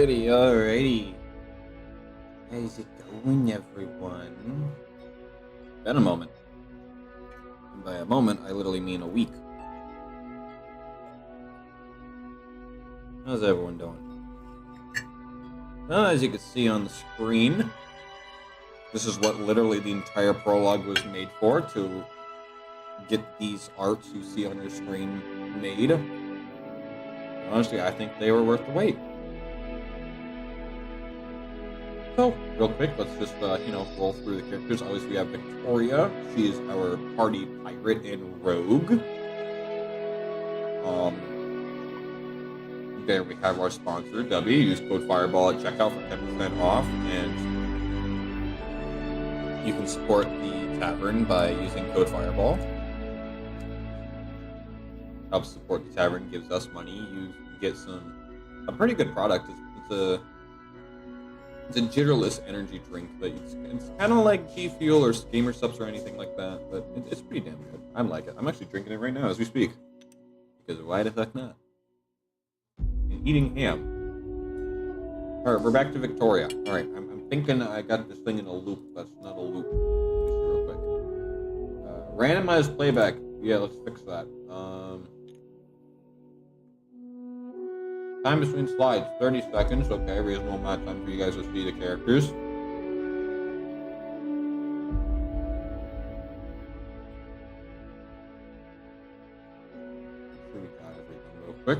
Alrighty. How's it going, everyone? Been a moment. And by a moment, I literally mean a week. How's everyone doing? Well, as you can see on the screen, this is what literally the entire prologue was made for, to get these arts you see on your screen made. Honestly, I think they were worth the wait. So, real quick, let's just, roll through the characters. Obviously, we have Victoria. She is our party pirate and rogue. There we have our sponsor, W. Use code FIREBALL at checkout for 10% off, and you can support the tavern by using code FIREBALL. Helps support the tavern, gives us money. You get a pretty good product. It's a jitterless energy drink that it's kind of like G Fuel or Gamer Subs or anything like that, but it's pretty damn good. I like it. I'm actually drinking it right now as we speak. Because why the fuck not? And eating ham. Alright, we're back to Victoria. Alright, I'm thinking I got this thing in a loop. That's not a loop. Let me see real quick. Randomized playback. Yeah, let's fix that. Time between slides, 30 seconds. Okay, reasonable amount of time for you guys to see the characters. Sure, we got everything real quick.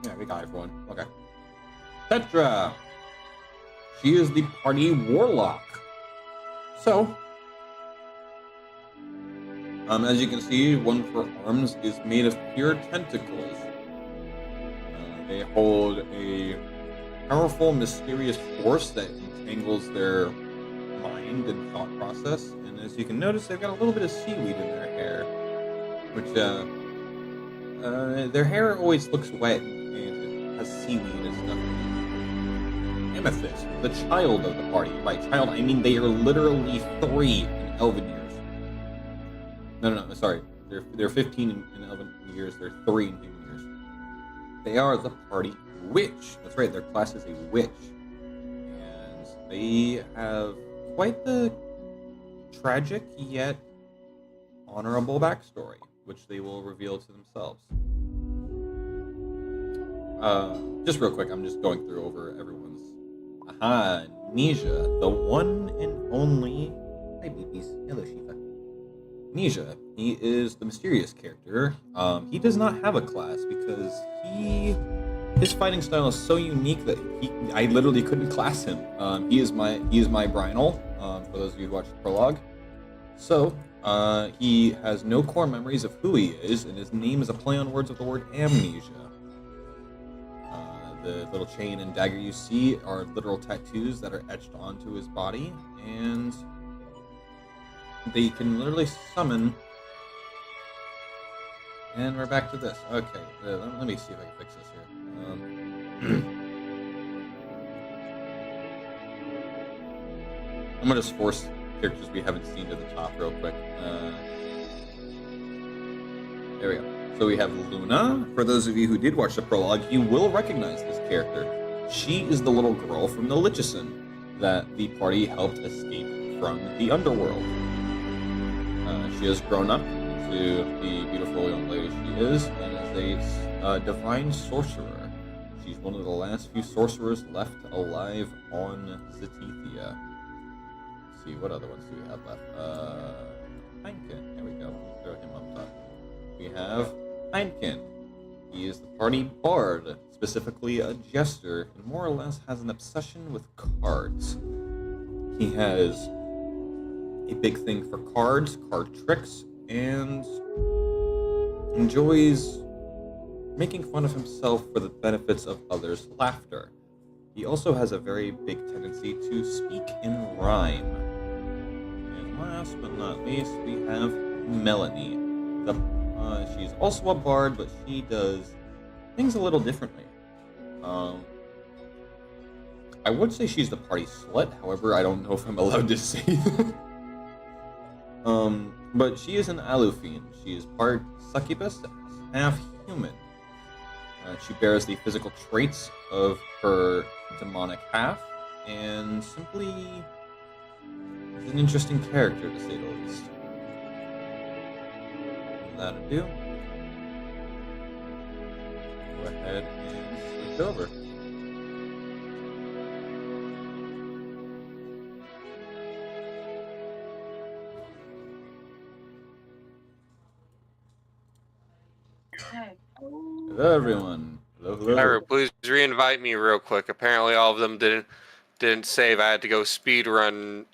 Yeah, we got everyone. Okay. Petra. She is the party warlock. So, as you can see, one of her arms is made of pure tentacles. They hold a powerful, mysterious force that entangles their mind and thought process. And as you can notice, they've got a little bit of seaweed in their hair, which, their hair always looks wet and it has seaweed and stuff. Amethyst, the child of the party. By child, I mean they are literally 3 in Elven years. No, sorry. They're 15 in Elven years. They're 3 in human years. They are the party witch. That's right. Their class is a witch, and they have quite the tragic yet honorable backstory, which they will reveal to themselves. Just real quick, I'm just going through over everyone's. Aha, Nisha, the one and only. Hi, babies. Hello, Shiva. Nisha, he is the mysterious character. He does not have a class because his fighting style is so unique that I literally couldn't class him. He is my Brynol, for those of you who watched the prologue. So, he has no core memories of who he is, and his name is a play on words of the word amnesia. The little chain and dagger you see are literal tattoos that are etched onto his body, and they can literally summon. And we're back to this. Okay, let me see if I can fix this here. I'm gonna just force characters we haven't seen to the top real quick. There we go. So we have Luna. For those of you who did watch the prologue, you will recognize this character. She is the little girl from the Lichison that the party helped escape from the underworld. She has grown up to the beautiful young lady she is, and is a divine sorcerer. She's one of the last few sorcerers left alive on Zetithia. Let's see, what other ones do we have left? Heineken. There we go. Throw him up top. We have Heineken. He is the party bard, specifically a jester, and more or less has an obsession with cards. He has a big thing for cards, card tricks, and enjoys making fun of himself for the benefits of others' laughter. He also has a very big tendency to speak in rhyme. And last but not least, we have Melanie. She's also a bard, but she does things a little differently. I would say she's the party slut, however, I don't know if I'm allowed to say that. But she is an Alufiend. She is part succubus, half human. She bears the physical traits of her demonic half, and simply is an interesting character, to say the least. Without ado, go ahead and switch over. Hello, everyone. Hello, hello. Ira, please re-invite me real quick. Apparently, all of them didn't save. I had to go speed run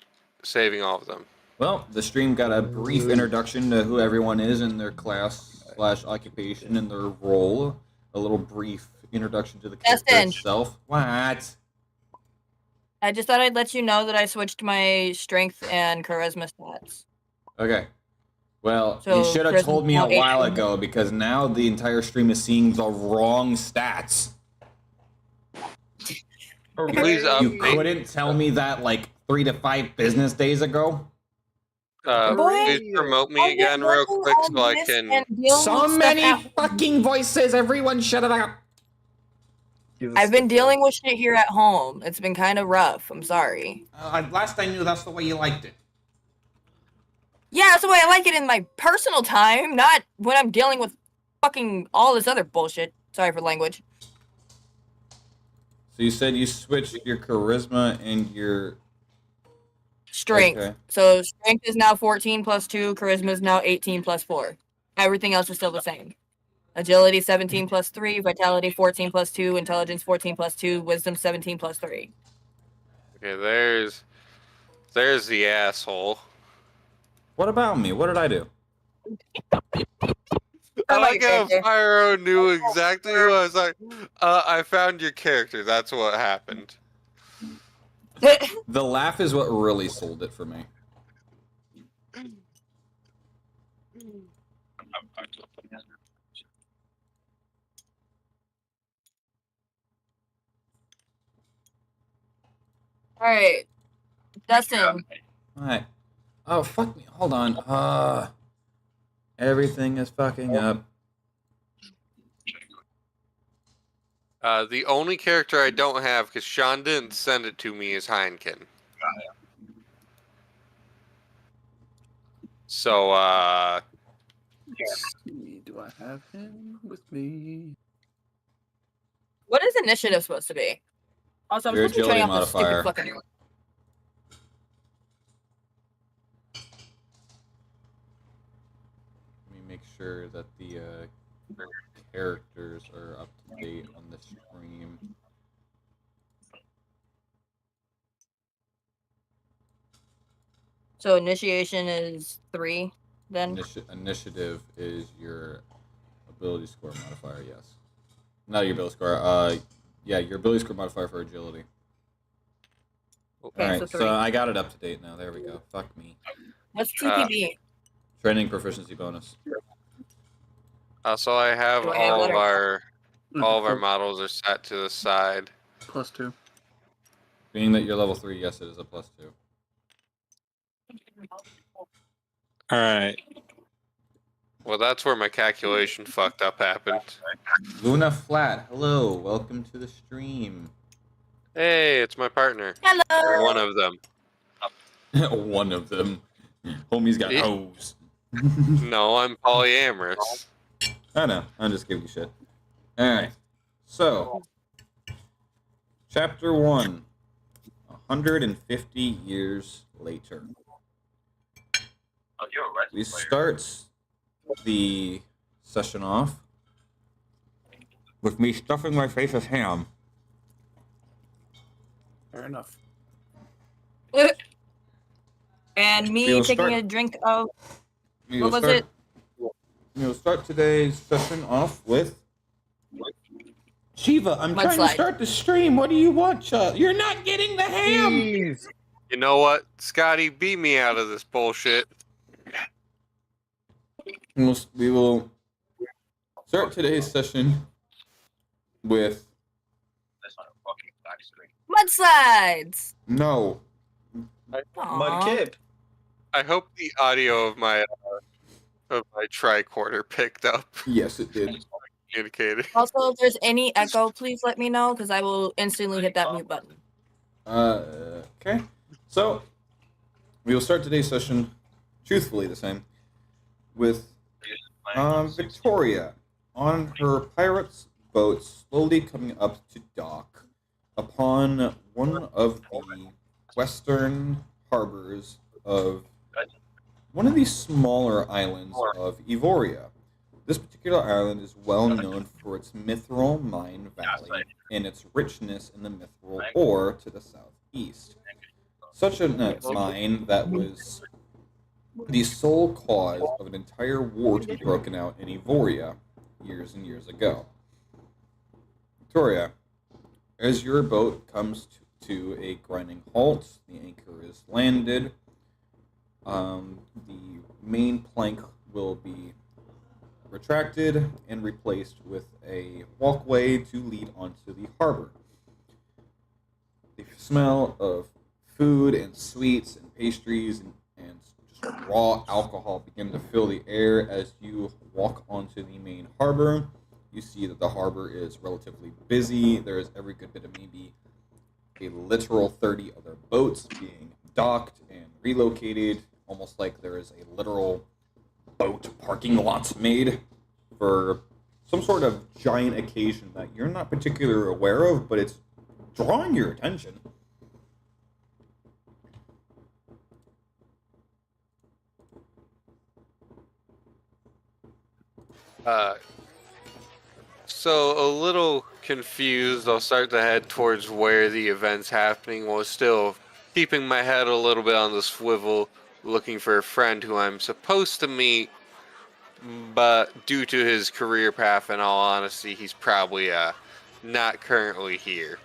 saving all of them. Well, the stream got a brief introduction to who everyone is and their class/occupation and their role. A little brief introduction to the character itself. What? I just thought I'd let you know that I switched my strength and charisma stats. Okay. Well, So you should have told me a charisma while 18. ago, because now the entire stream is seeing the wrong stats. Please You couldn't tell me that like 3 to 5 business days ago? Please promote me again real quick so I can... So many fucking voices, everyone shut it up! I've been dealing with shit here at home. It's been kind of rough. I'm sorry. Last I knew, that's the way you liked it. Yeah, that's the way I like it in my personal time, not when I'm dealing with fucking all this other bullshit. Sorry for language. So you said you switched your charisma and your... Strength. Okay. So strength is now 14 plus 2, charisma is now 18 plus 4. Everything else is still the same. Agility 17 plus 3, vitality 14 plus 2, intelligence 14 plus 2, wisdom 17 plus 3. Okay, there's the asshole. What about me? What did I do? I like how Pyro knew exactly who I was like, I found your character. That's what happened. The laugh is what really sold it for me. Alright. Dustin. Alright. Oh, fuck me. Hold on. Everything is fucking up. The only character I don't have, because Sean didn't send it to me, is Heineken. So, do I have him with me? What is initiative supposed to be? Also, I'm Your supposed to be turning agility off the stupid modifier. fucking... Let me make sure that the characters are up to date on the stream. So initiation is 3, then? Initiative is your ability score modifier, yes. Not your ability score, yeah, your ability score modifier for agility. Okay, Alright, so 3. so I got it up to date now. There we go. Fuck me. What's TPB? Training proficiency bonus. so I have Do I have all that of or- our models are set to the side. +2. Being that you're level 3, yes, it is a +2. Alright. Well, that's where my calculation fucked up happened. Luna Flat, hello. Welcome to the stream. Hey, it's my partner. Hello! One of them. One of them. Homie's got Yeah. hoes. No, I'm polyamorous. I know. I'm just giving you shit. Alright. So, Chapter 1. 150 years later. We start the session off with me stuffing my face with ham. Fair enough. And me We will taking start- a drink of... We What will was start- it? We'll start today's session off with... Shiva, I'm trying to Mudslide. start the stream. What do you want, Chuck? You're not getting the ham! You know what, Scotty? Beat me out of this bullshit. We will start today's session with... Mudslides! No. Aw. Mud Kid. I hope the audio of my of my tricorder picked up. Yes, it did. Communicated. Also, if there's any echo, please let me know because I will instantly hit that mute button. Okay. So, we will start today's session, truthfully the same, with Victoria on her pirate's boat slowly coming up to dock upon one of the western harbors of one of these smaller islands of Evoria. This particular island is well known for its mithril mine valley and its richness in the mithril ore to the southeast. Such a mine that was the sole cause of an entire war to be broken out in Evoria years and years ago. Victoria, as your boat comes to a grinding halt, the anchor is landed, the main plank will be retracted and replaced with a walkway to lead onto the harbor. The smell of food and sweets and pastries and just raw alcohol begin to fill the air as you walk onto the main harbor. You see that the harbor is relatively busy. There is every good bit of maybe a literal 30 other boats being docked and relocated, almost like there is a literal boat parking lot made for some sort of giant occasion that you're not particularly aware of, but it's drawing your attention. So a little confused, I'll start to head towards where the event's happening while still keeping my head a little bit on the swivel, looking for a friend who I'm supposed to meet, but due to his career path, in all honesty, he's probably not currently here.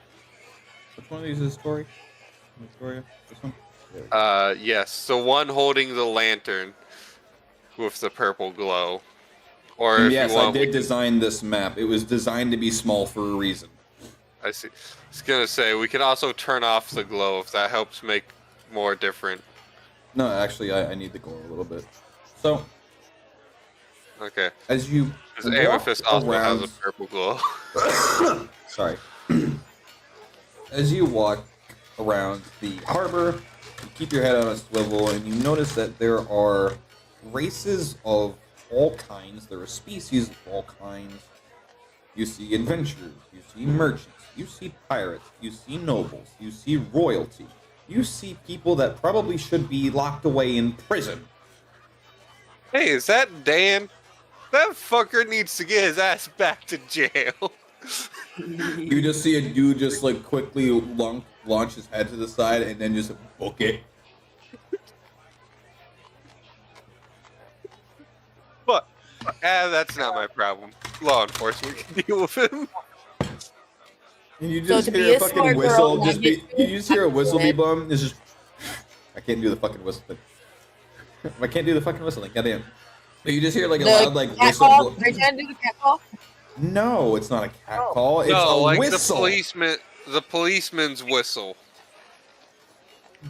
Which one of these is Tori? Victoria? This one? Yes, the one holding the lantern with the purple glow. Or if Yes, you want, I did design this map. It was designed to be small for a reason. I see. I was gonna say we can also turn off the glow if that helps make more different. No, actually, I need the glow a little bit. So, Okay. as you Because walk Amethyst also around, has a purple glow. sorry, as you walk around the harbor, you keep your head on a swivel, and you notice that there are races of all kinds. There are species of all kinds. You see adventurers, you see merchants, you see pirates, you see nobles, you see royalty. You see people that probably should be locked away in prison. Hey, is that Dan? That fucker needs to get his ass back to jail. You just see a dude just like quickly launch his head to the side and then just book it. But that's not my problem. Law enforcement can deal with him. And you So just to be hear a a fucking smart whistle. girl, Just I be, get you just hear a whistle be it. blown. It's just. I can't do the fucking whistle thing. I can't do the fucking whistling. Goddamn. But you just hear like a loud like cat whistle. call? Are you trying to do the cat call? No, it's not a cat Oh. call. It's No, a like whistle. the policeman's whistle.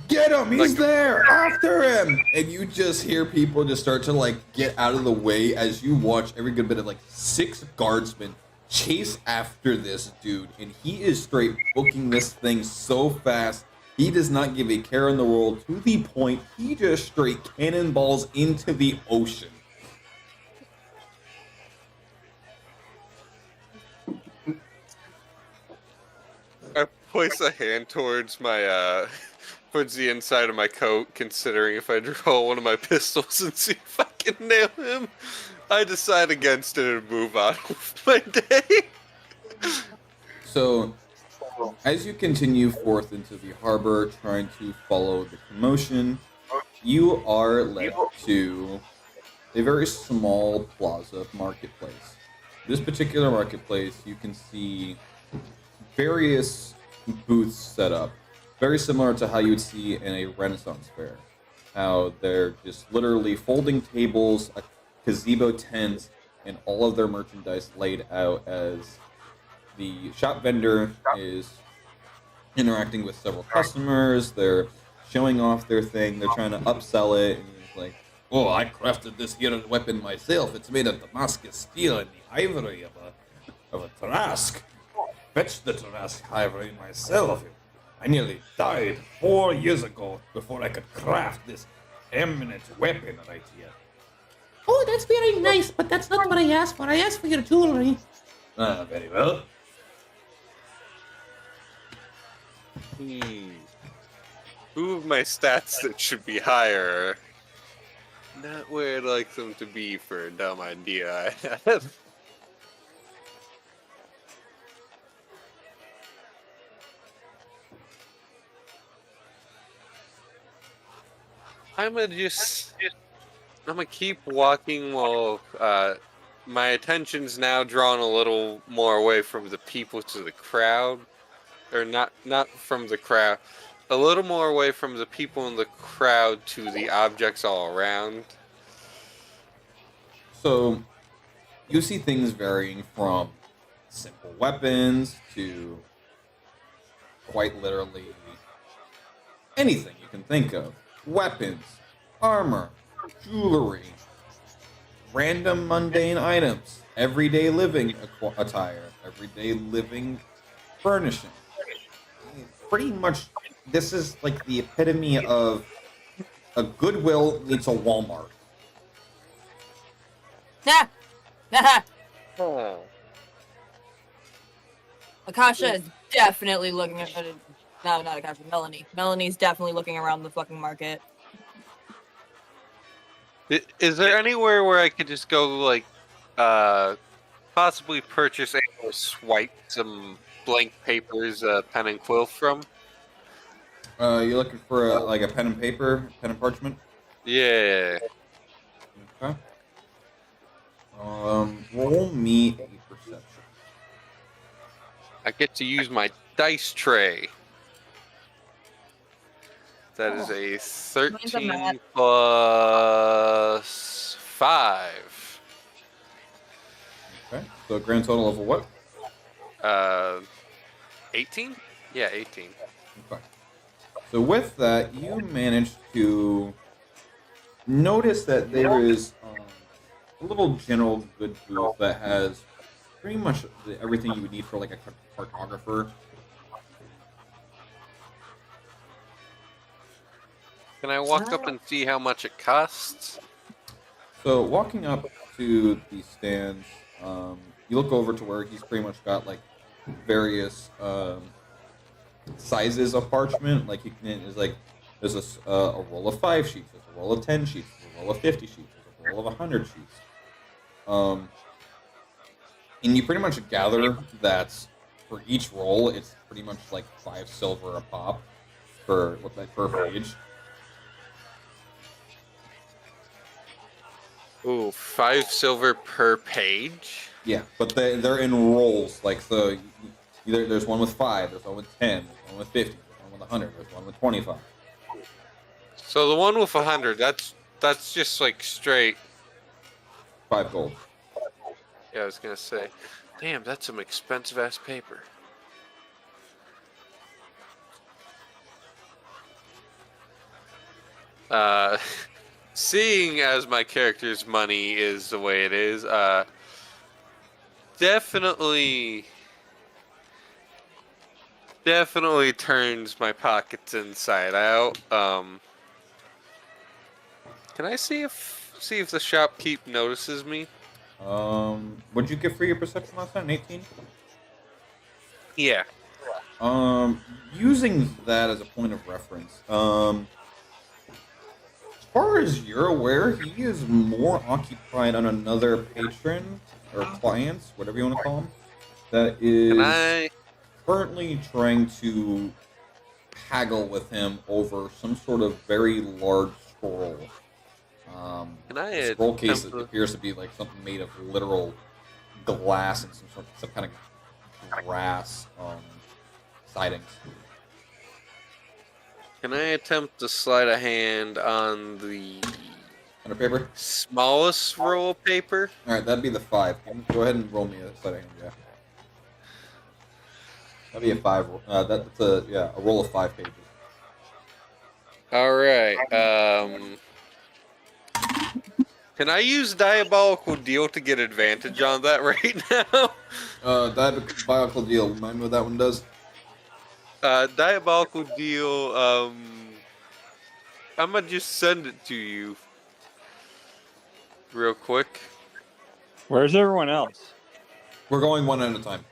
Get him! He's Like- there! After him! And you just hear people just start to like get out of the way as you watch every good bit of like 6 guardsmen chase after this dude, and he is straight booking this thing so fast. He does not give a care in the world, to the point he just straight cannonballs into the ocean. I place a hand towards my towards the inside of my coat, considering if I draw one of my pistols and see if I can nail him. I decide against it and move on with my day. So, as you continue forth into the harbor, trying to follow the commotion, you are led to a very small plaza marketplace. This particular marketplace, you can see various booths set up, very similar to how you would see in a Renaissance fair. How they're just literally folding tables, a gazebo tent, and all of their merchandise laid out as the shop vendor is interacting with several customers. They're showing off their thing. They're trying to upsell it. And it's like, Oh, I crafted this here weapon myself. It's made of Damascus steel and the ivory of a Trask. Fetched the Trask ivory myself. I nearly died 4 years ago before I could craft this eminent weapon right here. Oh, that's very nice, but that's not what I asked for. I asked for your jewelry. Ah, very well. Who of my stats that should be higher? Not where I'd like them to be for a dumb idea I have. I'm gonna keep walking while my attention's now drawn a little more away from the people to the crowd, or not from the crowd, a little more away from the people in the crowd to the objects all around. So, you see things varying from simple weapons to quite literally anything you can think of. Weapons, armor, jewelry, random mundane items, everyday living attire, everyday living furnishing. Pretty much, this is like the epitome of a Goodwill meets a Walmart. Yeah. Haha. Oh. Akasha is definitely looking at. No, not Akasha. Melanie. Melanie's definitely looking around the fucking market. Is there anywhere where I could just go, like, possibly purchase or swipe some blank papers, pen and quill from? You're looking for like a pen and paper, pen and parchment? Yeah. Okay. Roll me a perception. I get to use my dice tray. That is a 13 plus 5. Okay. So a grand total of a what? 18? Yeah, 18. Okay. So with that, you manage to notice that there is a little general good booth that has pretty much everything you would need for like a cartographer. Can I walk up and see how much it costs? So walking up to the stands, you look over to where he's pretty much got like various sizes of parchment. Like is like there's a roll of 5 sheets, there's a roll of 10 sheets, there's a roll of 50 sheets, there's a roll of 100 sheets. And you pretty much gather that for each roll, it's pretty much like 5 silver a pop per page. Ooh, 5 silver per page? Yeah, but they're in rolls. Like, so there's one with 5, there's one with 10, there's one with 50, there's one with 100, there's one with 25. So the one with 100, that's just like straight. 5 gold. Yeah, I was gonna say. Damn, that's some expensive ass paper. Seeing as my character's money is the way it is, definitely turns my pockets inside out. Can I see if the shopkeep notices me? What'd you get for your perception last time? 18? Yeah. Using that as a point of reference, as far as you're aware, he is more occupied on another patron or client, whatever you want to call him, that is currently trying to haggle with him over some sort of very large scroll. The scroll case appears to be like something made of literal glass and some kind of grass sidings. Can I attempt to slide a hand on the Under paper? smallest roll of paper? All right, that'd be the 5. Go ahead and roll me a side of hand, yeah. That'd be a 5. That's a roll of 5 pages. All right. Can I use Diabolical Deal to get advantage on that right now? Diabolical Deal. Remind me what that one does. Diabolical Deal, I'm gonna just send it to you real quick. Where's everyone else? We're going one at a time.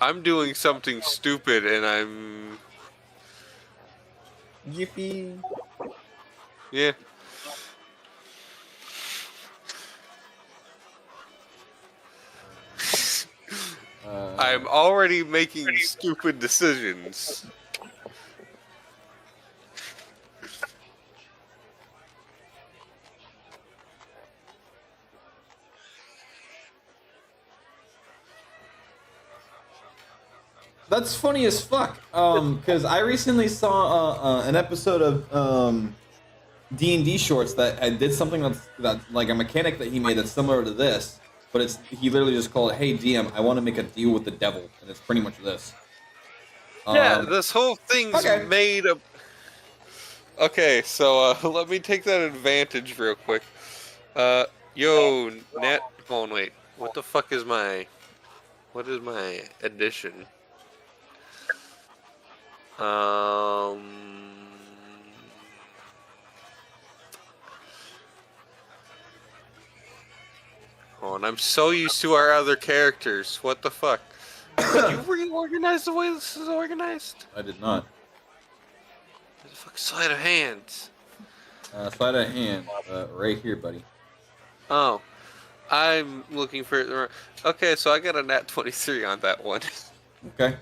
I'm doing something stupid and I'm... Yippee. Yeah. I'm already making stupid decisions. That's funny as fuck. Because I recently saw an episode of D&D shorts that did something that's like a mechanic that he made that's similar to this, but he literally just called it, "Hey DM, I want to make a deal with the devil," and it's pretty much this. Yeah, this whole thing's okay. made of... Okay, so let me take that advantage real quick. Yo, Nat... Hold on, wait. What the fuck is my... What is my addition? Oh, and I'm so used to our other characters. What the fuck? Did you reorganize the way this is organized? I did not. There's a fucking sleight of hand. Sleight of hand, right here, buddy. Oh, I'm looking for it. Okay, so I got a nat 23 on that one. Okay.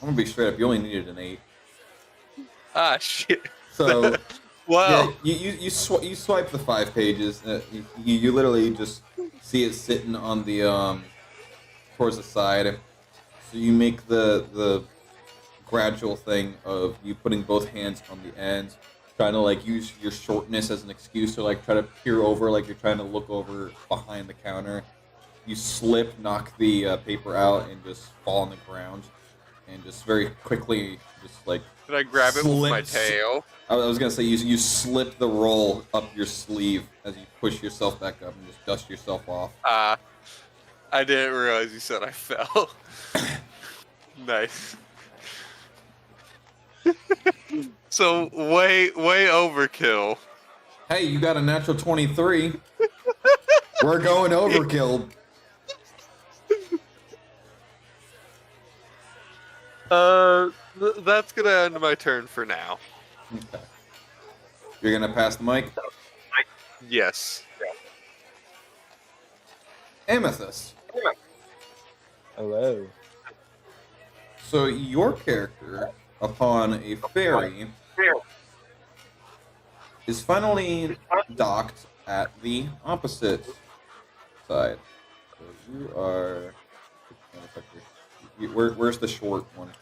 I'm gonna be straight up. You only needed an 8. Ah, shit. So, wow. Yeah, you swipe the 5 pages. You literally just see it sitting on the towards the side. So you make the gradual thing of you putting both hands on the ends, trying to like use your shortness as an excuse to like try to peer over, like you're trying to look over behind the counter. You slip, knock the paper out, and just fall on the ground, and just very quickly, just like. Did I grab it with my tail? I was gonna say you slip the roll up your sleeve as you push yourself back up and just dust yourself off. I didn't realize you said I fell. Nice. So way overkill. Hey, you got a natural 23. We're going overkill. That's gonna end my turn for now. Okay. You're gonna pass the mic? Yes. Amethyst. Hello. So your character, upon a ferry, is finally docked at the opposite side. So you are... Where's the short one?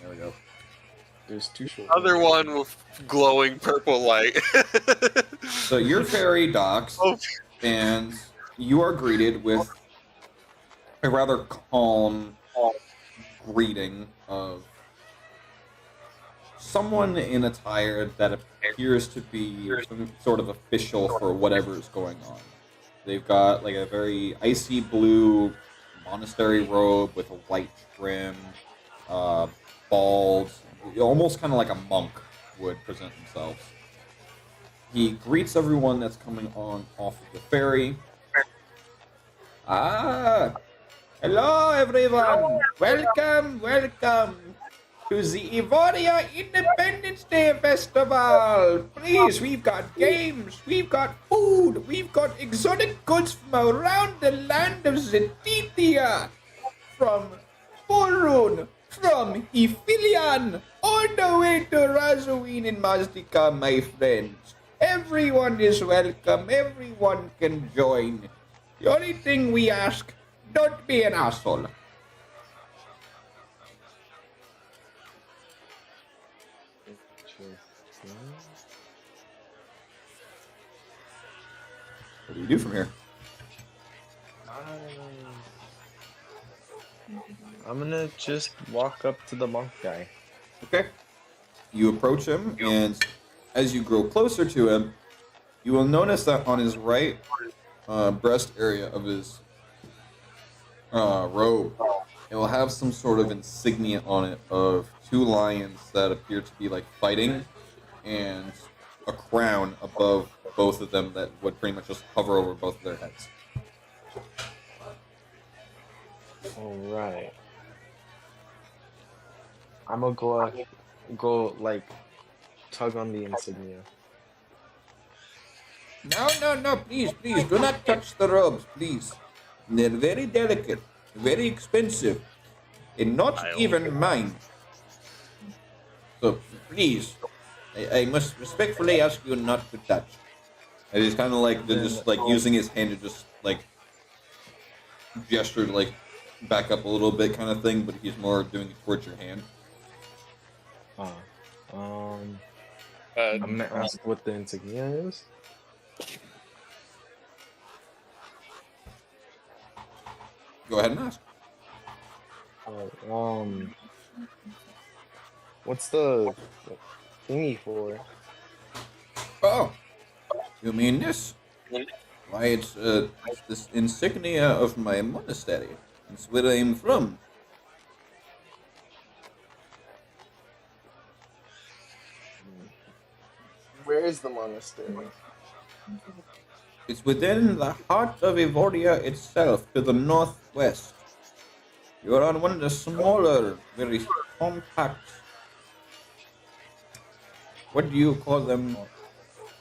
There we go. There's 2 short. Other one with glowing purple light. So your ferry docks, and you are greeted with a rather calm greeting of someone in attire that appears to be some sort of official for whatever is going on. They've got like a very icy blue monastery robe with a white trim, bald, almost kind of like a monk would present themselves. He greets everyone that's coming on off of the ferry. Hello everyone! Welcome to the Evoria Independence Day Festival! Please, we've got games, we've got food, we've got exotic goods from around the land of Zetithia! From Forun, from Ifilian, all the way to Razowin and Mazdika, my friends. Everyone is welcome, everyone can join. The only thing we ask, don't be an asshole. What do you do from here? I'm gonna just walk up to the monk guy. Okay. You approach him, and as you grow closer to him, You will notice that on his right breast area of his robe, it will have some sort of insignia on it of two lions that appear to be like fighting, and a crown above both of them that would pretty much just hover over both of their heads. Alright. I'm gonna go like tug on the insignia. No, please, do not touch the robes, please. They're very delicate, very expensive, and not even mine. So, please, I must respectfully ask you not to touch. And he's kind of like, just like using his hand to just like gesture to like back up a little bit kind of thing, but he's more doing it towards your hand. I'm gonna ask what the insignia is. Go ahead and ask. What's the thingy for? Oh, you mean this? Why, it's this insignia of my monastery. It's where I'm from. Where is the monastery? It's within the heart of Evoria itself, to the northwest. You're on one of the smaller, very compact. What do you call them?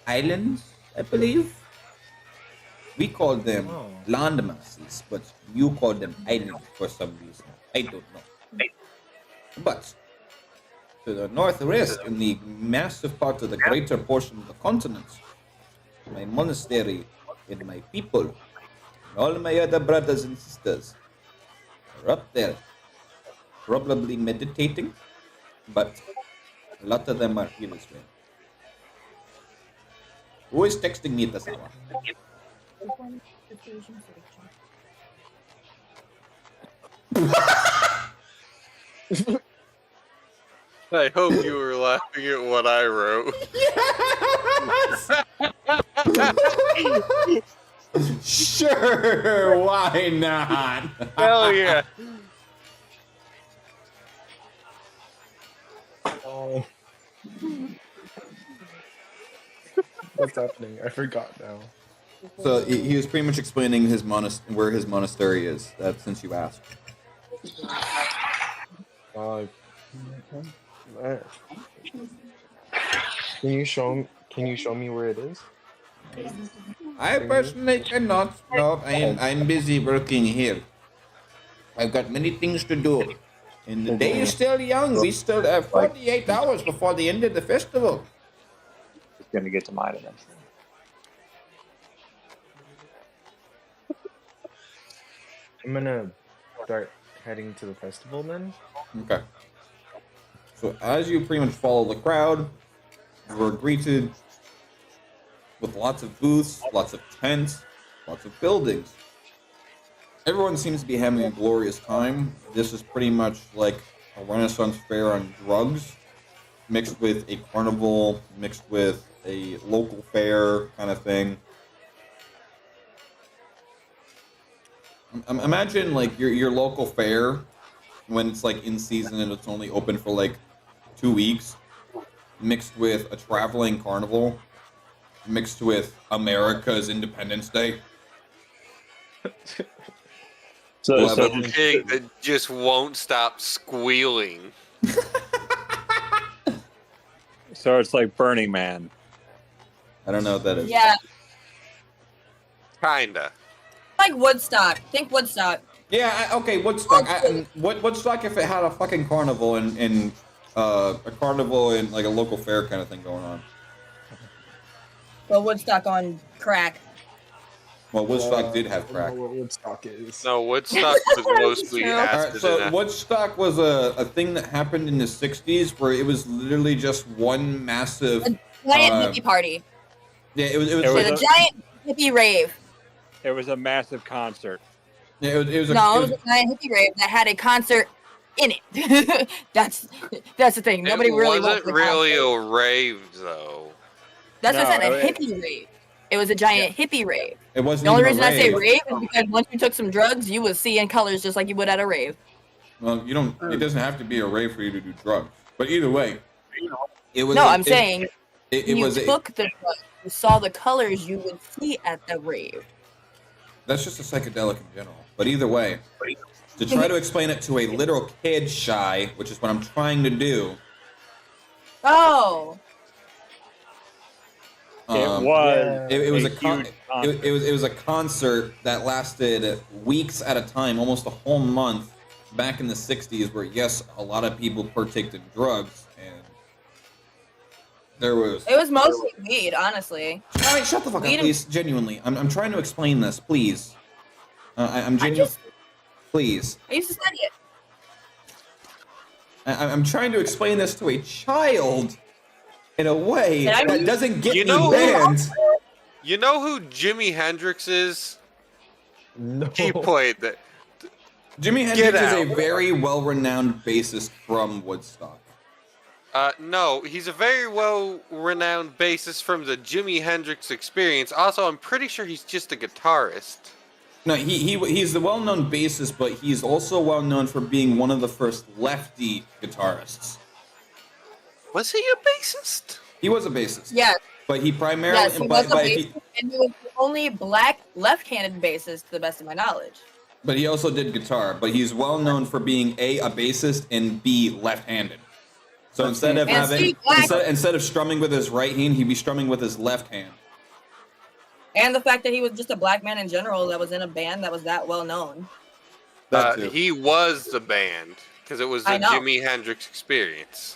Islands, I believe? We call them land masses, but you call them islands for some reason. I don't know. But to the northwest, in the massive part of the greater portion of the continent, my monastery and my people, and all my other brothers and sisters, are up there, probably meditating, but a lot of them are here as well. Who is texting me at this hour? I hope you were laughing at what I wrote. Sure, why not? Hell yeah. Oh. What's happening? I forgot now. So he was pretty much explaining his where his monastery is. Since you asked. There. Can you show me where it is? I personally cannot. No, I'm busy working here. I've got many things to do. And the day is still young. We still have 48 hours before the end of the festival. It's gonna get to mine eventually. I'm gonna start heading to the festival then. Okay. So as you pretty much follow the crowd, you are greeted with lots of booths, lots of tents, lots of buildings. Everyone seems to be having a glorious time. This is pretty much like a Renaissance fair on drugs, mixed with a carnival, mixed with a local fair kind of thing. Imagine like your local fair when it's like in season and it's only open for like 2 weeks, mixed with a traveling carnival, mixed with America's Independence Day. So A pig that just won't stop squealing. so it's like Burning Man. I don't know what that is. Yeah, Kinda. like Woodstock. Think Woodstock. Yeah, okay, Woodstock. Woodstock if it had a fucking carnival and a carnival and like a local fair kind of thing going on. Well, Woodstock on crack. Well, Woodstock did have I crack. don't know what Woodstock is. No, Woodstock was mostly true. Alright, acid so and Woodstock was a thing that happened in the 60s where it was literally just one massive... Giant hippie party. Yeah, it was It It was was a giant hippie rave. It was a massive concert. yeah, it was No, it was a giant hippie rave that had a concert in it. that's the thing. Nobody it really went wasn't to the really concert. a rave though. That's what I No, said. A it- hippie rave. It was a giant hippie rave. It wasn't The only even reason a I say rave. rave is because once you took some drugs, you was seeing colors just like you would at a rave. Well, you don't. It doesn't have to be a rave for you to do drugs. But either way, it was. No, I'm saying it when you was. took the drugs, you saw the colors you would see at the rave. That's just a psychedelic in general. But either way, to try to explain it to a literal kid shy, which is what I'm trying to do. Oh, It was. It was a a huge concert. it was a concert that lasted weeks at a time, almost a whole month, back in the '60s, where yes, a lot of people partaked in drugs, and there was. it was mostly weed, honestly. All right, shut the fuck up, Weed and- please. Genuinely, I'm trying to explain this, please. I'm genuine. Please, I used to study it. I'm trying to explain this to a child in a way And I that mean- doesn't get You me know- banned. You know who Jimi Hendrix is? No. He played that. Jimi Hendrix is a out. very well-renowned bassist from Woodstock. No, he's a very well-renowned bassist from the Jimi Hendrix Experience. Also, I'm pretty sure he's just a guitarist. No, he's the well-known bassist, but he's also well-known for being one of the first lefty guitarists. Was he a bassist? He was a bassist. Yes, But he primarily, yes, he but, was a but, bassist, and he was the only black left-handed bassist, to the best of my knowledge. but he also did guitar. But he's well-known for being a bassist and B left-handed. So instead of And having see, black- instead of strumming with his right hand, he'd be strumming with his left hand. And the fact that he was just a black man in general that was in a band that was that well known. That too. He was the band because it was the I know. Jimi Hendrix Experience.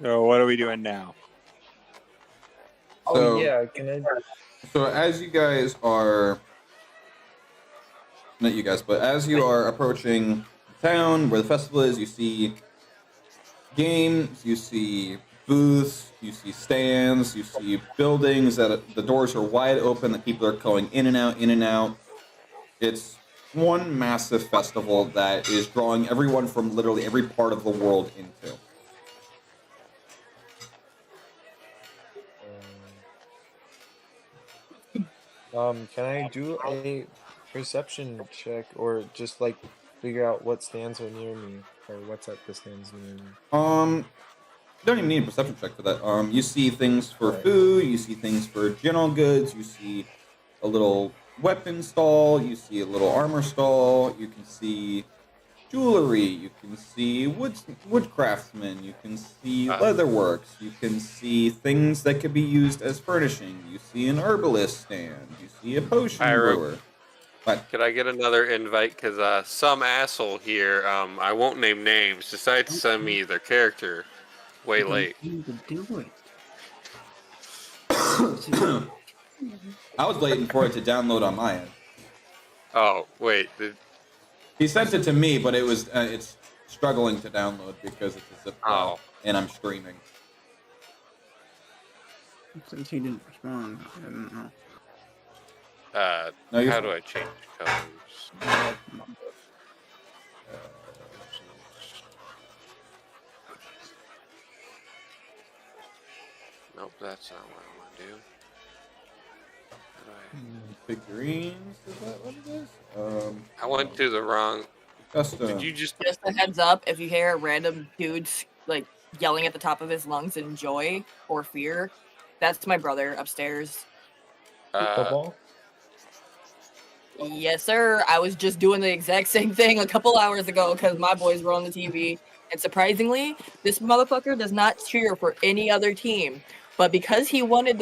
So what are we doing now? Oh So- yeah, can I? So as you guys are, not you guys, but as you are approaching the town where the festival is, you see games, you see booths, you see stands, you see buildings that the doors are wide open, that people are going in and out, in and out. It's one massive festival that is drawing everyone from literally every part of the world into. Can I do a perception check or just like figure out what stands are near me or what's at the stands near me? You don't even need a perception check for that. You see things for food, you see things for general goods, you see a little weapon stall, you see a little armor stall, you can see jewelry, you can see wood craftsmen, you can see leatherworks, you can see things that could be used as furnishing, you see an herbalist stand, you see a potion Pyro. brewer. But Could I get another invite? Because some asshole here, I won't name names, decided to send me their character way late. You can do it. I was waiting for it to download on my end. Oh, wait. He sent it to me, but it's struggling to download because it's a zip file, and I'm streaming. Since he didn't respond, I don't know. No, you're How fine. do I change colors? Nope, that's not what I want to do. How do Figurines, is that what it is? I went to the wrong. Custom. Did you just? Just a heads up, if you hear a random dude like yelling at the top of his lungs in joy or fear, that's my brother upstairs. Football? Yes, sir. I was just doing the exact same thing a couple hours ago because my boys were on the TV. And surprisingly, this motherfucker does not cheer for any other team. But because he wanted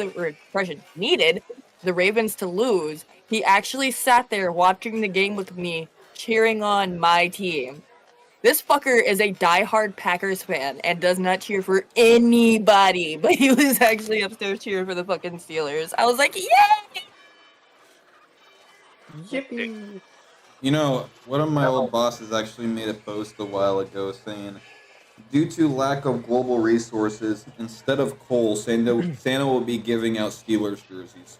needed the Ravens to lose, he actually sat there watching the game with me, cheering on my team. This fucker is a diehard Packers fan and does not cheer for anybody. But he was actually upstairs cheering for the fucking Steelers. I was like, yay! Yippee! You know, one of my old bosses actually made a post a while ago saying, due to lack of global resources, instead of coal, Santa will be giving out Steelers jerseys.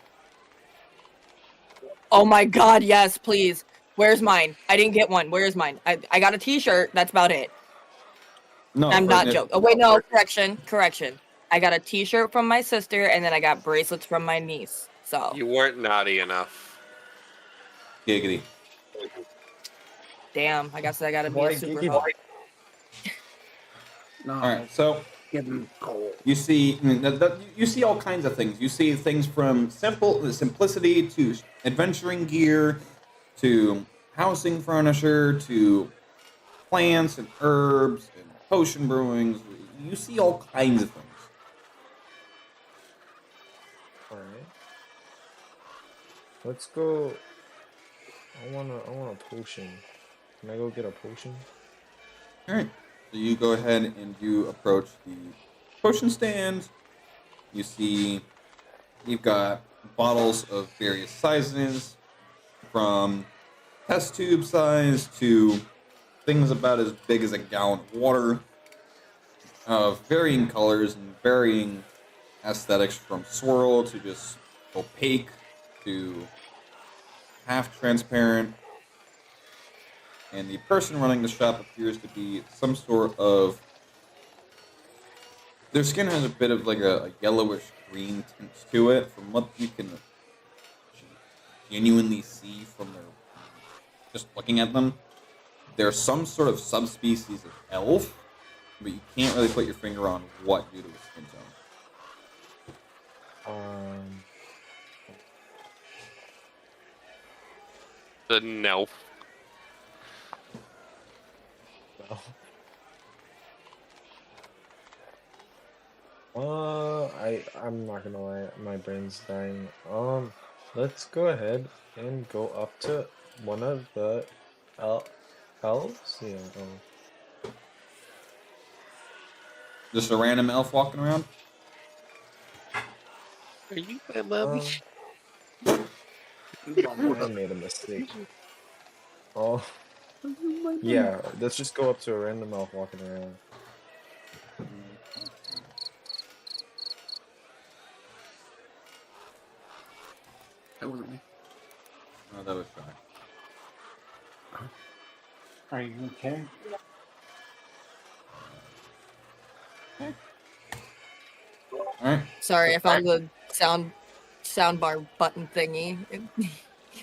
Oh my god, yes, please. Where's mine? I didn't get one. Where's mine? I got a t-shirt. That's about it. No, I'm for not init- joking. Oh wait, no, correction. I got a T-shirt from my sister, and then I got bracelets from my niece. So You weren't naughty enough. Giggity. damn, I guess I gotta be Why a super giggity? hoe. No. All right, so Give him gold. you see, you see all kinds of things. You see things from simplicity to adventuring gear, to housing furniture, to plants and herbs and potion brewings. You see all kinds of things. All right. Let's go. I want a potion. Can I go get a potion? All right. So you go ahead and you approach the potion stand. You see you've got bottles of various sizes, from test tube size to things about as big as a gallon of water, of varying colors and varying aesthetics, from swirl to just opaque to half transparent. And the person running the shop appears to be some sort of. Their skin has a bit of like a yellowish green tint to it, from what you can genuinely see from their just looking at them. They're some sort of subspecies of elf, but you can't really put your finger on what due to the skin tone. The no. I'm not gonna lie, my brain's dying. Let's go ahead and go up to one of the elves. Yeah. Just a random elf walking around. Are you my mommy? I made a mistake. Oh. Yeah, let's just go up to a random elf walking around. That wasn't me. Oh, that was shy. Are you okay? Alright. Sorry, I found the soundbar button thingy.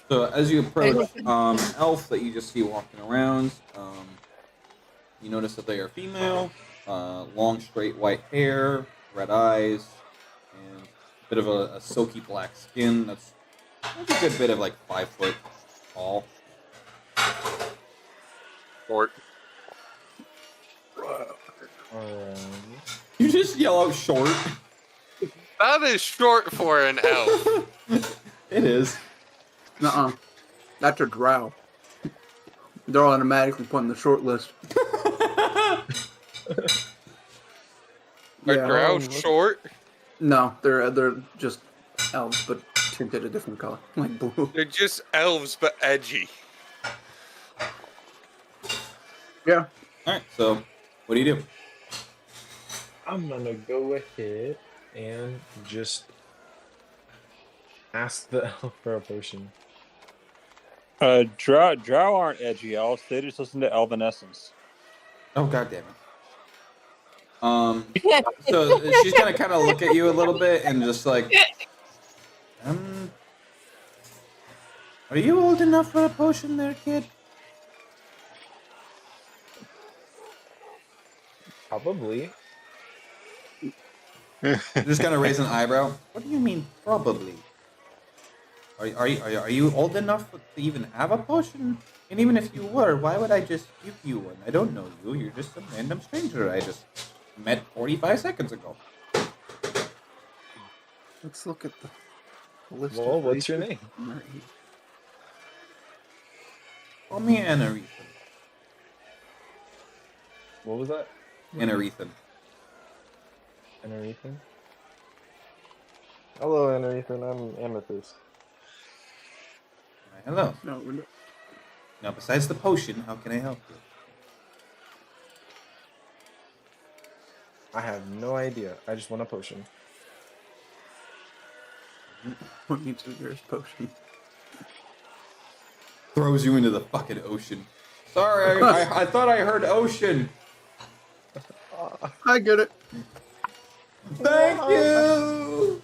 So as you approach elf that you just see walking around, you notice that they are female, long straight white hair, red eyes, and a bit of a silky black skin that's a good bit of like 5 foot tall. Short. You just yell out short. That is short for an elf. It is. Nuh-uh. That's a drow. They're automatically put in the short list. Are drow short? No, they're just elves, but tinted a different color, like blue. They're just elves, but edgy. Yeah. Alright, so what do you do? I'm gonna go ahead and just ask the elf for a potion. Drow aren't edgy elves. They just listen to Elvenescence. Oh, god damn it. So she's gonna kind of look at you a little bit and just like, are you old enough for a potion there, kid? Probably. Just gonna raise an eyebrow. What do you mean, probably? Are you old enough to even have a potion? And even if you were, why would I just give you one? I don't know you. You're just some random stranger I just met 45 seconds ago. Let's look at the list. Well, what's your name? Call me Anarethan. What was that? Anarethan. Anarethan? Hello, Anarethan. I'm Amethyst. Hello. No, we're not. Now, besides the potion, how can I help you? I have no idea. I just want a potion. What needs the nearest potion? Throws you into the fucking ocean. Sorry, I thought I heard ocean. I get it. Thank you.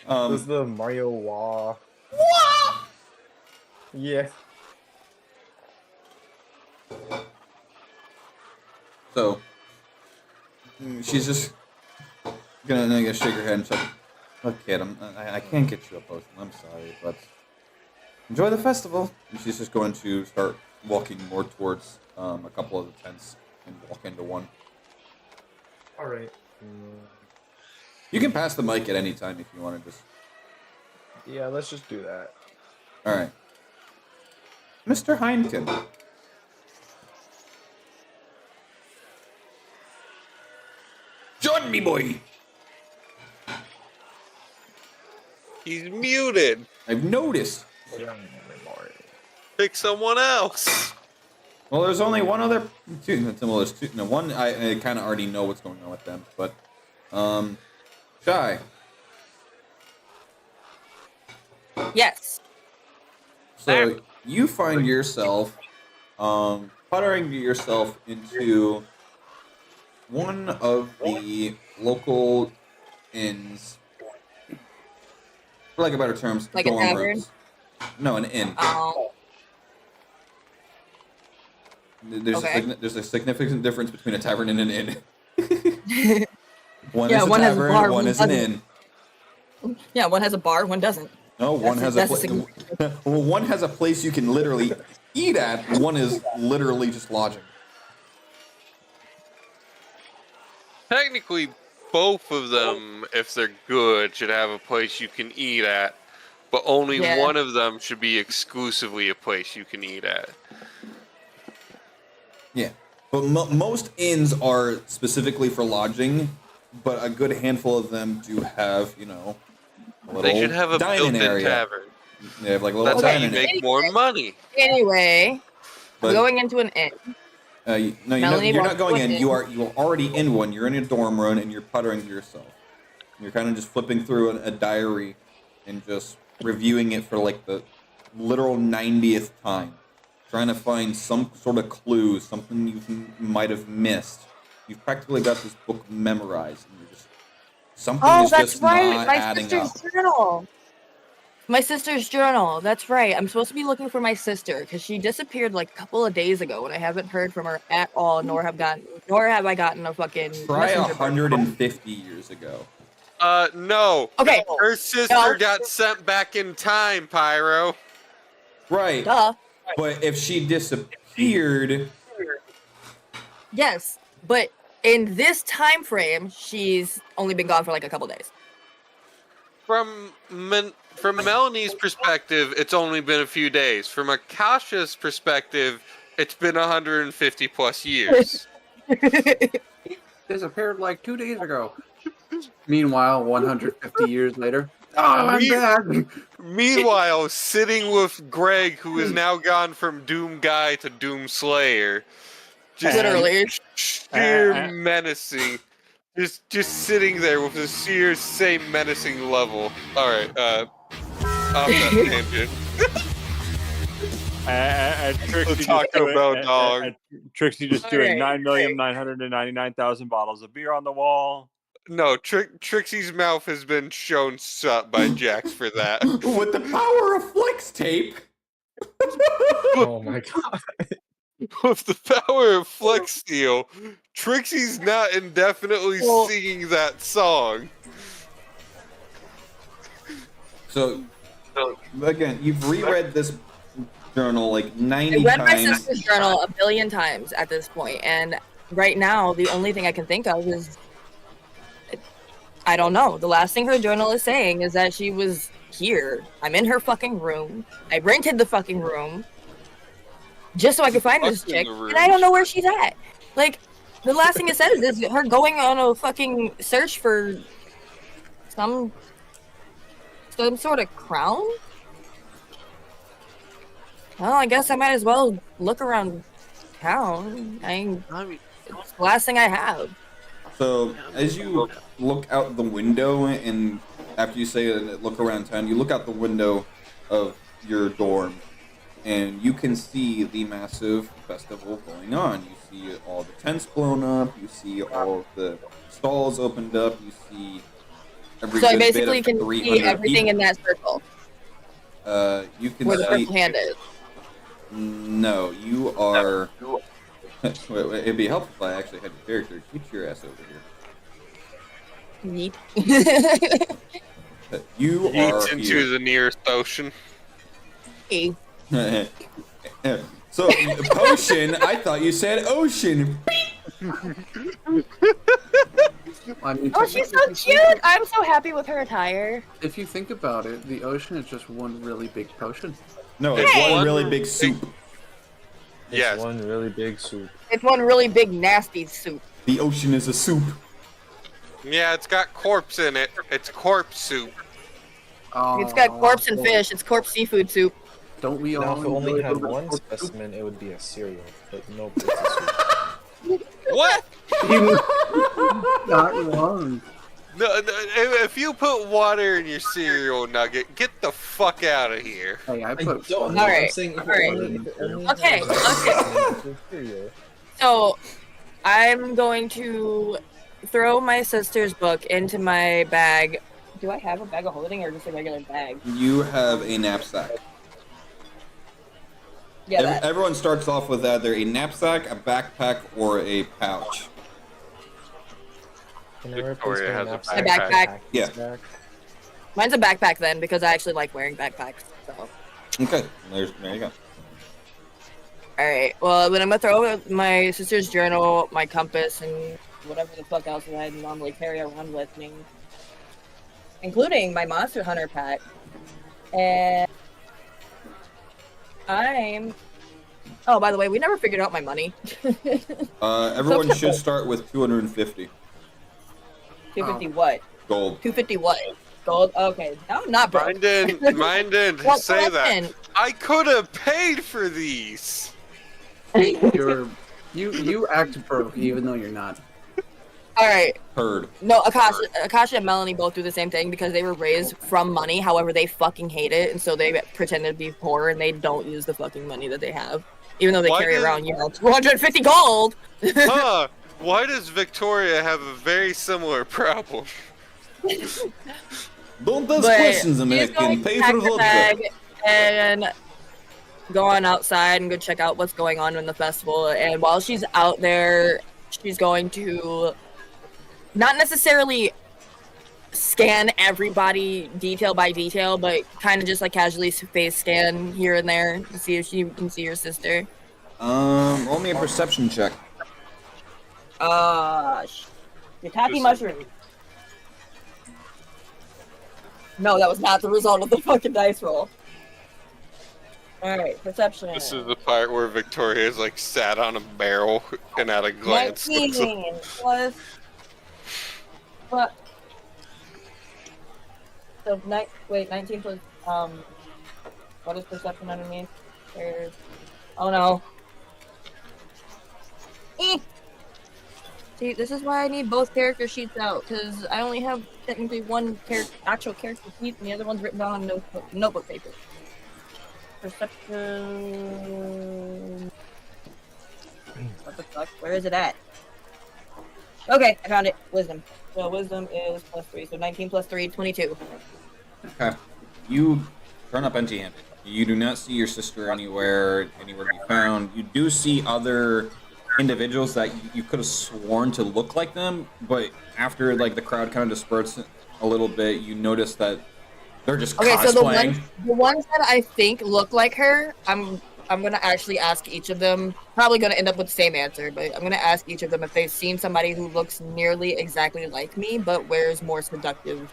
This is the Mario Wah. Yeah. So she's just gonna shake her head and say, "Look, kid, I can't get you a potion. I'm sorry, but enjoy the festival." And she's just going to start walking more towards a couple of the tents and walk into one. All right. You can pass the mic at any time if you want to just. Yeah, let's just do that. All right, Mr. Heineken. Join me, boy. He's muted. I've noticed. Pick someone else. Well, there's only one other. Well, there's two. No, one. I kind of already know what's going on with them, but Shy. Yes. So you find yourself puttering yourself into one of the local inns, for lack of better terms, Like a dorm tavern? rooms. No, an inn. Oh. There's a significant difference between a tavern and an inn. One Yeah, is a one has a tavern, bar, one one is an doesn't. inn. Yeah, one has a bar, one doesn't. No, one has a That's place. Well, one has a place you can literally eat at. One is literally just lodging. Technically, both of them, if they're good, should have a place you can eat at. But only Yeah. one of them should be exclusively a place you can eat at. Yeah, but most inns are specifically for lodging, but a good handful of them do have, a little They should have a dining built-in area. tavern. They have like a little That's how you dining area. make more money. Anyway, But I'm going into an inn. You're not walks going to in. an You are already in one. You're in a dorm room and you're puttering to yourself. You're kind of just flipping through a diary and just reviewing it for like the literal 90th time, trying to find some sort of clue, something you might have missed. You've practically got this book memorized, and you're just something Oh, is that's just right. not My adding sister's up. journal. My sister's journal. That's right. I'm supposed to be looking for my sister because she disappeared like a couple of days ago, and I haven't heard from her at all. Nor have I gotten a fucking Try messenger button. 150 years ago. No. Okay. Her sister No. got sent back in time, Pyro. Right. Duh. But if she disappeared, Yes, but in this time frame, she's only been gone for like a couple days. From Melanie's perspective, it's only been a few days. From Akasha's perspective, it's been 150 plus years. Disappeared like 2 days ago. Meanwhile, 150 years later. Oh, I'm back. Meanwhile, sitting with Greg, who is now gone from Doom Guy to Doom Slayer, just Literally. sheer menacing, just sitting there with the sheer same menacing level. All right, off that tangent. And Trixie The Taco Bell dog. and Trixie just doing Alright, 9,999,000 bottles of beer on the wall. No, Trixie's mouth has been shown shut by Jax for that. with the power of flex tape. Oh my god. With the power of Flex Steel, Trixie's not indefinitely singing that song. So, again, you've reread this journal like 90 I read my times. sister's journal a billion times at this point, and right now, the only thing I can think of is I don't know. The last thing her journal is saying is that she was here. I'm in her fucking room. I rented the fucking room just so I could find this Fucking chick, the room. and I don't know where she's at. Like, the last thing it says is her going on a fucking search for some sort of crown. Well, I guess I might as well look around town. It's the last thing I have. So, as you look out the window, and after you say look around town, you look out the window of your dorm, and you can see the massive festival going on. You see all the tents blown up. You see all of the stalls opened up. You see every So I good bit basically of can 300 see everything people. in that circle You can where the see. purple hand is. No, you are. It'd be helpful if I actually had your character. Get your ass over here. Neat. You Eats are into here. the nearest ocean. Hey. So, potion, I thought you said ocean. I mean, Oh, she's so cute! I'm so happy with her attire. if you think about it, the ocean is just one really big potion. No, it's Hey! one really big soup. It's Yes. one really big soup. It's one really big nasty soup. The ocean is a soup. Yeah, it's got corpse in it. It's corpse soup. It's got corpse and boy. fish. It's corpse seafood soup. Don't we Now, all if it only enjoy a had little bit one of corpse soup? specimen, it would be a cereal. But nope, it's a soup. What? Not wrong. No, if you put water in your cereal nugget, get the fuck out of here. Hey, I put. know. Alright, I'm saying if it alright. only- if it only Okay, had one okay. specimen, it's a cereal. So, I'm going to throw my sister's book into my bag. Do I have a bag of holding or just a regular bag? You have a knapsack. Yeah, that. Everyone starts off with either a knapsack, a backpack, or a pouch. Can I replace Victoria my has a knapsack? backpack. Yeah. Back? Mine's a backpack then because I actually like wearing backpacks. So. Okay, there you go. Alright, well, then I'm gonna throw my sister's journal, my compass, and whatever the fuck else that I normally carry around with me, including my Monster Hunter pack. And oh, by the way, we never figured out my money. Everyone should start with 250 250 what? gold. 250 what? Gold? Okay, now I'm not broke. Mine didn't What say that. question? I could have paid for these. You act broke even though you're not. Alright, Heard. no, Akasha and Melanie both do the same thing because they were raised from money. However, they fucking hate it, and so they pretend to be poor and they don't use the fucking money that they have, even though they Why carry did- around, 250 gold. Huh? Why does Victoria have a very similar problem? Don't ask But questions, she's American. going to Pay pack for her vodka. bag and go on outside and go check out what's going on in the festival. And while she's out there, she's going to not necessarily scan everybody detail by detail, but kind of just like casually face scan here and there to see if she can see her sister. Roll me a perception check. Shiitake Just- mushroom. No, that was not the result of the fucking dice roll. Alright, perception. This is the part where Victoria's like sat on a barrel and at a glance. 19 plus. What? So, 19 plus, what is perception underneath? There's, oh no. Eek! See, this is why I need both character sheets out, because I only have technically one actual character sheet, and the other one's written down on notebook paper. Perception. What the fuck? Where is it at? Okay, I found it. Wisdom. So wisdom is +3, so 19 plus 3, 22. Okay. You turn up empty-handed. You do not see your sister anywhere to be found. You do see other individuals that you could have sworn to look like them, but after like the crowd kind of disperses a little bit, you notice that they're just Okay, so cosplaying. the ones that I think look like her, I'm gonna actually ask each of them. Probably gonna end up with the same answer, but I'm gonna ask each of them if they've seen somebody who looks nearly exactly like me, but wears more seductive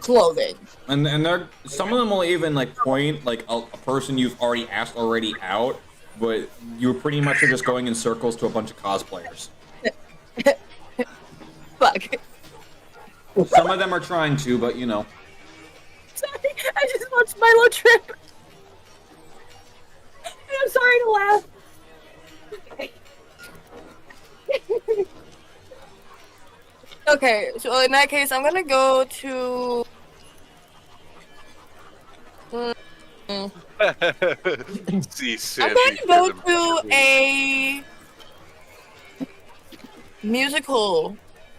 clothing. And they're, some of them will even like point like a person you've already asked already out, but you pretty much are just going in circles to a bunch of cosplayers. Fuck. Some of them are trying to, but you know. Sorry, I just watched Milo trip. I'm sorry to laugh. Okay, so in that case, I'm gonna go to. See, I'm going to go to a musical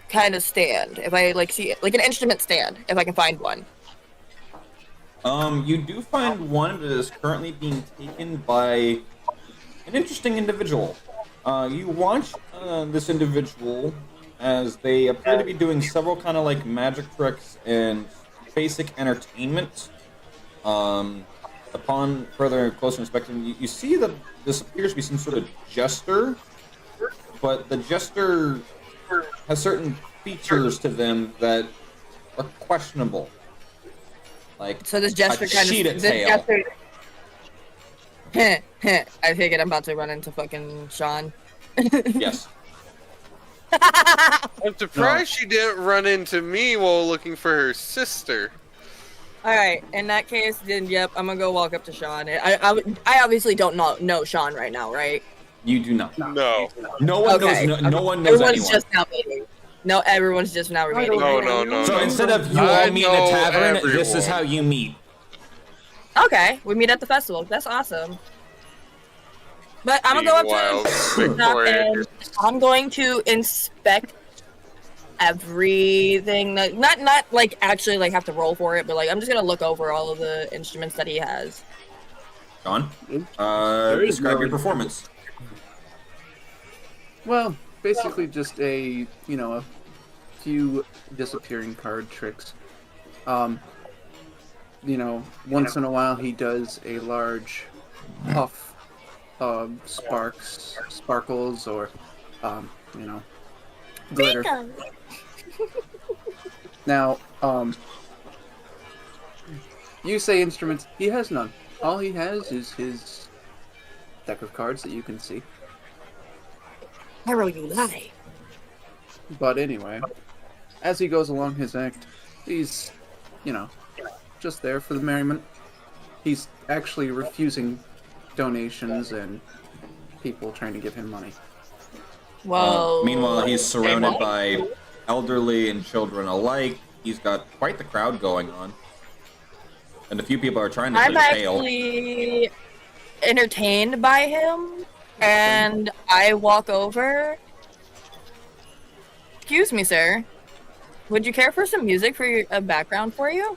kind of stand. If I like see like an instrument stand, if I can find one. You do find one that is currently being taken by an interesting individual. You watch this individual as they appear to be doing several kind of like magic tricks and basic entertainment. Upon further closer inspection, you see that this appears to be some sort of jester, but the jester has certain features to them that are questionable. Like So this gesture a kind cheetah of tail. I figured I'm about to run into fucking Sean. Yes. I'm surprised she didn't run into me while looking for her sister. All right, in that case, then yep, I'm gonna go walk up to Sean. I obviously don't know Sean right now, right? You do not. No. No one Okay. knows. No one knows Everyone's anyone. just now meeting. No, everyone's just now remaining. No. So instead of you I all meet in a know tavern, this is everyone. how you meet. Okay, we meet at the festival. That's awesome. But I'm gonna go Meanwhile, up to Victoria and I'm going to inspect everything. That, not like actually like have to roll for it, but like I'm just gonna look over all of the instruments that he has. John, There is describe no- your performance. Well, basically just a few disappearing card tricks. Once in a while he does a large puff of sparkles, or glitter. Now, you say instruments. He has none. All he has is his deck of cards that you can see. Pyro, you lie. But anyway, as he goes along his act, he's, just there for the merriment. He's actually refusing donations and people trying to give him money. Well, Meanwhile, he's surrounded by elderly and children alike. He's got quite the crowd going on. And a few people are trying to I'm play tail. actually entertained by him, and I walk over. Excuse me, sir. Would you care for some music for a background for you?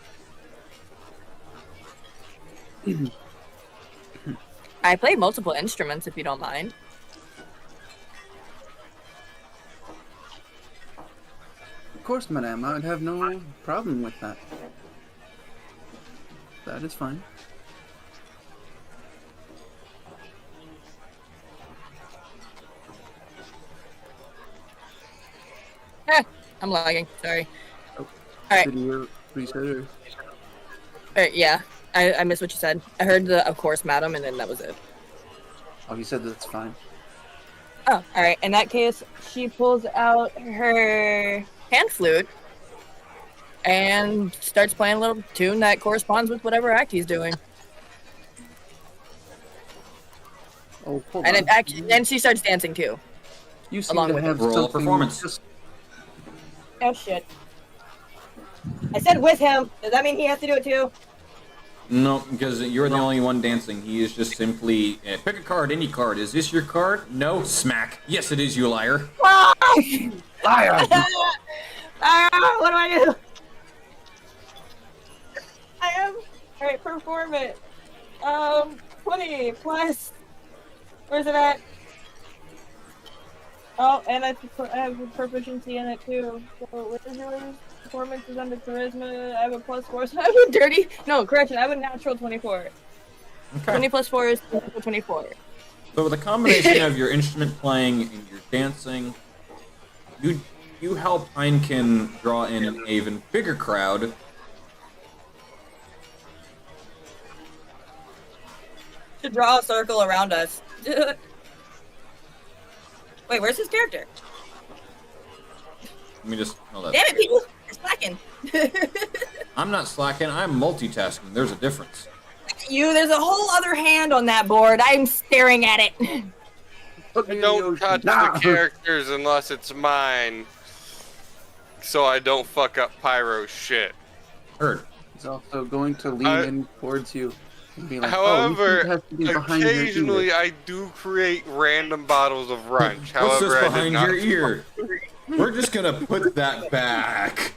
I play multiple instruments, if you don't mind. Of course, madame, I would have no problem with that. That is fine. I'm lagging. Sorry. Oh, All right. Did you hear what he said? Or? All right. Yeah. I missed what you said. I heard the "of course, madam," and then that was it. Oh, he said that's fine. Oh, all right. In that case, she pulls out her hand flute and starts playing a little tune that corresponds with whatever act he's doing. Oh, hold And on. it actually, and she starts dancing too. You seem along to with have Roll a something performance. just- Oh shit! I said with him. Does that mean he has to do it too? No, because you're the only one dancing. He is just simply pick a card, any card. Is this your card? No, smack. Yes, it is, you liar. Liar! What do I do? I am. All right, perform it. 20 plus. Where's it at? Oh, and I have a proficiency in it too. So what is yours? Performance is under charisma. I have a +4, so I have a dirty. No, correction. I have a natural 24. Okay. 20 plus 4 is 24. So with a combination of your instrument playing and your dancing, you help Heineken draw in an even bigger crowd. To draw a circle around us. Wait, where's his character? Let me just hold that. Damn it, people! You're slacking. I'm not slacking. I'm multitasking. There's a difference. There's a whole other hand on that board. I'm staring at it. Put me I in the don't ocean. touch Nah. the characters unless it's mine, so I don't fuck up Pyro's shit. Heard. He's also going to lean I- in towards you. and be like, However, oh, has to be behind your occasionally ear. I do create random bottles of wrench. What's However, this I did behind not. your ear? We're just gonna put that back.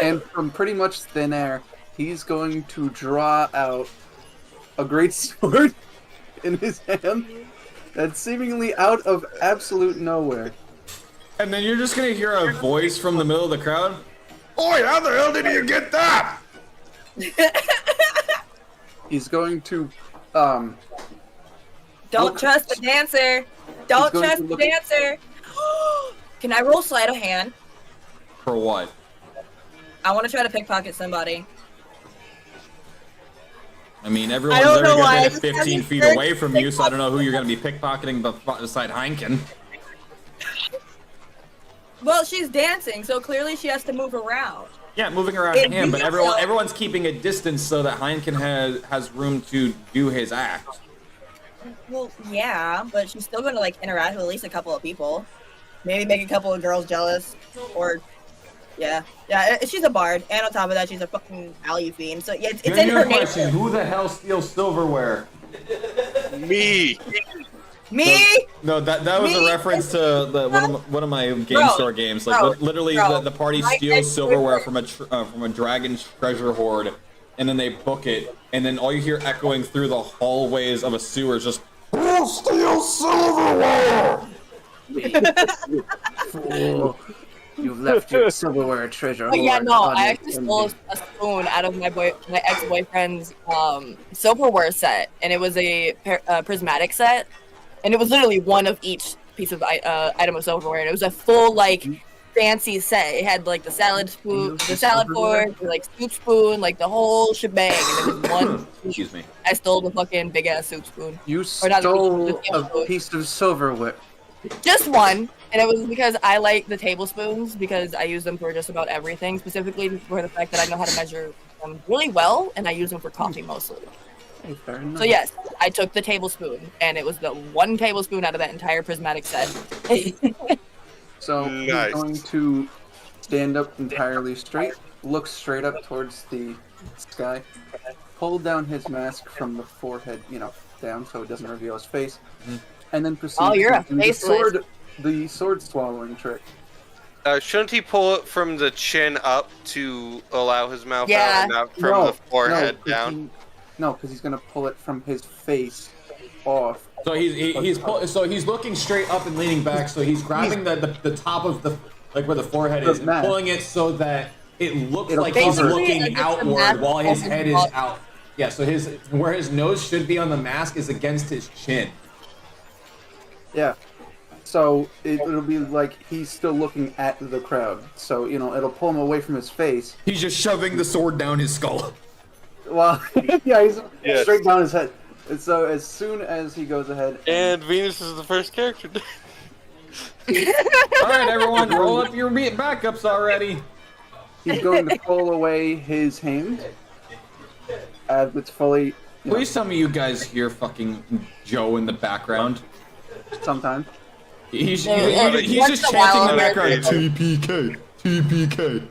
And from pretty much thin air, he's going to draw out a great sword in his hand that's seemingly out of absolute nowhere. And then you're just gonna hear a voice from the middle of the crowd. Oi, how the hell did you get that? He's going to, Don't Look- trust the dancer. Don't going trust to the look- dancer. Can I roll sleight of hand? For what? I want to try to pickpocket somebody. I mean, I everyone's don't every know good why, I bit just at 15 have feet this away from you, so I don't know who you're gonna be pickpocketing beside Heineken. Well, she's dancing, so clearly she has to move around. Yeah, moving around And him, you but can tell- everyone's keeping a distance so that Heineken has room to do his act. Well, yeah, but she's still going to like interact with at least a couple of people. Maybe make a couple of girls jealous, or yeah. She's a bard, and on top of that, she's a fucking alley fiend. So yeah, it's in her nature. Who the hell steals silverware? Me. Me? No, that was a Me? reference to one of my game Bro, store games. Like bro, literally, bro. the party My steals ex-boyfriend- silverware from a dragon's treasure hoard, and then they book it, and then all you hear echoing through the hallways of a sewer is just "Who steals silverware?" fool, you've left your silverware treasure. But yeah, hoard no, I unattended." actually stole a spoon out of my ex-boyfriend's silverware set, and it was a prismatic set, and it was literally one of each piece of item of silverware, and it was a full like fancy set. It had like the salad spoon, the salad fork, the, like soup spoon, like the whole shebang, and it was one. Excuse me. I stole the fucking big ass soup spoon, You Or not a stole piece, just a piece of silverware. just one, and it was because I like the tablespoons because I use them for just about everything. Specifically for the fact that I know how to measure them really well, and I use them for coffee mostly. Hey, fair enough. So yes, I took the tablespoon, and it was the one tablespoon out of that entire prismatic set. So Nice. he's going to stand up entirely straight, look straight up towards the sky, pull down his mask from the forehead, down so it doesn't reveal his face, and then proceed Oh, you're to a do faceless. the sword swallowing trick. Shouldn't he pull it from the chin up to allow his mouth Yeah. out, and not from the forehead no, down? Because he's gonna pull it from his face off. So he's looking straight up and leaning back. So he's grabbing the top of the like where the forehead is and mask. pulling it so that it looks It'll like he's cover. looking Basically, it's a outward mask while his over head his is body. out. Yeah. So where his nose should be on the mask is against his chin. Yeah. So it'll be like he's still looking at the crowd. So it'll pull him away from his face. He's just shoving the sword down his skull. Well, yeah, he's Yes. straight down his head. And so as soon as he goes ahead, And Venus is the first character. All right, everyone, roll up your backups already. he's going to pull away his hand. It's fully. Please tell me you guys hear fucking Joe in the background. Sometimes. He's once just in a chanting in the while. background. TPK, TPK.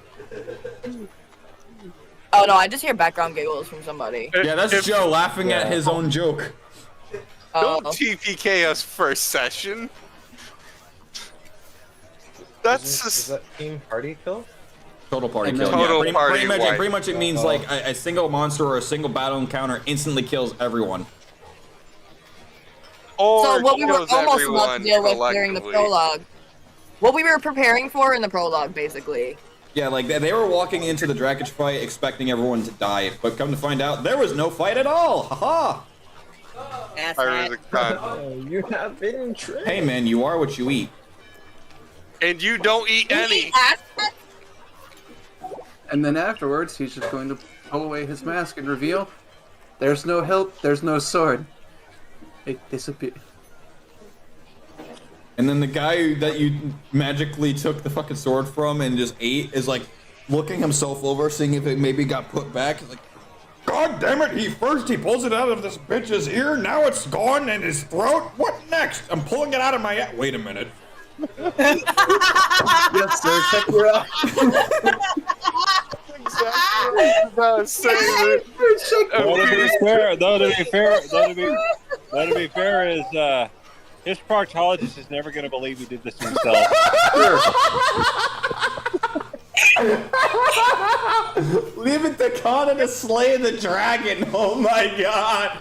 Oh no, I just hear background giggles from somebody. Yeah, that's If- Joe laughing at his own joke. Don't Oh, TPK us first session. Is That's that team party kill? Total party And kill. then- Total pretty, party wipe. pretty much it means like a single monster or a single battle encounter instantly kills everyone. or so what we were kills almost about everyone to deal with during the collectively. prologue. What we were preparing for in the prologue, basically. Yeah, like they were walking into the Drakic fight expecting everyone to die, but come to find out there was no fight at all. Haha. Ass Fire is a con. Oh, you have been tricked. Hey man, you are what you eat. And you don't eat any. And then afterwards, he's just going to pull away his mask and reveal, there's no hilt, there's no sword. It disappeared. And then the guy that you magically took the fucking sword from and just ate is like looking himself over, seeing if it maybe got put back. He's like, God damn it! He pulls it out of this bitch's ear. Now it's gone in his throat. What next? I'm pulling it out of my. Wait a minute. Yes, sir, check your out. not save it. Though to be fair, is his proctologist is never going to believe he did this to himself. Leave it to Kana to slay the dragon. Oh my god.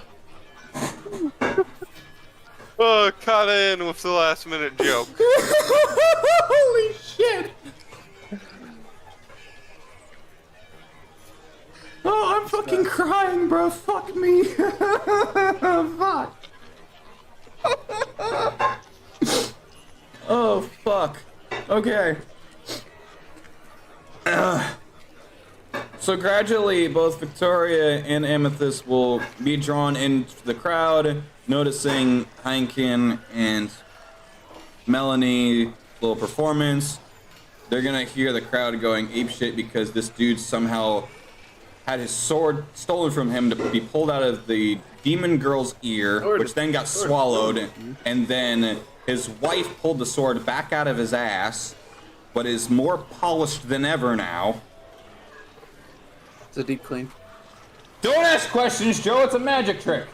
Oh, caught in with the last minute joke. Holy shit. Oh, I'm fucking crying, bro. Fuck me. Fuck. Oh, fuck. Okay. So gradually, both Victoria and Amethyst will be drawn into the crowd, noticing Heineken and Melanie little performance. They're gonna hear the crowd going apeshit because this dude somehow had his sword stolen from him to be pulled out of the demon girl's ear, which then got swallowed, and then his wife pulled the sword back out of his ass, but is more polished than ever now. It's a deep clean. Don't ask questions, Joe. It's a magic trick.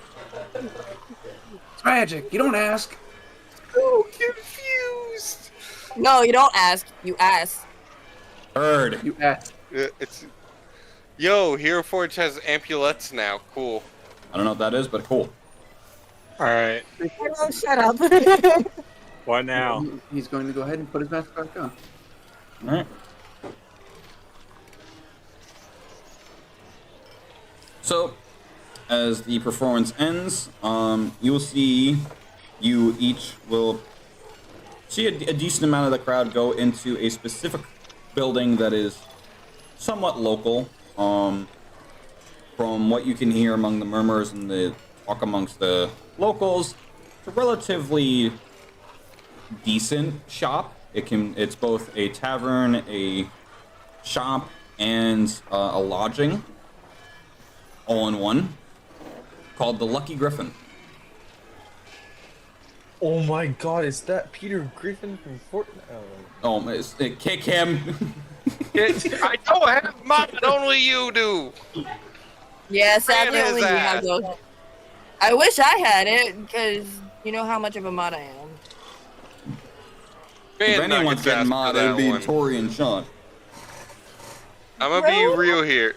It's magic. You don't ask. So confused. No, you don't ask. You ask. Heard. You ask. It's yo, Hero Forge has ampulets now. Cool. I don't know what that is, but cool. All right. Oh, shut up. What now? He's going to go ahead and put his mask back on. All right. So, as the performance ends, you will see, you each will see a decent amount of the crowd go into a specific building that is somewhat local. From what you can hear among the murmurs and the talk amongst the locals, it's a relatively decent shop. It's both a tavern, a shop, and a lodging, all in one, called the Lucky Griffin. Oh my god, is that Peter Griffin from Fortnite? Oh, kick him. I don't have mine. Only you do. Yeah, sadly Man, only his you have ass. those. I wish I had it, because you know how much of a mod I am. If Man, anyone's Nuggets getting asked mod, for it that would be one. Tori and Sean. I'm gonna be real here.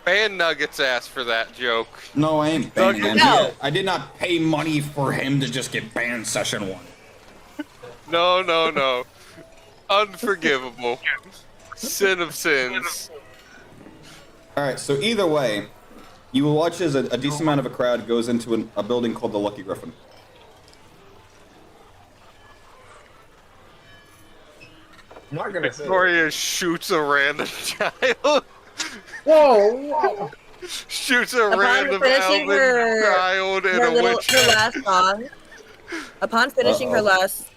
Fan Nuggets asked for that joke. No, I ain't banned him. No. I did not pay money for him to just get banned session 1. No. Unforgivable. Sin of sins. Alright, so either way, you will watch as a decent amount of a crowd goes into a building called the Lucky Griffin. I'm not gonna say. Victoria shoots a random child. Whoa! Shoots a Upon random finishing elven her- child in Her, a witch. her last song. Upon finishing her last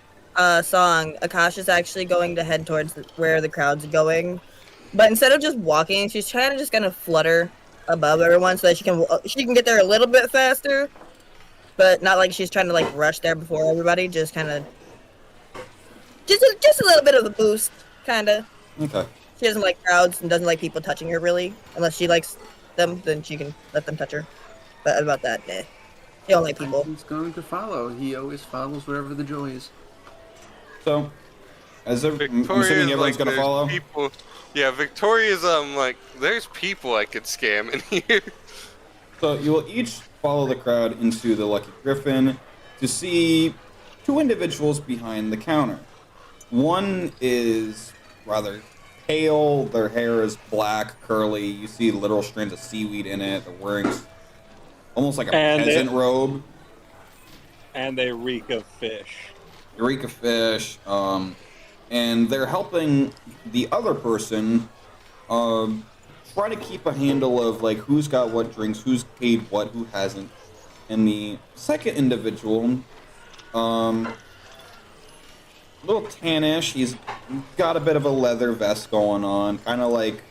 song, Akasha's actually going to head towards where the crowd's going. But instead of just walking, she's trying to just kind of flutter above everyone so that she can get there a little bit faster. But not like she's trying to like rush there before everybody. Just kind of, just a little bit of a boost, kind of. Okay. She doesn't like crowds and doesn't like people touching her really, unless she likes them. Then she can let them touch her. But about that, nah. She don't like people. He's going to follow. He always follows wherever the joy is. So, I'm assuming Victoria's everyone's like, gonna there's follow? people. Yeah, Victoria's like, there's people I could scam in here. So you will each follow the crowd into the Lucky Griffin to see two individuals behind the counter. One is rather pale, their hair is black, curly, you see literal strands of seaweed in it, they're wearing almost like a peasant robe. And they reek of fish. Eureka fish, and they're helping the other person try to keep a handle of like who's got what drinks, who's paid what, who hasn't. And the second individual, a little tannish, he's got a bit of a leather vest going on, kind of like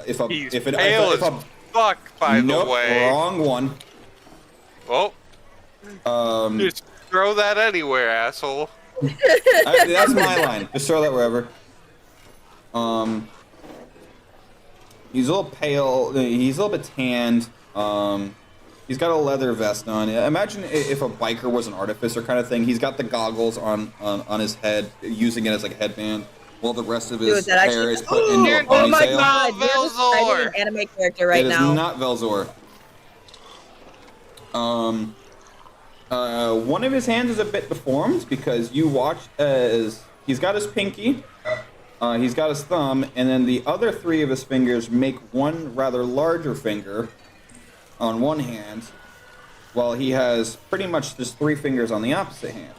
He's pale as fuck, by nope, the way. wrong one. Oh, just throw that anywhere, asshole. That's my line. Just throw that wherever. He's a little pale. He's a little bit tanned. He's got a leather vest on. Imagine if a biker was an artificer kind of thing. He's got the goggles on his head, using it as like a headband, while the rest of his hair is put into a ponytail. Oh my god, you're describing an anime character right now. It is not Velzor. One of his hands is a bit deformed because you watch as he's got his pinky, he's got his thumb, and then the other 3 of his fingers make one rather larger finger on one hand, while he has pretty much just 3 fingers on the opposite hand.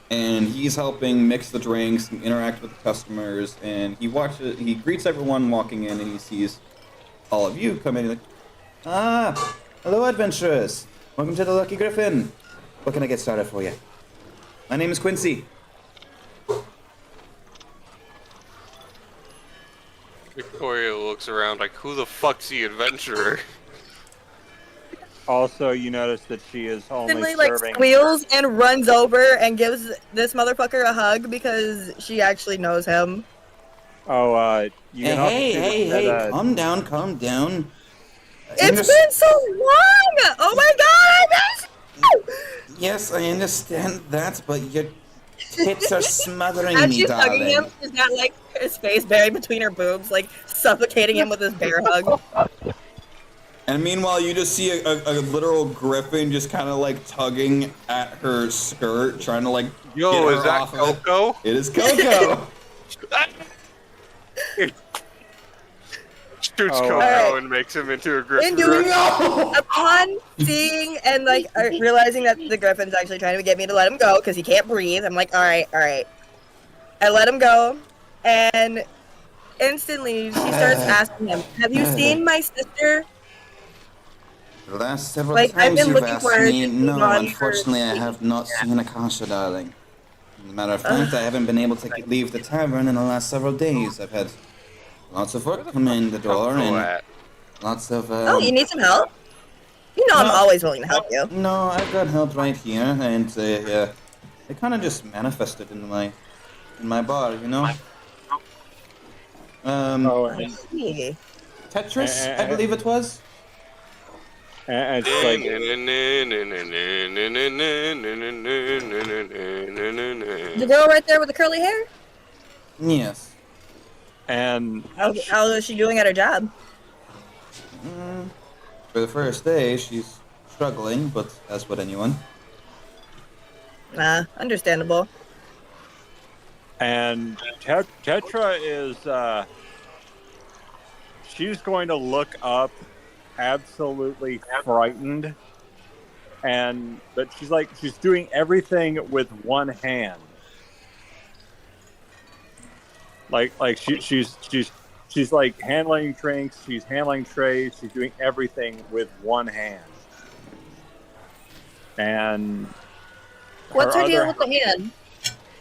And he's helping mix the drinks and interact with the customers, and he greets everyone walking in, and he sees all of you come in, like, ah, hello adventurers, welcome to the Lucky Griffin. What can I get started for you? My name is Quincy. Victoria looks around like, who the fuck's the adventurer? Also, you notice that she is only Instantly, like, serving. squeals and runs over and gives this motherfucker a hug because she actually knows him. Oh, you can also see Hey, that, calm down. It's been so long! Oh my god! Yes, I understand that, but your tits are smothering As me, she's hugging darling. him, she's got like his face buried between her boobs, like suffocating him with this bear hug. And meanwhile, you just see a literal griffin just kind of like tugging at her skirt, trying to like Yo, get her is that off of Coco? It is Coco. Shoots Oh. Coco Alright. and makes him into a griffin. In doing upon seeing and like realizing that the griffin's actually trying to get me to let him go because he can't breathe, I'm like, all right. I let him go, and instantly she starts asking him, "Have you seen my sister?" The last several Like, I've times been you've looking asked for her me, since no, we've gone for unfortunately, I have not seen Akasha, darling. As a matter of fact, I haven't been able to leave the tavern in the last several days. I've had lots of work come in the door, Coco and at? lots of. Oh, you need some help? You know I'm No. always willing to help you. No, I've got help right here, and it kind of just manifested in my bar, you know. oh, and, Hey. Tetris, I believe it was. and it's like, The girl right there with the curly hair? Yes. and How is she doing at her job? For the first day, she's struggling, but as would anyone. Understandable. And Tetra is she's going to look up absolutely frightened, but she's doing everything with one hand, like she's like handling drinks, she's handling trays, she's doing everything with one hand. And What's her deal other- with the hand?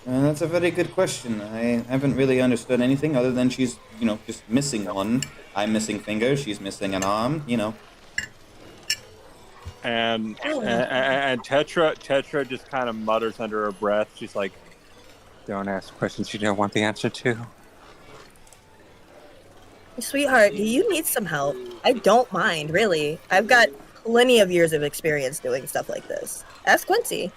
That's a very good question. I haven't really understood anything other than she's, just missing one. I'm missing fingers, she's missing an arm, And Tetra just kind of mutters under her breath. She's like, "Don't ask questions you don't want the answer to." Sweetheart, do you need some help? I don't mind, really. I've got plenty of years of experience doing stuff like this. Ask Quincy.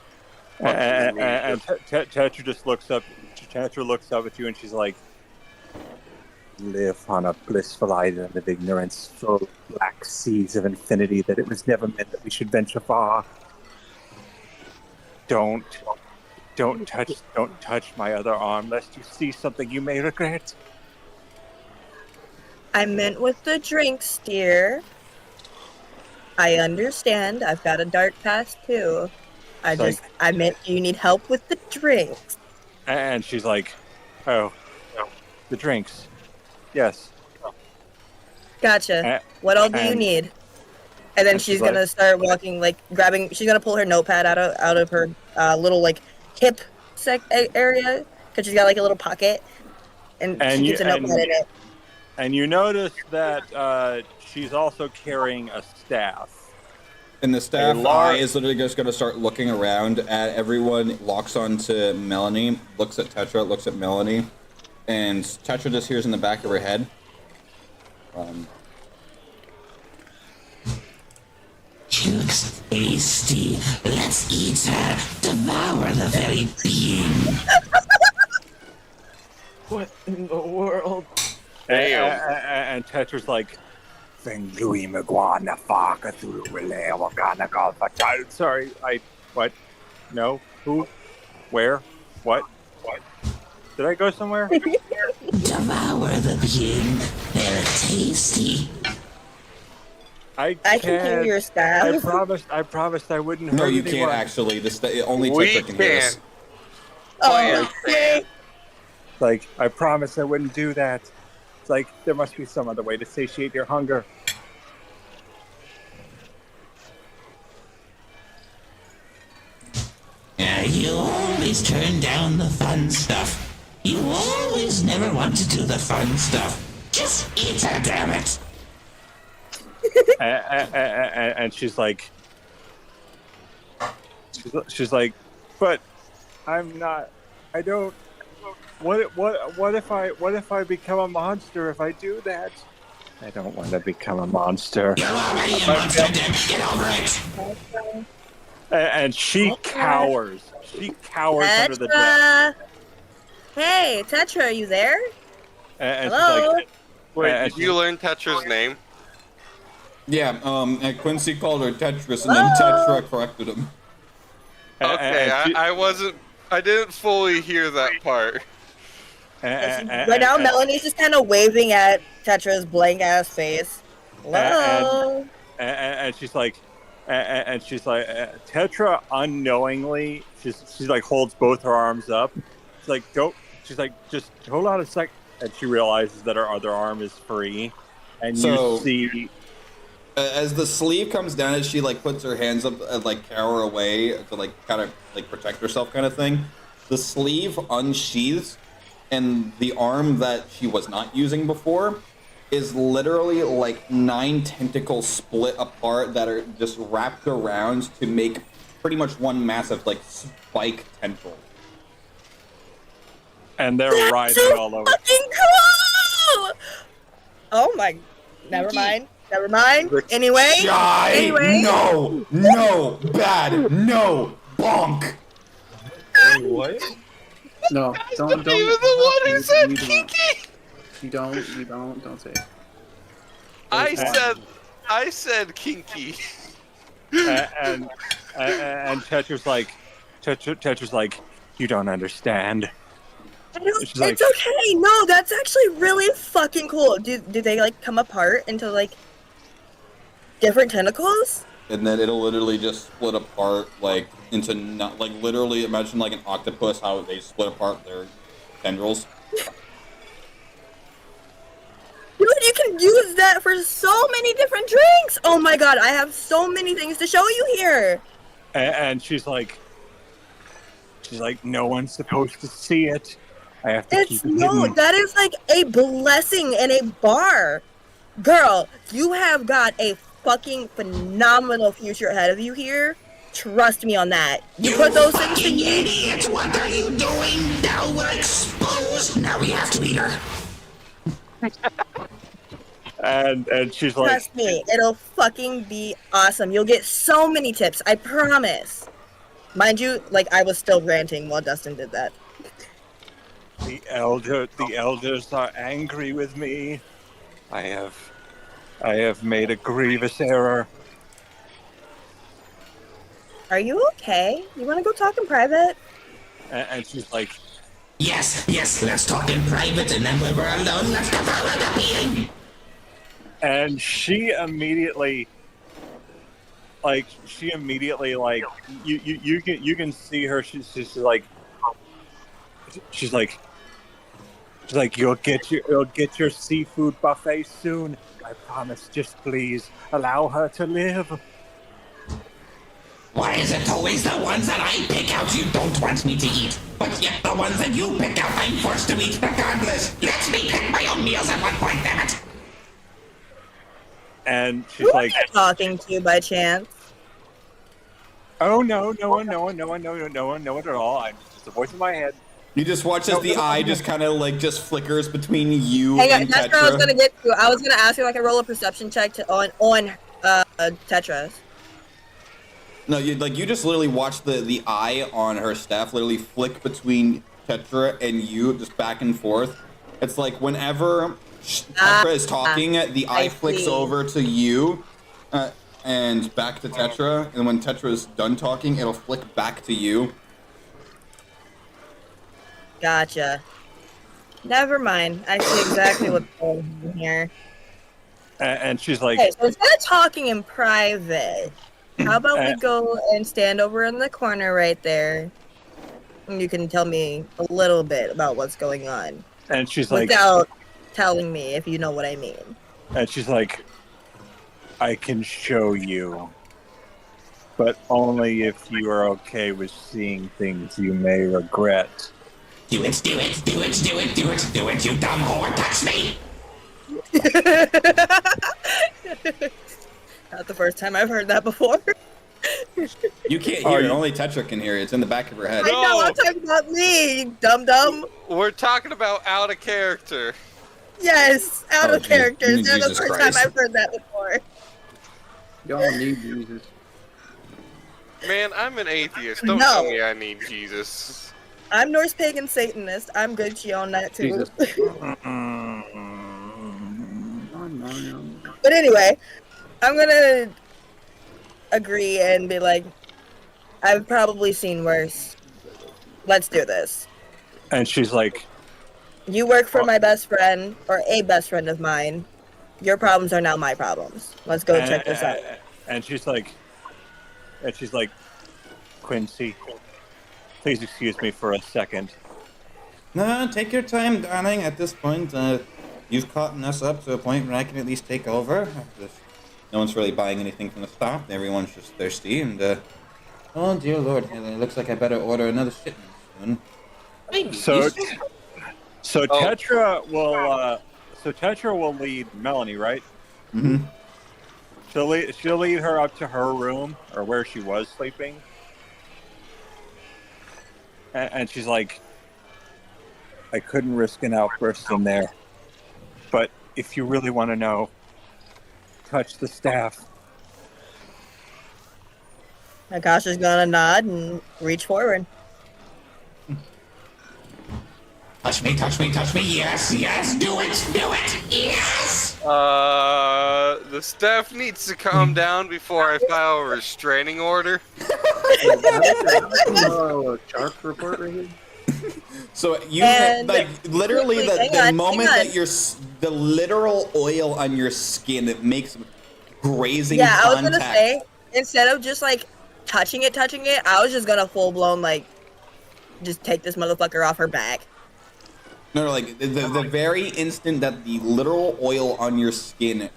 And Tetra just looks up. Tetra looks up at you, and she's like, "Live on a blissful island of ignorance, full of black seas of infinity that it was never meant that we should venture far. Don't touch my other arm, lest you see something you may regret." I meant with the drinks, dear. I understand. I've got a dark past, too. I meant, do you need help with the drinks? And she's like, "Oh, the drinks. Yes." Gotcha. What all do you and- need? And then and she's she's gonna like- start walking, like grabbing. She's gonna pull her notepad out of her little like hip area because she's got like a little pocket, and she you- keeps a notepad in it. And you notice that she's also carrying a staff. And the staff A lar- eye is literally just going to start looking around at everyone, locks onto Melanie, looks at Tetra, looks at Melanie, and Tetra just hears in the back of her head, She looks tasty. Let's eat her. Devour the very being. What in the world? And Tetra's like, sorry, what? No? Who? Where? What? Did I go somewhere? Devour the being. They're tasty. I I can hear your staff. I promised I wouldn't hurt No, you anyone. can't actually. Only We Tetra can hear this. can't. Oh, okay. Like, I promised I wouldn't do that. It's like, there must be some other way to satiate your hunger. You always turn down the fun stuff. You always never want to do the fun stuff. Just eat her, damn it. And she's like, but I'm not. I don't. What if I become a monster if I do that? I don't want to become a monster. You're already a monster, damn it. Get over it. And she cowers. She cowers under the desk. Hey, Tetra, are you there? And Hello? she's like, Wait, did you learn Tetra's name? Yeah, and Quincy called her Tetris, and then Tetra corrected him. Okay, I didn't fully hear that part. Right now, Melanie's just kind of waving at Tetra's blank ass face. Hello? And she's like, Tetra unknowingly, she's like holds both her arms up. She's like, don't. She's like, just hold on a sec. And she realizes that her other arm is free, and you see. As the sleeve comes down, as she like puts her hands up and like cower away to like kind of like protect herself, kind of thing, the sleeve unsheathes, and the arm that she was not using before is literally like 9 tentacles split apart that are just wrapped around to make pretty much one massive like spike tendril. And they're That's writhing so all over. fucking cool! Oh my. Never mind. Anyway. No, bad, no, bonk. Wait, what? No, don't. He was the one who said you kinky. You don't say it. I said kinky. And Tetra's like, you don't understand. It's okay. No, that's actually really fucking cool. Do they like come apart into like different tentacles? And then it'll literally just split apart like into not like literally imagine like an octopus how they split apart their tendrils. Dude, you can use that for so many different drinks. Oh my god, I have so many things to show you here. And she's like, no one's supposed to see it. I have to keep it hidden. That is like a blessing and a bar. Girl, you have got a fucking phenomenal future ahead of you here. Trust me on that. You put those things to use. Idiot, what are you doing? Now we're exposed. Now we have to eat her. And she's like, Trust me, it'll fucking be awesome. You'll get so many tips, I promise. Mind you, like I was still ranting while Dustin did that. the elders are angry with me. I have made a grievous error. Are you okay? You want to go talk in private? And she's like, Yes, let's talk in private, and then when we're alone, let's devour the being. and she immediately, you can see her. She's like, you'll get your seafood buffet soon. I promise. Just please allow her to live. Why is it always the ones that I pick out you don't want me to eat? But yet the ones that you pick out I'm forced to eat regardless. Let me pick my own meals at one point, damn it. And she's Who like, are you talking to by chance? oh no one at all. I'm just the voice in my head. You just watch as the eye just kind of like just flickers between you Hang on, and that's what I was Tetra. gonna get to. I was gonna ask you if I could roll a perception check on Tetras. No, you just literally watch the eye on her staff literally flick between Tetra and you, just back and forth. It's like whenever Tetra is talking, the eye I flicks see. over to you and back to Tetra, and when Tetra is done talking, it'll flick back to you. Gotcha. Never mind. I see exactly what's going on here. And she's like, Okay, so instead of talking in private, how about we go and stand over in the corner right there? And you can tell me a little bit about what's going on. and she's like, Without telling me, if you know what I mean. and she's like, I can show you, but only if you are okay with seeing things you may regret. Do it, do it, do it, do it, do it, do it, you dumb whore, touch me! Not the first time I've heard that before. You can't hear it, only Tetra can hear it. It's in the back of her head. I know, I'm talking about me, you dum-dum. We're talking about out of character. Yes, out of character. That's the Jesus first Christ. time I've heard that before. Y'all need Jesus. Man, I'm an atheist. Don't No. tell me I need Jesus. I'm Norse pagan Satanist. I'm good. She on that too. Jesus. But anyway, I'm gonna agree and be like, I've probably seen worse. Let's do this. And she's like, You work for my best friend, or a best friend of mine. Your problems are now my problems. Let's go check this out. and she's like, Quincy, please excuse me for a second. No, take your time, darling. At this point, you've caught us up to a point where I can at least take over. No one's really buying anything from the stop. Everyone's just thirsty, and oh dear lord, it looks like I better order another shipment soon. So Tetra will lead Melanie, right? Mm-hmm. She'll lead her up to her room or where she was sleeping, and she's like, I couldn't risk an outburst in there, but if you really want to know, touch the staff. Nakasha's gonna nod and reach forward. Touch me, touch me, touch me, yes, yes, do it, yes! The staff needs to calm down before I file a restraining order. Oh, sharp report right here. So you And like literally quickly, the hang moment on. that the literal oil on your skin, it makes grazing Yeah, I was contact. gonna say, instead of just like touching it, I was just gonna full blown like just take this motherfucker off her back. No, like the very instant that the literal oil on your skin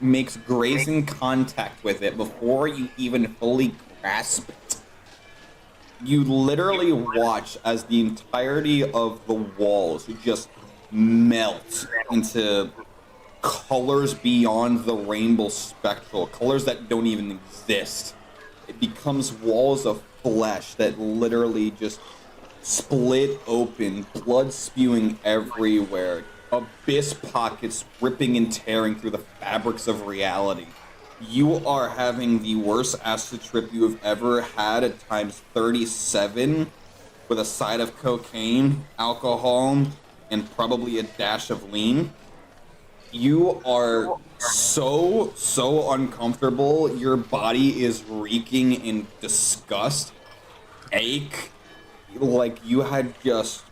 makes grazing contact with it before you even fully grasp it, you literally watch as the entirety of the walls just melt into colors beyond the rainbow spectral, colors that don't even exist. It becomes walls of flesh that literally just split open, blood spewing everywhere, abyss pockets ripping and tearing through the fabrics of reality. You are having the worst acid trip you have ever had at times 37 with a side of cocaine, alcohol, and probably a dash of lean. You are so uncomfortable. Your body is reeking in disgust, ache, like you had just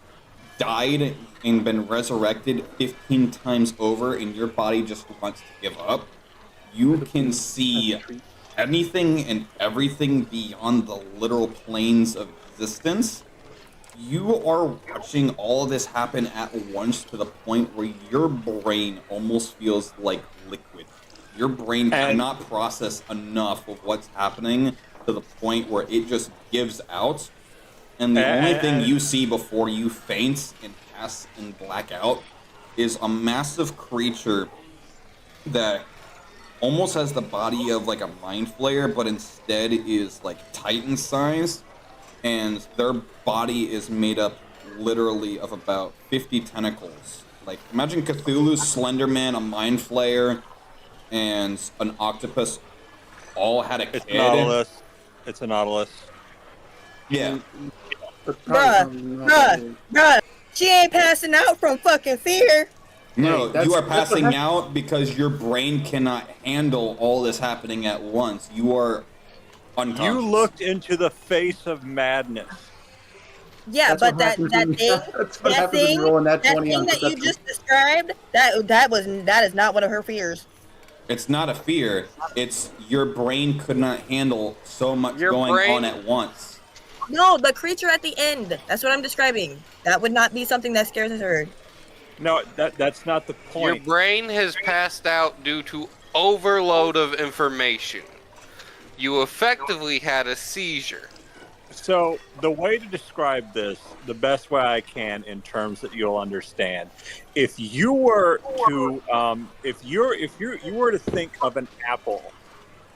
died and been resurrected 15 times over and your body just wants to give up. You can see anything and everything beyond the literal planes of existence. You are watching all of this happen at once to the point where your brain almost feels like liquid. Your brain cannot process enough of what's happening to the point where it just gives out. And the only thing you see before you faint and pass and black out is a massive creature that almost has the body of like a mind flayer, but instead is like Titan sized, and their body is made up literally of about 50 tentacles. Like, imagine Cthulhu, Slenderman, a Mind Flayer, and an octopus all had a It's kid. Nautilus. It's a Nautilus. Yeah. But Bruh, she ain't passing out from fucking fear. No, Hey, you are that's what passing happened. out because your brain cannot handle all this happening at once. You are unconscious. You looked into the face of madness. Yeah, That's but what that happens that when- thing, that's what that happens when thing, you roll a nat that 20 thing on that you perception. just described, that is not one of her fears. It's not a fear. It's your brain could not handle so much Your going brain- on at once. No, the creature at the end. That's what I'm describing. That would not be something that scares her. No, that's not the Your point. brain has passed out due to overload of information. You effectively had a seizure. So the way to describe this, the best way I can, in terms that you'll understand, if you were to, you were to think of an apple,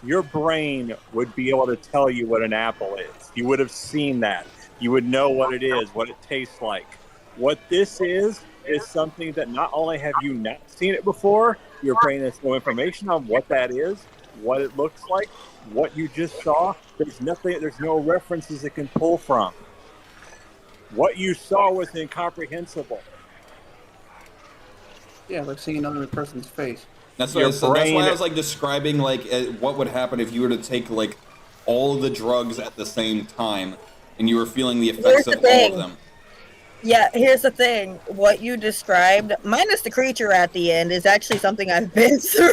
your brain would be able to tell you what an apple is. You would have seen that. You would know what it is, what it tastes like. What this is something that not only have you not seen it before, your brain has no information on what that is, what it looks like, what you just saw. There's no references it can pull from. What you saw was incomprehensible. Yeah, like seeing another person's face. That's Your what. So that's why brain- I was like describing like what would happen if you were to take like all of the drugs at the same time and you were feeling the effects Here's the of all thing. of them. Yeah, here's the thing. What you described, minus the creature at the end, is actually something I've been through.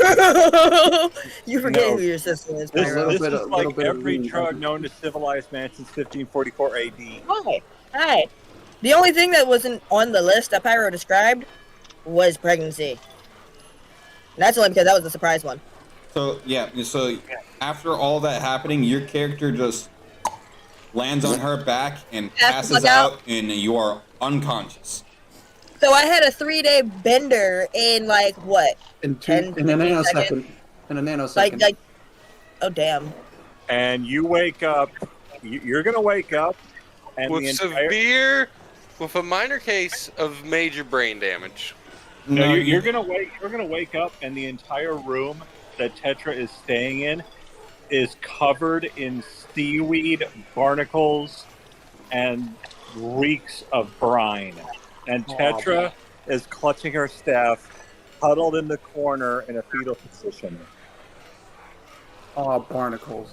You forget No. who your sister is, This, Pyro. this bit is of- like little bit of every lean. drug known to civilized man since 1544 AD. Hi. The only thing that wasn't on the list that Pyro described was pregnancy. And that's only because that was the surprise one. So yeah, so after all that happening, your character just lands on her back and Passes passes out. out, and you are unconscious. So I had a 3-day bender in like what? In a 15 nanosecond. seconds? In a nanosecond. Like, oh damn. And you wake up. You're gonna wake up, and With a minor case of major brain damage. No, No, you're gonna wake. You're gonna wake up, and the entire room that Tetra is staying in is covered in seaweed, barnacles, and reeks of brine. And Tetra is clutching her staff, huddled in the corner in a fetal position. Oh, barnacles.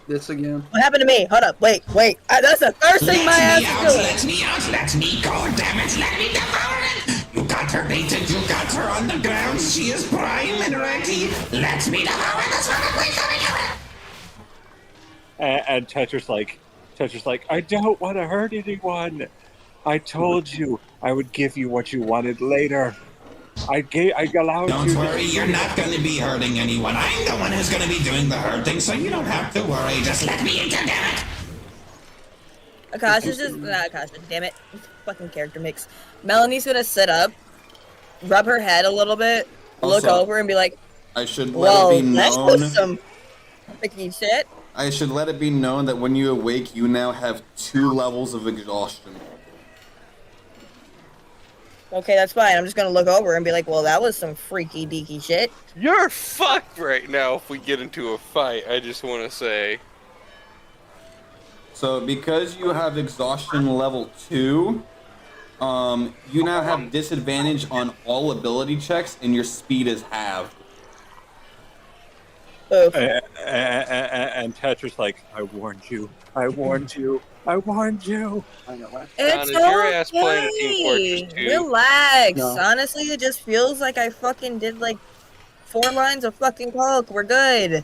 This again? What happened to me? Hold up, wait. That's the first thing my ass is doing. Let me out, let me go, damn it, let me devour it! You got her baited, you got her on the ground, she is prime and ready. Let me devour this one, And Tetra's like, I don't want to hurt anyone. I told you I would give you what you wanted later. I allowed Don't you. worry, you're not going to be hurting anyone. I'm the one who's going to be doing the hurting, so you don't have to worry. Just let me into it. Akash is just Akash, damn it. Fucking character mix. Melanie's gonna sit up, rub her head a little bit, look Also, over and be like, I should let well, it be that known. was some freaky shit. I should let it be known that when you awake, you now have 2 levels of exhaustion. Okay, that's fine. I'm just gonna look over and be like, well, that was some freaky deaky shit. You're fucked right now if we get into a fight, I just want to say. So because you have exhaustion level 2, you now have disadvantage on all ability checks, and your speed is halved. Oof. And Tetra's like, I warned you. I warned you. I warned you. I know, right? It's Donna, your ass playing Team okay. Fortress 2. Relax. No. Honestly, it just feels like I fucking did like 4 lines of fucking coke. We're good.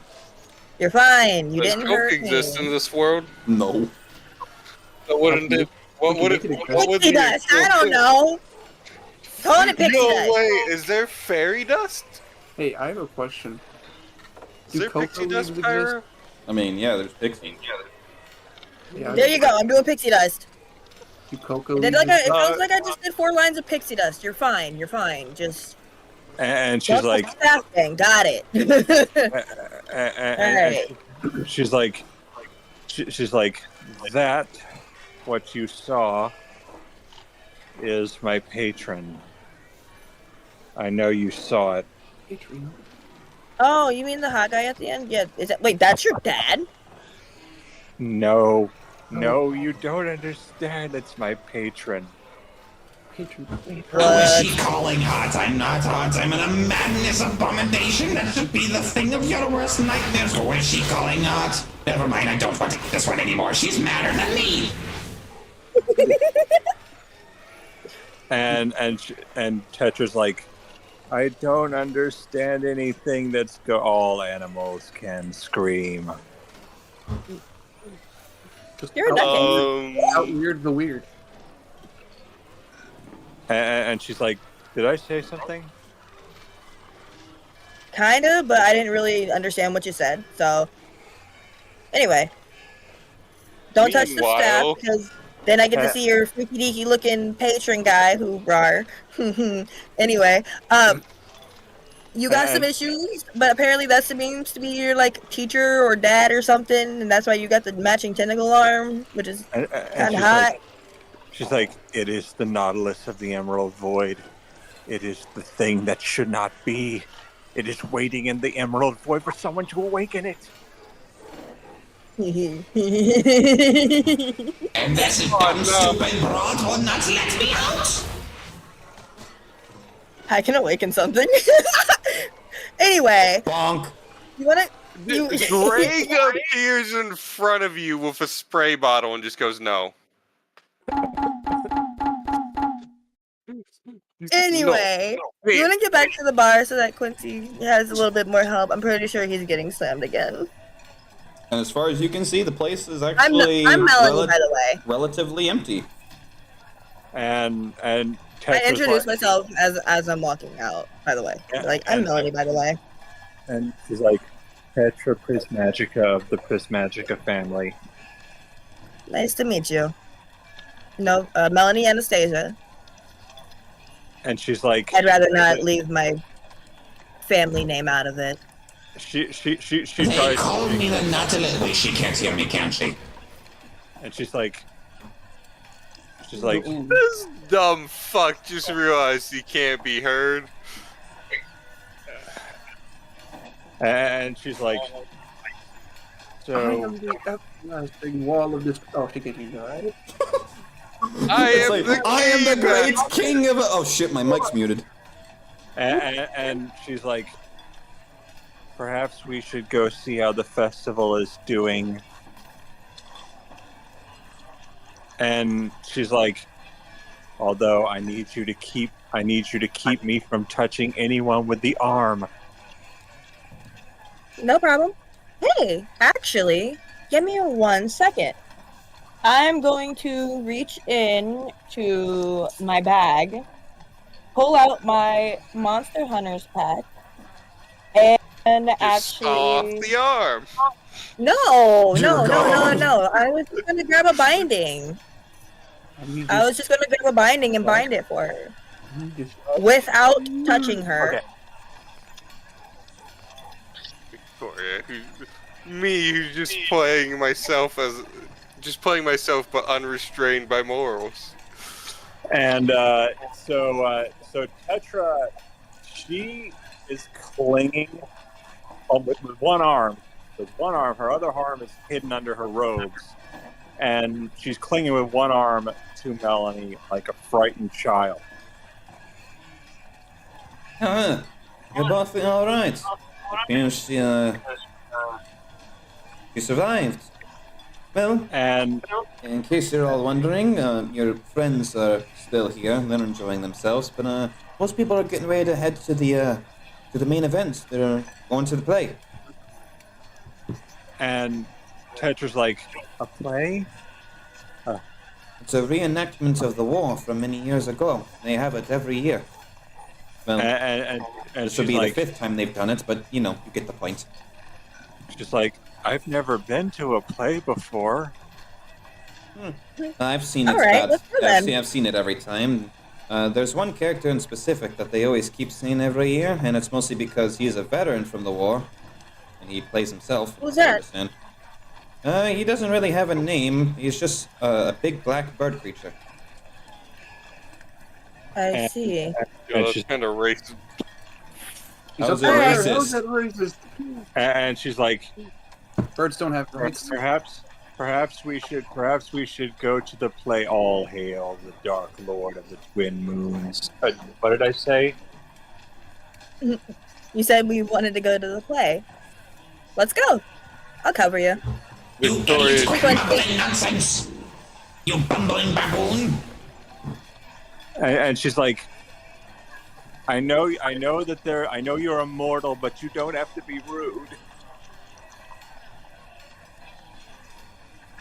You're fine. You Does didn't coke hurt exist in me. this world? No. So what would Pixie dust. I don't know. Call it pixie No dust. way. Is there fairy dust? Hey, I have a question. Is Do there cocoa pixie dust, leaves Pyro? I mean, yeah, there's pixie. Yeah, There you go. I'm doing pixie dust. do cocoa It did leaves like exist? it feels like I just did 4 lines of pixie dust. You're fine. You're fine. Just And she's don't like, stop thing. Got it. and she's like, she's like, that what you saw is my patron. I know you saw it. Patreon. Oh, you mean the hot guy at the end? Yeah. Is that? Wait, that's your dad? No, you don't understand. It's my patron. Patron. Wait. Who is she calling hot? I'm not hot. I'm a madness abomination. That should be the thing of your worst nightmares. Who is she calling hot? Never mind, I don't want to eat this one anymore. She's madder than me. And Tetra's like, I don't understand anything that's all animals can scream. Just You're a nutcase. out weird the weird. And she's like, did I say something? Kinda, but I didn't really understand what you said. So, anyway, don't touch the staff Meanwhile- because then I get to see your freaky deaky looking patron guy who rar. Anyway, you got some issues, but apparently that seems to be your like teacher or dad or something, and that's why you got the matching tentacle arm, which is And kind of she's hot. like, she's like, it is the Nautilus of the Emerald Void. It is the thing that should not be. It is waiting in the Emerald Void for someone to awaken it. And this dumb, stupid broad will not let me out. I can awaken something. Anyway, Bonk. you wanna? You Greg appears in front of you with a spray bottle and just goes, no. Anyway, you want to get back to the bar so that Quincy has a little bit more help. I'm pretty sure he's getting slammed again. And as far as you can see, the place is I'm actually Melanie, by the way. relatively empty. And I Tetra's introduced like, myself as I'm walking out, by the way. Yeah, Like, I'm Melanie, by the way. and she's like, Tetra Prismagica of the Prismagica family. Nice to meet you. No, Melanie Anastasia. And she's like, I'd rather not leave my family name out of it. she They tries, call me the Nautilus. Wait, she can't hear me, can she? and she's like, This dumb fuck just realized he can't be heard. and she's like, I so, am the everlasting wall of this. Oh, she can hear right? I It's am like, the I am the king. great king of. Oh shit, my mic's muted. and she's like, perhaps we should go see how the festival is doing. And she's like, although I need you to keep me from touching anyone with the arm. No problem. Hey, actually, give me 1 second. I'm going to reach in to my bag, pull out my Monster Hunters pack, and Just actually... saw off the arm. No. I was just gonna grab a binding. I was just gonna grab a binding and bind it for her without touching her. Okay. Victoria, who's just playing myself but unrestrained by morals. And so Tetra, she is clinging with one arm. With one arm, her other arm is hidden under her robes, and she's clinging with one arm to Melanie like a frightened child. You're both all right. Appears you survived. Well, And in case you're all wondering, your friends are still here. They're enjoying themselves, but most people are getting ready to head to the main event. They're going to the play. Tetra's like, a play? It's a reenactment of the war from many years ago. They have it every year. Well, And this she's will be like, the 5th time they've done it, but you get the point. she's like, I've never been to a play before. I've seen it. All right, let's go then. I've seen it every time. There's one character in specific that they always keep saying every year, and it's mostly because he's a veteran from the war, and he plays himself. Who's I that? understand. He doesn't really have a name. He's just a big black bird creature. I see. That's she's, kind of racist. That was He's a bird. racist. How's that racist? and she's like, Birds don't have rights. perhaps we should go to the play. All hail the Dark Lord of the Twin Moons. What did I say? You said we wanted to go to the play. Let's go. I'll cover you. You Victoria, idiots, quit mumbling nonsense! You bumbling baboon! And she's like, I know you're immortal, but you don't have to be rude.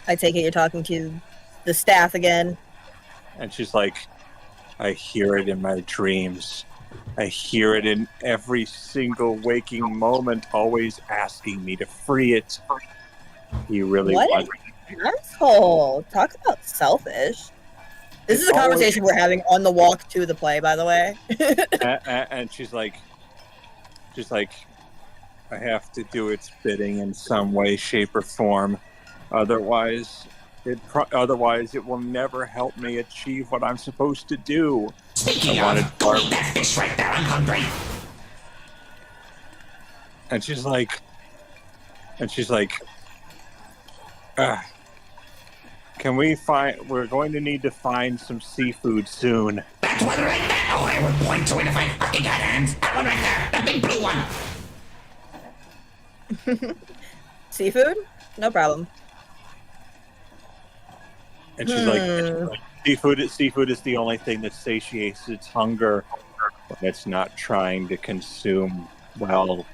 I take it you're talking to the staff again. And she's like, I hear it in my dreams. I hear it in every single waking moment, always asking me to free it. You really What? want Asshole. Talk about selfish. This is a conversation we're having on the walk to the play, by the way. and she's like, I have to do its bidding in some way, shape, or form. Otherwise, it will never help me achieve what I'm supposed to do. Speaking of, go eat that fish right there, I'm hungry. And she's like, we're going to need to find some seafood soon. That's one right there. Oh, I would point to it if I fucking had hands. That one right there, the big blue one. Seafood? No problem. And she's like, seafood is the only thing that satiates its hunger when it's not trying to consume, well,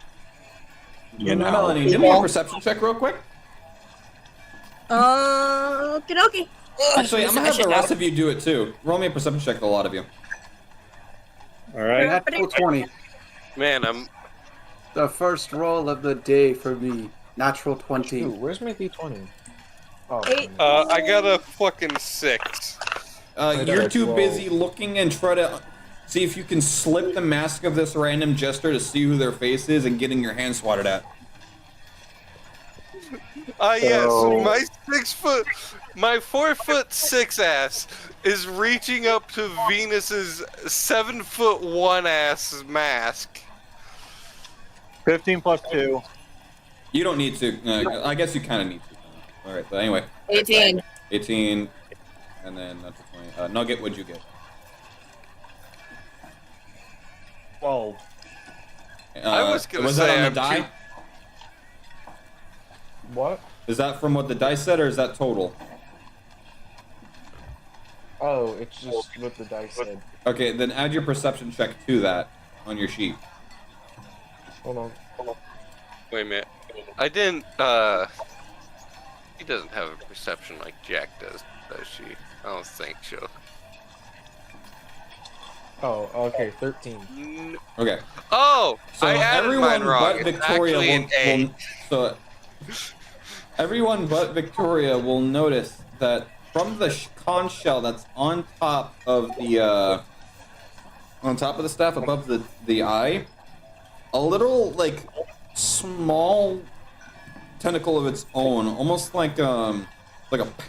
you know. Melanie, give me a perception check real quick. Okie dokie. Actually, I'm gonna have the rest of you do it too. Roll me a perception check, a lot of you. All right. Natural 20. man, I'm The first roll of the day for me. Natural 20. Dude, where's my D20? Oh, Eight. I got a fucking 6. You're too 12. busy looking and try to see if you can slip the mask of this random jester to see who their face is and getting your hand swatted at. Yes, So- my 4'6" ass is reaching up to Venus's 7'1" ass's mask. 15 plus 2. You don't need to. I guess you kind of need to. All right, but anyway. 18. 18, and then that's a 20. Nugget, what'd you get? 12. I was gonna was say that on I'm the die? too- What? Is that from what the dice said, or is that total? Oh, it's just what the dice said. Okay, then add your perception check to that on your sheet. Hold on. Wait a minute. I didn't, he doesn't have a perception like Jack does she? I don't think so. Oh, okay, 13. Okay. Oh! So I added everyone mine wrong. but It's Victoria actually an A. so everyone but Victoria will notice that from the conch shell that's on top of the staff above the eye, a little like small tentacle of its own, almost like a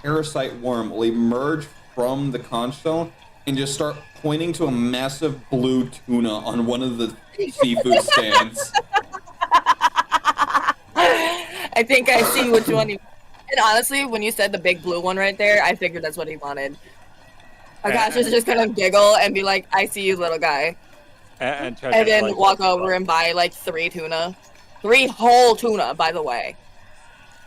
parasite worm, will emerge from the conch shell and just start pointing to a massive blue tuna on one of the seafood stands. I think I see which one he. And honestly, when you said the big blue one right there, I figured that's what he wanted. Akash is just gonna giggle and be like, "I see you, little guy," And then like, walk over and buy like 3 tuna, 3 whole tuna, by the way.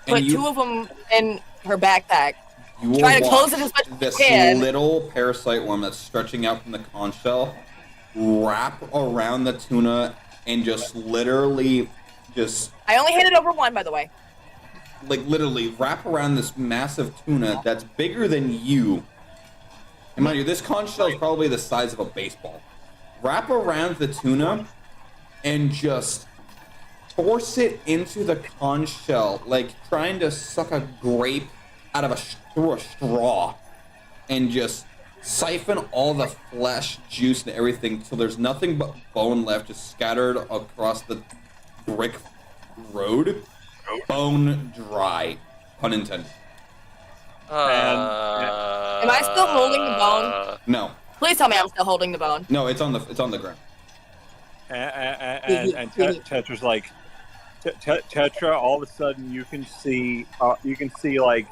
Put And you- 2 of them in her backpack. You will Try to close watch it as much as you this can. little parasite worm that's stretching out from the conch shell wrap around the tuna and just literally just I only hit it over 1, by the way. literally wrap around this massive tuna that's bigger than you. And mind you, this conch shell is probably the size of a baseball. Wrap around the tuna and just force it into the conch shell, like trying to suck a grape out of through a straw, and just siphon all the flesh, juice, and everything till there's nothing but bone left, just scattered across the brick road. Bone dry, pun intended. Am I still holding the bone? No, Please tell me I'm still holding the bone. No, it's on the ground. And Tetra's like, Tetra. All of a sudden, you can see like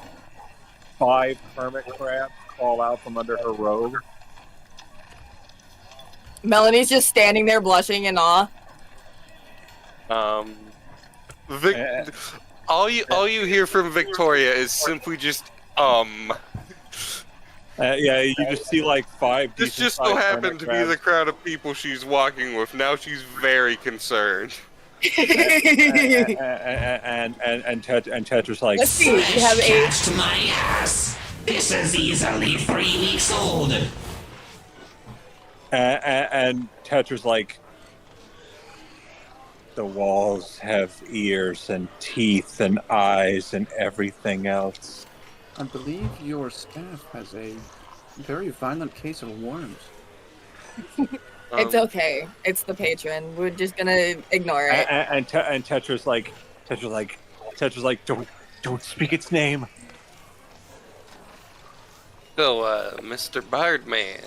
5 hermit crabs crawl out from under her robe. Melanie's just standing there blushing in awe. All you hear from Victoria is simply just Yeah, you just see like 5. This just so happened to be the crowd of people she's walking with. Now she's very concerned. and Tetra's like, Let's see. We have a. Catch my ass. This is easily 3 weeks old. and Tetra's like, the walls have ears and teeth and eyes and everything else. I believe your staff has a very violent case of worms. It's okay. It's the patron. We're just gonna ignore it. And Tetra's like, don't speak its name. So, Mr. Bardman,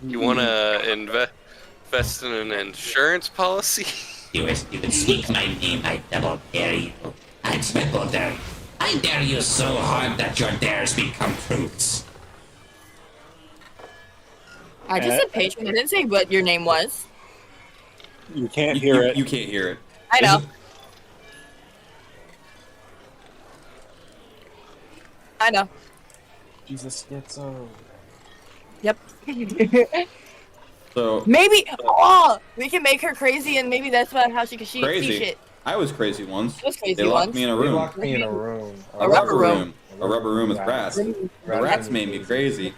you want to invest in an insurance policy? You would speak my name, I double dare you. I triple dare you. I dare you so hard that your dares become truths. I just said patron. I didn't say what your name was. You can't hear it. You can't hear it. I know. I know. Jesus gets Yep. So Maybe we can make her crazy, and maybe that's how she see crazy. shit. I was crazy once. I was crazy They locked once. me in a They room. locked me in a room. A rubber room. A rubber room with rats. The rats made me crazy.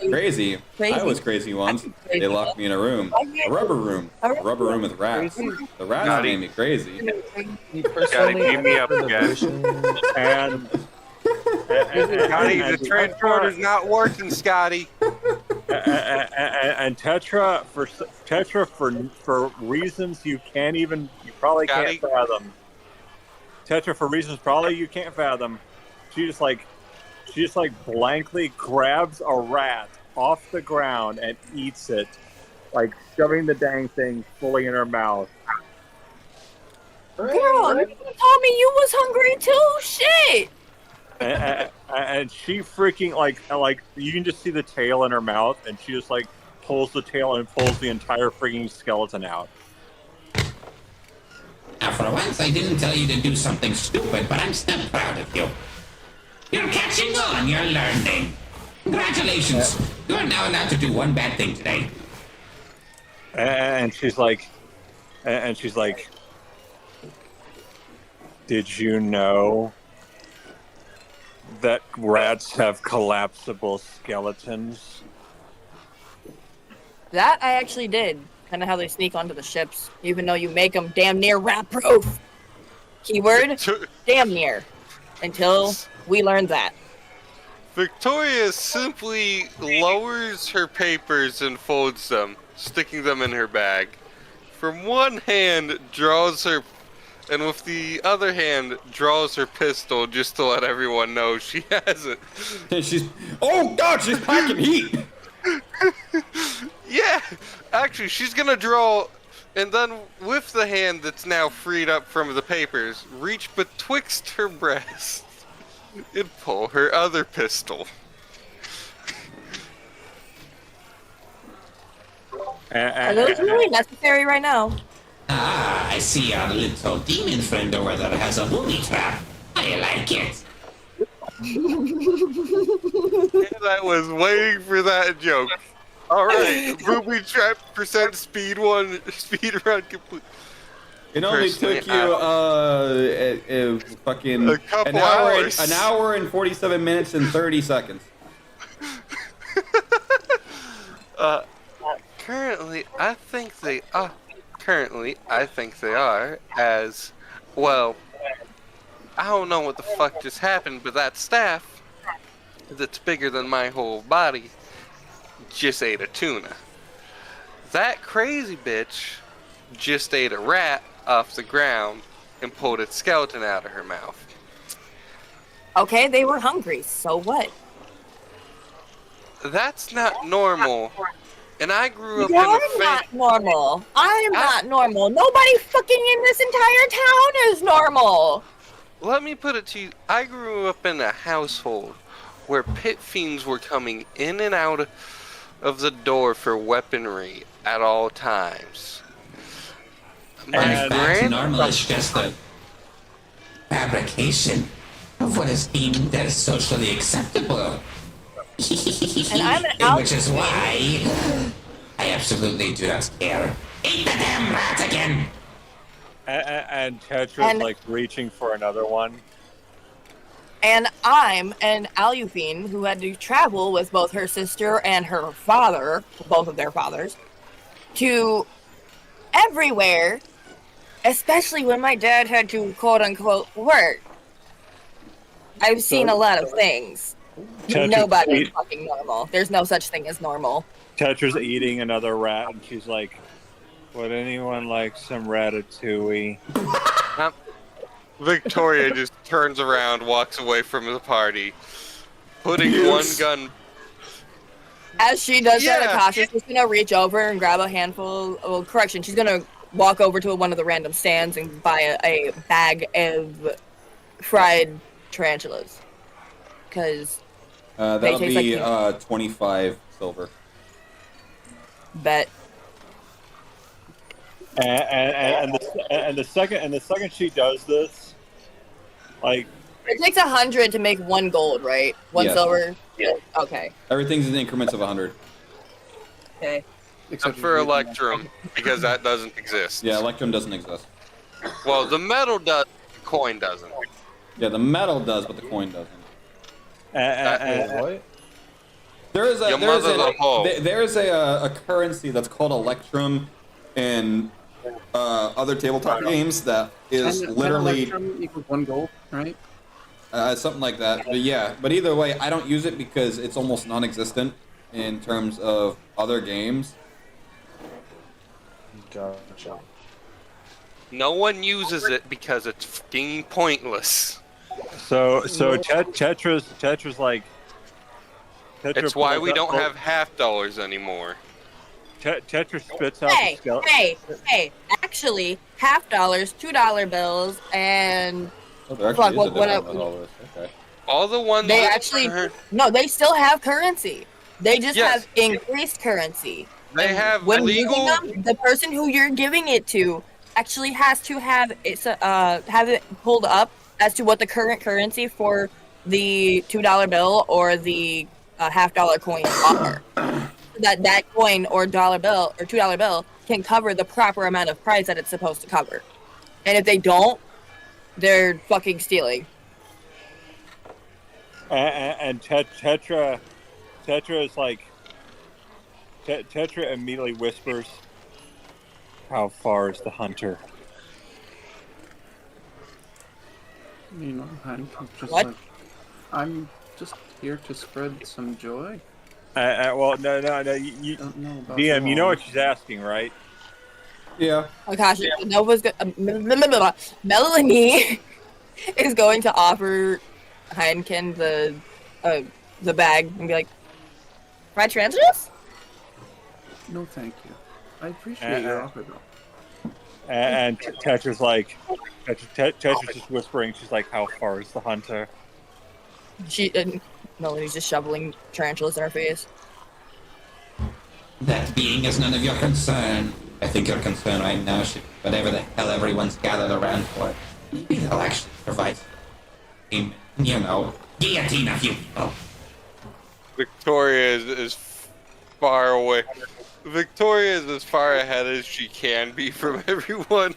Crazy. I was crazy once. They locked me in a room. A rubber room. A rubber room with rats. The rats made me crazy. Gotta give me up again. And Scotty, the transporter's not working, Scotty. and Tetra for reasons you probably Scotty? can't fathom. Tetra for reasons probably you can't fathom. She just blankly grabs a rat off the ground and eats it, like shoving the dang thing fully in her mouth. Girl, you told me you was hungry too. Shit. And she freaking like you can just see the tail in her mouth, and she just like pulls the tail and pulls the entire freaking skeleton out. Now, for once, I didn't tell you to do something stupid, but I'm still proud of you. You're catching on. You're learning. Congratulations. You're now allowed to do one bad thing today. And she's like, did you know that rats have collapsible skeletons? That I actually did. Kind of how they sneak onto the ships, even though you make them damn near rat-proof. Keyword, damn near. Until we learn that. Victoria simply lowers her papers and folds them, sticking them in her bag. From one hand, draws her, and with the other hand, draws her pistol just to let everyone know she has it. And she's packing heat. Yeah, actually, she's gonna draw, and then with the hand that's now freed up from the papers, reach betwixt her breasts and pull her other pistol. Are those really necessary right now? Ah, I see our little demon friend over there has a booby trap. I like it. And I was waiting for that joke. All right, booby trap % speed run complete. It only Personally, took you fucking A couple an hours. hour and 47 minutes and 30 seconds. Currently, I think they are, as well. I don't know what the fuck just happened, but that staff that's bigger than my whole body just ate a tuna. That crazy bitch just ate a rat off the ground and pulled its skeleton out of her mouth. Okay, they were hungry, so what? That's not normal And I grew up You're in a not normal. I'm not normal. Nobody fucking in this entire town is normal. Let me put it to you. I grew up in a household where pit fiends were coming in and out of the door for weaponry at all times. And back to normal is just a fabrication of what is deemed as socially acceptable. And I'm an Which is why I absolutely do not care. Eat the damn rat again! And Tetra's like reaching for another one. And I'm an Alufine who had to travel with both her sister and her father, both of their fathers, to everywhere, especially when my dad had to quote-unquote work. I've seen a lot of things. Nobody's fucking normal. There's no such thing as normal. Tetra's eating another rat, and she's like, would anyone like some ratatouille? Victoria just turns around, walks away from the party, putting one gun. As she does that, Akasha's just gonna reach over and grab a handful. Well, correction, she's gonna walk over to one of the random stands and buy a bag of fried tarantulas. Because that'll be 25 silver. Bet. And the second she does this, like it takes 100 to make 1 gold, right? 1 silver. Yeah. Okay. Everything's in increments of 100. Okay. Except for Electrum, because that doesn't exist. Yeah, Electrum doesn't exist. Well, the metal does, the coin doesn't. Yeah, the metal does, but the coin doesn't. What? There's a currency that's called Electrum in other tabletop games that is literally Electrum equals 1 gold, right? Something like that. But yeah, but either way, I don't use it because it's almost non-existent in terms of other games. Gotcha. No one uses it because it's fucking pointless. So Tetra's like. It's why we don't have $half anymore. Tetra spits out the skeleton. Hey! Actually, $half, $2 bills, and there actually is a difference with all this. Okay. All the ones they actually they still have currency. They just have increased currency. They have when legal. Using them, the person who you're giving it to actually has to have it pulled up as to what the current currency for the $2 bill or the $half coin are. That coin or dollar bill or $2 bill can cover the proper amount of price that it's supposed to cover. And if they don't, they're fucking stealing. And Tetra is like. Tetra immediately whispers, "How far is the hunter?" You know, I'm just What? like, I'm just here to spread some joy. Well, no. You Don't know about DM, you know all. what she's asking, right? Yeah. Oh gosh, Nova's Melanie is going to offer Heineken the bag and be like, fried tarantulas? No, thank you. I appreciate your offer, though. And Tetra's like, Tetra's just whispering. She's like, "How far is the hunter?" Melanie's just shoveling tarantulas in her face. That being is none of your concern. I think your concern right now should be whatever the hell everyone's gathered around for. Maybe they'll actually provide some, guillotine a few people. Victoria is far away. Victoria is as far ahead as she can be from everyone.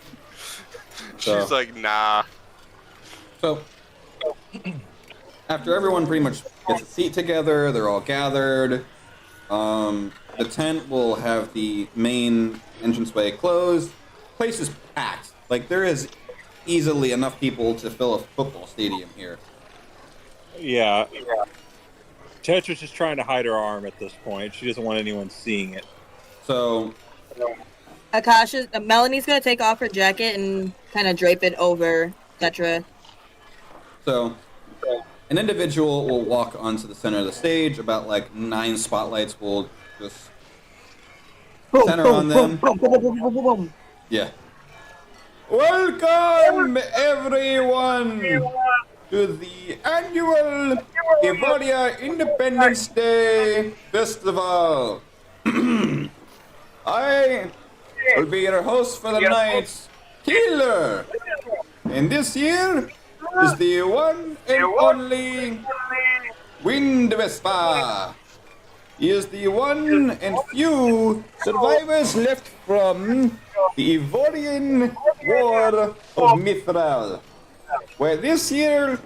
She's like, nah. So, after everyone pretty much gets a seat together, they're all gathered. The tent will have the main entranceway closed. Place is packed. Like, there is easily enough people to fill a football stadium here. Yeah. Tetra's just trying to hide her arm at this point. She doesn't want anyone seeing it. So, Melanie's gonna take off her jacket and kind of drape it over Tetra. So, an individual will walk onto the center of the stage. About like 9 spotlights will just center on them. Yeah. Welcome, everyone, to the annual Evoria Independence Day Festival. I will be your host for the night, Killer. And this year is the one and only Wind Vespa. He is the one and few survivors left from the Evorian War of Mithral, where this year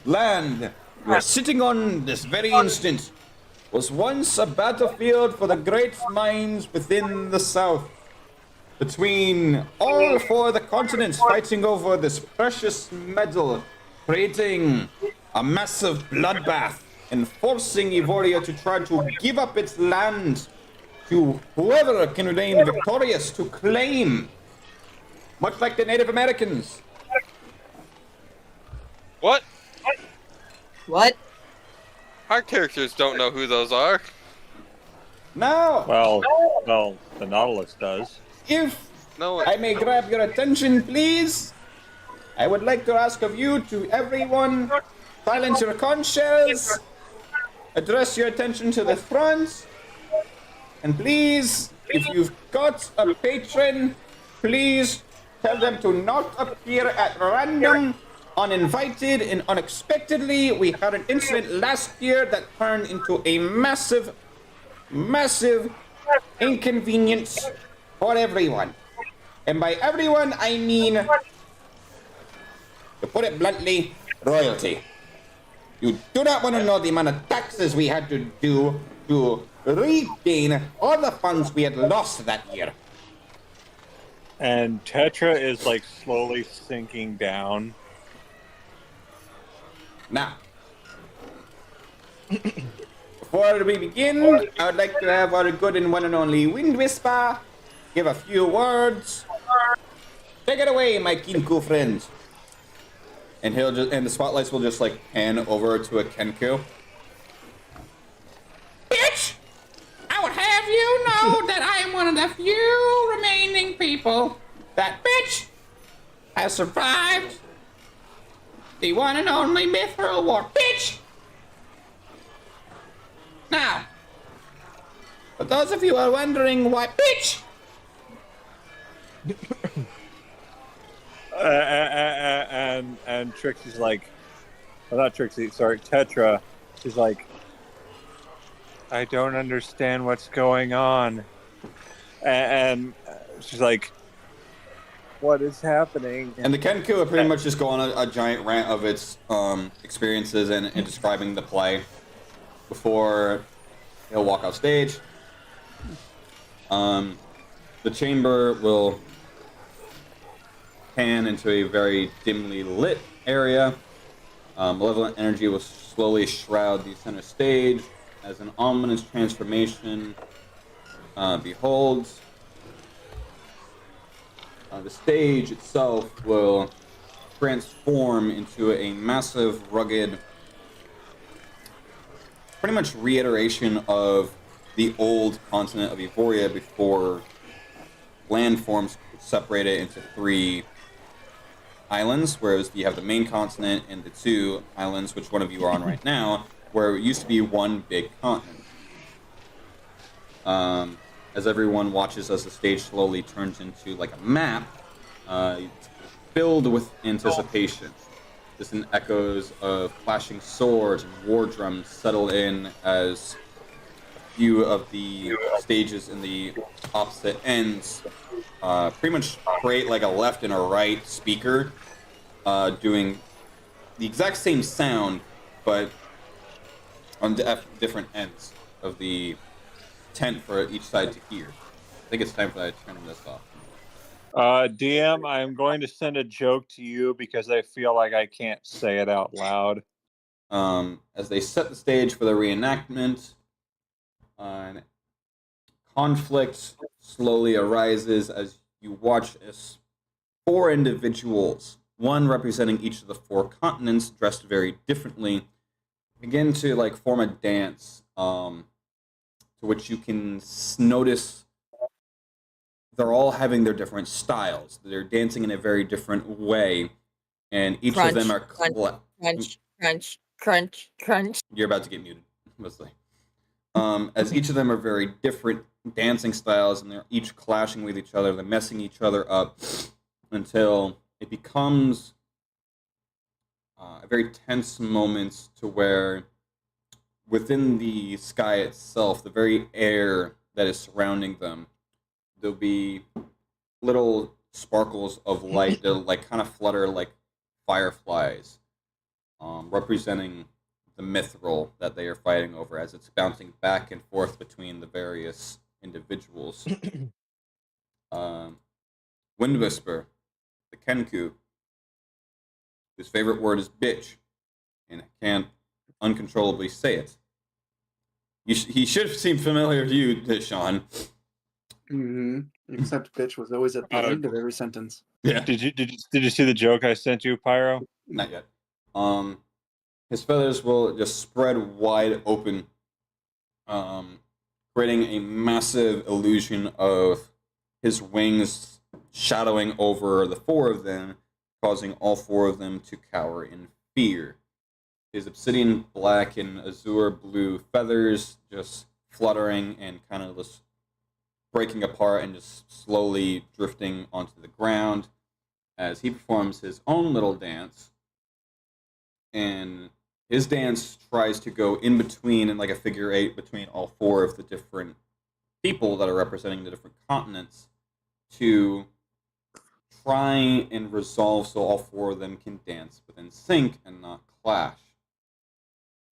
land we're sitting on this very instant was once a battlefield for the great minds within the south, between all four of the continents fighting over this precious metal, creating a massive bloodbath and forcing Evoria to try to give up its land to whoever can remain victorious to claim, much like the Native Americans. What? What? Our characters don't know who those are. Now, Well, the Nautilus does. if No. I may grab your attention, please, I would like to ask of you to everyone, silence your conch shells, address your attention to the front, and please, if you've got a patron, please tell them to not appear at random, uninvited, and unexpectedly. We had an incident last year that turned into a massive, massive inconvenience for everyone. And by everyone, I mean, to put it bluntly, royalty. You do not want to know the amount of taxes we had to do to regain all the funds we had lost that year. And Tetra is like slowly sinking down. Now, before we begin, I would like to have our good and one and only Wind Whisper give a few words. Take it away, my Kinku friend. And the spotlights will just like pan over to a Kenku. Bitch! I would have you know that I am one of the few remaining people that, bitch, has survived the one and only Mithril War. Bitch! Now, For those of you who are wondering why, bitch! And Trixie's like, well, not Trixie, sorry, Tetra. She's like, I don't understand what's going on. And she's like, what is happening? And the Kenku will pretty much just go on a giant rant of its experiences and describing the play before he'll walk off stage. The chamber will pan into a very dimly lit area. Malevolent energy will slowly shroud the center stage as an ominous transformation beholds. The stage itself will transform into a massive, rugged, pretty much reiteration of the old continent of Evoria before landforms separated into 3 islands, whereas you have the main continent and the 2 islands, which one of you are on right now, where it used to be one big continent. As everyone watches as the stage slowly turns into like a map, filled with anticipation. Distant echoes of clashing swords and war drums settle in as a few of the stages in the opposite ends pretty much create like a left and a right speaker doing the exact same sound, but on different ends of the tent for each side to hear. I think it's time for that to turn this off. DM, I'm going to send a joke to you because I feel like I can't say it out loud. As they set the stage for the reenactment, conflict slowly arises as you watch as 4 individuals, one representing each of the 4 continents, dressed very differently, begin to like form a dance to which you can notice they're all having their different styles. They're dancing in a very different way, and each of them are crunch, crunch, crunch, crunch. You're about to get muted, Leslie. As each of them are very different dancing styles, and they're each clashing with each other, they're messing each other up until it becomes a very tense moment to where within the sky itself, the very air that is surrounding them, there'll be little sparkles of light that like kind of flutter like fireflies, representing the mithril that they are fighting over as it's bouncing back and forth between the various individuals. Wind Whisper, the Kenku, whose favorite word is bitch, and can't uncontrollably say it. He should seem familiar to you, Sean. Mm-hmm. Except bitch was always at the end of every sentence. Yeah. Did you see the joke I sent you, Pyro? Not yet. His feathers will just spread wide open, creating a massive illusion of his wings shadowing over the four of them, causing all four of them to cower in fear. His obsidian black and azure blue feathers just fluttering and kind of just breaking apart and just slowly drifting onto the ground as he performs his own little dance. And his dance tries to go in between, in like a figure eight, between all four of the different people that are representing the different continents to try and resolve so all four of them can dance within sync and not clash.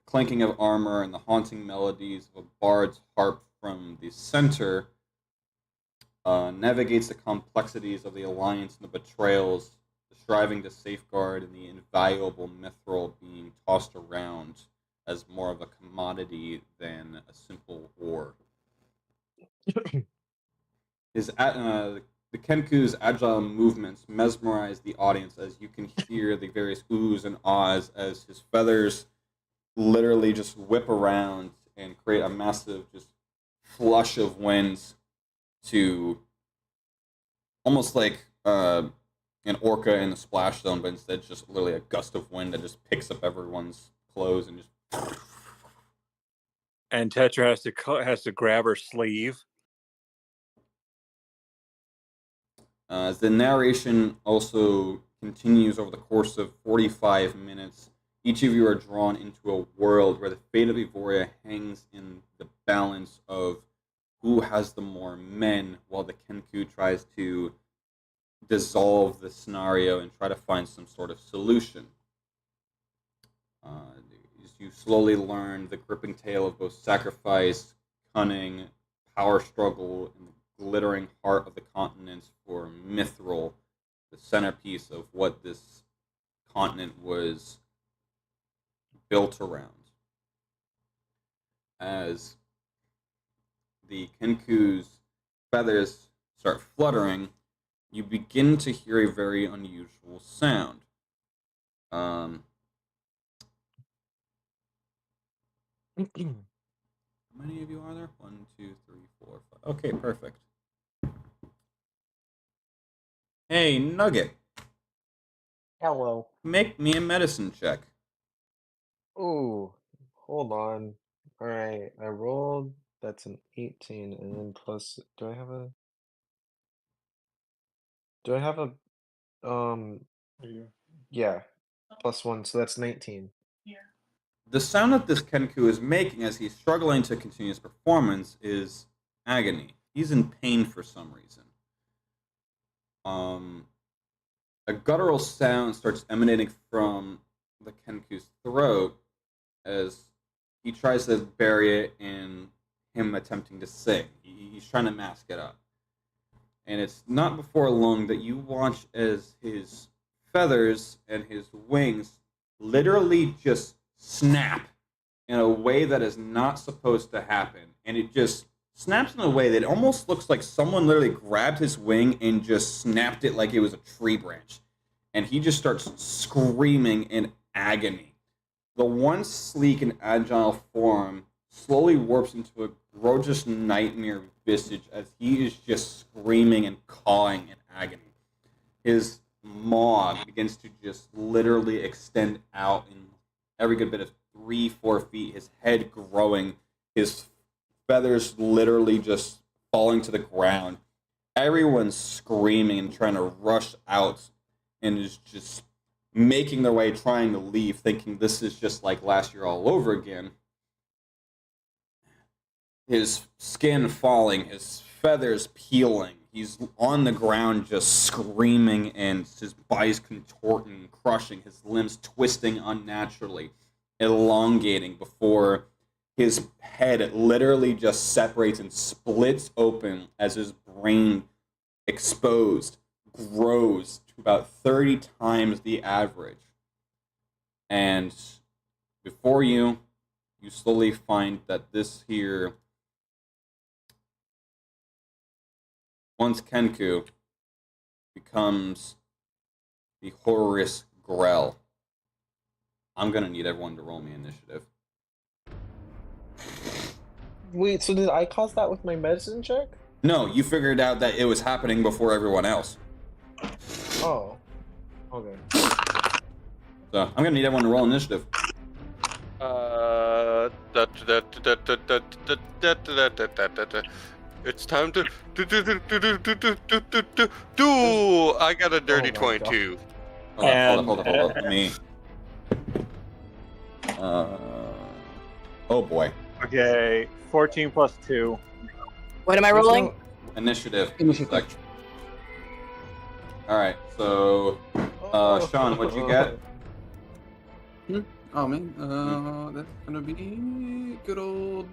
The clanking of armor and the haunting melodies of a bard's harp from the center navigates the complexities of the alliance and the betrayals, the striving to safeguard, and the invaluable mithril being tossed around as more of a commodity than a simple ore. The Kenku's agile movements mesmerize the audience as you can hear the various oohs and ahs as his feathers literally just whip around and create a massive just flush of winds to almost like an orca in the splash zone, but instead just literally a gust of wind that just picks up everyone's clothes and just. And Tetra has to grab her sleeve. As the narration also continues over the course of 45 minutes, each of you are drawn into a world where the fate of Evoria hangs in the balance of who has the more men, while the Kenku tries to dissolve the scenario and try to find some sort of solution. As you slowly learn the gripping tale of both sacrifice, cunning, power struggle, and the glittering heart of the continents for mithril, the centerpiece of what this continent was built around. As the Kenku's feathers start fluttering, you begin to hear a very unusual sound. How many of you are there? 1, 2, 3, 4, 5. Okay, perfect. Hey, Nugget, Hello. make me a medicine check. Ooh, hold on. All right, I rolled. That's an 18, and then plus. Do I have a? Do I have a? Yeah, +1, so that's 19. The sound that this Kenku is making as he's struggling to continue his performance is agony. He's in pain for some reason. A guttural sound starts emanating from the Kenku's throat as he tries to bury it in him attempting to sing. He's trying to mask it up. And it's not before long that you watch as his feathers and his wings literally just snap in a way that is not supposed to happen. And it just snaps in a way that almost looks like someone literally grabbed his wing and just snapped it like it was a tree branch. And he just starts screaming in agony. The once sleek and agile form slowly warps into a gorgeous nightmare visage as he is just screaming and cawing in agony. His maw begins to just literally extend out in every good bit of 3-4 feet, his head growing, his feathers literally just falling to the ground. Everyone's screaming and trying to rush out and is just making their way, trying to leave, thinking this is just like last year all over again. His skin falling, his feathers peeling. He's on the ground just screaming and his bodies contorting, crushing, his limbs twisting unnaturally, elongating before his head literally just separates and splits open as his brain exposed grows to about 30 times the average. And before you slowly find that this here once Kenku becomes the Horus Grell. I'm gonna need everyone to roll me initiative. Wait, so did I cause that with my medicine check? No, you figured out that it was happening before everyone else. Oh. Okay. So I'm gonna need everyone to roll initiative. It's time to do. I got a dirty Oh my 22. Hold up. Let me. Oh boy. Okay, 14 plus 2. What am I rolling? Initiative. Initiative. All right. So, Sean, what'd you get? Oh man, that's gonna be good old.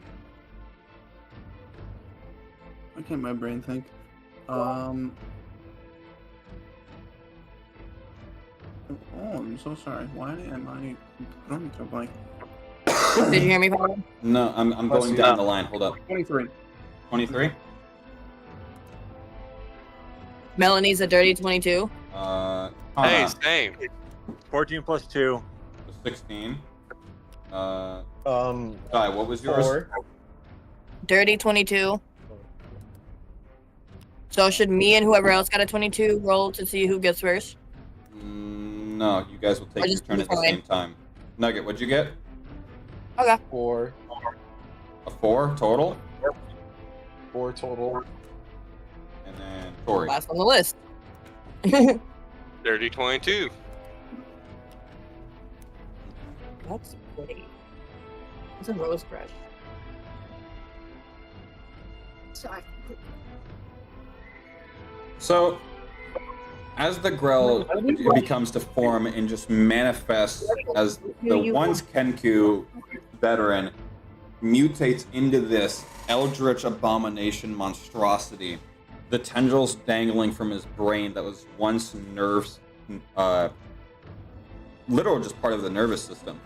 Why can't my brain think? Oh, I'm so sorry. Why am I drawing to a blank? Did you hear me, Paul? No, I'm going down the line. Hold up. 23. 23. Melanie's a dirty 22. Hey, same. 14 plus 2. 16. Guy, Um, what was yours? 4. Dirty 22. So should me and whoever else got a 22 roll to see who gets first? No, you guys will take I your just turn at the fine. same time. Nugget, what'd you get? Okay. 4. A 4 total? 4 total. And then Tori. Last on the list. Dirty 22. That's pretty. It's a rose brush. So, as the Grell becomes to form and just manifests as the once Kenku veteran mutates into this eldritch abomination monstrosity, the tendrils dangling from his brain that was once nerves, literal just part of the nervous system,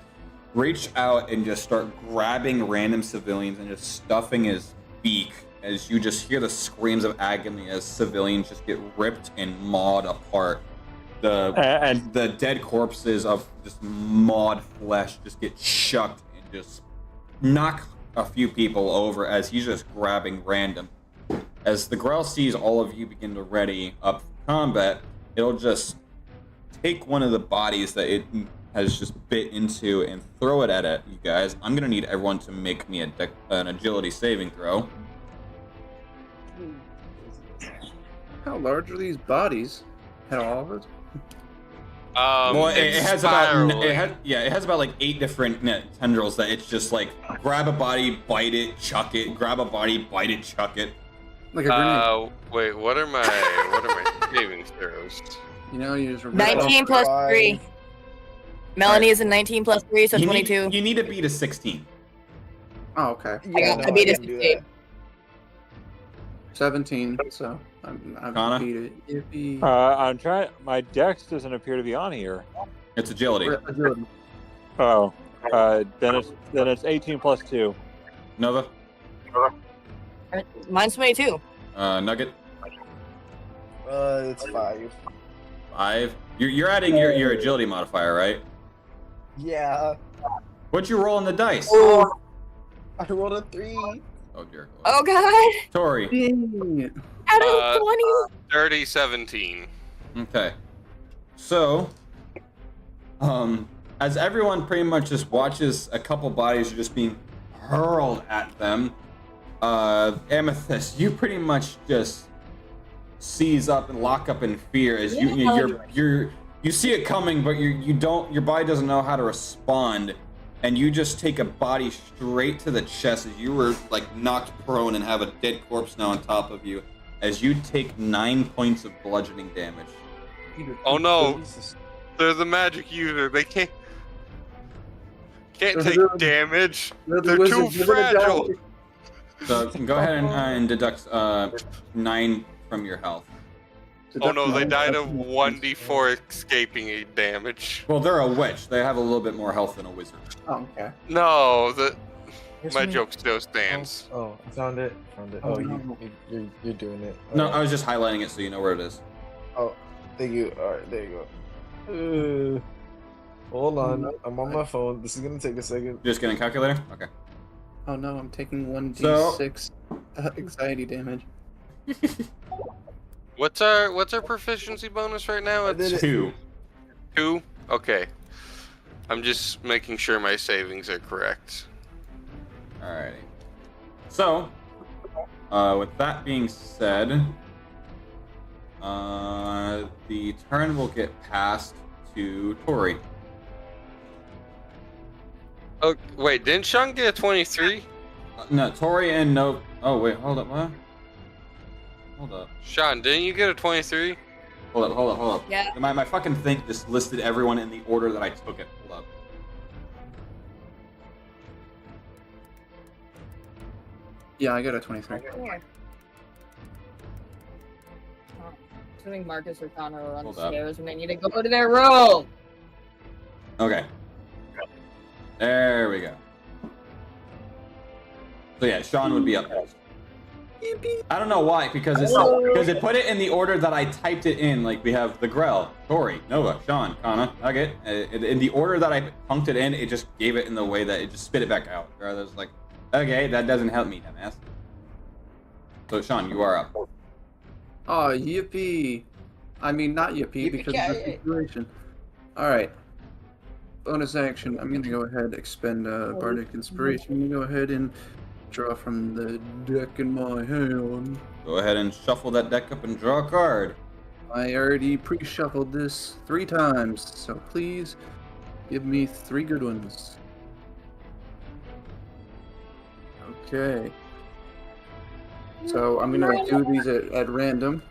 reach out and just start grabbing random civilians and just stuffing his beak as you just hear the screams of agony as civilians just get ripped and mauled apart. The dead corpses of just mauled flesh just get shucked and just knock a few people over as he's just grabbing random. As the Grell sees all of you begin to ready up for combat, it'll just take one of the bodies that it has just bit into and throw it at you guys. I'm gonna need everyone to make me an agility saving throw. How large are these bodies? Had all of it? Well, it it's has about spiraling. it has about like 8 different tendrils that it's just like grab a body, bite it, chuck it, grab a body, bite it, chuck it. Like a grenade. Wait, what are my saving throws? You know, you just remember. 19 plus 3. Melanie is a 19 plus 3, so you 22. Need, you need to beat a 16. Oh, okay. I beat a 16. 17, so I Connor? beat it. Yippee. I'm trying. My dex doesn't appear to be on here. It's agility. Agility. Oh, then it's 18 plus 2. Nova, Mine's 22. Nugget, It's 5. 5. You're adding your agility modifier, right? Yeah. What'd you roll on the dice? Oh, I rolled a 3. Oh dear. Oh god. Tori. Dang it. Out of 20. Dirty 17. Okay. So, as everyone pretty much just watches a couple bodies just being hurled at them, Amethyst, you pretty much just seize up and lock up in fear as you see it coming, but your body doesn't know how to respond, and you just take a body straight to the chest as you were like knocked prone and have a dead corpse now on top of you, as you take 9 points of bludgeoning damage. Oh no, they're the magic user. They can't take damage. They're too fragile. So go ahead and deduct 9 from your health. Oh no, they died of 1d4 escaping damage. Well, they're a witch. They have a little bit more health than a wizard. Oh, okay. No, Where's my my- joke still stands. Oh, I found it. Oh, Oh, no. you're doing it. No, Alright. I was just highlighting it so you know where it is. Oh, thank you. Alright, there you go. Hold on. I'm on my phone. This is gonna take a second. Just getting a calculator? Okay. Oh no, I'm taking 1d6 anxiety damage. What's our proficiency bonus right now? I did It's it. 2. 2? Okay. I'm just making sure my savings are correct. Alrighty. So, with that being said, the turn will get passed to Tori. Oh, wait, didn't Sean get a 23? No, Tori and no. Oh wait, hold up, what? Hold up, Sean, didn't you get a 23? hold up. Yeah. My fucking thing just listed everyone in the order that I took it. Hold up. Yeah, I got a 23. Assuming Marcus or Connor are on Hold the up. stairs and they need to go to their room. Okay. There we go. So yeah, Sean would be up next. I don't know why, because it put it in the order that I typed it in. Like we have the Grell, Tori, Nova, Sean, Kana, Nugget. In the order that I punked it in, it just gave it in the way that it just spit it back out. Rather, it's like, okay, that doesn't help me, dumbass. So Sean, you are up. Oh, yippee! I mean, not yippee because of the situation. Alright. Bonus action. I'm gonna go ahead expend Bardic Inspiration. I'm gonna go ahead and draw from the deck in my hand. Go ahead and shuffle that deck up and draw a card. I already pre-shuffled this 3 times, so please give me 3 good ones. Okay. So I'm gonna do these at random.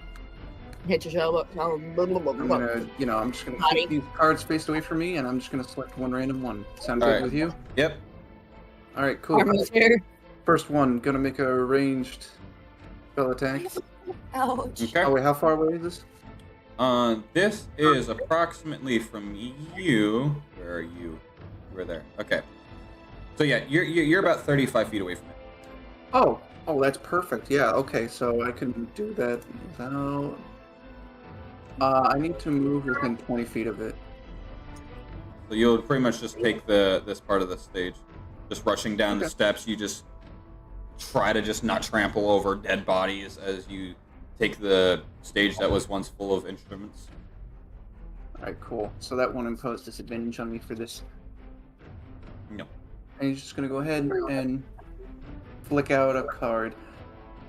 Hit your show. I'm gonna, I'm just gonna Body. keep these cards faced away from me, and I'm just gonna select one random one. Sound good Alright. with you? Yep. All right, cool. Armor's here. First one, gonna make a ranged spell attack. Ouch. Okay. Oh wait, how far away is this? This is approximately from you. Where are you? You were there. Okay. So yeah, you're about 35 feet away from it. Oh, that's perfect. Yeah, okay, so I can do that without. I need to move within 20 feet of it. So you'll pretty much just take this part of the stage, just rushing down the Okay. steps. You just try to just not trample over dead bodies as you take the stage that was once full of instruments. All right, cool. So that won't impose disadvantage on me for this. No. And he's just gonna go ahead and flick out a card.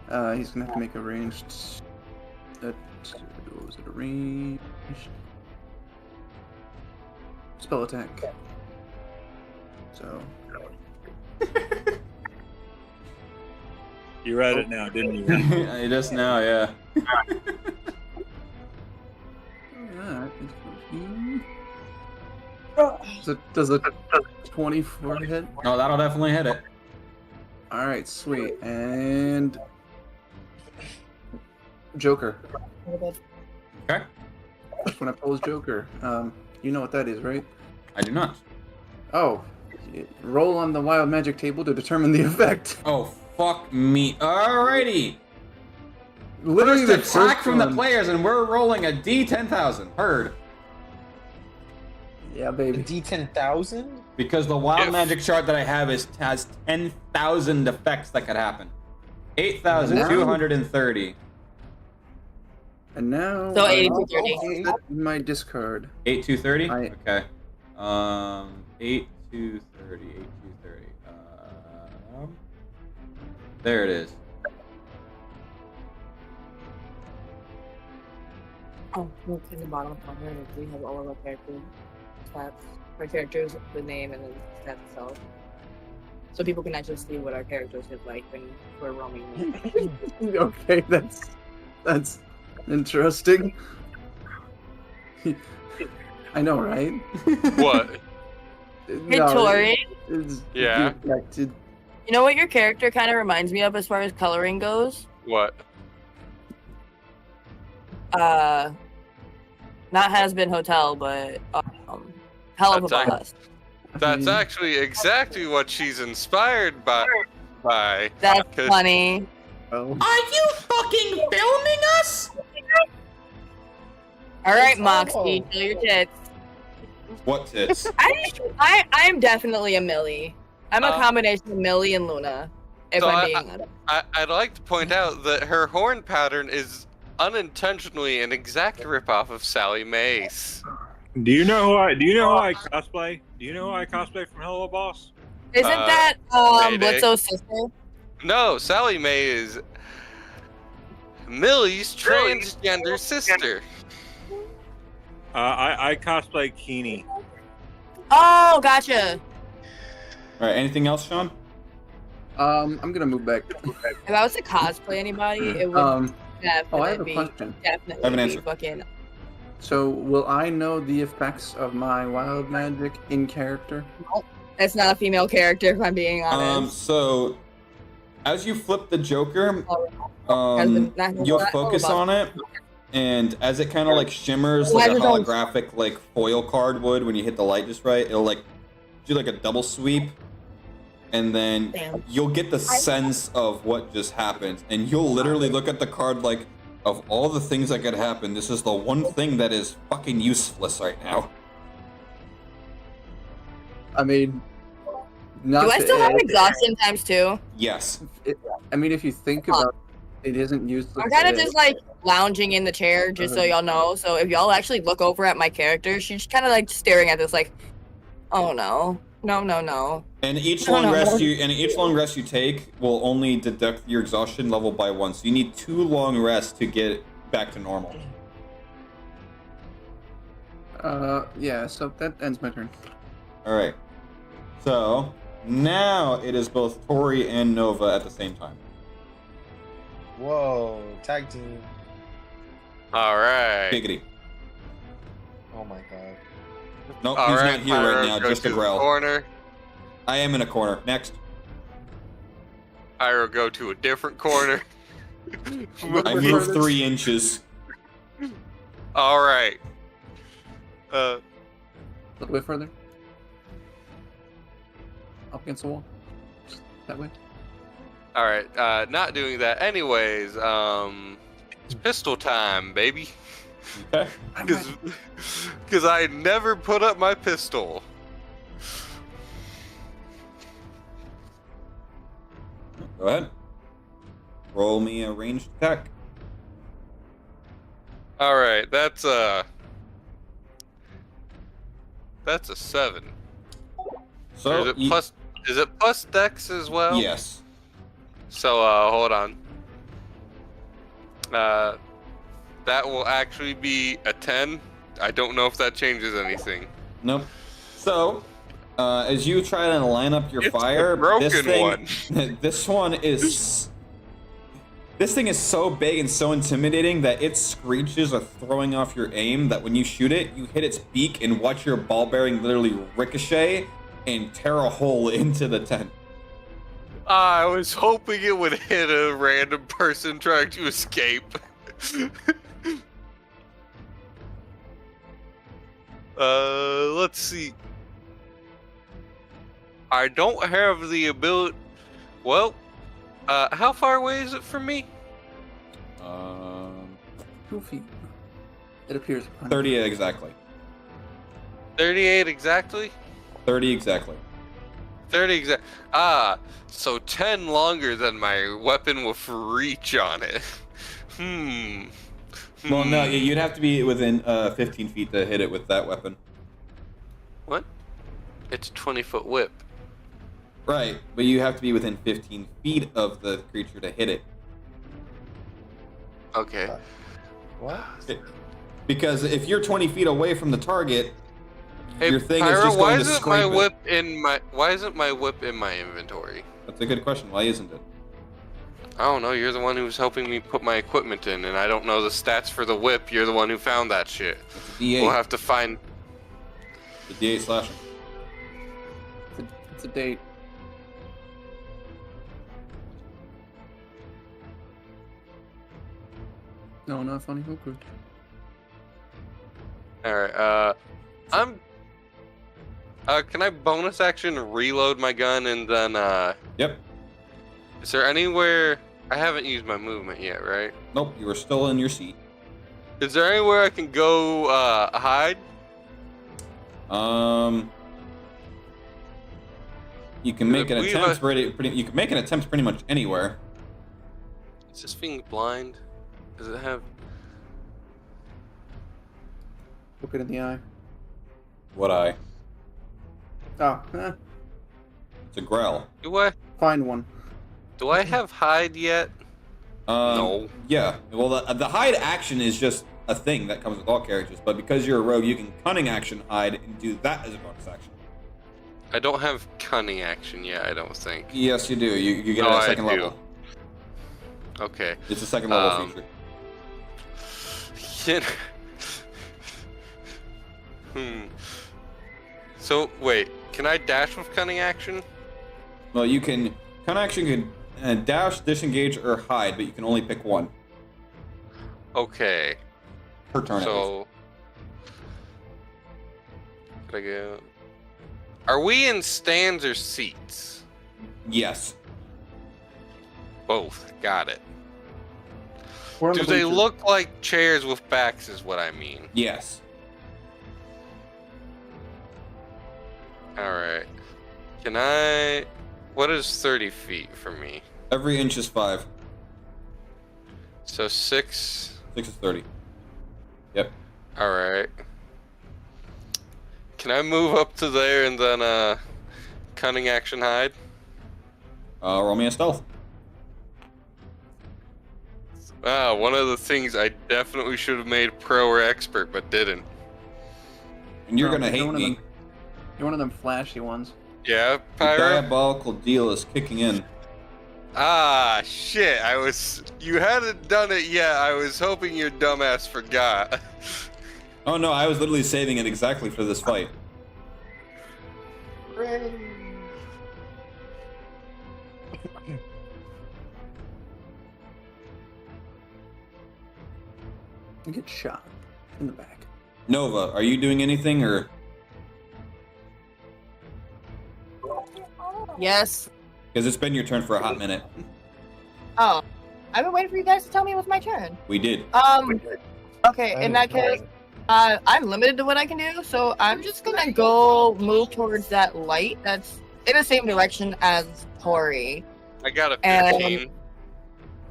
He's gonna have to make a ranged. Was it a ranged spell attack? So. You read it now, didn't you? Just now, yeah. Does a 24 hit? No, that'll definitely hit it. All right, sweet. And Joker. Okay. When I pull his Joker, you know what that is, right? I do not. Oh, roll on the wild magic table to determine the effect. Oh, fuck me. Alrighty. Literally First the attack first from the one. players, and we're rolling a D10,000. Heard. Yeah, baby. D10,000? Because the wild If- magic chart that I have has 10,000 effects that could happen. 8,230. And now So I 8230. set my discard. 8,230? I- Okay. 8,230. 8,230. There it is. Oh, look in the bottom corner. We have all of our character stats. Our characters, the name, and then the stat itself. So people can actually see what our characters look like when we're roaming. Okay, that's interesting. I know, right? What? Hey, Tori. It's Yeah. affected. You know what your character kind of reminds me of as far as coloring goes? What? Not Has Been Hotel, but Hell of a That's Boss. That's actually exactly what she's inspired by. That's 'Cause- funny. Oh. Are you fucking filming us? All right, It's Moxie, awful. show your tits. What tits? I'm definitely a Millie. I'm a combination of Millie and Luna. If So I'm being honest. I'd like to point out that her horn pattern is unintentionally an exact ripoff of Sally Mace. Do you know who I cosplay? Do you know who I cosplay from Hello Boss? Isn't that Mayday. Blitzo's sister? No, Sally Mae is Millie's transgender sister. I cosplay Keenie. Oh, gotcha. All right. Anything else, Sean? I'm gonna move back. If I was to cosplay anybody, it would Oh, I have a definitely question. I have an be answer. fucking. So, will I know the effects of my wild magic in character? That's not a female character, if I'm being honest. So as you flip the Joker, Not- you'll not focus all on it, and as it kind of like shimmers Why like a does it- holographic like foil card would when you hit the light just right, it'll like do like a double sweep, and then Damn. you'll get the sense of what just happened, and you'll literally look at the card like, of all the things that could happen, this is the one thing that is fucking useless right now. I mean, not Do I to still have add- exhaustion times two? Yes. I mean, if you think about it, it isn't useless. I'm kind of to just add. like lounging in the chair, just so y'all know. So if y'all actually look over at my character, she's kind of like staring at this, like, oh no, no. And each No, long no, rest no. you take will only deduct your exhaustion level by 1. So you need 2 long rests to get back to normal. Yeah. So that ends my turn. All right. So now it is both Tori and Nova at the same time. Whoa, tag team. All right. Giggity. Oh my god. Nope, All he's right, not here Pyro, right now. go Just to a the growl. corner. I am in a corner. Next. Pyro, go to a different corner. I moved 3 inches. All right. A little bit further. Up against the wall. Just that way. All right. Not doing that. Anyways, it's pistol time, baby. Okay. Because I never put up my pistol. Go ahead. Roll me a ranged attack. All right. That's a 7. So Or is it plus dex as well? Yes. So hold on. That will actually be a 10. I don't know if that changes anything. Nope. So, as you try to line up your It's fire, a broken this thing, one. this thing is so big and so intimidating that its screeches are throwing off your aim. That when you shoot it, you hit its beak and watch your ball bearing literally ricochet and tear a hole into the tent. I was hoping it would hit a random person trying to escape. Let's see. I don't have the ability. Well, how far away is it from me? 2 feet. It appears. 30 exactly. 38 exactly. 30 exactly. 30 exact. Ah, so 10 longer than my weapon with reach on it. Well, no, you'd have to be within 15 feet to hit it with that weapon. What? It's a 20-foot whip. Right, but you have to be within 15 feet of the creature to hit it. Okay. What? Because if you're 20 feet away from the target, Hey, your thing is Pyro, just why going to isn't scrape my it. whip in my? Why isn't my whip in my inventory? That's a good question. Why isn't it? I don't know. You're the one who's helping me put my equipment in, and I don't know the stats for the whip. You're the one who found that shit. It's a D8. We'll have to find. The D8 slashing. It's a date. No, not funny. Oh, good. All right. Can I bonus action reload my gun and then? Yep. Is there anywhere? I haven't used my movement yet, right? Nope, you are still in your seat. Is there anywhere I can go hide? You can make an We attempt you can make an attempt pretty much anywhere. Is this thing blind? Does it have? Look it in the eye. What eye? Oh, It's a growl. find one. Do I have hide yet? No. Yeah. Well, the hide action is just a thing that comes with all characters, but because you're a rogue, you can cunning action hide and do that as a bonus action. I don't have cunning action yet, I don't think. Yes, you do. You get it at second level. Okay. It's a second level feature. So, wait. Can I dash with cunning action? Well, you can cunning action can dash, disengage, or hide, but you can only pick one Okay. per turn. So, could I go? Are we in stands or seats? Yes. Both. Got it. We're on Do the they bleachers. look like chairs with backs? Is what I mean. Yes. All right. Can I? What is 30 feet for me? Every inch is 5. So 6. 6 is 30. Yep. All right. Can I move up to there and then cunning action hide? Roll me a stealth. One of the things I definitely should have made pro or expert, but didn't. And you're No, gonna hate one of me. them- You're one of them flashy ones. Yeah, The Pyro? diabolical deal is kicking in. Ah, shit. You hadn't done it yet. I was hoping your dumbass forgot. Oh no, I was literally saving it exactly for this fight. You get shot in the back. Nova, are you doing anything or? Yes. Because it's been your turn for a hot minute. Oh, I've been waiting for you guys to tell me it was my turn. We did. Okay, in that case, I'm limited to what I can do, so I'm just gonna go move towards that light that's in the same direction as Tori. I got a And- 15.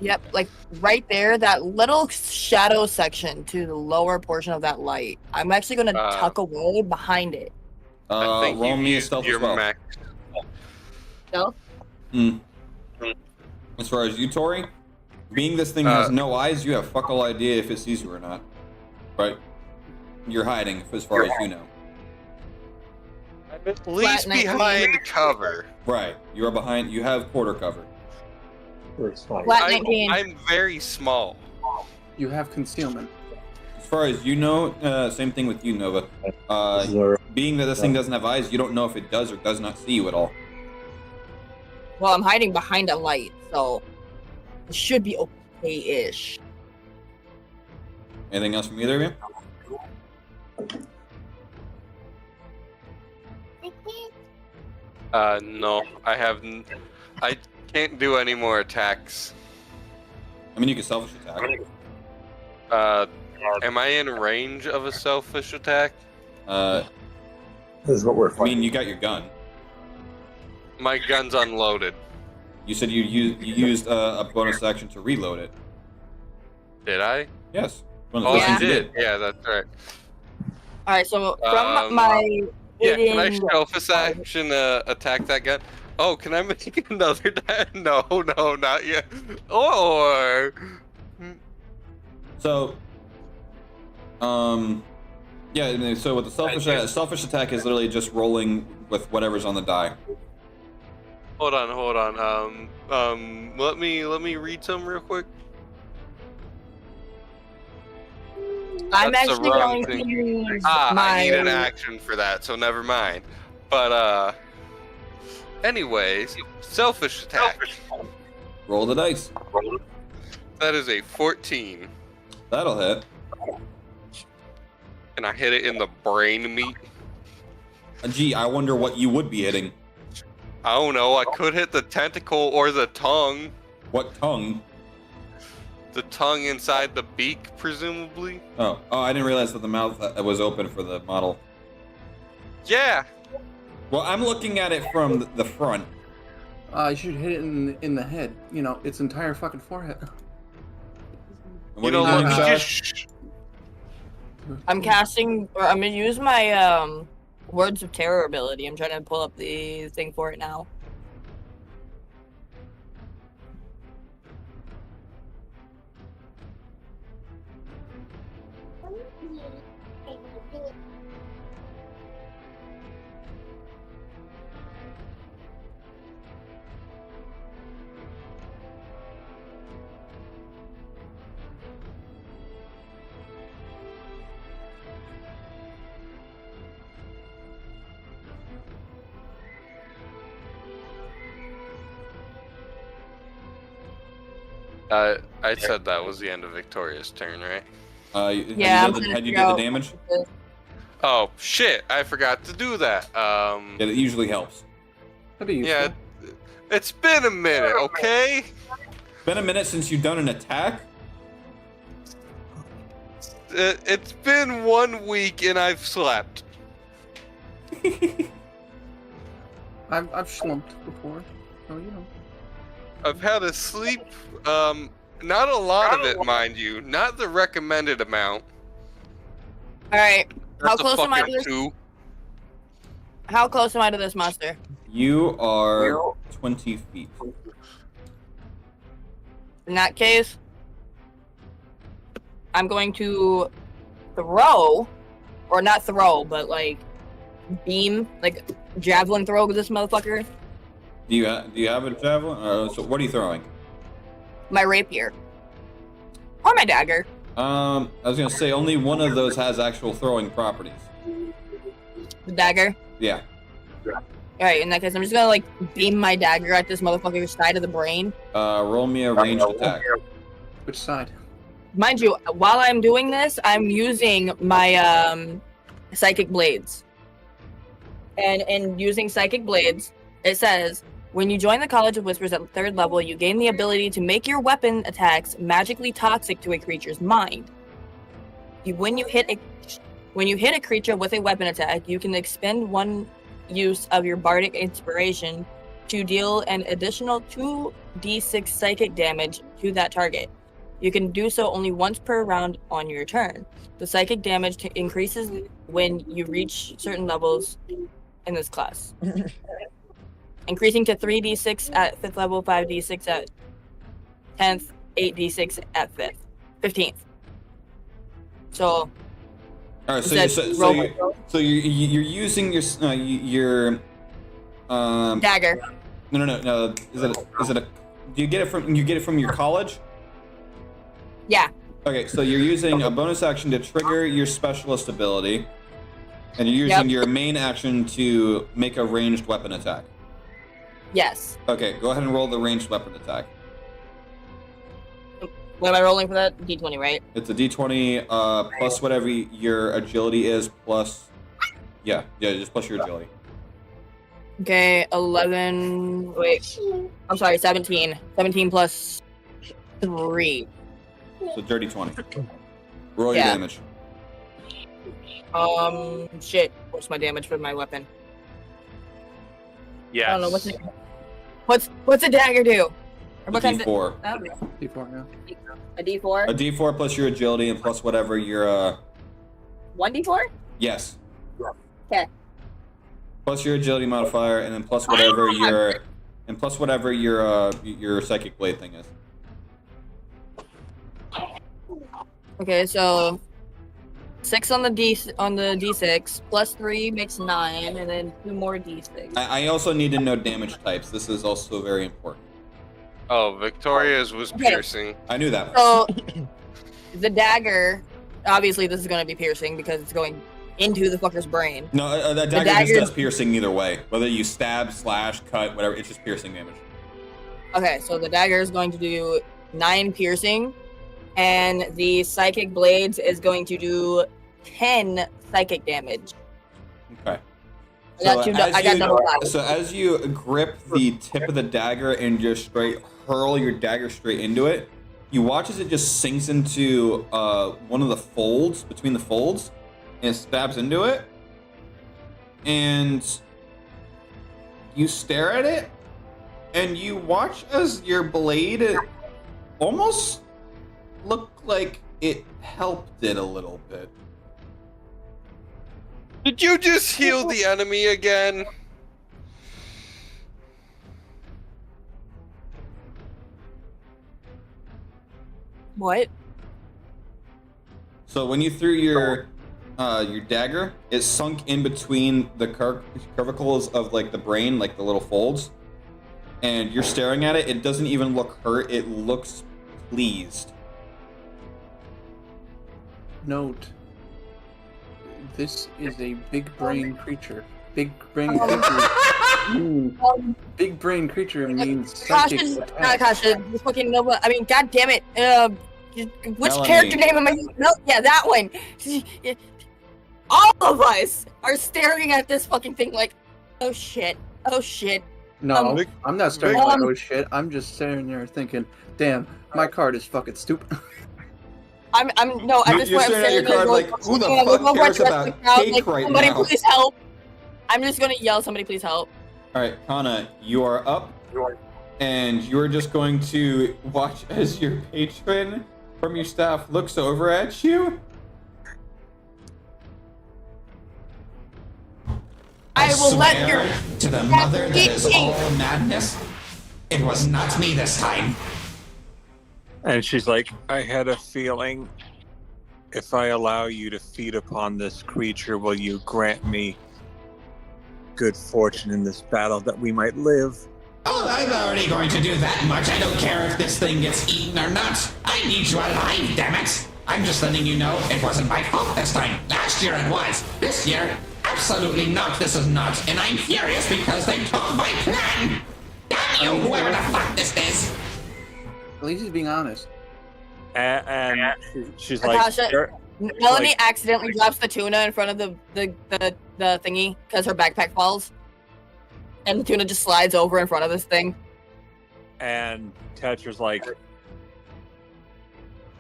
Yep, like right there, that little shadow section to the lower portion of that light. I'm actually gonna tuck away behind it. I think roll you me a used stealth your as well. max. No? As far as you, Tori, being this thing has no eyes, you have fuck all idea if it sees you or not. Right? You're hiding, as far as you know. I'm at least behind cover. Right. You are behind. You have quarter cover. Flat 19. I'm very small. You have concealment. As far as you know, same thing with you, Nova. Being that this thing doesn't have eyes, you don't know if it does or does not see you at all. Well, I'm hiding behind a light, so it should be okay-ish. Anything else from either of you? No, I can't do any more attacks. I mean, you can selfish attack. Am I in range of a selfish attack? This is what we're I mean, you got your gun. My gun's unloaded. You said you used a bonus action to reload it. Did I? Yes. One of the Oh, first I things you did. Yeah, that's right. All right, so from my Yeah, can I hidden- selfish action attack that gun? Oh, can I make another No, not yet. Or So, yeah. I mean, so with the selfish attack is literally just rolling with whatever's on the die. hold on. Let me read some real quick. I'm That's the actually wrong going thing. to use I my. need an action for that, so never mind. But anyways, selfish attack. Roll the dice. That is a 14. That'll hit. Can I hit it in the brain meat? Gee, I wonder what you would be hitting. I don't know. I could hit the tentacle or the tongue. What tongue? The tongue inside the beak, presumably. Oh, I didn't realize that the mouth was open for the model. Yeah. Well, I'm looking at it from the front. You should hit it in the head. You know, its entire fucking forehead. What You know are what? doing, You Josh? just I'm casting, or I'm gonna use my Words of Terror ability. I'm trying to pull up the thing for it now. I said that was the end of Victoria's turn, right? Yeah, I'm Had trying to you figure did out- the damage? Oh shit! I forgot to do that. Yeah, that usually helps. That'd be useful. Yeah, it's been a minute, okay? It's been a minute since you've done an attack. It's been 1 week and I've slept. I've slumped before, so you know. I've had a sleep. Not a lot of it, mind you. Not the recommended amount. All right, how That's a close am I to fucking this? 2. How close am I to this monster? You are 20 feet. In that case, I'm going to throw, or not throw, but like beam, like javelin throw with this motherfucker. Do you have a javelin? So what are you throwing? My rapier. Or my dagger. I was gonna say only one of those has actual throwing properties. The dagger. Yeah. Alright, in that case, I'm just gonna like beam my dagger at this motherfucker's side of the brain. Roll me a ranged attack. Which side? Mind you, while I'm doing this, I'm using my psychic blades. And in using psychic blades, it says, when you join the College of Whispers at 3rd level, you gain the ability to make your weapon attacks magically toxic to a creature's mind. When you hit a creature with a weapon attack, you can expend one use of your bardic inspiration to deal an additional 2d6 psychic damage to that target. You can do so only once per round on your turn. The psychic damage increases when you reach certain levels in this class. Increasing to 3d6 at 5th level, 5d6 at 10th, 8d6 at 15th. So, All right. So Is that you're using your dagger. No. Is it a? Do you get it from your college? Yeah. Okay, so you're using a bonus action to trigger your specialist ability, and you're using your main action to make a ranged weapon attack. Yes. Okay, go ahead and roll the ranged weapon attack. What am I rolling for that? D20, right? It's a d20 plus whatever your agility is plus. Yeah, just plus your agility. Okay, 11. Wait. I'm sorry, 17. 17 plus 3. So dirty 20. Roll your Yeah. damage. Shit. What's my damage for my weapon? Yes. I don't know what's a dagger do? Or what kind of- D4. D4, yeah. A D4? A D4 plus your agility and plus whatever your 1D4? yes. Okay. Plus your agility modifier, and then plus whatever your psychic blade thing is. Okay, so 6 on the D6 plus 3 makes 9, and then 2 more D6. I also need to know damage types. This is also very important. Oh, Victoria's was Okay. piercing. I knew that. So the dagger, obviously this is going to be piercing because it's going into the fucker's brain. No, that dagger dagger- just does piercing either way. Whether you stab, slash, cut, whatever, it's just piercing damage. Okay, so the dagger is going to do 9 piercing, and the psychic blades is going to do 10 psychic damage. Okay. I got double that. So as you grip the tip of the dagger and just straight hurl your dagger straight into it, you watch as it just sinks into one of the folds, between the folds, and stabs into it. And you stare at it, and you watch as your blade almost looked like it helped it a little bit. Did you just heal the enemy again? What? So when you threw your dagger, it sunk in between the curvicles of like the brain, like the little folds, and you're staring at it. It doesn't even look hurt. It looks pleased. Note, this is a big brain creature. Big brain creature. Big brain creature means psychic Caution, attack. not caution. This fucking Nova. I mean, god damn it. Which Melanie. character name am I? No, yeah, that one. All of us are staring at this fucking thing like, oh shit, oh shit. No, Vic- I'm not staring Vic- like oh shit. I'm just staring there thinking, damn, my card is fucking stupid. I'm no. At this You're point, I'm staring at your there card going, like, who the "Yeah, fuck we'll go cares watch the rest about of the crowd." cake Like, right somebody now? please help. I'm just gonna yell, somebody please help. All right, Kana, you are up, and you are just going to watch as your patron from your staff looks over at you. I will let swear your to the mother that is all madness, it was not me this time. And she's like, I had a feeling if I allow you to feed upon this creature, will you grant me good fortune in this battle that we might live? Oh, I'm already going to do that much. I don't care if this thing gets eaten or not. I need you alive, damn it. I'm just letting you know it wasn't my fault this time. Last year it was. This year, absolutely not. This is not. And I'm furious because they took my plan. Damn you, whoever the fuck this is. At least he's being honest. And she's like, Natasha, "Sure." Melanie like- accidentally drops the tuna in front of the thingy because her backpack falls, and the tuna just slides over in front of this thing. and Tetra's like,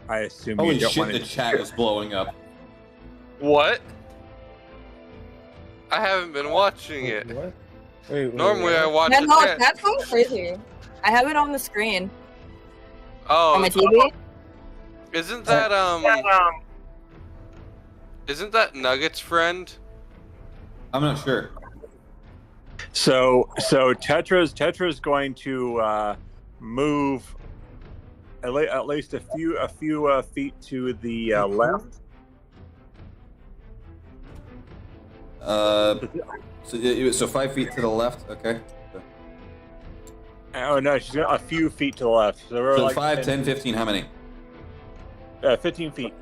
I assume Holy you don't shit, want the to. chat is blowing up. What? I haven't been watching it. What? Wait, Normally I what? watch Yeah, the no, chat. that's going crazy. I have it on the screen on Oh, my TV. isn't that Isn't that Nugget's friend? I'm not sure. So Tetra's going to move at least a few feet to the left. So 5 feet to the left. Okay. Oh no, she's got a few feet to the left. So we're So like 5, 10, 15. How many? 15 feet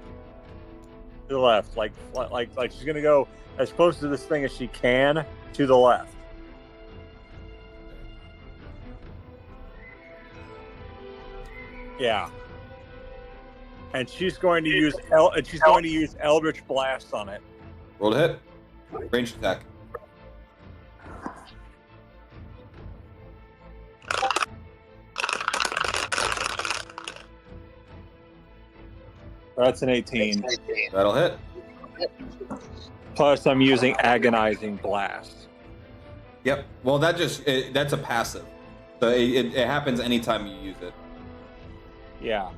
to the left. Like she's gonna go as close to this thing as she can to the left. Yeah. And she's going to use Eldritch Blast on it. Roll to hit. Ranged attack. That's an 18. That'll hit. Plus, I'm using Agonizing Blast. Yep. Well, that's a passive. So it happens anytime you use it. Yeah.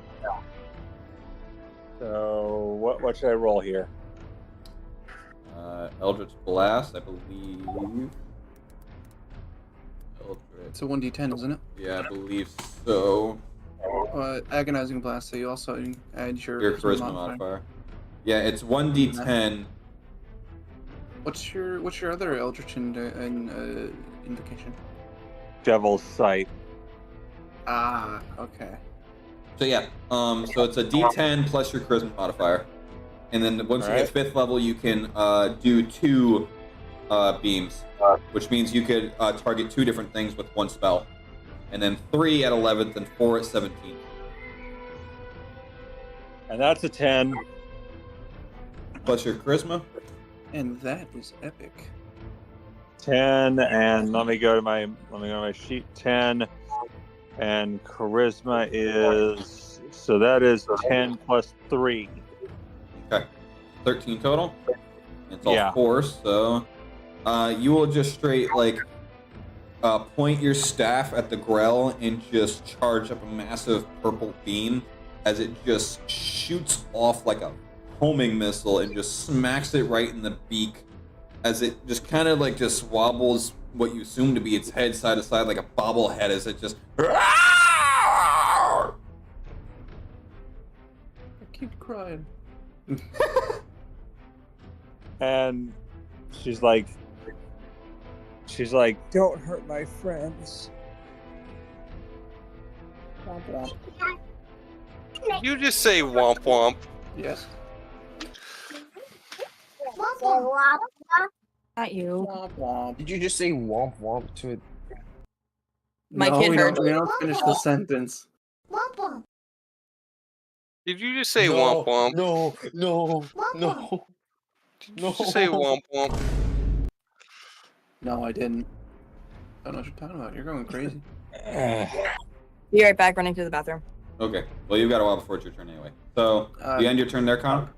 So what should I roll here? Eldritch Blast, I believe. Eldritch. It's a 1d10, isn't it? Yeah, I believe so. Agonizing Blast, so you also add Your charisma modifier. Yeah, it's 1d10. What's your other Eldritch invocation? Devil's Sight. Ah, okay. So yeah, so it's a d10 plus your charisma modifier. And then once you hit 5th level, you can do 2 beams, which means you could target 2 different things with 1 spell. And then 3 at 11th and 4 at 17th. And that's a 10. Plus your charisma. And that is epic. 10, and let me go to my sheet. 10, and charisma is, so that is 10 plus 3. Okay, 13 total. It's all force, so you will just straight point your staff at the Grell and just charge up a massive purple beam as it just shoots off like a homing missile and just smacks it right in the beak as it just kind of just wobbles what you assume to be its head side to side like a bobblehead as it just. I keep crying. And she's like, don't hurt my friends. Did you just say womp womp? Yes. Not you. Womp womp. Did you just say womp womp to it? My No, kid we heard don't, we don't finish the sentence. Did you just say womp womp? No. Did you just say womp womp? No, I didn't. I don't know what you're talking about. You're going crazy. Be right back, running to the bathroom. Okay, well you've got a while before it's your turn anyway. So you end your turn there, Connor?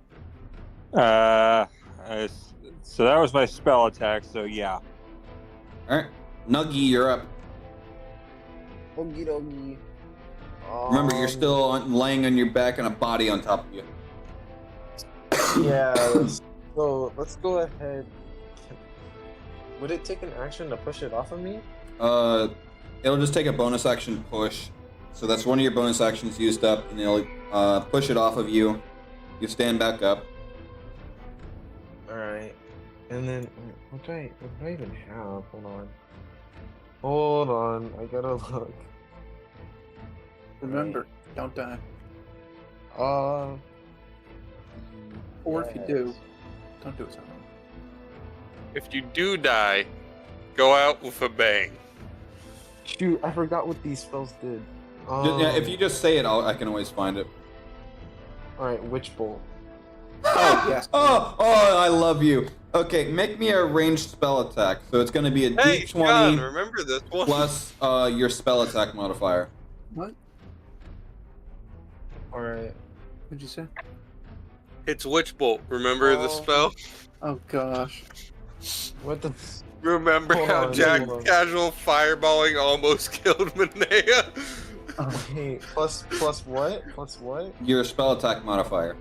So that was my spell attack, so yeah. Alright. Nuggy, you're up. Okie dokie. Remember, you're still laying on your back and a body on top of you. Yeah, so let's go ahead. Would it take an action to push it off of me? It'll just take a bonus action push. So that's one of your bonus actions used up, and it'll push it off of you. You stand back up. Alright. And then, what do I even have? Hold on, I gotta look. Remember, don't die. Uh. Or if you do, don't do it so long. If you do die, go out with a bang. Shoot, I forgot what these spells did. Yeah, if you just say it, I can always find it. Alright, Witch Bolt. Oh, Yes. oh, I love you. Okay, make me a ranged spell attack. So it's going to be a Hey, D20 John, remember this one? plus your spell attack modifier. What? Alright. What'd you say? It's Witch Bolt. Remember the spell? Oh gosh. What the? Remember Hold how on, Jack hold on. casual fireballing almost killed Manea? Hey, plus what? Plus what? Your spell attack modifier.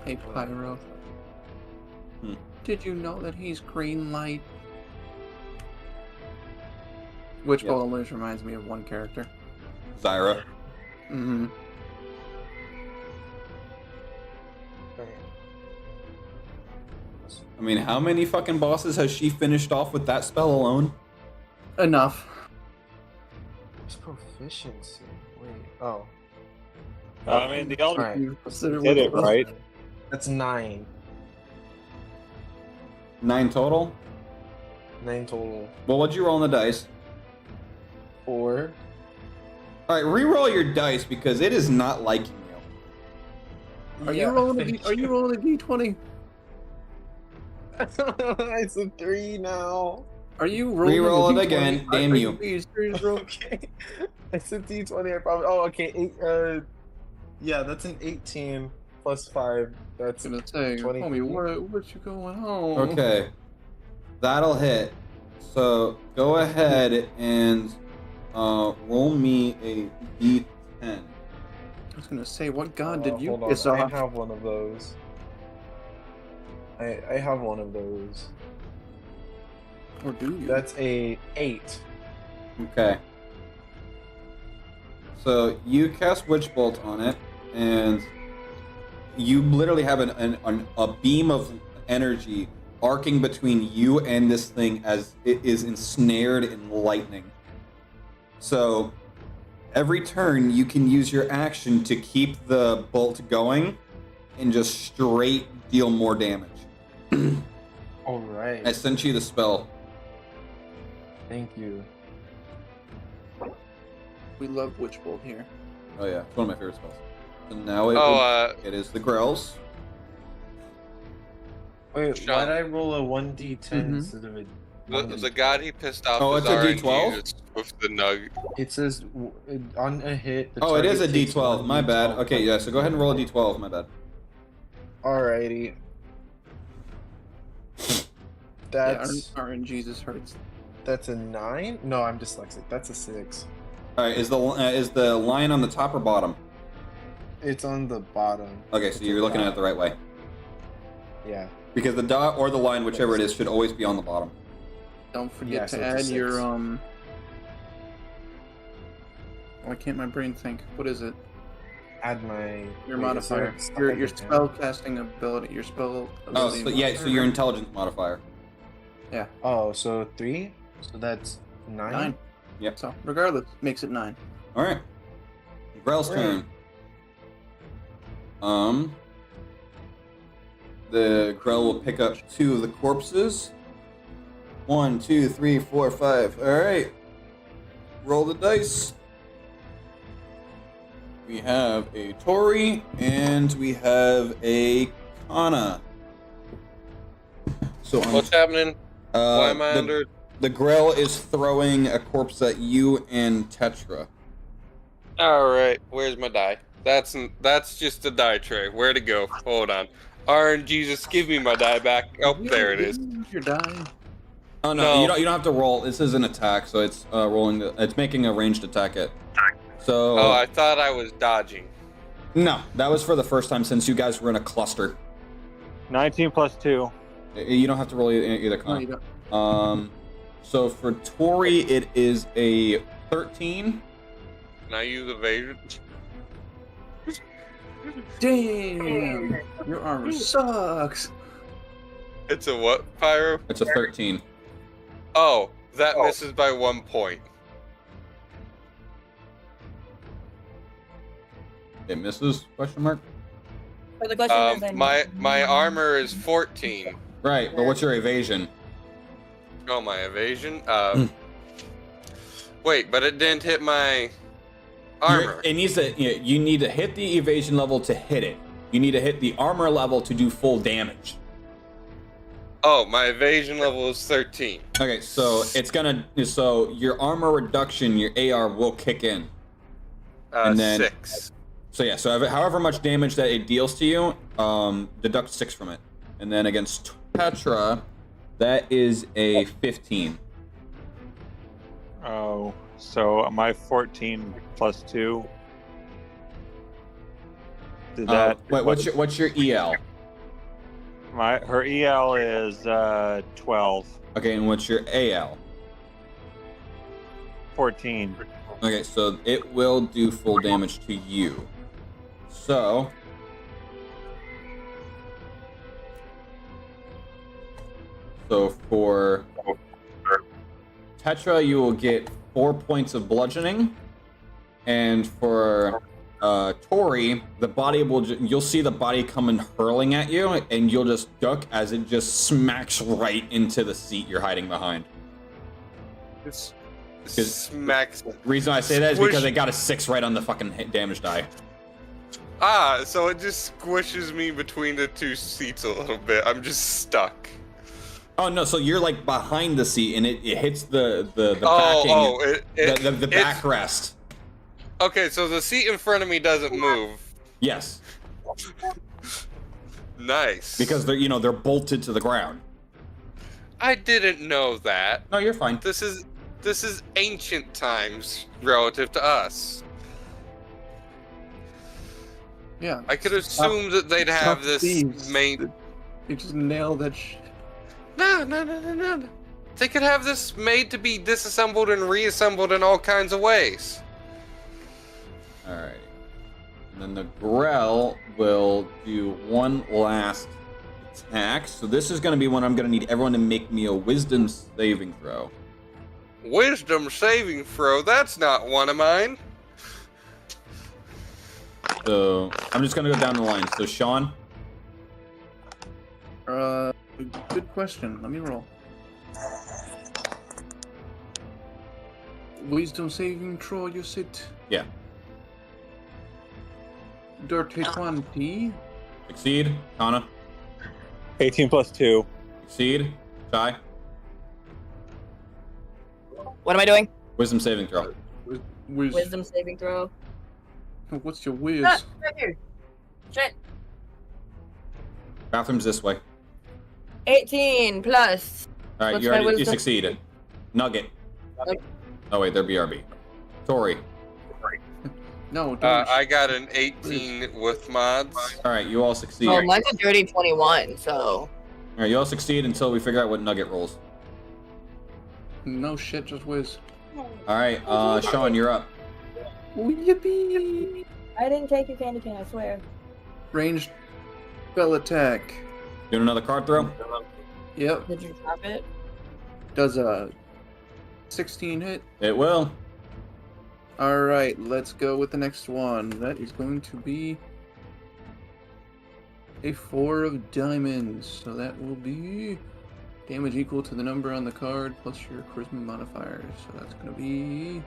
Hey Pyro. Hmm. Did you know that he's green light? Which Yep. always reminds me of one character. Zyra. Mm-hmm. I mean, how many fucking bosses has she finished off with that spell alone? Enough. What's proficiency? Wait. Oh. I mean, the Elder Alright. You consider did it, what- right? That's 9. 9 total? 9 total. Well, what'd you roll on the dice? 4. Alright, re-roll your dice because it is not liking you. Are you rolling a D20? It's a 3 now. Are you rolling Re-roll a it D20? again, Are damn you you. being serious, bro? Okay. It's a D20. I probably. Oh, okay. 8. Yeah, that's an 18 plus 5. That's I was gonna say, 23. homie, what you going on? Okay. That'll hit. So go ahead and roll me a d10. I was gonna say, what god did you Hold on, piss I off? have one of those. I have one of those. Or do you? That's a 8. Okay. So you cast Witch Bolt on it, and you literally have a beam of energy arcing between you and this thing as it is ensnared in lightning. So every turn you can use your action to keep the bolt going and just straight deal more damage. Alright. I sent you the spell. Thank you. We love Witch Bolt here. Oh yeah, it's one of my favorite spells. So now it is the Grells. Wait, Sean. why'd I roll a 1d10 Mhm. instead of a The god he pissed off Oh, was it's a RNG D12? just with the nug. It says on a hit. The Oh, it is a target takes D12. My 1d12 bad. Okay, yeah. So go ahead and roll a D12. My bad. Alrighty. That's RNGesus hurts. that's a 9. No, I'm dyslexic. That's a 6. All right. Is the line on the top or bottom? It's on the bottom. Okay, so you're looking at it the right way. Yeah. Because the dot or the line, whichever it is, should always be on the bottom. Don't forget Yeah, to so it's a add your 6. Why can't my brain think? What is it? Add my Your wait, is there modifier. stuff I Your can spell add? casting ability. Your spell. Oh, Ability so yeah. So modifier. your intelligence modifier. Oh, so 3. So that's 9. 9. Yep. So regardless, makes it 9. All right. Grell's turn. The Grell will pick up 2 of the corpses. 1, 2, 3, 4, 5. All right. Roll the dice. We have a Tori and we have a Kana. So What's happening? Why am I under? the Grell is throwing a corpse at you and Tetra. All right, where's my die? That's just a die tray. Where'd it go? Hold on. RNG, just give me my die back. Oh, there it is. Your die. Oh no, No. You don't have to roll. This is an attack, so it's rolling. It's making a ranged attack hit. So Oh, I thought I was dodging. no, that was for the first time since you guys were in a cluster. 19 plus 2. You don't have to roll either. No, Con. you don't. So for Tori, it is a 13. Can I use evasion? Damn! Your armor sucks. It's a what, Pyro? It's a 13. Oh, that misses by 1 point. It misses? Question mark. So the question is, My armor is 14. Right, but what's your evasion? Oh, my evasion. Wait, but it didn't hit my armor. It needs to. You need to hit the evasion level to hit it. You need to hit the armor level to do full damage. Oh, my evasion level is 13. Okay, so it's gonna. So your armor reduction, your AR will kick in. And then- 6. So yeah, so however much damage that it deals to you, deduct 6 from it. And then against Petra, that is a 15. Oh, so my 14 plus 2. Did that? Wait, what's your EL? Her EL is 12. Okay, and what's your AL? 14. Okay, so it will do full damage to you. So for Tetra, you will get 4 points of bludgeoning, and for Tori, the body will. You'll see the body coming hurling at you, and you'll just duck as it just smacks right into the seat you're hiding behind. This smacks. The reason I say that is Squish. because it got a 6 right on the fucking damage die. Ah, so it just squishes me between the two seats a little bit. I'm just stuck. Oh no! So you're like behind the seat, and it hits the Oh, backing, the backrest. Okay, so the seat in front of me doesn't move. Yes, Nice. because they're bolted to the ground. I didn't know that. No, you're fine. This is ancient times relative to us. Yeah. I could assume that they'd have this made. You just nailed that shit. No. They could have this made to be disassembled and reassembled in all kinds of ways. Alright. And then the Grell will do one last attack. So this is going to be one I'm going to need everyone to make me a wisdom saving throw. Wisdom saving throw? That's not one of mine. So I'm just going to go down the line. So Sean? Good question. Let me roll. Wisdom saving throw, you said? Yeah. Dirty 20. Succeed. Kana? 18 plus 2. Succeed. Shy? What am I doing? Wisdom saving throw. Wisdom saving throw. What's your whiz? Ah, right here. Shit. Bathroom's this way. 18 plus. Alright, What's you my already you wisdom? succeeded. Nugget. Okay. Oh wait, they're BRB. Tori. No, don't. I got an 18 with mods. Alright, you all succeed. Oh, mine's a dirty 21, so. Alright, you all succeed until we figure out what Nugget rolls. No shit, just whiz. Alright, Sean, you're up. Yippee! I didn't take your candy cane, I swear. Ranged spell attack. Doing another card throw? Yep. Did you drop it? Does a 16 hit? It will. Alright, let's go with the next one. That is going to be a 4 of diamonds. So that will be damage equal to the number on the card plus your charisma modifier. So that's going to be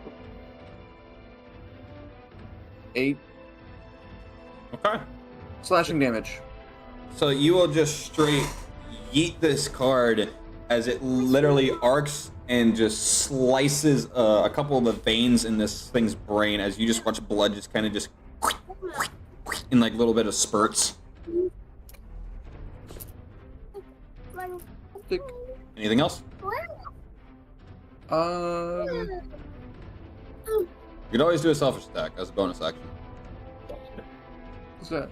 8 Okay. slashing damage. So you will just straight yeet this card as it literally arcs and just slices a couple of the veins in this thing's brain as you just watch blood just kind of just in like little bit of spurts. Thick. Anything else? Um, You could always do a selfish attack as a bonus action. what's that?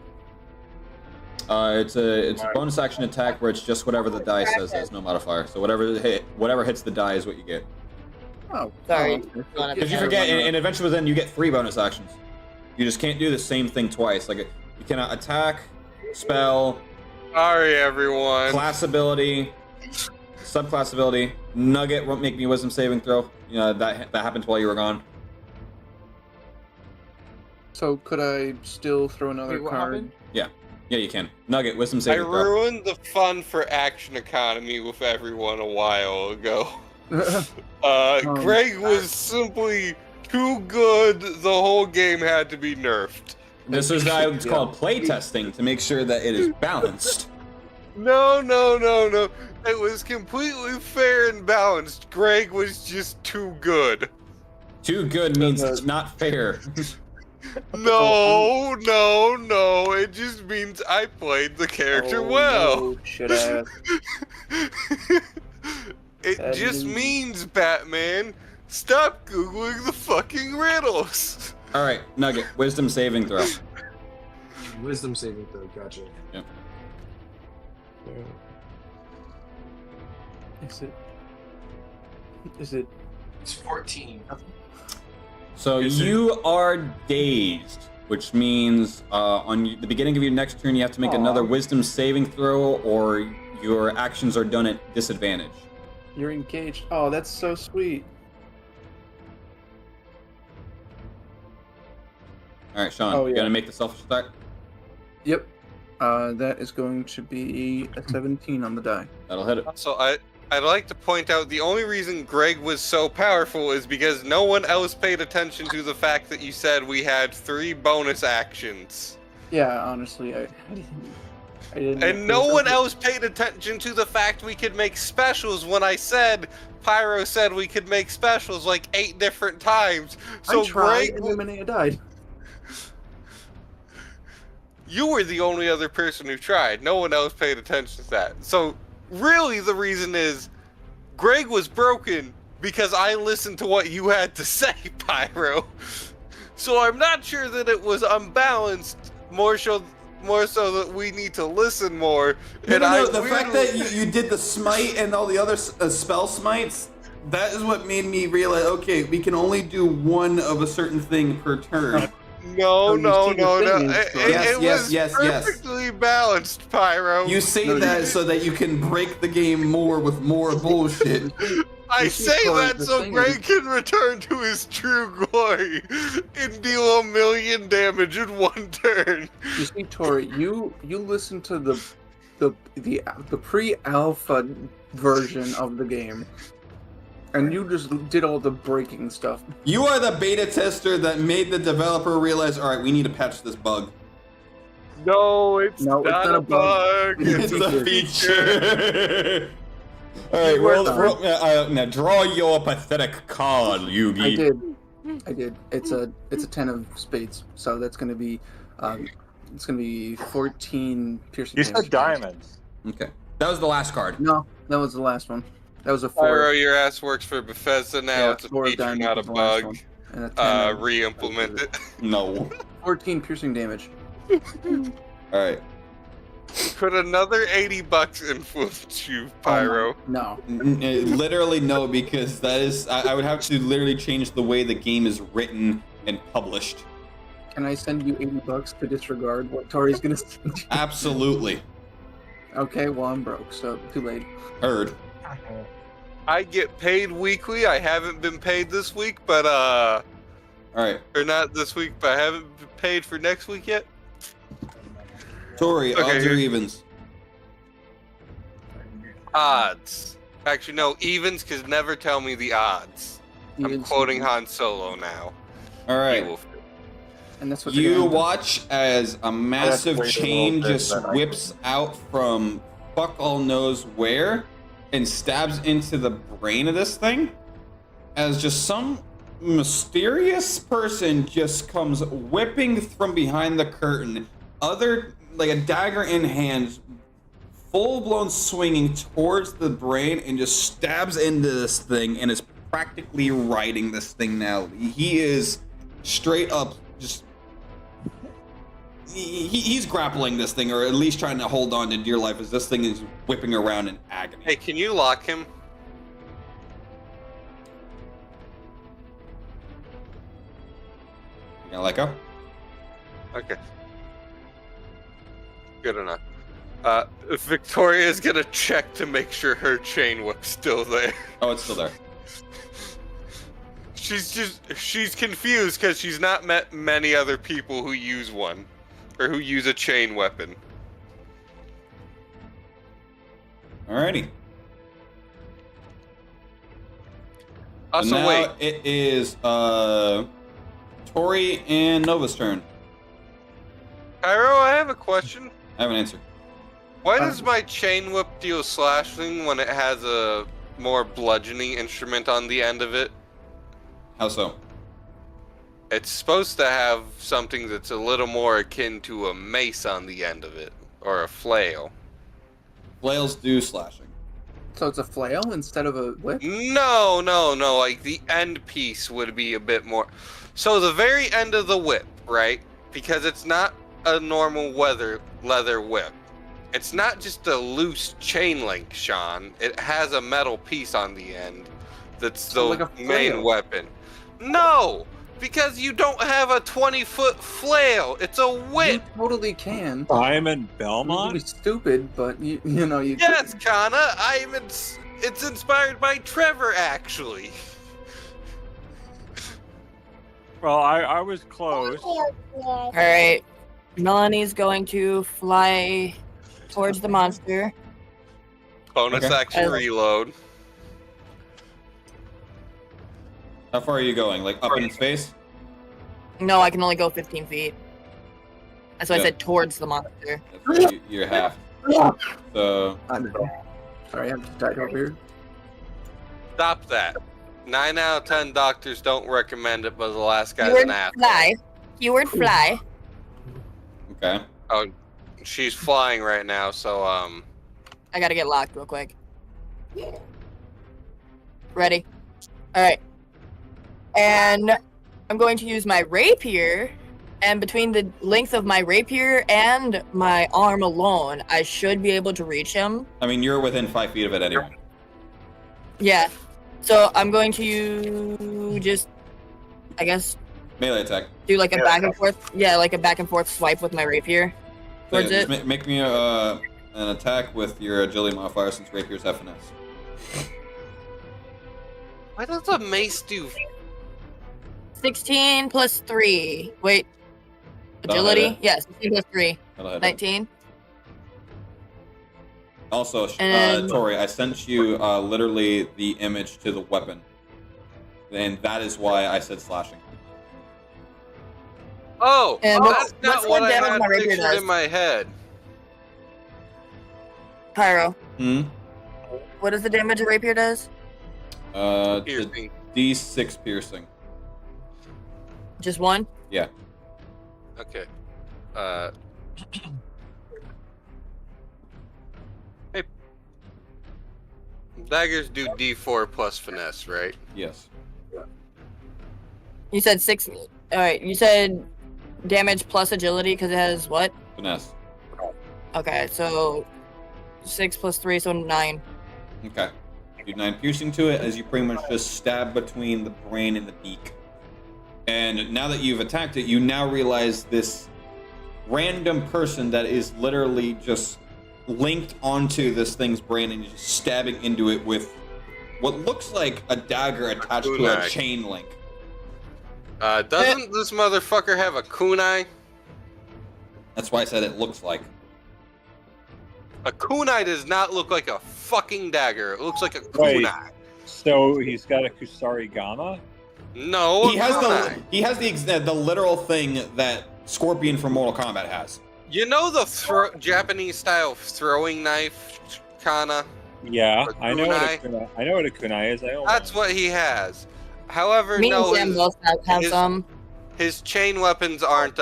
It's a bonus action attack where it's just whatever the die says. There's no modifier. So whatever hits the die is what you get. Oh, Sorry. oh, Because you forget, in Adventure Within, you get 3 bonus actions. You just can't do the same thing twice. Like you cannot attack, spell, Sorry, everyone. class ability, subclass ability. Nugget won't make me a wisdom saving throw. You know that happened while you were gone. So could I still throw another Wait, what card? happened? Yeah, you can. Nugget, wisdom I saving throw. ruined the fun for action economy with everyone a while ago. Greg was simply too good. The whole game had to be nerfed. This is it's called playtesting to make sure that it is balanced. No. It was completely fair and balanced. Greg was just too good. Too good means it's not fair. No. It just means I played the character well. No, shit ass. It That just means- means, Batman, stop Googling the fucking riddles. All right, Nugget, wisdom saving throw. Wisdom saving throw, gotcha. Yep. Is it? It's 14. So you are dazed, which means on the beginning of your next turn, you have to make another wisdom saving throw, or your actions are done at disadvantage. You're engaged. Oh, that's so sweet. All right, Sean, Oh, you yeah. gonna make the selfish attack? Yep. That is going to be a 17 on the die. That'll hit it. So I'd like to point out the only reason Greg was so powerful is because no one else paid attention to the fact that you said we had 3 bonus actions. Yeah, honestly, I didn't. And no one else paid attention to the fact we could make specials when I said Pyro said we could make specials like 8 different times. So I tried, Greg, and then Linnea died. you were the only other person who tried. No one else paid attention to that. So really the reason is Greg was broken because I listened to what you had to say, Pyro. So I'm not sure that it was unbalanced. More so that we need to listen more. No, the fact that you did the smite and all the other spell smites, that is what made me realize, okay, we can only do one of a certain thing per turn. No. Yes. It was perfectly balanced, Pyro. You say that so that you can break the game more with more bullshit. I say that so Greg can return to his true glory and deal 1,000,000 damage in one turn. You see, Tori, you listened to the pre-alpha version of the game, and you just did all the breaking stuff. You are the beta tester that made the developer realize, all right, we need to patch this bug. No, it's not a bug. It's a feature. All right, now draw your pathetic card, Yugi. I did. It's a 10 of spades, so that's gonna be 14 piercing. You damage. said diamonds. Okay, that was the last card. No, that was the last one. That was a 4. Pyro, your ass works for Bethesda now. Yeah, It's a 4 of feature, diamonds not a was the last bug. one. And a 10 of- Re-implement it. No. 14 piercing damage. All right. Could another $80 influence you, Pyro? No. Literally no, because that is I would have to literally change the way the game is written and published. Can I send you $80 to disregard what Tori's gonna send you? Absolutely. Okay, well I'm broke, so too late. Heard. I get paid weekly. I haven't been paid this week, but All right. or not this week, but I haven't been paid for next week yet. Tori, Okay, odds or here. evens? Odds. Actually, no, evens, because never tell me the odds. I'm Evens. quoting Han Solo now. All He right. will- And that's what they're You gonna do. watch as a massive wait a little chain bit, just but I- whips out from fuck all knows where and stabs into the brain of this thing as just some mysterious person just comes whipping from behind the curtain, like a dagger in hand, full-blown swinging towards the brain and just stabs into this thing and is practically riding this thing now. He is straight up just he's grappling this thing, or at least trying to hold on to dear life as this thing is whipping around in agony. Hey, can you lock him? You gonna let go? Okay. Good enough. Victoria's gonna check to make sure her chain whip's still there. Oh, it's still there. She's confused because she's not met many other people who use one, or who use a chain weapon. Alrighty. Also, now wait. it is Tori and Nova's turn. Pyro, I have a question. I have an answer. Why does my chain whip deal slashing when it has a more bludgeoning instrument on the end of it? How so? It's supposed to have something that's a little more akin to a mace on the end of it, or a flail. Flails do slashing. So it's a flail instead of a whip? No, like the end piece would be a bit more. So the very end of the whip, right? Because it's not a normal leather whip. It's not just a loose chain link, Sean. It has a metal piece on the end that's the So like a main flail. weapon. No! Because you don't have a 20-foot flail. It's a You whip. totally can. Simon You'd Belmont? be stupid, but you know you. Yes, Kana. It's inspired by Trevor, actually. Well, I was close. All right. Melanie's going to fly towards the monster. Bonus Okay. action reload. How far are you going? Like up in its face? No, I can only go 15 feet. That's why Yeah. I said towards the monster. You're half. So Sorry, I have to dive over here. Stop that. 9 out of 10 doctors don't recommend it, but the last guy's Keyword an asshole. fly. Keyword fly. okay. Oh, she's flying right now, so I gotta get locked real quick. Ready. All right. And I'm going to use my rapier, and between the length of my rapier and my arm alone, I should be able to reach him. I mean, you're within 5 feet of it anyway. Yeah. So I'm going to just, I guess, Melee attack. do like a back and forth. Yeah, like a back and forth swipe with my rapier So towards yeah, it. just make me an attack with your agility modifier since rapiers have finesse. Why does a mace do? 16 plus 3. Wait. That'll hit Agility? it. Yeah, 16 plus 3. That'll hit it. 19. Also, And- Tori, I sent you literally the image to the weapon, and that is why I said slashing. Oh, And that's what's not the what I damage had my rapier pictured does? in my head. Pyro. Hmm. What is the damage a rapier does? The Piercing. D6 piercing. Just one? Yeah. Okay. Hey. Daggers do D4 plus finesse, right? Yes. You said 6. Alright, you said damage plus agility because it has what? Finesse. Okay, so 6 plus 3, so 9. Okay. Do 9 piercing to it as you pretty much just stab between the brain and the beak. And now that you've attacked it, you now realize this random person that is literally just linked onto this thing's brain and you're just stabbing into it with what looks like a dagger attached to a Kunai. chain link. Doesn't this motherfucker have a kunai? That's why I said it looks like. A kunai does not look like a fucking dagger. It looks like a Wait. kunai. So he's got a Kusarigama? No, He has kunai. the literal thing that Scorpion from Mortal Kombat has. You know the Japanese style throwing knife, Kana? Yeah, A I know what a kunai? kunai. I know what a kunai is. I own That's one. what he has. However, Me no, and Sam both have his- some. his chain weapons aren't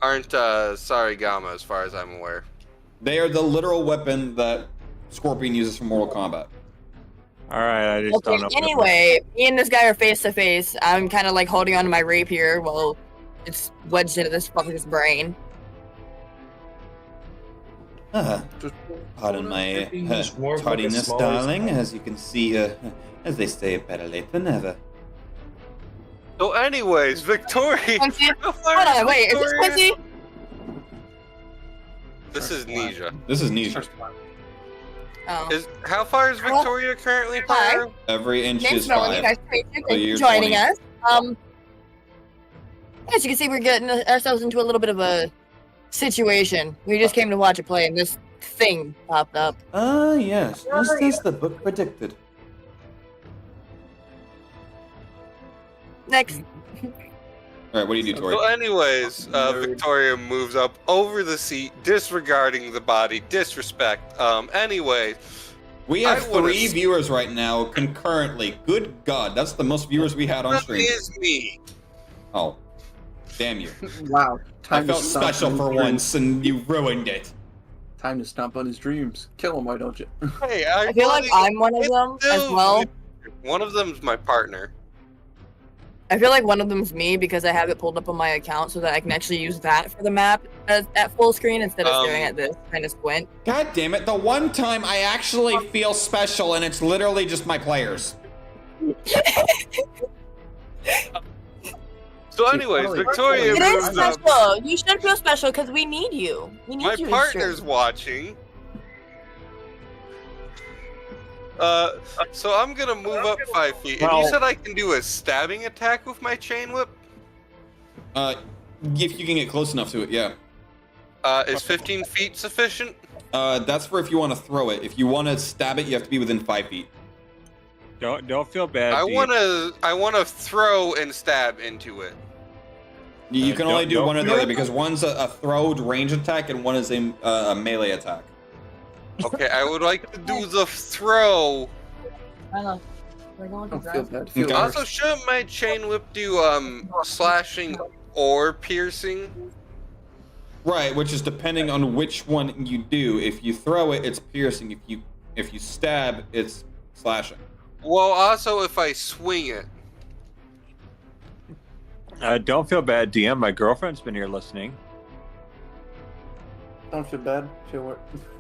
Sarigama as far as I'm aware. They are the literal weapon that Scorpion uses for Mortal Kombat. All right, I just don't know. Okay, anyway, me and this guy are face to face. I'm kind of like holding onto my rapier while it's wedged into this fucker's brain. Pardon my Just warm up tardiness, as small darling. as As you can see, as they say, better late than never. So, anyways, Victoria. Quincy? How far Hold is on, wait, is this Victoria? Quincy? This is Nisha. This is Nisha. Oh. How far is Victoria currently, Hi. Pyro? Every inch Name's is Melanie. 5. Nice to meet you. So Thank you you're for joining 20. us. As you can see, we're getting ourselves into a little bit of a situation. We just came to watch a play, and this thing popped up. Ah, yes. Just as the book predicted. Next. Alright, what do you do, Tori? So, anyways, Victoria moves up over the seat, disregarding the body, disrespect. Anyway, We have I would've 3 viewers right now concurrently. Good God, that's the most viewers we had on that stream. is me. Oh, damn you. Wow. I Time to felt stomp special on his for dreams. once, and you ruined it. Time to stomp on his dreams. Kill him, why don't you? Hey, I feel like I'm one of them as well. One of them's my partner. I feel like one of them is me because I have it pulled up on my account so that I can actually use that for the map at full screen instead of staring at this kind of squint. God damn it, the one time I actually feel special and it's literally just my players. So, anyways, Victoria It is moves up. special. You should feel special because we need you. We need My you. in partner's stream. watching. So I'm gonna move up 5 feet. And you Well- said I can do a stabbing attack with my chain whip? If you can get close enough to it, yeah. Is 15 feet sufficient? That's for if you want to throw it. If you want to stab it, you have to be within 5 feet. Don't feel bad. I Dee. wanna throw and stab into it. You can only do don't one or the feel- other because one's a throwed range attack and one is a melee attack. Okay, I would like to do the throw. Don't feel bad. Feel Okay. Also, shouldn't my chain whip do slashing or piercing? Right, which is depending on which one you do. If you throw it, it's piercing. If you If you stab, it's slashing. Well, also if I swing it. Don't feel bad, DM. My girlfriend's been here listening. Don't feel bad. Feel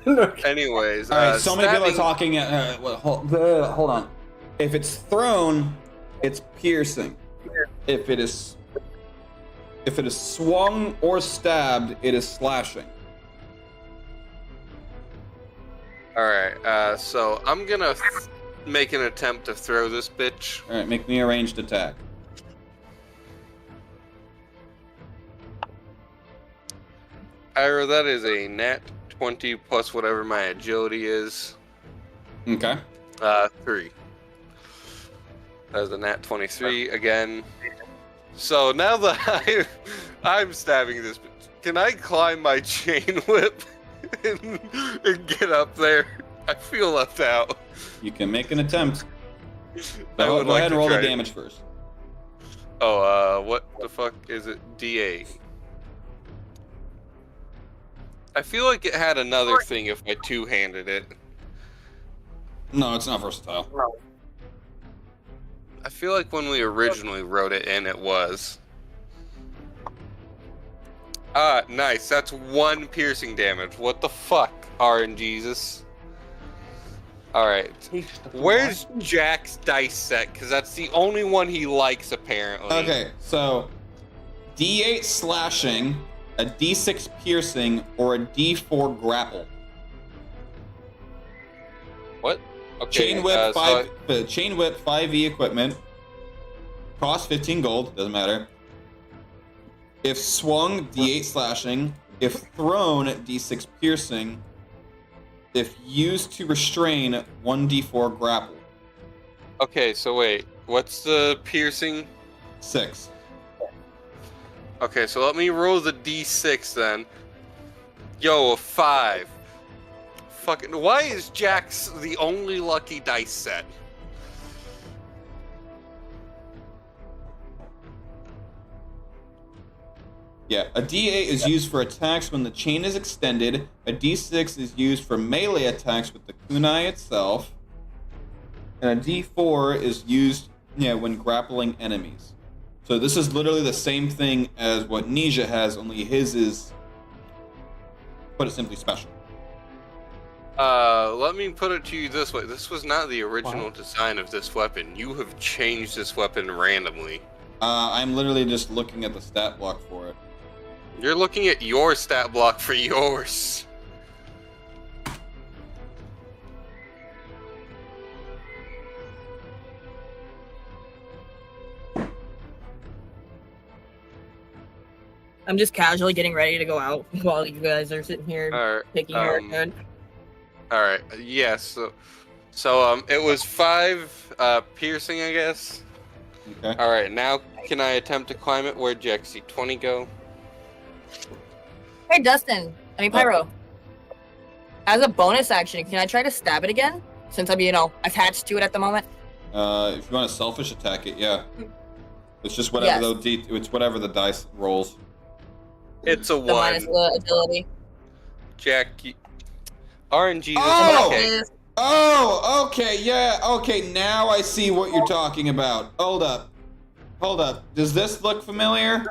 what? Anyways, All right, so many people are stabbing- talking. Hold on. If it's thrown, it's piercing. If it is swung or stabbed, it is slashing. All right, so I'm gonna make an attempt to throw this bitch. All right, make me a ranged attack. Ira, that is a nat 20 plus whatever my agility is. Okay. 3. That is a nat 23 again. So now that I'm stabbing this bitch, can I climb my chain whip and get up there? I feel left out. You can make an attempt. I would Go like ahead and to roll the try. damage first. Oh, what the fuck is it? D8. I feel like it had another thing if I two-handed it. No, it's not versatile. I feel like when we originally wrote it in, it was. Ah, nice. That's 1 piercing damage. What the fuck, RNGesus? Alright. Where's Jack's dice set? Because that's the only one he likes, apparently. Okay, so D8 slashing, a D6 piercing, or a D4 grapple. What? Okay, Chain whip, so 5e equipment. Cost 15 gold, doesn't matter. If swung, D8 slashing. If thrown, D6 piercing. If used to restrain, 1d4 grapple. Okay, so wait. What's the piercing? 6. Okay, so let me roll the d6 then. Yo, a 5. Fucking, why is Jack's the only lucky dice set? Yeah, a D8 is used for attacks when the chain is extended. A D6 is used for melee attacks with the kunai itself. And a D4 is used when grappling enemies. So this is literally the same thing as what Nisha has, only his is, put it simply, special. Let me put it to you this way. This was not the original design of this weapon. You have changed this weapon randomly. I'm literally just looking at the stat block for it. You're looking at your stat block for yours. I'm just casually getting ready to go out while you guys are sitting here Alright, picking your haircut. Alright, yes. So, it was 5 piercing, I guess. Okay. Alright, now can I attempt to climb it? Where'd Jexy 20 go? Hey, Dustin. Pyro. As a bonus action, can I try to stab it again? Since I'm, attached to it at the moment? If you want to selfish attack it, yeah. It's just whatever it's whatever the dice rolls. It's a The 1. minus the agility. Jack, RNG. Oh! Okay. Oh, okay, yeah, okay, now I see what you're talking about. Hold up. Does this look familiar?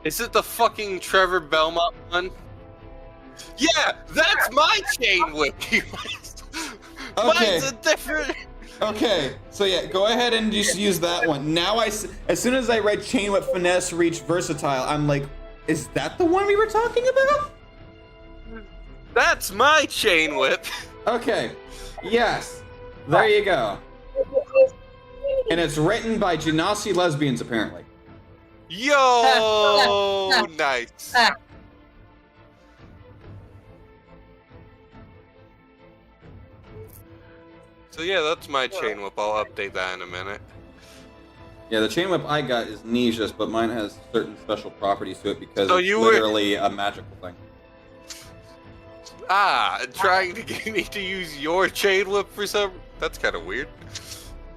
Is it the fucking Trevor Belmont one? Yeah, that's my chain whip. Okay. Mine's a different. Okay, so yeah, go ahead and just use that one. Now as soon as I read chain whip, finesse, reach, versatile, I'm like, is that the one we were talking about? That's my chain whip. Okay, yes, there you go. And it's written by Genasi lesbians, apparently. Yo, nice. So yeah, that's my chain whip. I'll update that in a minute. Yeah, the chain whip I got is Nisha's, but mine has certain special properties to it because So it's you were- literally a magical thing. Trying to get me to use your chain whip for some. That's kind of weird.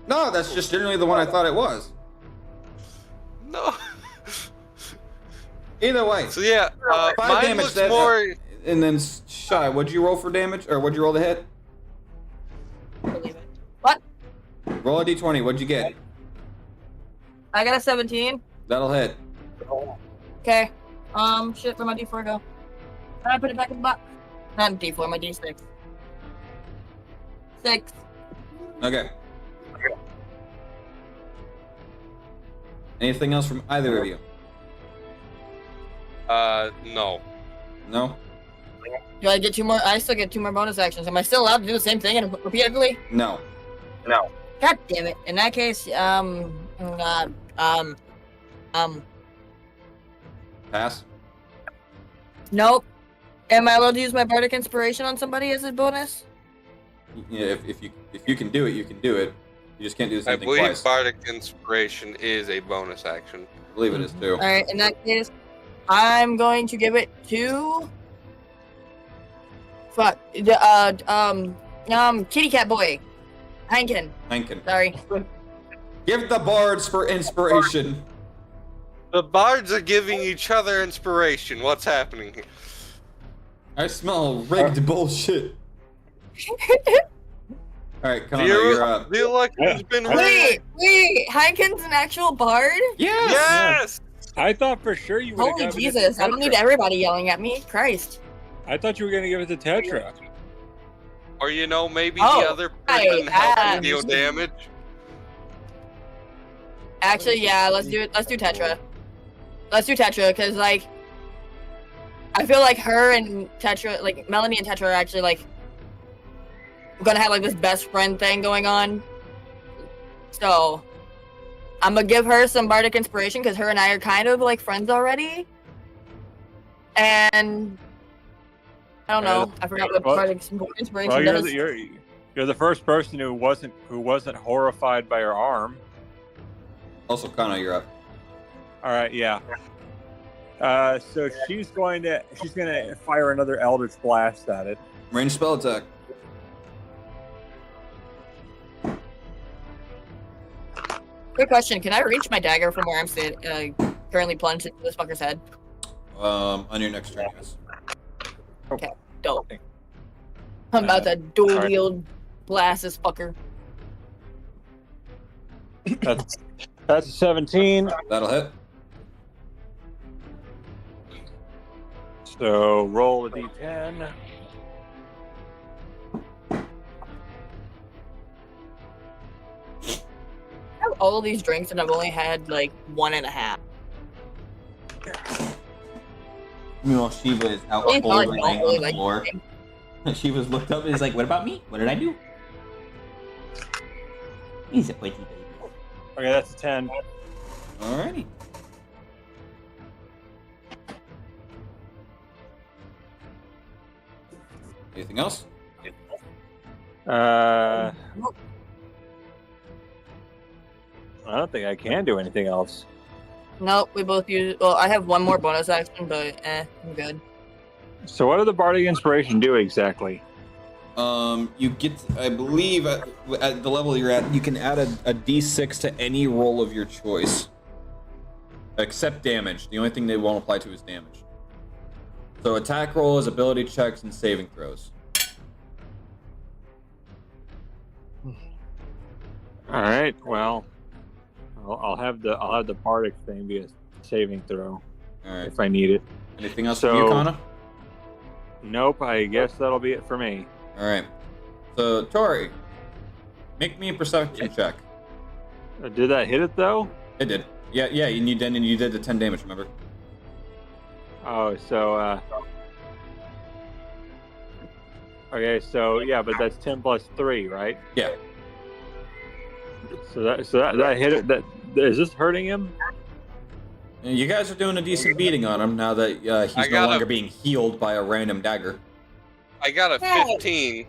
No, that's just generally the one I thought it was. No. Either way, So yeah, 5 mine damage. looks more. And then Shy, what'd you roll for damage, or what'd you roll to hit? Believe it. What? Roll a d20. What'd you get? I got a 17. That'll hit. Okay. Shit, where'd my D4 go? I put it back in the box. Not D4, my D6. 6. Okay. Anything else from either of you? No. No? Do I get 2 more? I still get 2 more bonus actions. Am I still allowed to do the same thing and repeatedly? No. God damn it. In that case, Pass? nope. Am I allowed to use my bardic inspiration on somebody as a bonus? Yeah, if you can do it, you can do it. You just can't do the I same thing believe twice. Bardic Inspiration is a bonus action. I believe it is too. Alright, in that case, I'm going to give it to... Fuck. Kitty Cat Boy. Heineken. Hankin. Sorry. Give the bards for inspiration. The bards are giving each other inspiration. What's happening here? I smell rigged bullshit. Alright, Connor, The you're up. the election's been Wait, rigged. Heineken's an actual bard? Yes! I thought for sure you would have Holy given Jesus, it to I don't need Tetra. everybody yelling at me. Christ. I thought you were going to give it to Tetra. Or, you know, maybe Oh, the other right, person helping ah. deal damage. Actually, yeah, let's do it. Let's do Tetra. Let's do Tetra, because, like, I feel like her and Tetra, like, Melanie and Tetra are actually, like, gonna have, like, this best friend thing going on. So, I'm gonna give her some bardic inspiration, because her and I are kind of, like, friends already. And... I don't know. I forgot what Well- bardic inspiration Well, does. you're the first person who wasn't horrified by her arm. Also, Connor, you're up. All right, yeah. So she's gonna fire another Eldritch Blast at it. Range spell attack. Quick question, can I reach my dagger from where I'm currently plunged into this fucker's head? On your next turn, yes. Okay, dope. I'm about to dual wield blast this fucker. That's a 17. That'll hit. So roll a d10. I have all these drinks and I've only had like 1.5. Meanwhile, Shiva is out It's cold not and laying really on the like floor. Shiva's looked up and is like, "What about me? What did I do?" He's a pretty baby. Okay, that's a 10. Alrighty. Anything else? I don't think I can do anything else. Nope, we both use. Well, I have one more bonus action, but I'm good. So what did the Bardic Inspiration do exactly? You get, I believe, at the level you're at, you can add a d6 to any roll of your choice, except damage. The only thing they won't apply to is damage. So attack rolls, ability checks, and saving throws. All right. Well, I'll have the Bardic thing be a saving throw All right. if I need it. Anything else So- from you, Kana? Nope. I guess that'll be it for me. All right. So Tori, make me a perception check. Did that hit it though? It did. Yeah. And you did the 10 damage. Remember? Oh, so okay, so yeah, but that's 10 plus 3, right? Yeah. So that hit it. That is this hurting him? You guys are doing a decent beating on him now that he's no got longer a- being healed by a random dagger. I got a Hey. 15.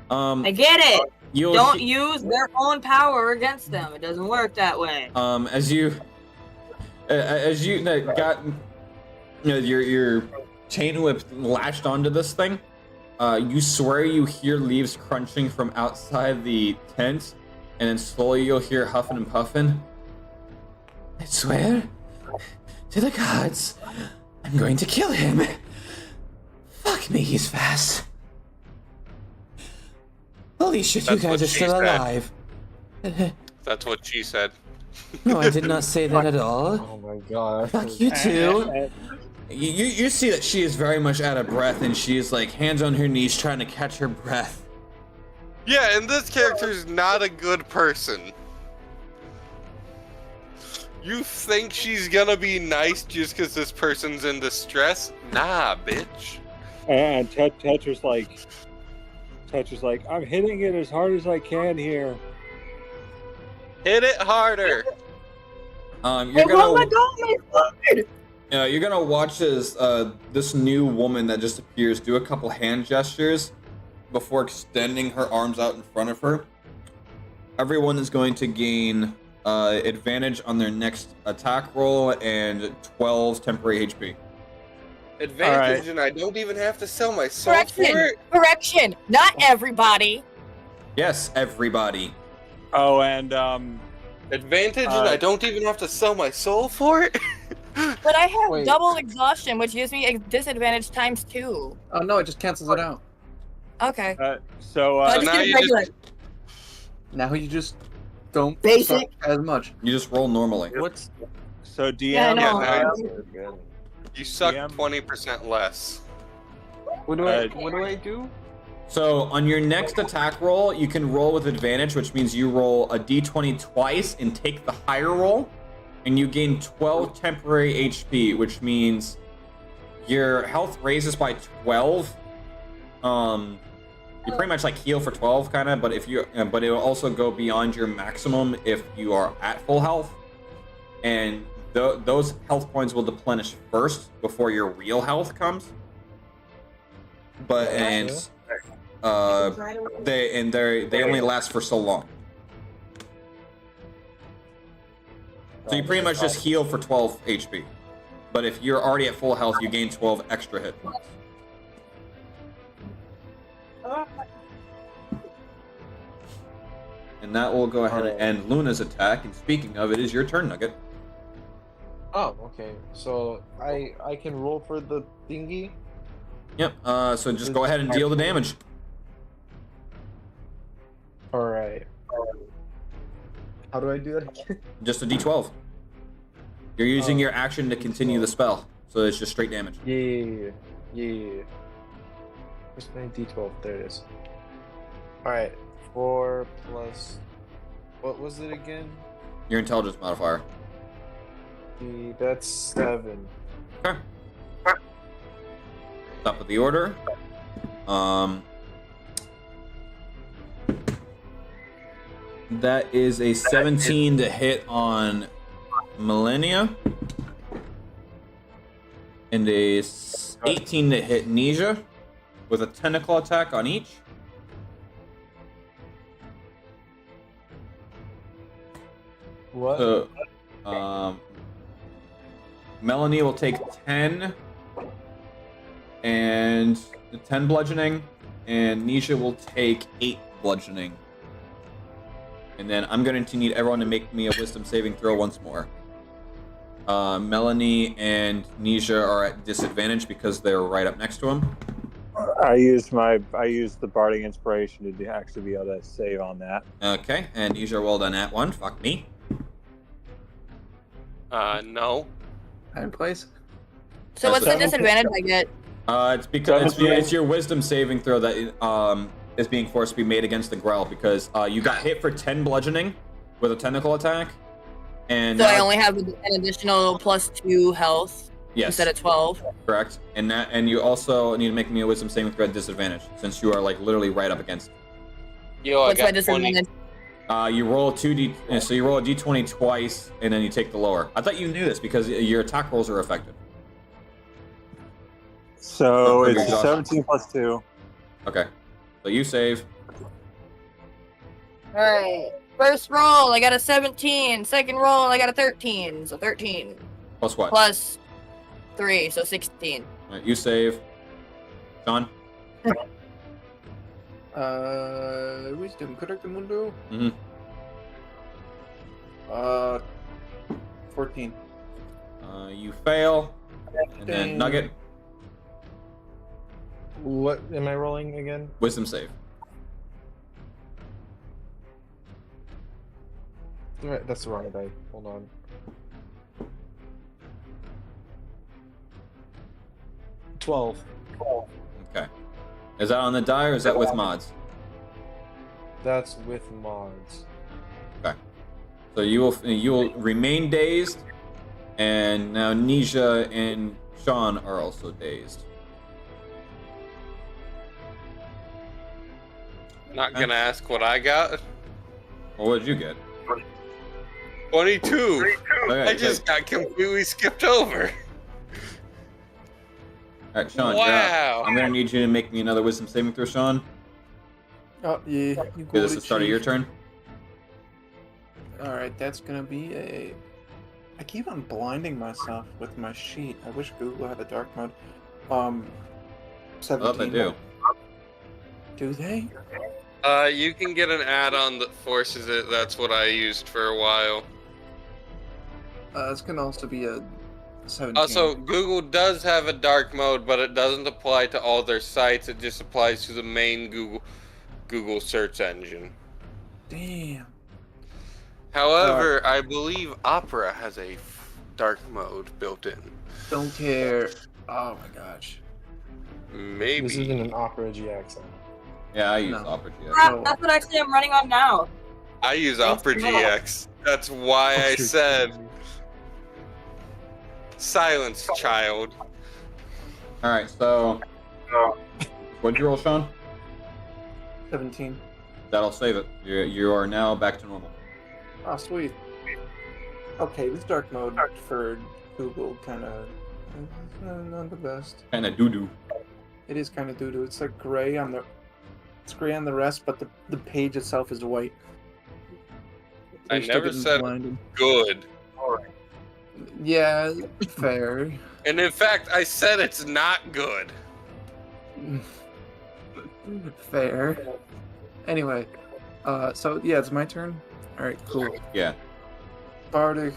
I get it. You'll Don't use their own power against them. It doesn't work that way. as you got your chain whip lashed onto this thing, you swear you hear leaves crunching from outside the tent, and then slowly you'll hear huffing and puffing. I swear to the gods, I'm going to kill him. Fuck me, he's fast. Holy shit, That's you guys what are she still said. alive. That's what she said. No, I did not say that at all. Oh my god. Fuck you too. You see that she is very much out of breath, and she is like hands on her knees trying to catch her breath. Yeah, and this character's not a good person. You think she's gonna be nice just because this person's in distress? Nah, bitch. And Tetra's like, I'm hitting it as hard as I can here. Hit it harder. You're gonna watch this new woman that just appears do a couple hand gestures before extending her arms out in front of her. Everyone is going to gain advantage on their next attack roll and 12 temporary HP. Advantage, and I don't even have to sell my soul for Correction. it. Correction. Not everybody. Yes, everybody. Oh, and Advantage, and I don't even have to sell my soul for it. But I have Wait. double exhaustion, which gives me a disadvantage times 2. Oh no, it just cancels it out. Okay. so I So just now did you regular. Now you just don't Basic. suck as much. You just roll normally. what's so DM? Yeah, I know. Yeah, you suck DM. 20% less. What do I do? So on your next attack roll, you can roll with advantage, which means you roll a d20 twice and take the higher roll, and you gain 12 temporary HP, which means your health raises by 12. You pretty much like heal for 12, kind of, but but it will also go beyond your maximum if you are at full health, and those health points will deplenish first before your real health comes. But they only last for so long. So you pretty much just heal for 12 HP. But if you're already at full health, you gain 12 extra hit points. And that will go ahead and end Luna's attack. And speaking of, it is your turn, Nugget. Oh, okay. So I can roll for the thingy. Yep. So just go ahead and deal the damage. All right. How do I do that again? Just a d12. You're using your action to continue the spell, so it's just straight damage. Yeah. Where's my d12? There it is. All right. 4 plus. What was it again? Your intelligence modifier. That's 7. Okay. Top of the order. That is a 17 to hit on Millennia. And a 18 to hit Nisha. With a tentacle attack on each. What? So, Melanie will take 10 and 10 bludgeoning, and Nisha will take 8 bludgeoning. And then I'm going to need everyone to make me a wisdom saving throw once more. Melanie and Nisha are at disadvantage because they're right up next to him. I used the Bardic Inspiration to actually be able to save on that. Okay, and Nisha rolled on that one. Fuck me. No. In place. So what's the disadvantage I get? It's because it's your wisdom saving throw that is being forced to be made against the Grell because you got hit for 10 bludgeoning with a tentacle attack, and So I only have an additional +2 health instead of 12. correct. And you also need to make me a wisdom saving throw at disadvantage since you are like literally right up against it. Yo, What's I my got 20. disadvantage? You roll so you roll a d20 twice, and then you take the lower. I thought you knew this because your attack rolls are affected. So Okay, it's Josh. 17 plus 2. Okay, so you save. Alright. First roll, I got a 17. Second roll, I got a 13. So 13. Plus what? Plus 3, so 16. All right, you save. Sean. Wisdom, correct mundo. Mhm. 14. You fail. And then Nugget. What am I rolling again? Wisdom save. Right, that's the wrong die. Hold on. $12. Okay. Is that on the die or is that with mods? That's with mods. Okay. So you will remain dazed, and now Nisha and Sean are also dazed. Not gonna ask what I got. Well, what did you get? 22. Okay, I just got completely skipped over. All right, Sean. You're up. Wow. I'm gonna need you to make me another wisdom saving throw, Sean. Oh, yeah. You Is go this to the start of your chief. turn? Alright, that's gonna be a... I keep on blinding myself with my sheet. I wish Google had a dark mode. 17. Oh, they do. Do they? You can get an add-on that forces it. That's what I used for a while. It's gonna also be a 17. Also, Google does have a dark mode, but it doesn't apply to all their sites. It just applies to the main Google search engine. Damn. However, I believe Opera has a dark mode built in. Don't care. Oh my gosh. Maybe. This isn't an Opera GX. Yeah, I use No. Opera GX. No. That's what actually I'm running on now. I use Thanks Opera for that. GX. That's why I said silence, child. All right, so what'd you roll, Sean? 17. That'll save it. You are now back to normal. Oh, sweet. Okay, this dark mode for Google kind of not the best. Kind of doo-doo. It is kind of doo-doo. It's like gray on the... It's gray on the rest, but the page itself is white. I You're still never getting said blinded. good. Yeah, fair. And in fact, I said it's not good. Fair. Anyway, so yeah, it's my turn. All right, cool. Yeah. Bardic.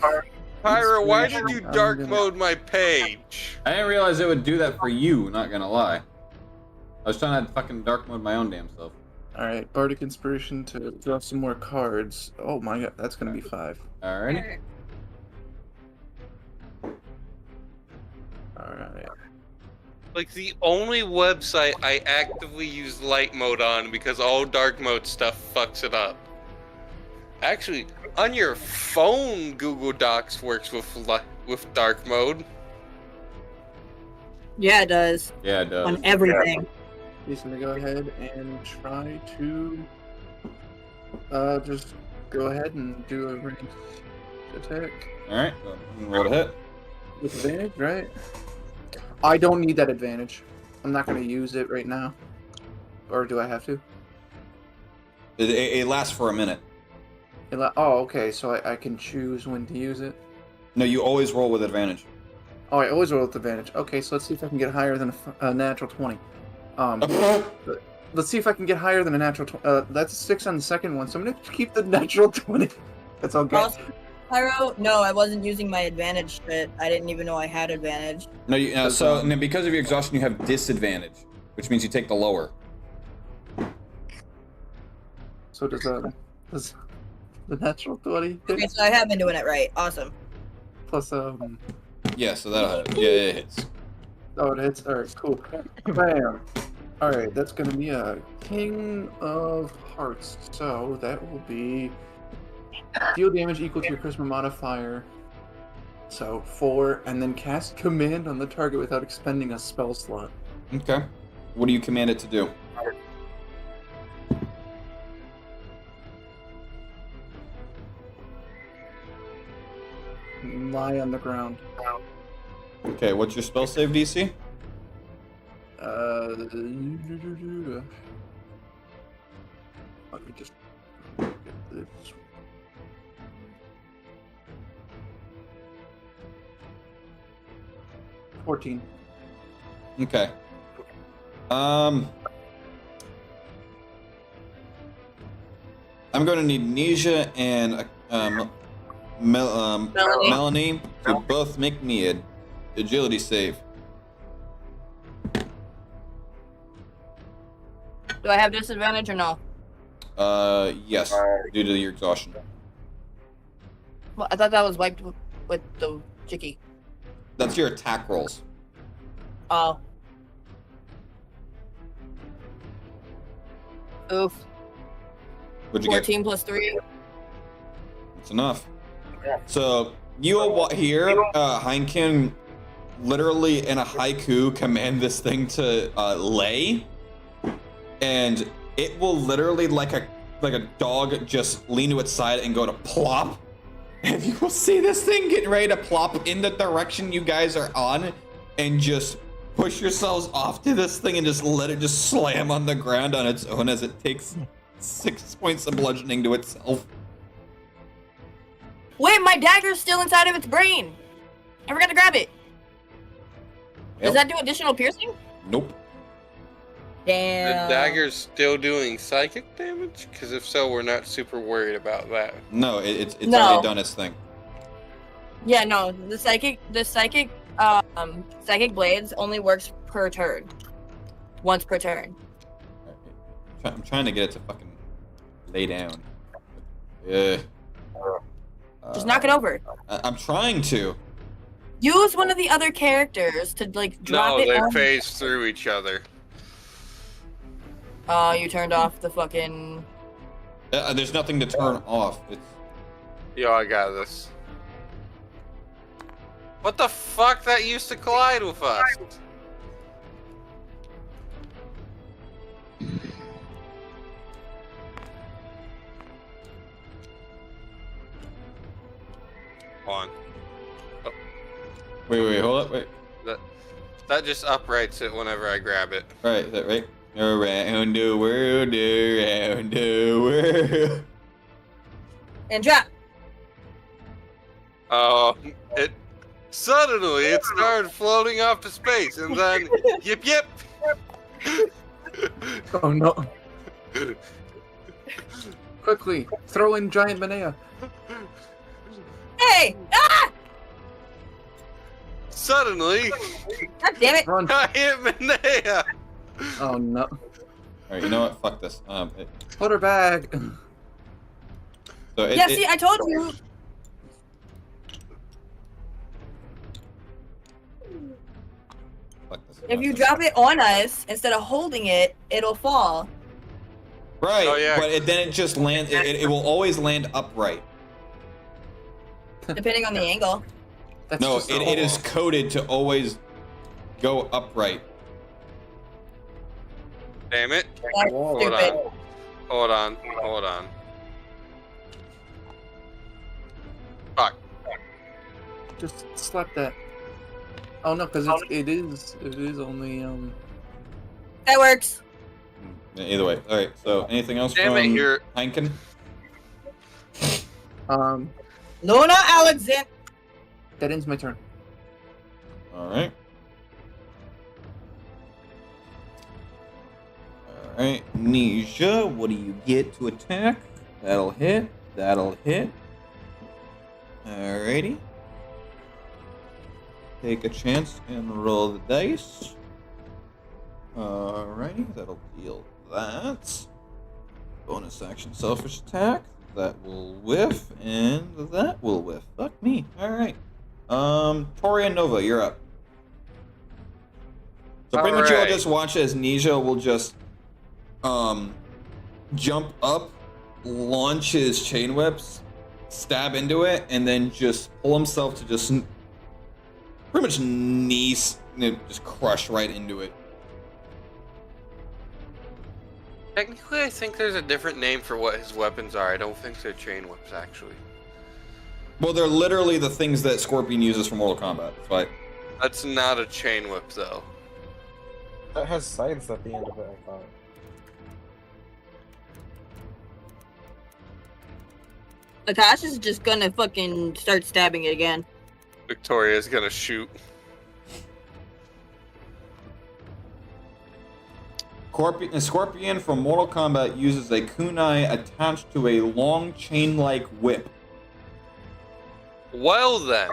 Pyra, why did you I'm dark gonna- mode my page? I didn't realize it would do that for you, not gonna lie. I was trying to fucking dark mode my own damn self. All right, Bardic Inspiration to draw some more cards. Oh my god, that's gonna be 5. Alrighty. All right. Like the only website I actively use light mode on because all dark mode stuff fucks it up. Actually, on your phone, Google Docs works with dark mode. Yeah, it does. Yeah, it does. On everything. He's gonna go ahead and try to just go ahead and do a ranged attack Alright, so roll to hit. with advantage, right? I don't need that advantage. I'm not gonna use it right now. Or do I have to? It lasts for a minute. Oh, okay. So I can choose when to use it. No, you always roll with advantage. Oh, I always roll with advantage. Okay, so let's see if I can get higher than a natural 20. Let's see if I can get higher than a natural 20. That's a 6 on the second one, so I'm gonna keep the natural 20. That's all good. Also, Pyro, no, I wasn't using my advantage shit. I didn't even know I had advantage. No, so because of your exhaustion, you have disadvantage, which means you take the lower. So does the natural 20 Okay, so I have been doing it right. Awesome. plus Yeah, so that'll it hits. oh, it hits. All right, cool. Bam. All right, that's gonna be a King of Hearts. So that will be deal damage equal to your charisma modifier. So 4, and then cast command on the target without expending a spell slot. Okay. What do you command it to do? Lie on the ground. Okay, what's your spell save DC? Let me just get this. $14. Okay. I'm going to need Nisha and Melanie to both make me an agility save. Do I have disadvantage or no? Yes, due to your exhaustion. Well, I thought that was wiped with the chicky. That's your attack rolls. Oh. Oof. What'd you get? 14 plus 3. That's enough. So you will hear Heineken literally in a haiku command this thing to lay, and it will literally like a dog just lean to its side and go to plop, and you will see this thing getting ready to plop in the direction you guys are on, and just push yourselves off to this thing and just let it just slam on the ground on its own as it takes 6 points of bludgeoning to itself. Wait, my dagger's still inside of its brain. I forgot to grab it. Does that do additional piercing? Nope. Damn. The dagger's still doing psychic damage? Because if so, we're not super worried about that. No, it's No. already done its thing. Yeah, no. The psychic blades only works per turn. Once per turn. I'm trying to get it to fucking lay down. Yeah. Just knock it over. I'm trying to. Use one of the other characters to like drop No, it they on. phase through each other. You turned off the fucking. There's nothing to turn off. It's. Yo, I got this. What the fuck? That used to collide with us. On. Wait, hold up, wait. That just uprights it whenever I grab it. Right, is that right? Around the world, around the world. And drop. Oh, it suddenly it started floating off to space, and then yip yip. Oh no. Quickly, throw in giant Manea. Hey! Ah! Suddenly, God damn it! Run. I hit Manea. Oh no. Alright, you know what? Fuck this. Put her back. So Yeah, see, I told you. Fuck this. If you drop it on us instead of holding it, it'll fall. Right, Oh, yeah. but then it just lands. It will always land upright. Depending on the angle. That's No, just it is coded to always go upright. Damn it! That's Whoa. stupid. Hold on. Fuck. Just slap that. Oh no, because it is only That works. Either way. Alright, so anything else Damn from it! You're Heineken? Luna Alexander. that ends my turn. Alright. Alright, Nisha, what do you get to attack? That'll hit. That'll hit. Alrighty. Take a chance and roll the dice. Alrighty, that'll deal that. Bonus action selfish attack. That will whiff, and that will whiff. Fuck me. Alright. Tori and Nova, you're up. So pretty much you'll Alright. just watch as Nisha will just jump up, launch his chain whips, stab into it, and then just pull himself to just pretty much just crush right into it. technically. I think there's a different name for what his weapons are. I don't think they're chain whips, actually. Well, they're literally the things that Scorpion uses for Mortal Kombat. But That's not a chain whip, though. That has sides at the end of it, I thought. Natasha's just gonna fucking start stabbing it again. Victoria's gonna shoot. Scorpion from Mortal Kombat uses a kunai attached to a long chain-like whip. Well then,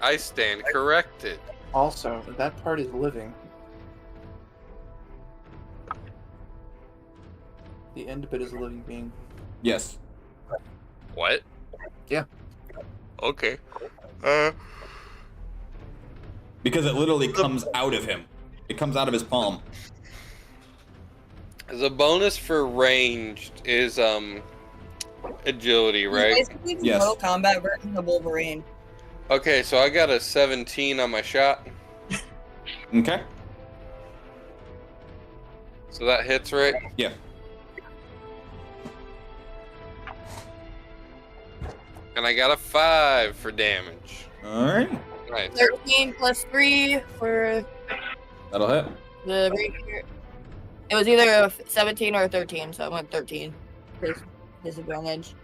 I stand corrected. Also, that part is living. The end bit is a living being. Yes. What? Yeah. Okay. Because it literally comes out of him. It comes out of his palm. The bonus for ranged is agility, right? Basically, the Yes. Mortal Kombat version of Wolverine. Okay, so I got a 17 on my shot. Okay. So that hits, right? Yeah. And I got a 5 for damage. Alright. Nice. 13 plus 3 for That'll hit. the rapier. It was either a 17 or a 13, so I went 13. Disadvantage.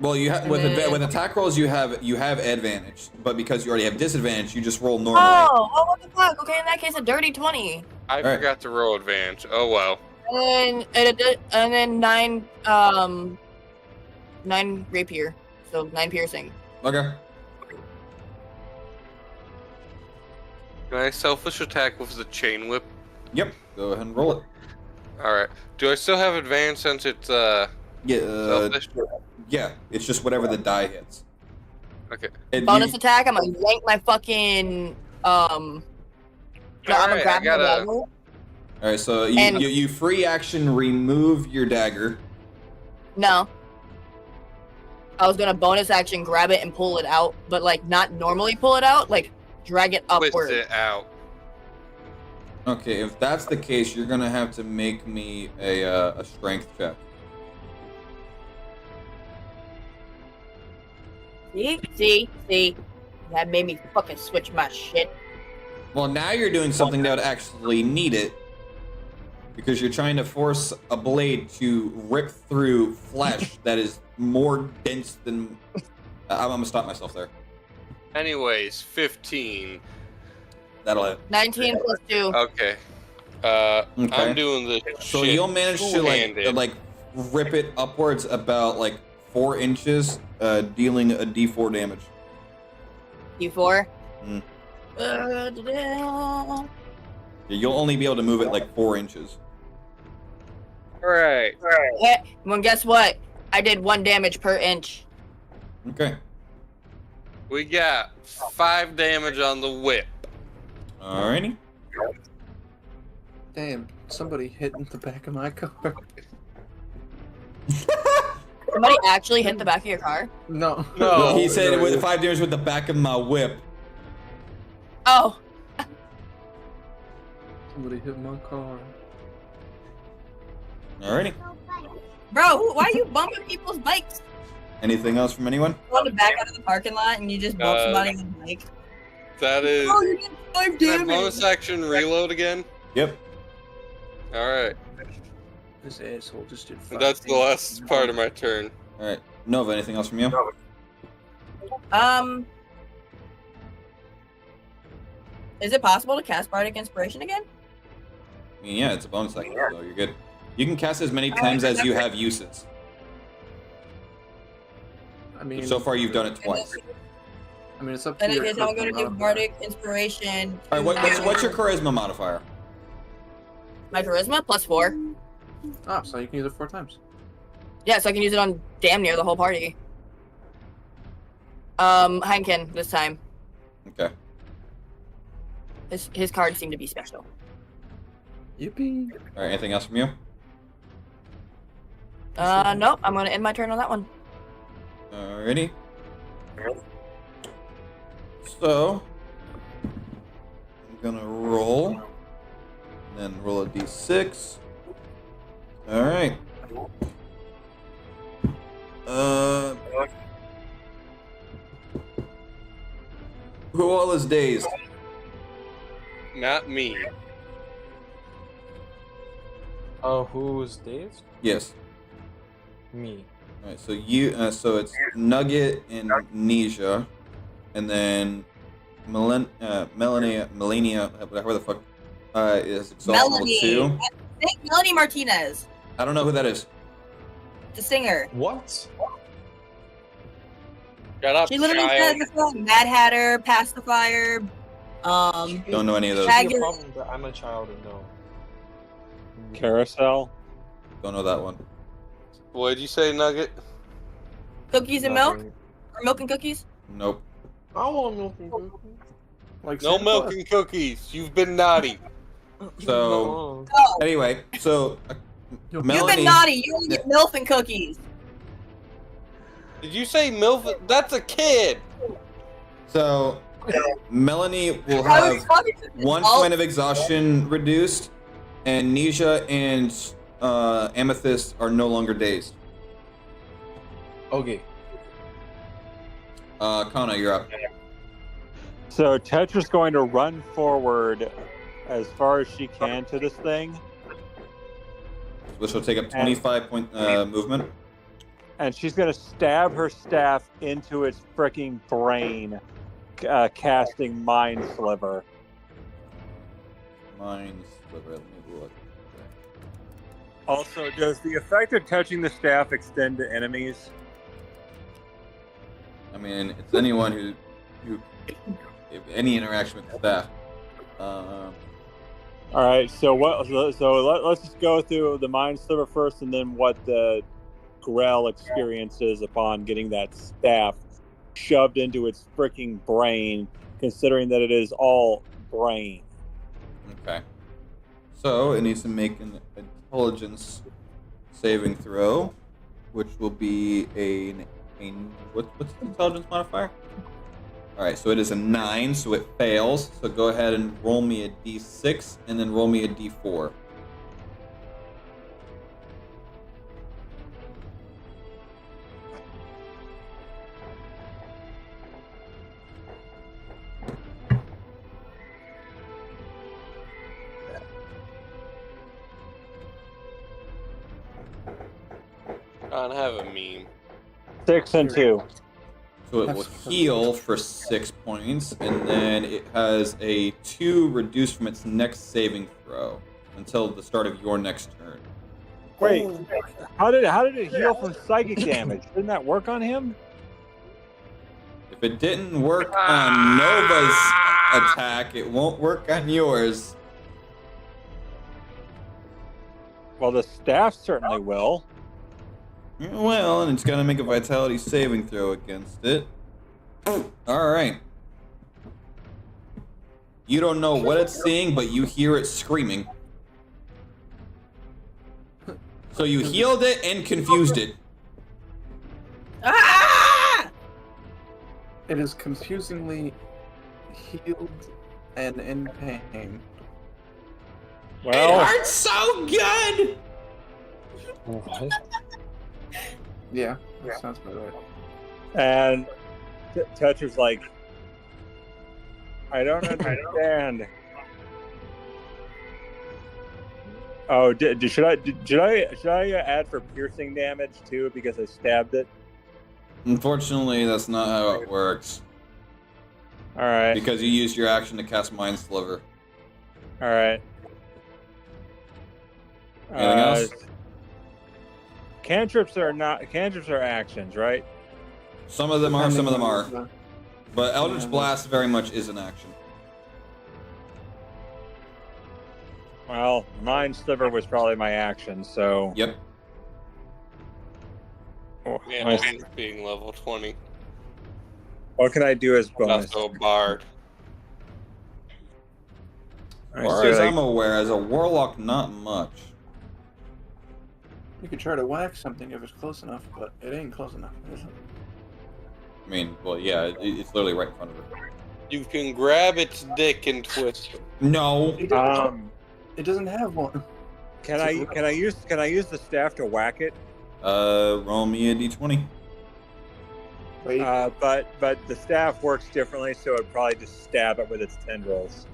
Well, you have with And then- with attack rolls you have advantage, but because you already have disadvantage, you just roll normally. Oh, what the fuck? Okay, in that case, a dirty 20. I Alright. forgot to roll advantage. Oh well. And then 9 rapier. So 9 piercing. Okay. Can I selfish attack with the chain whip? Yep. Go ahead and roll it. Alright. Do I still have advantage since it's Yeah. selfish? Yeah. It's just whatever the die hits. Okay. And Bonus you- attack, I'm gonna yank my fucking I'm gonna Alright, grab I gotta- my dagger. All right. So And- you free action remove your dagger. No. I was gonna bonus action grab it and pull it out, but like not normally pull it out, like drag it Twist upward. it out. Okay. If that's the case, you're gonna have to make me a strength check. See? That made me fucking switch my shit. Well, now you're doing something that would actually need it. Because you're trying to force a blade to rip through flesh that is more dense than... I'm gonna stop myself there. Anyways, 15. That'll hit. 19 plus 2. Okay. Okay. I'm doing the So shit you'll manage to two-handed. like rip it upwards about like 4 inches, dealing a D4 damage. D4. Mm. Da-da. You'll only be able to move it like 4 inches. Alright. Yeah, well, guess what? I did 1 damage per inch. Okay. We got 5 damage on the whip. Alrighty. Damn, somebody hit in the back of my car. Somebody actually hit the back of your car? No. No. He said no, with 5 damage with the back of my whip. Oh, Somebody hit my car. Alrighty. bro, why are you bumping people's bikes? Anything else from anyone? You want to back out of the parking lot and you just bump somebody on the bike. That is. Oh, you did 5 That damage. bonus action reload again? Yep. Alright. This asshole just did. That's the last part of my turn. Alright. Nova, anything else from you? Is it possible to cast Bardic Inspiration again? I mean, yeah, it's a bonus action, so you're good. You can cast as many times as you have uses. I mean, So far, you've done it twice. I mean, it's up to And you. in case I'm going to do Bardic Inspiration. All right, what's your charisma modifier? My charisma plus 4. Oh, so you can use it 4 times. Yeah, so I can use it on damn near the whole party. Heineken this time. Okay. His cards seem to be special. Yippee! All right, anything else from you? Nope. I'm gonna end my turn on that one. Alrighty. So, I'm gonna roll, and then roll a d6. All right. Who all is dazed? Not me. Oh, who's dazed? Yes. Me. All right. So you. So it's Nugget and Nisha, and then Melania, whatever the fuck, is exhausted Melanie. too. I think Melanie Martinez, I don't know who that is. the singer. What? Shut up, She literally says child. the song Mad Hatter, Pacifier. Don't know any of those. Tag- The problem that I'm a child and no. Carousel. Don't know that one. What did you say, Nugget? Cookies and milk? Nothing. Or milk and cookies? Nope. I want milk and cookies. Like No Santa milk Claus. and cookies. You've been naughty. So Oh, anyway, so You've you've Melanie, been naughty. You only get milk and cookies. Did you say MILF? That's a kid. So Melanie will How are you have talking to this? 1 point of exhaustion reduced, and Nisha and Amethyst are no longer dazed. Okay. Kana, you're up. So Tetra's going to run forward as far as she can to this thing, Which will take up 25 point movement. and she's going to stab her staff into its freaking brain, casting Mind Sliver. Mind sliver. Let me look. Also, does the effect of touching the staff extend to enemies? I mean, it's anyone who any interaction with the staff. All right, so let's just go through the Mind Sliver first, and then what the Grell experiences upon getting that staff shoved into its freaking brain, considering that it is all brain. Okay. So it needs to make an intelligence saving throw, which will be what's the intelligence modifier? All right, so it is a 9, so it fails. So go ahead and roll me a d6, and then roll me a d4. I don't have a meme. 6 and 2. So it will heal for 6 points, and then it has a 2 reduced from its next saving throw until the start of your next turn. Wait, how did it heal from psychic damage? Didn't that work on him? If it didn't work on Nova's attack, it won't work on yours. Well, the staff certainly will. Well, and it's got to make a vitality saving throw against it. Alright. You don't know what it's seeing, but you hear it screaming. So you healed it and confused it. Ah! It is confusingly healed and in pain. Well, It hurts so good! What? Yeah, that sounds about right. and Tetra's like, I don't understand. Oh, should I add for piercing damage too because I stabbed it? Unfortunately, that's not how it works. All right, Because you used your action to cast Mind Sliver. all right. Anything else? Cantrips are actions, right? Some of them are, some of them are. Depending on But Eldritch Blast very much is an action. Well, Mind Sliver was probably my action, so. Yep. Yeah, My- mine's being level 20. what can I do as bonus? Also a bard. I Or see, as like- I'm aware, as a warlock, not much. You could try to whack something if it's close enough, but it ain't close enough, is it? I mean, well, yeah, it's literally right in front of her. You can grab its dick and twist it. No. It doesn't have one. Can I use the staff to whack it? Roll me a d20. Wait, But the staff works differently, so I'd probably just stab it with its tendrils.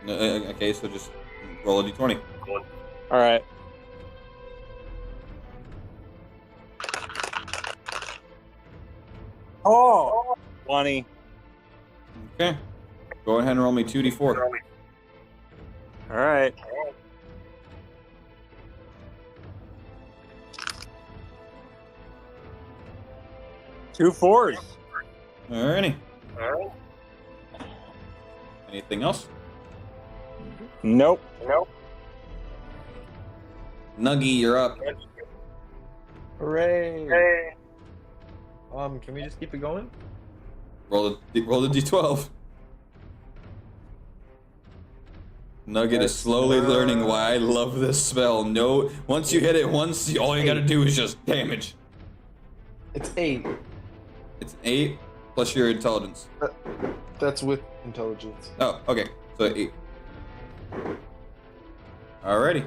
Okay, so just roll a d20. All right. Oh, 20. Okay. Go ahead and roll me 2d4. All right. Two 4s. Alrighty. Anything else? Nope. Nuggy, you're up. Hooray! Can we just keep it going? Roll the d12. Nugget is slowly learning why I love this spell. No, once you hit it once, all you gotta do is just damage. It's 8. It's 8 plus your intelligence. That's with intelligence. Oh, okay. So 8. Alrighty.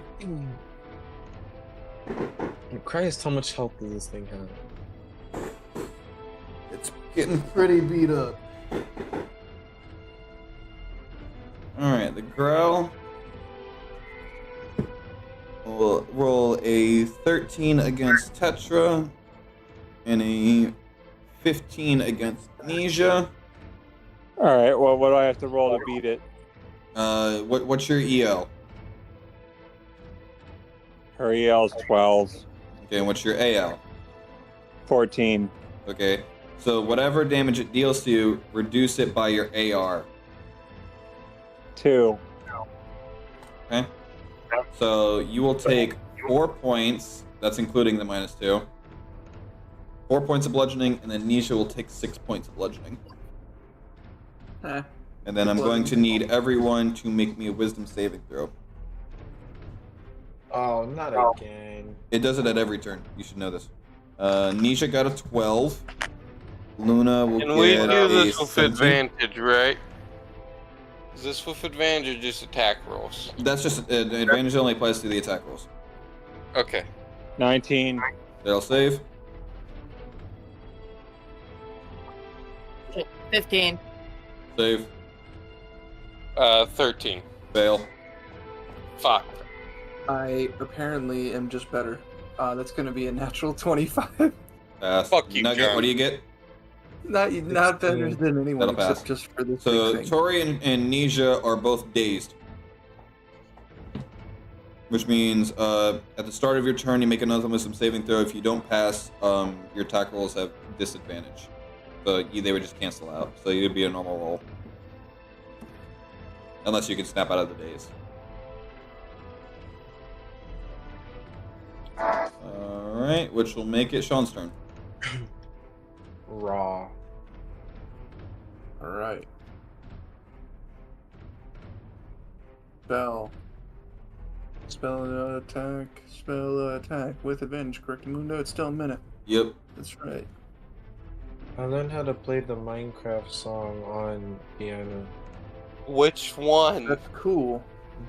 Christ, how much health does this thing have? It's getting pretty beat up. Alright, the Growl will roll a 13 against Tetra and a 15 against Amnesia. All right. Well, what do I have to roll to beat it? What's your EL? Her EL's 12. Okay, and what's your AL? 14. Okay, so whatever damage it deals to you, reduce it by your AR. 2. Okay? So you will take 4 points, that's including the -2. 4 points of bludgeoning, and then Nisha will take 6 points of bludgeoning. And then I'm going to need everyone to make me a wisdom saving throw. Oh, not again. It does it at every turn. You should know this. Nisha got a 12. Luna will Can we get do a this with 17. advantage, right? Is this with advantage or just attack rolls? That's just advantage only applies to the attack rolls. Okay. 19. They'll save. 15. Save. 13. Fail. Fuck. I apparently am just better. That's gonna be a natural 25. Pass. Fuck you, Nugget, John. what do you get? Not better than anyone That'll pass. except just for this So big thing. Tori and Nisha are both dazed. Which means at the start of your turn, you make another wisdom saving throw. If you don't pass, your attack rolls have disadvantage. So they would just cancel out. So you'd be a normal roll. Unless you can snap out of the daze. Alright, which will make it Sean's turn. Raw. Alright. Spell attack with advantage, correct Mundo? It's still a minute. Yep. That's right. I learned how to play the Minecraft song on piano. Which one? That's cool.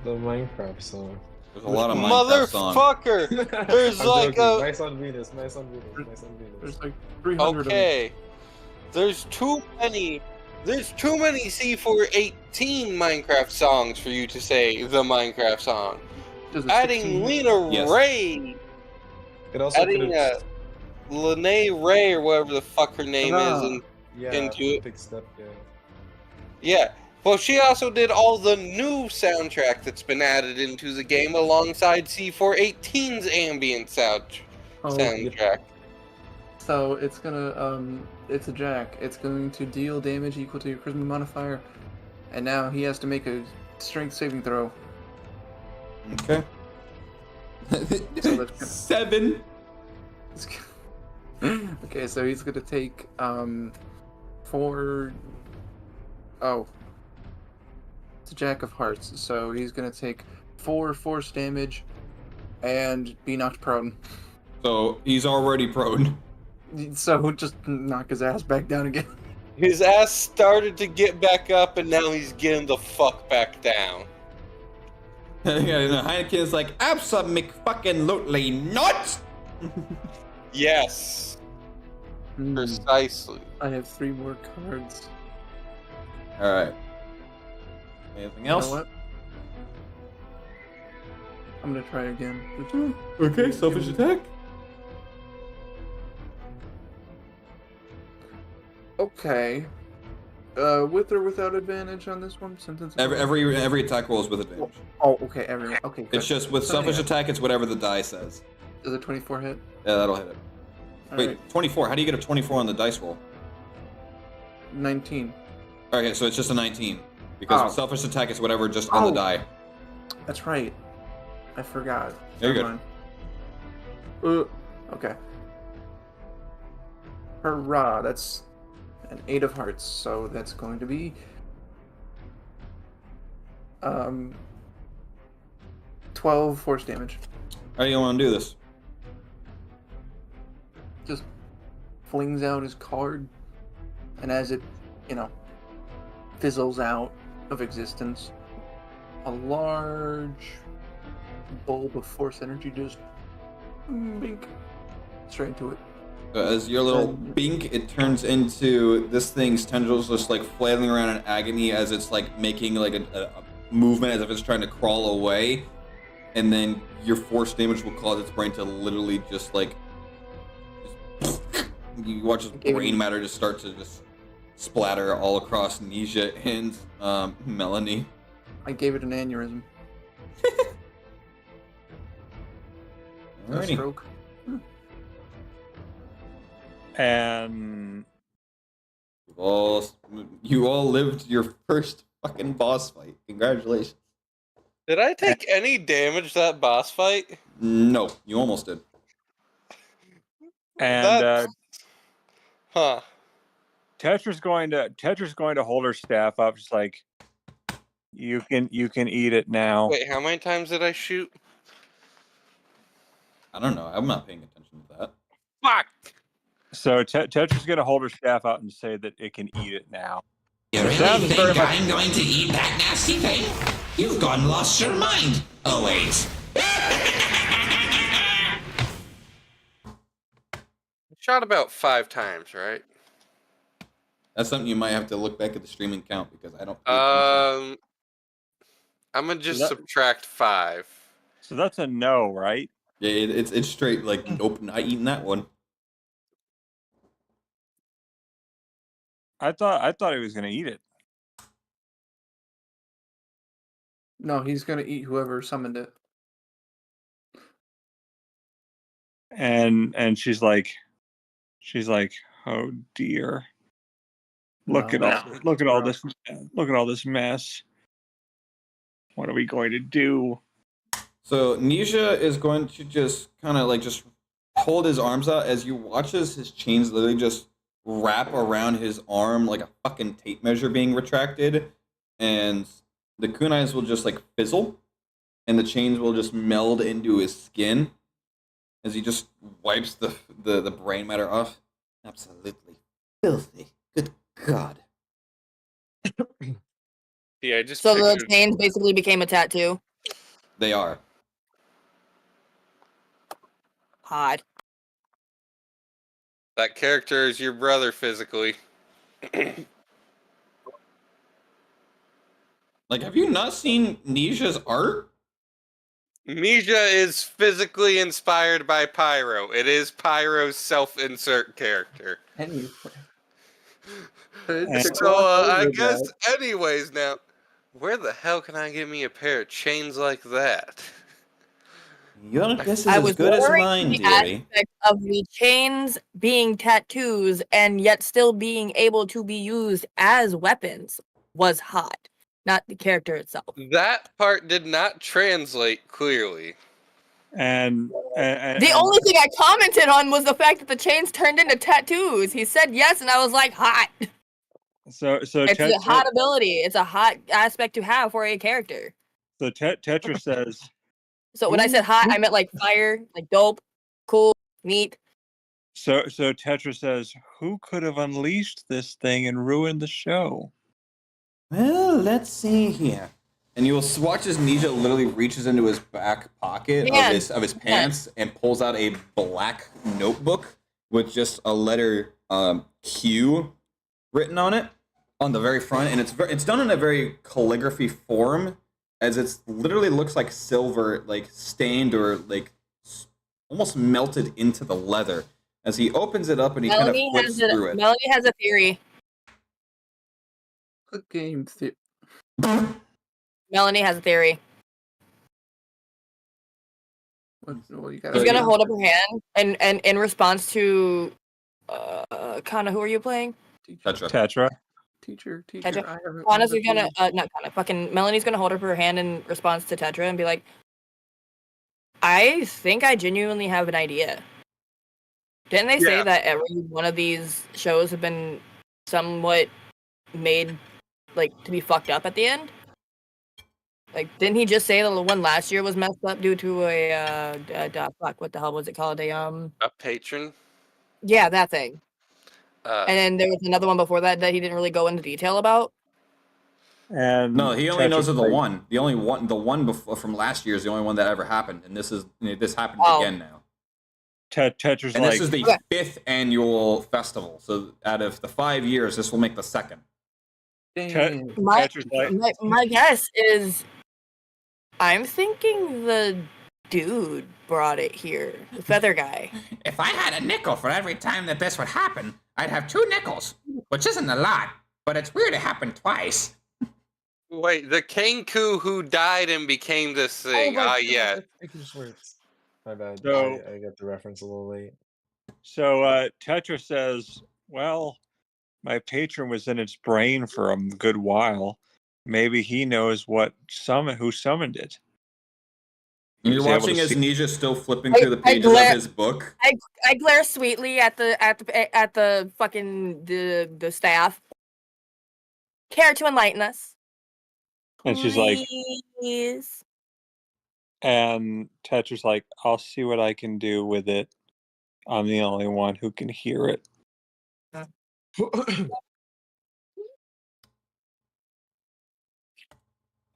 The Minecraft song. There's a lot of Minecraft songs. Motherfucker! There's I'm like joking. a... Nice on Venus, nice on Venus, nice on Venus. There's like 300 of them. Okay. There's too many C418 Minecraft songs for you to say the Minecraft song. Does it Adding 16? Lena Yes. Ray. It also Adding could've- Lene Ray or whatever the fuck her name is. Ah. And yeah, into it. big step, yeah. yeah. Well, she also did all the new soundtrack that's been added into the game alongside C418's ambient soundtrack. So it's gonna it's a jack. It's going to deal damage equal to your charisma modifier, and now he has to make a strength saving throw. Okay. So that's 7. Okay, so he's gonna take 4. Oh, it's a jack of hearts. So he's gonna take 4 force damage and be knocked prone. So he's already prone. So just knock his ass back down again. His ass started to get back up, and now he's getting the fuck back down. Heineken's like, absolutely not! Yes, precisely. I have 3 more cards. Alright. Anything You else? know what? I'm gonna try again. Okay, selfish attack. Okay. With or without advantage on this one? Sentence. Every attack roll is with advantage. Oh, okay. Everyone. Okay. It's good. just with So selfish anyway, attack, it's whatever the die says. Does a 24 hit? Yeah, that'll hit it. All Wait, right. 24. How do you get a 24 on the dice roll? 19. Okay, so it's just a 19. Because Oh. with selfish attack, it's whatever just on the Oh. die. That's right. I forgot. There you Never go. mind. Okay. Hurrah! That's an 8 of hearts, so that's going to be 12 force damage. How do you want to do this? Just flings out his card, and as it, fizzles out of existence, a large bulb of force energy just bink straight into it. As your little bink, it turns into this thing's tendrils just like flailing around in agony as it's like making like a movement as if it's trying to crawl away. And then your force damage will cause its brain to literally just like... you watch its brain matter just start to just splatter all across Nisha and Melanie. I gave it an aneurysm. A Alrighty. stroke. And You all lived your first fucking boss fight. Congratulations. Did I take any damage that boss fight? No, you almost did. and Huh. Tetra's going to hold her staff up, just like you can eat it now. Wait, how many times did I shoot? I don't know. I'm not paying attention to that. Fuck! So Tetra's going to hold her staff out and say that it can eat it now. You really Sounds very think much- I'm going to eat that nasty thing? You've gone lost your mind. Oh, wait. Shot about 5 times, right? That's something you might have to look back at the streaming count because I don't. I'm gonna just That- subtract 5. So that's a no, right? Yeah, it's straight like nope, not eating that one. I thought he was going to eat it. No, he's gonna eat whoever summoned it. And she's like, oh dear. Look at all this mess. What are we going to do? So Nisha is going to just kind of like just hold his arms out as you watch as his chains literally just wrap around his arm like a fucking tape measure being retracted, and the kunais will just like fizzle, and the chains will just meld into his skin as he just wipes the brain matter off. Absolutely filthy. Good God. Yeah, I just So the pictured- chains basically became a tattoo. They are. Hot. that character is your brother physically. Like, have you not seen Nisha's art? Nisha is physically inspired by Pyro. It is Pyro's self-insert character. Anyway. So, I guess, anyways, now, where the hell can I get me a pair of chains like that? Your guess is I as was good as worried mine, the dearie. aspect of the chains being tattoos and yet still being able to be used as weapons was hot, not the character itself. That part did not translate clearly. And The only thing I commented on was the fact that the chains turned into tattoos. He said yes, and I was like, hot. so It's a hot ability. It's a hot aspect to have for a character. So Tetra says, So when I said hot, I meant like fire, like dope, cool, neat. so Tetra says, who could have unleashed this thing and ruined the show? Well, let's see here. And you will watch as Nisha literally reaches into his back pocket of his pants and pulls out a black notebook with just a letter Q written on it on the very front, and it's done in a very calligraphy form, as it's literally looks like silver, like stained or like almost melted into the leather. As he opens it up and he kind of flips through it. Melanie has a theory. Good game. Melanie has a theory. Well, you She's gotta gonna hold up her hand, and in response to, Kana, who are you playing? Tetra. Teacher. Tetra. I haven't. Kana's gonna, not Kana, fucking Melanie's gonna hold up her hand in response to Tetra and be like, I think I genuinely have an idea. Didn't they say Yeah. that every one of these shows have been somewhat made like to be fucked up at the end? Like, didn't he just say the one last year was messed up due to fuck, what the hell was it called? A patron. Yeah, that thing. Uh, And then there was another one before that he didn't really go into detail about. And No, he only knows of the Tetra's like, one. The one before, from last year is the only one that ever happened, and this happened Oh. again now. Tetra's And like, this is the Okay. 5th annual festival. So out of the 5 years, this will make the 2nd. Damn. My, Tetra's like, my guess is I'm thinking the dude brought it here. The feather guy. If I had a nickel for every time that this would happen, I'd have 2 nickels, which isn't a lot, but it's weird it happened twice. wait, the Kenku who died and became this thing. Yeah. It works. My bad. So- I got the reference a little late. so Tetra says, well, my patron was in its brain for a good while. Maybe he knows who summoned it. He You're was able watching to as see- Nisha's still flipping I- through the I pages of glare- his book. I glare sweetly at the fucking the staff. Care to enlighten us? And she's like, Please. and Tetra's like, I'll see what I can do with it. I'm the only one who can hear it.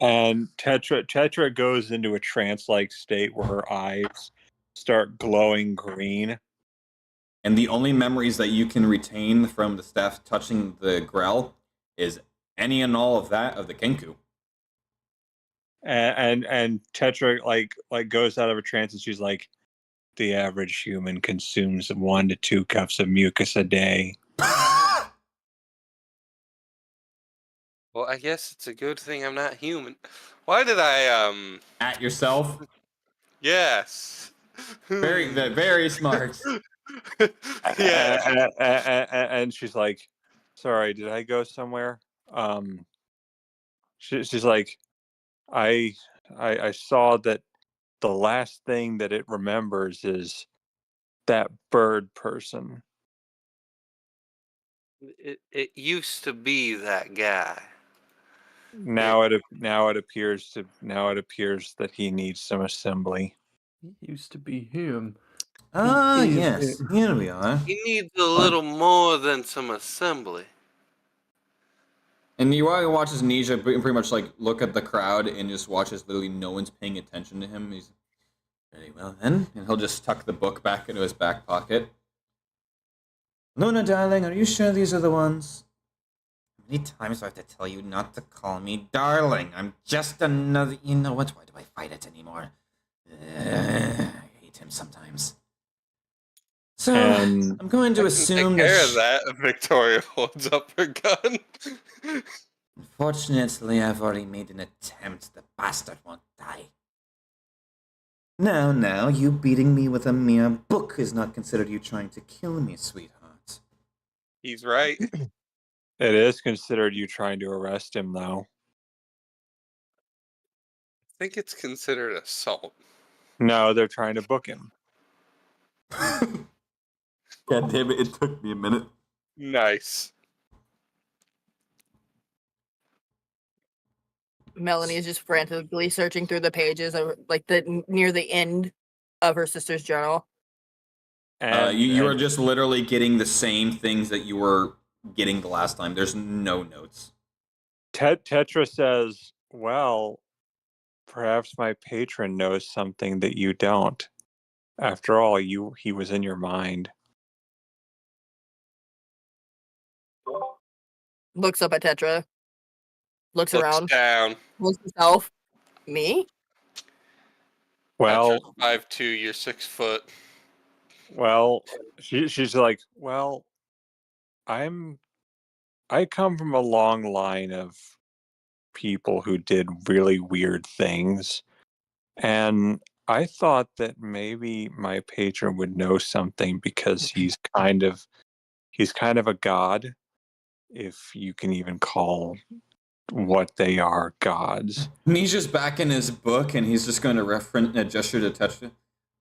And Tetra goes into a trance-like state where her eyes start glowing green. And the only memories that you can retain from the staff touching the Grell is any and all of that of the Kenku. And Tetra like goes out of her trance and she's like, the average human consumes 1 to 2 cups of mucus a day. Well, I guess it's a good thing I'm not human. Why did I At yourself. Yes. Very smart. Yeah. And she's like, sorry, did I go somewhere? She's like, I saw that the last thing that it remembers is that bird person. It used to be that guy. Now it appears that he needs some assembly. He used to be him. Ah, He is yes. him. Here we are. He needs a little more than some assembly. And Iwai watches Nisha pretty much like look at the crowd and just watches literally no one's paying attention to him. He's very well then, and he'll just tuck the book back into his back pocket. Luna, darling, are you sure these are the ones? How many times do I have to tell you not to call me darling? I'm just another. You know what? Why do I fight it anymore? I hate him sometimes. So And I'm going to Take assume care that. of that. Victoria holds up her gun. Unfortunately, I've already made an attempt. The bastard won't die. Now, you beating me with a mere book is not considered you trying to kill me, sweetheart. He's right. it is considered you trying to arrest him, though. I think it's considered assault. No, they're trying to book him. God damn it, it took me a minute. Nice. Melanie is just frantically searching through the pages of like near the end of her sister's journal. And You are just literally getting the same things that you were getting the last time. There's no notes. Tetra says, well, perhaps my patron knows something that you don't. After all, he was in your mind. Looks up at Tetra. Looks Looks around. down. Looks himself. Me? Well, 5'2", you're 6 foot. well, she's like, well, I come from a long line of people who did really weird things, and I thought that maybe my patron would know something because he's kind of a god, if you can even call what they are, gods. Nisha's back in his book, and he's just going to reference a gesture to Tetra.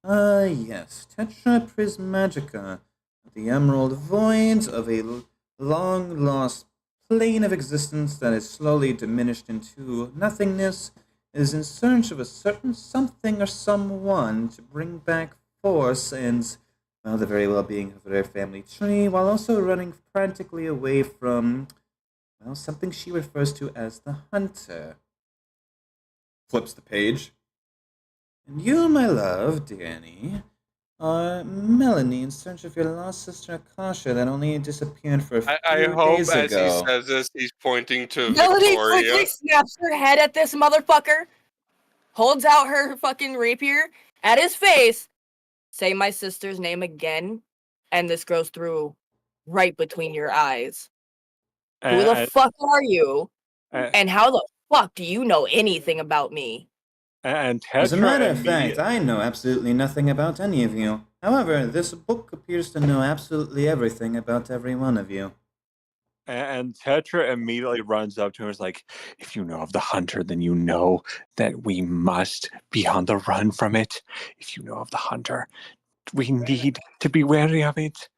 Yes, Tetra Prismagica, the emerald voids of a long-lost plane of existence that is slowly diminished into nothingness, is in search of a certain something or someone to bring back force and, well, the very well-being of their family tree, while also running frantically away from, well, something she refers to as the Hunter. Flips the page. And you, my love, Danny, are Melanie in search of your lost sister Akasha that only disappeared for a few I hope days as ago. he says this, he's pointing to Melody Victoria. quickly snaps her head at this motherfucker, holds out her fucking rapier at his face. Say my sister's name again, and this goes through right between your eyes. Who the fuck are you? And how the fuck do you know anything about me? And Tetra As a matter of immediate- fact, I know absolutely nothing about any of you. However, this book appears to know absolutely everything about every one of you. And Tetra immediately runs up to him and is like, if you know of the Hunter, then you know that we must be on the run from it. If you know of the Hunter, we need to be wary of it.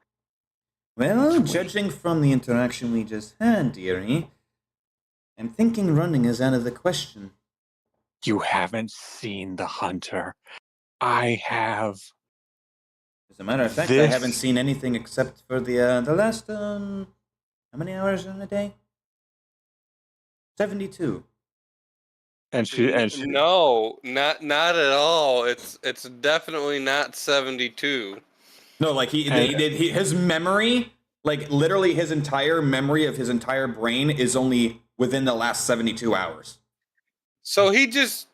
Well, judging from the interaction we just had, dearie, I'm thinking running is out of the question. You haven't seen the Hunter. I have. As a matter of fact, I haven't seen anything except for the last, how many hours in a day? 72. And she No, not at all. It's definitely not 72. No, like his memory, like literally his entire memory of his entire brain is only within the last 72 hours. So he just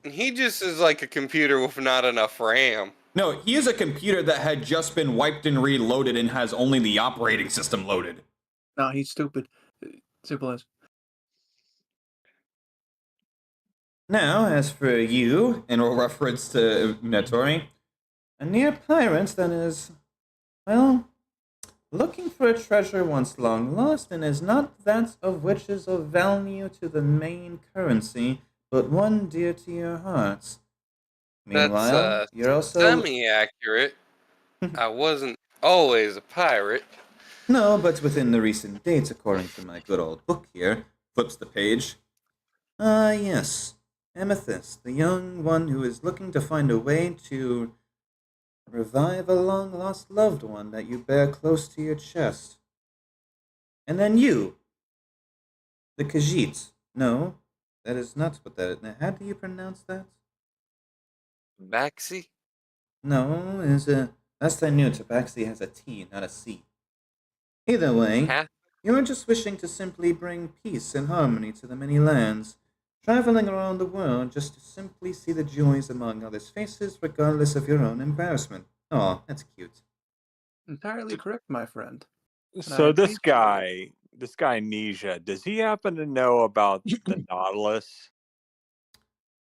is like a computer with not enough RAM. No, he is a computer that had just been wiped and reloaded and has only the operating system loaded. No, he's stupid. Simple as. Now, as for you, in reference to Nettori, a near pirate that is, well, looking for a treasure once long lost and is not that of which is of value to the main currency, but one dear to your hearts. Meanwhile, That's you're also semi-accurate. I wasn't always a pirate. No, but within the recent dates, according to my good old book here, flips the page. Yes, Amethyst, the young one who is looking to find a way to revive a long-lost loved one that you bear close to your chest. And then you, the Khajiit. No, that is not what that is. Now, how do you pronounce that? Baxi? No, last I knew, Tabaxi has a T, not a C. Either way, you're just wishing to simply bring peace and harmony to the many lands, traveling around the world just to simply see the joys among others' faces, regardless of your own embarrassment. Aw, that's cute. Entirely correct, my friend. So this guy Nisha, does he happen to know about the Nautilus?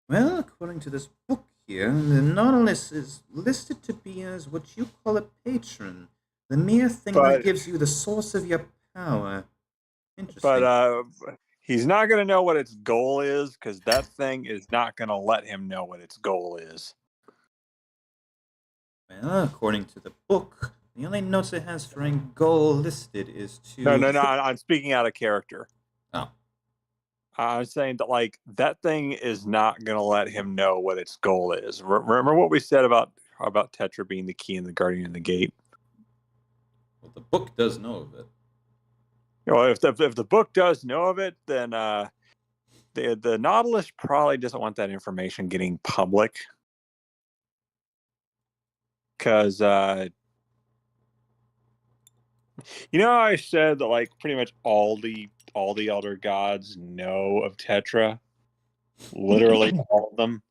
Well, according to this book here, the Nautilus is listed to be as what you call a patron, the mere thing that gives you the source of your power. Interesting. But he's not going to know what its goal is, because that thing is not going to let him know what its goal is. Well, according to the book, the only notes it has for a goal listed is to... No, I'm speaking out of character. Oh. I'm saying that, like, that thing is not going to let him know what its goal is. Remember what we said about Tetra being the key and the guardian of the gate? Well, the book does know of it. Well, if the book does know of it, then the Nautilus probably doesn't want that information getting public. Because, I said that, like, pretty much all the elder gods know of Tetra. Literally all of them.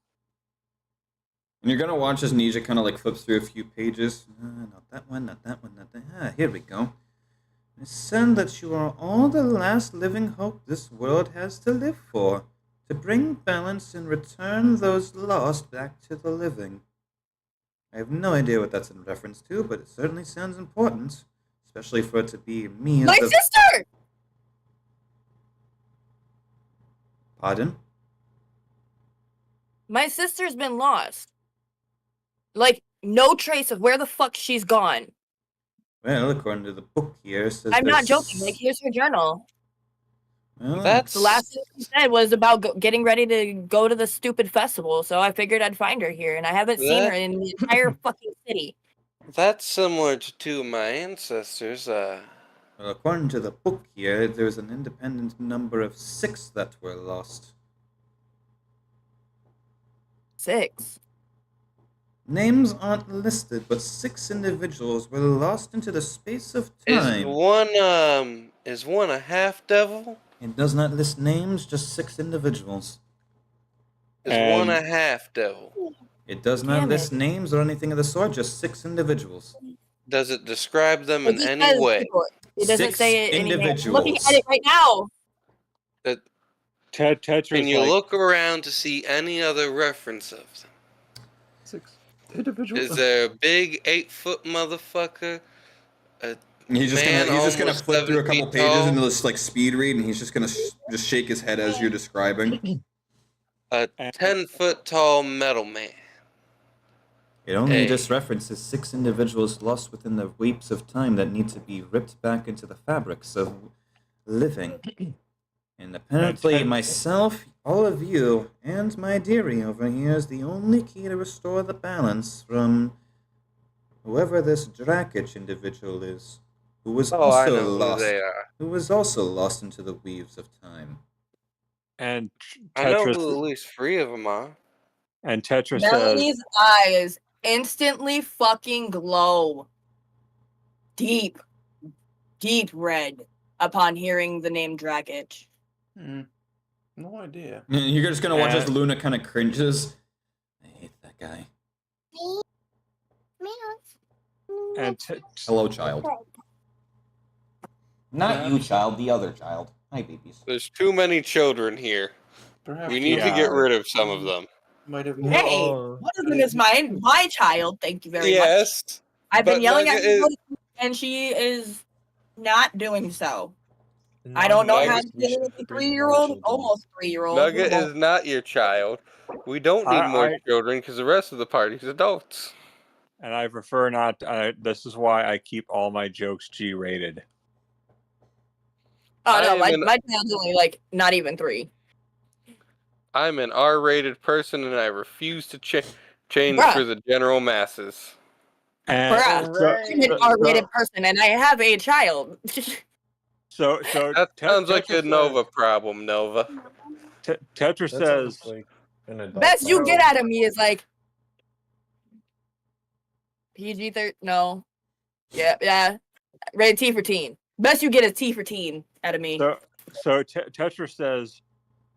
And you're gonna watch as Nisha kind of like flips through a few pages. Not that one, not that one, not that. Here we go. It's said that you are all the last living hope this world has to live for, to bring balance and return those lost back to the living. I have no idea what that's in reference to, but it certainly sounds important, especially for it to be me as My the... sister! Pardon? My sister's been lost. Like, no trace of where the fuck she's gone. Well, according to the book here, it says I'm not there's- joking. Like, here's her journal. Well, That's The last thing she said was about getting ready to go to the stupid festival, so I figured I'd find her here, and I haven't seen her in the entire fucking city. that's similar to two of my ancestors. well, according to the book here, there's an independent number of 6 that were lost. 6. Names aren't listed, but 6 individuals were lost into the space of Is time. one a half devil? It does not list names, just 6 individuals. Is And- one a half devil? It does not Damn list it. names or anything of the sort, just 6 individuals. Does it describe them It in just any says way? people. It doesn't 6 say it anywhere. I'm looking individuals. at it right now. Tetra's Can you like, look around to see any other reference of them? 6 individuals. Is there a big 8-foot motherfucker? He's just Man gonna almost flip through a 7 couple feet pages tall. and just like speed read, and he's just gonna just shake his head as you're describing. A 10-foot tall metal man? It only Hey. just references 6 individuals lost within the weeps of time that need to be ripped back into the fabrics of living. And apparently myself, all of you, and my dearie over here is the only key to restore the balance from whoever this Drakich individual is, who was Oh, I also know who lost. they are. Who was also lost into the weaves of time. and I know Tetra, who at least 3 of them are. and Tetra says, Melanie's eyes instantly fucking glow. Deep, deep red upon hearing the name Dragic. No idea. You're just gonna watch as And- Luna kind of cringes. I hate that guy. and Hello, child. Not you, child. The other child. Hi, babies. There's too many children here. Perhaps We need to Yeah. get rid of some of them. might have Hey, Oh. one of them is my child. Thank you very much. Yes. I've been but yelling at Nugget her, and she is not doing so. I don't know how to deal with a 3-year-old, almost 3-year-old. Nugget is not your child. We don't need more I- children because the rest of the party's adults. and I prefer not. This is why I keep all my jokes G-rated. Oh no, I am my child's only like not even 3. I'm an R-rated person and I refuse to change Bruh. for the general masses. And Bruh. I'm an R-rated person, and I have a child. so That sounds like Tetra a Nova problem, Nova. Tetra That says, sounds like an adult Best you child. get out of me is like PG-13. No, yeah, rated T for teen. Best you get is T for teen out of me. so Tetra says,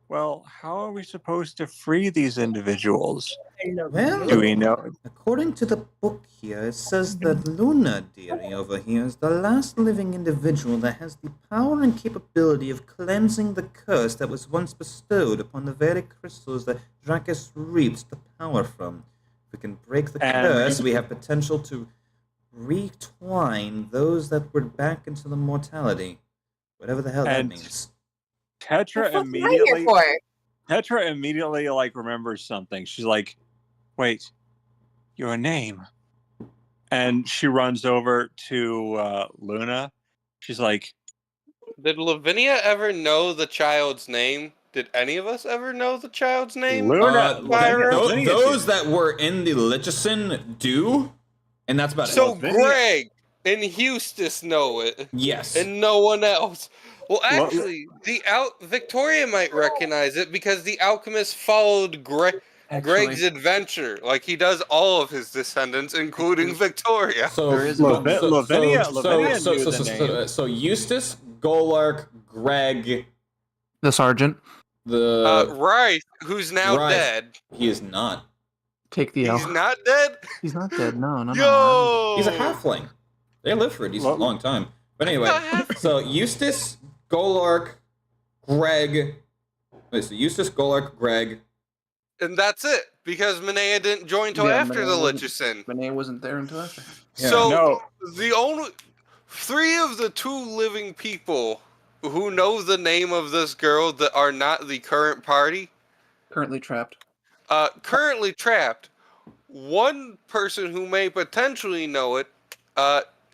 well, how are we supposed to free these individuals? Well, Do we know? according to the book here, it says that Luna, dearie, over here, is the last living individual that has the power and capability of cleansing the curse that was once bestowed upon the very crystals that Dracus reaps the power from. If we can break the And- curse, we have potential to retwine those that were back into the mortality. Whatever the hell that And- means. Tetra What the fuck am I here immediately for? Tetra immediately like remembers something. She's like, "Wait, your name?" And she runs over to Luna. She's like, Did Lavinia ever know the child's name? Did any of us ever know the child's name? Luna, Myra? Those that were in the Lichison do, and that's about So it. Greg and Eustace know it, Yes. and no one else. Well, actually, Victoria might recognize it because the alchemist followed Greg's adventure, like he does all of his descendants, including Victoria. So There is Lavinia knew the name. so Eustace, Golark, Greg, The sergeant. Rice, who's now Rice. dead. He is not. Take the He's L. not dead. He's not dead. No. Yo, He's a halfling. They live for a decent long time. But anyway, so Eustace, Golark, Greg. Wait, so Eustace, Golark, Greg. and that's it because Minea didn't join till Yeah, after the Minea wasn't- Lichison. Renee wasn't there until after. Yeah. So "No, the only 3 of the 2 living people who know the name of this girl that are not the current party? Currently trapped. Currently trapped. One person who may potentially know it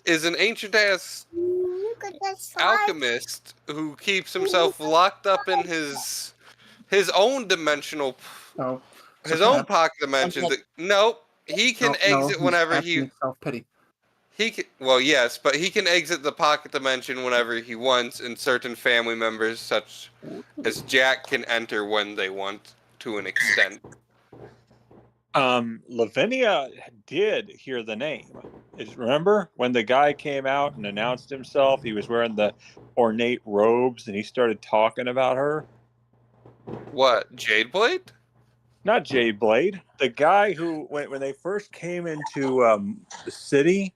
is an ancient ass alchemist who keeps himself locked up in his own dimensional, Oh. his own pocket dimension. Nope, he can exit whenever he. Self-pity. He can, well, yes, but he can exit the pocket dimension whenever he wants, and certain family members, such as Jack, can enter when they want to an extent. Lavinia did hear the name. Remember when the guy came out and announced himself? He was wearing the ornate robes, and he started talking about her. What, Jadeblade? Not Jade Blade. The guy who, when they first came into the city,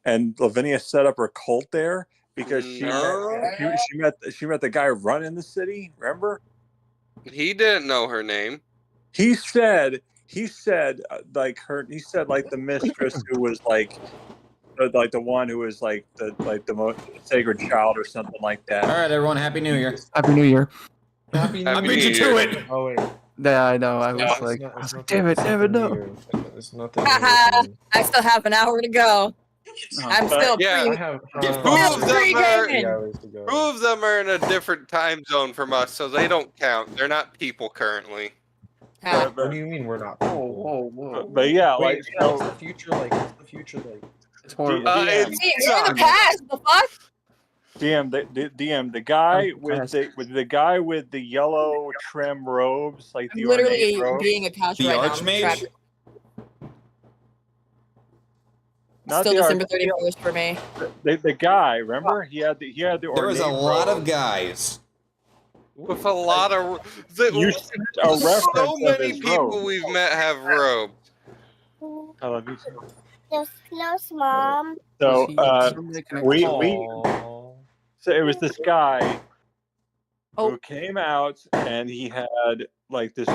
and Lavinia set up her cult there because she met the guy running the city. Remember? He didn't know her name. He said like the mistress who was like the one who was like the most sacred child or something like that. All right, everyone, Happy New Year. Happy New Year. Happy I New beat you Year. to it. Oh wait. Yeah, I know. I was It's like, not- it's not damn it, the- damn it, it's not no. the New Year. It's not the New Haha, Year. I still have an hour to go. I'm still yeah. I have Who of them Free are, gaming. 3 hours to go. who of them are in a different time zone from us, so they don't count. They're not people currently. Huh. What do you mean we're not? Whoa, People? whoa. But yeah, Wait, like what's so. the future like? What's the future like? It's horrible. It's Hey, we're in the past. The fuck? DM, the guy with the guy with the yellow trim robes, like the I'm literally ornate robes. being a couch The right Archmage? now. Trapped. Not Still the December Arch- 31st for me. The guy, remember? He had the There was a ornate lot of robes. guys. with a lot of You sent a reference so of many his people robe. we've met have robes. I love you too. There's close, Mom. So we Aww. so it was this guy Oh. who came out and he had like this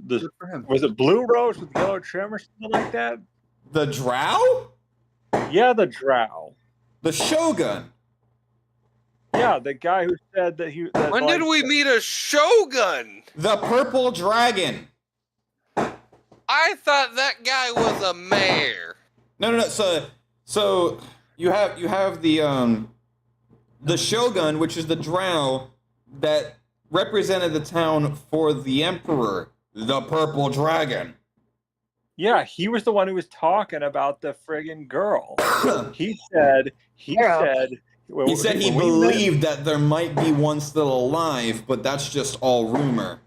Good for him. was it blue robes with yellow trim or something like that? The Drow? Yeah, the Drow. The Shogun. Yeah, the guy who said that he. That, When like, did we meet a Shogun? The Purple Dragon. I thought that guy was a mayor. No. So you have the Shogun, which is the Drow that represented the town for the Emperor, the Purple Dragon. Yeah, he was the one who was talking about the friggin' girl. He said He said he believed that there might be one still alive, but that's just all rumor.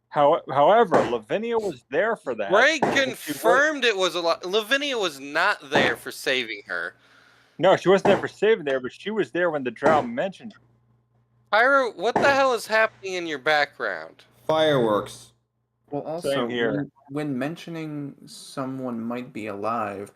However, Lavinia was there for that. Ray confirmed it was a lot. Lavinia was not there for saving her. No, she wasn't there for saving there, but she was there when the Drow mentioned her. Pyro, what the hell is happening in your background? Fireworks. Well, also, Same here. when mentioning someone might be alive,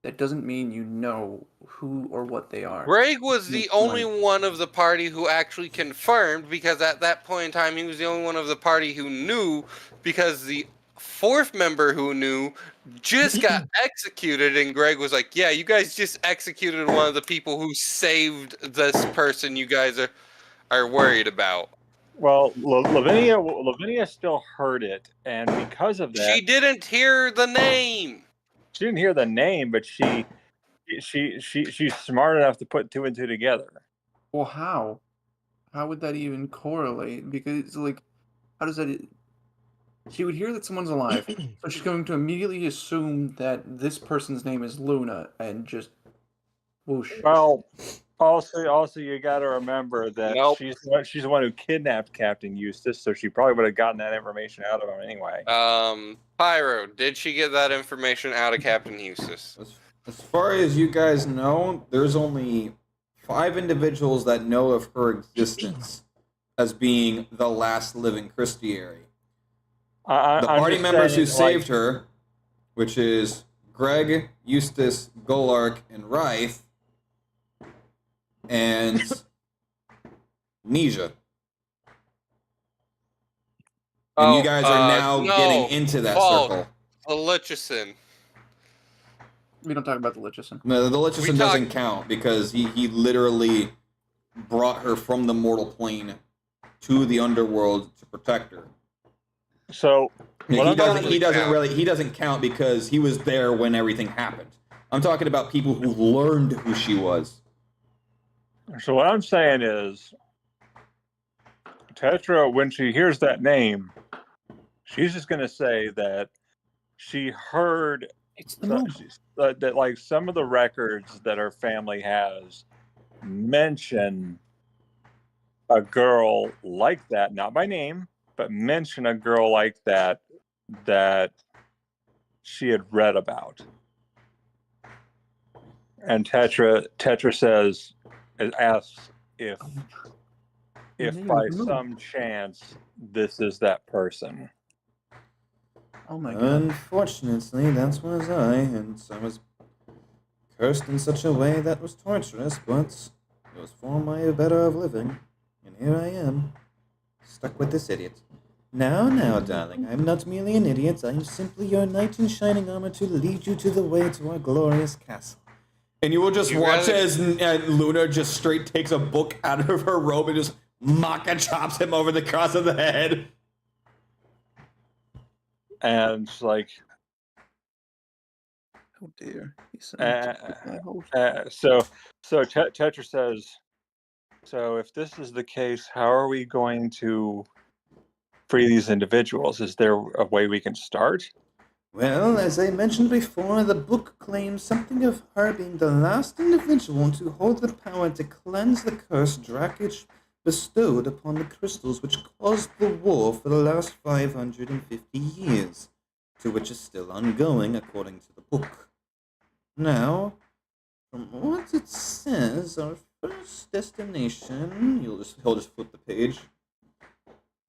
that doesn't mean you know who or what they are. Greg was the Makes only sense. one of the party who actually confirmed, because at that point in time he was the only one of the party who knew, because the fourth member who knew just got executed, and Greg was like, yeah, you guys just executed one of the people who saved this person you guys are worried about. Well, Lavinia still heard it, and because of that, She didn't hear the name. she didn't hear the name, but she's smart enough to put two and two together. Well, how? How would that even correlate? Because, like, how does that... She would hear that someone's alive, so she's going to immediately assume that this person's name is Luna, and just whoosh. Well, also you got to remember that Nope. she's the one who kidnapped Captain Eustace, so she probably would have gotten that information out of him anyway. Pyro, did she get that information out of Captain Eustace? As far as you guys know, there's only 5 individuals that know of her existence as being the last living Christiary. The I'm party just members who saying, saved her, which is Greg, Eustace, Golark, and Rythe, and Nisha. And you guys are now no, getting into that false. circle. The Litchison. We don't talk about the Litchison. No, the Litchison We talk- doesn't count because he literally brought her from the mortal plane to the underworld to protect her. So what I'm He doesn't count because he was there when everything happened. I'm talking about people who learned who she was. So what I'm saying is, Tetra, when she hears that name, she's just going to say that she heard It's the moment. that like some of the records that her family has mention a girl like that, not by name, but mention a girl like that she had read about. And Tetra says, asks if by some chance this is that person. Oh my god. Unfortunately, that was I, and I was cursed in such a way that was torturous, but it was for my better of living. And here I am, stuck with this idiot. Now, darling, I'm not merely an idiot, I'm simply your knight in shining armor to lead you to the way to our glorious castle. And you will just watch as Luna just straight takes a book out of her robe and just Maka chops him over the cross of the head. And it's like, Oh dear. so Tetra says, so if this is the case, how are we going to free these individuals? Is there a way we can start? Well, as I mentioned before, the book claims something of her being the last individual to hold the power to cleanse the curse Drakich bestowed upon the crystals which caused the war for the last 550 years, to which is still ongoing according to the book. Now, from what it says, our first destination, he'll just flip the page,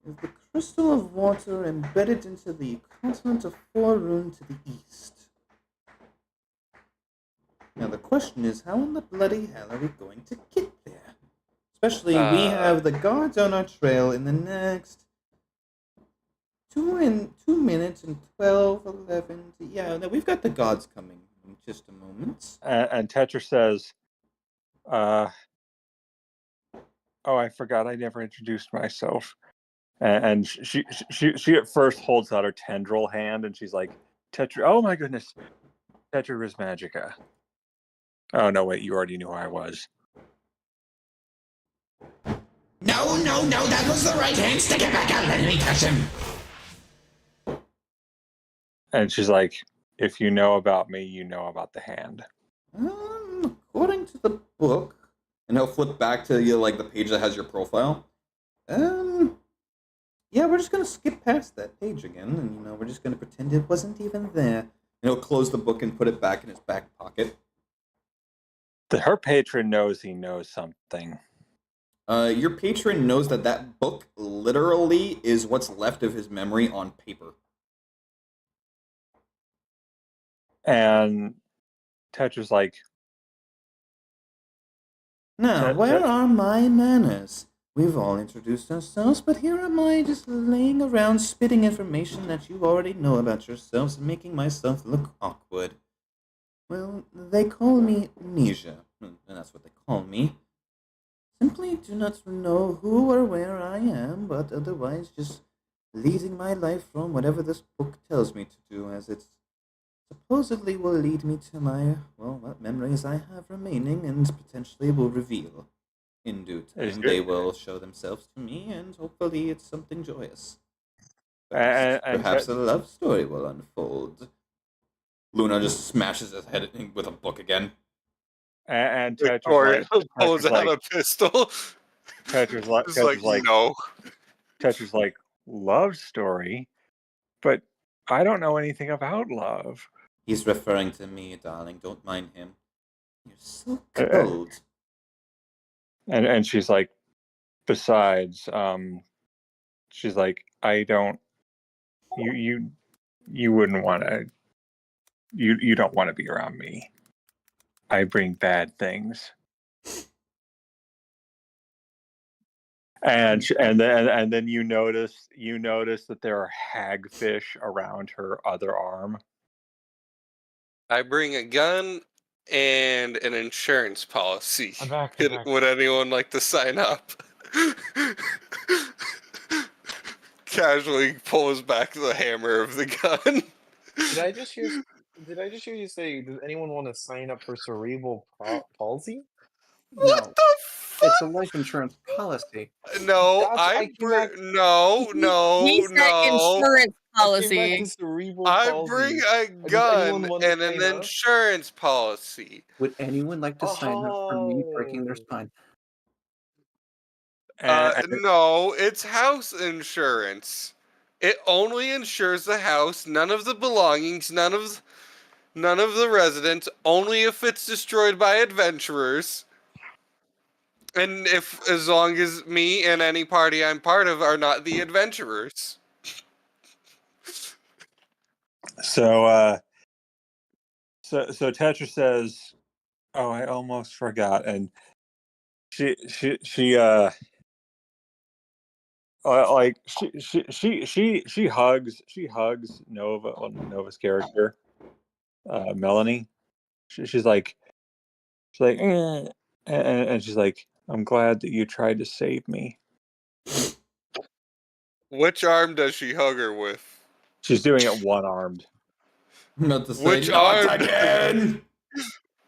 is the crystal of water embedded into the continent of Forun to the east. Now the question is, how in the bloody hell are we going to get there? Especially, we have the guards on our trail in the next 2 minutes and 12, 11. Yeah, no, we've got the guards coming in just a moment. And Tetra says, oh, I forgot I never introduced myself. And she at first holds out her tendril hand, and she's like, Tetra, oh my goodness, Tetra Magica. Oh, no, wait, you already knew who I was. No, that was the right hand. Stick it back out, let me touch him. And she's like, if you know about me, you know about the hand. According to the book, and he'll flip back to like the page that has your profile. Yeah, we're just gonna skip past that page again, and we're just gonna pretend it wasn't even there. And he'll close the book and put it back in his back pocket. Her patron knows he knows something. Your patron knows that book literally is what's left of his memory on paper. And Tetra's like, now, where are my manners? We've all introduced ourselves, but here am I just laying around spitting information that you already know about yourselves and making myself look awkward. Well, they call me Nisha, and that's what they call me. Simply do not know who or where I am, but otherwise just leading my life from whatever this book tells me to do, as it supposedly will lead me to what memories I have remaining and potentially will reveal. In due time, they will show themselves to me, and hopefully it's something joyous. Perhaps a love story will unfold. Luna just smashes his head with a book again. And Victoria pulls out a pistol. Tetra's no. Tetra's like, love story? But I don't know anything about love. He's referring to me, darling. Don't mind him. You're so cold. And she's like, besides, she's like, I don't, you wouldn't want to, you don't want to be around me. I bring bad things. And then you notice that there are hagfish around her other arm. I bring a gun and an insurance policy. I'm back. Would anyone like to sign up? Casually pulls back the hammer of the gun. Did I just hear? Did I just hear you say? Does anyone want to sign up for cerebral palsy? No, What the fuck? it's a life insurance policy. No, I came back. no, He said insurance I came back policy. to cerebral I palsy. bring a Does gun anyone wanna and an sign up? insurance policy. Would anyone like to sign up for me breaking their Oh. spine? And No, it's house insurance. It only insures the house, none of the belongings, none of the residents, only if it's destroyed by adventurers. And if as long as me and any party I'm part of are not the adventurers. so Tetra says, "Oh, I almost forgot." And she hugs Nova's character, Melanie. She's like, "Eh," and she's like, "I'm glad that you tried to save me." Which arm does she hug her with? She's doing it one-armed. Not to say Which not arm? again.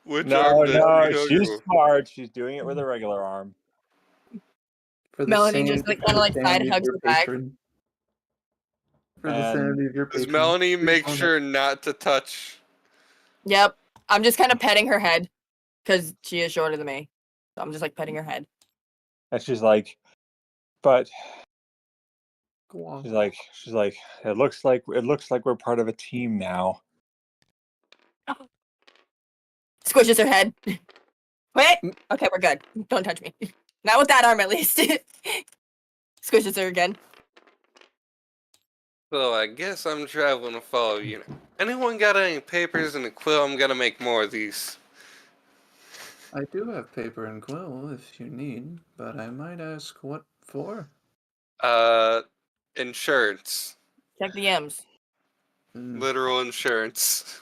Which No, arm does she hug she's her with? smart. She's doing it with a regular arm. For the Melanie sanity- just like for kind of the like side sanity of hugs your her back. patron. For the And sanity of your Does patron. Melanie please make own it. sure not to touch? Yep. I'm just kind of petting her head because she is shorter than me. So I'm just like petting her head. And she's like, but Go on. she's like, it looks like we're part of a team now. Squishes her head. Wait. Okay, we're good. Don't touch me. Not with that arm, at least. Squishes her again. So I guess I'm traveling to follow you. Anyone got any papers and a quill? I'm gonna make more of these. I do have paper and quill if you need, but I might ask what for. Insurance. Check the M's. Literal insurance.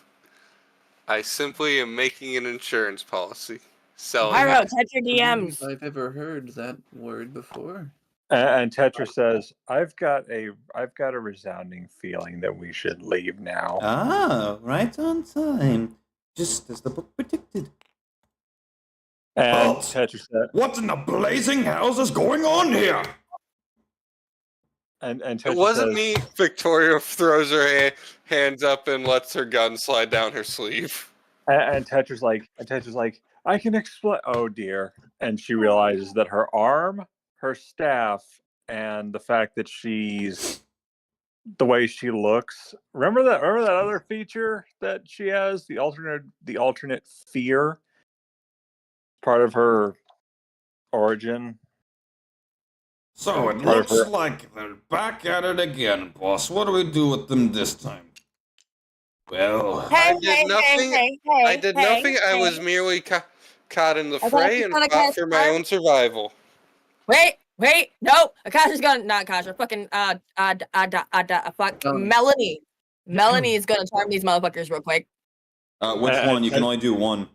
I simply am making an insurance policy. Selling Pyro, it. check your DMs. I've ever heard that word before. And Tetra says, I've got a resounding feeling that we should leave now. Ah, right on time. Just as the book predicted. And Halt! Tetra said, What in the blazing hells is going on here? and Tetra It wasn't says, me. Victoria throws her hands up and lets her gun slide down her sleeve. and Tetra's like, I can explain. Oh dear. And she realizes that her arm, her staff, and the fact that she's the way she looks. Remember that other feature that she has, the alternate fear, part of her origin. So it Part of looks her- like they're back at it again, boss. What do we do with them this time? Well, Hey, I did nothing. I did nothing. I was merely caught in the I thought fray you and wanna fought cast for my fire? own survival. Wait, no. Akasha's gonna, not Akasha, fucking, fuck, Melanie. Melanie is gonna charm these motherfuckers real quick. Which one? You can only do one.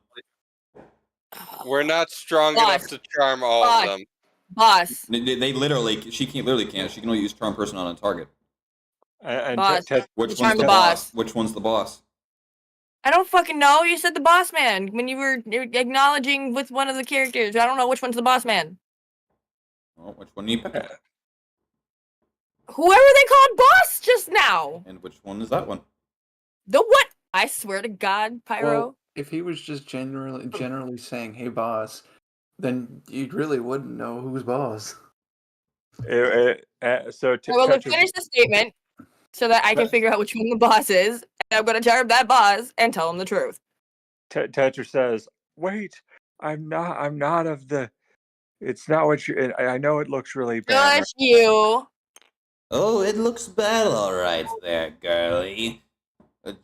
We're not strong Boss. enough to charm all Boss. of them. Boss. They literally, she can't. She can only use charm person on a target. And Boss. Which Charm one's the the boss. boss? Which one's the boss? I don't fucking know. You said the boss man when you were acknowledging with one of the characters. I don't know which one's the boss man. Well, which one do you pick? Whoever they called boss just now. And which one is that one? The what? I swear to God, Pyro. Well, if he was just generally saying, "Hey, boss," then you really wouldn't know who's boss. So Well, let's finish the statement so that I can figure out which one the boss is. And I'm gonna charm that boss and tell him the truth. Tetra says, "Wait, I'm not of the. It's not what you. I know it looks really bad. Just you. Oh, it looks bad all right there, girlie.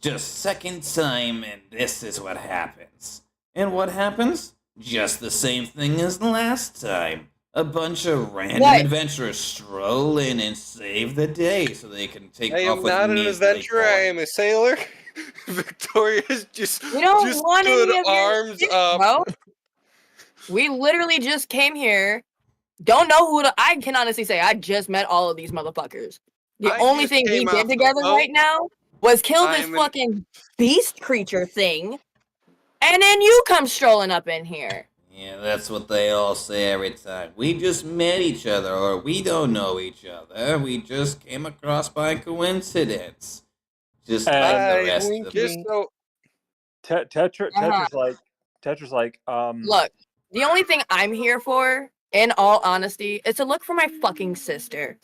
Just second time, and this is what happens. And what happens? Just the same thing as last time. A bunch of random What? adventurers stroll in and save the day so they can take I off am with not an measly adventurer. I am a sailor. Victoria's just We don't want stood any of your arms shit, up. bro. We literally just came here. Don't know who to. I can honestly say I just met all of these motherfuckers. The I only just thing we came did off the together boat. right now was kill this I'm an- fucking beast creature thing, and then you come strolling up in here. Yeah, that's what they all say every time. We just met each other, or we don't know each other. We just came across by coincidence. Just like the And rest of just them. so Tetra's like, Look, the only thing I'm here for, in all honesty, is to look for my fucking sister.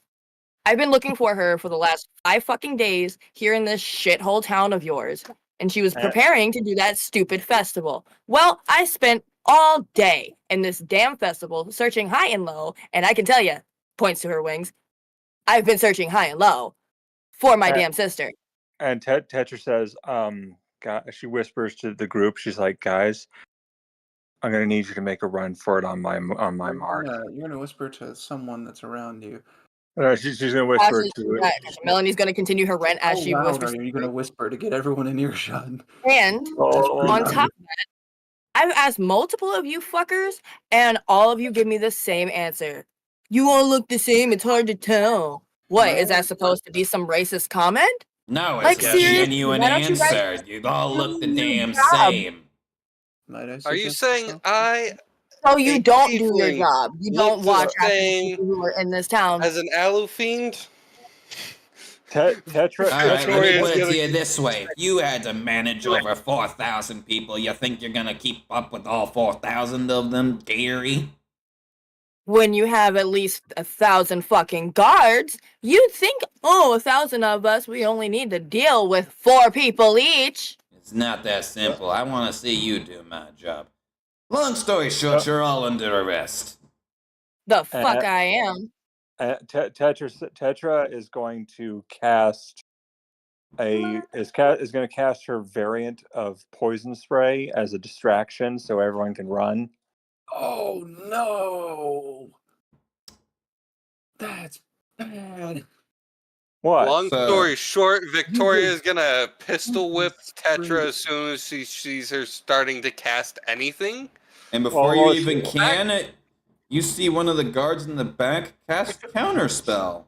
I've been looking for her for the last 5 fucking days here in this shithole town of yours, and she was preparing to do that stupid festival. Well, I spent all day in this damn festival searching high and low, and I can tell you, points to her wings, I've been searching high and low for my damn sister. And Tetra says, she whispers to the group, she's like, guys, I'm gonna need you to make a run for it on my mark. You're gonna whisper to someone that's around you. She's gonna whisper to Melanie's gonna continue her rent as How she loud whispers. are you gonna whisper to get everyone in earshot? And on top of that, I've asked multiple of you fuckers, and all of you give me the same answer. You all look the same, it's hard to tell. What, is that supposed to be some racist comment? No, it's Like, a seriously, genuine why don't you guys answer. You all look the do your damn job? same. Are you saying I? So you a don't do your tiefling, job. You look don't the watch after the same people who are in this town. as an alu fiend? Tetra. All right, let me Victoria's put it gonna- to you this way: if you had to manage over 4,000 people, you think you're gonna keep up with all 4,000 of them, dearie? When you have at least 1,000 fucking guards, you'd think, 1,000 of us, we only need to deal with 4 people each. It's not that simple. I want to see you do my job. Long story short, you're all under arrest. The fuck I am. Tetra is going to cast is going to cast her variant of poison spray as a distraction, so everyone can run. Oh no! That's bad. What? Long story short, Victoria is gonna pistol whip Tetra as soon as she sees her starting to cast anything. And before you even can, you see one of the guards in the back cast counterspell.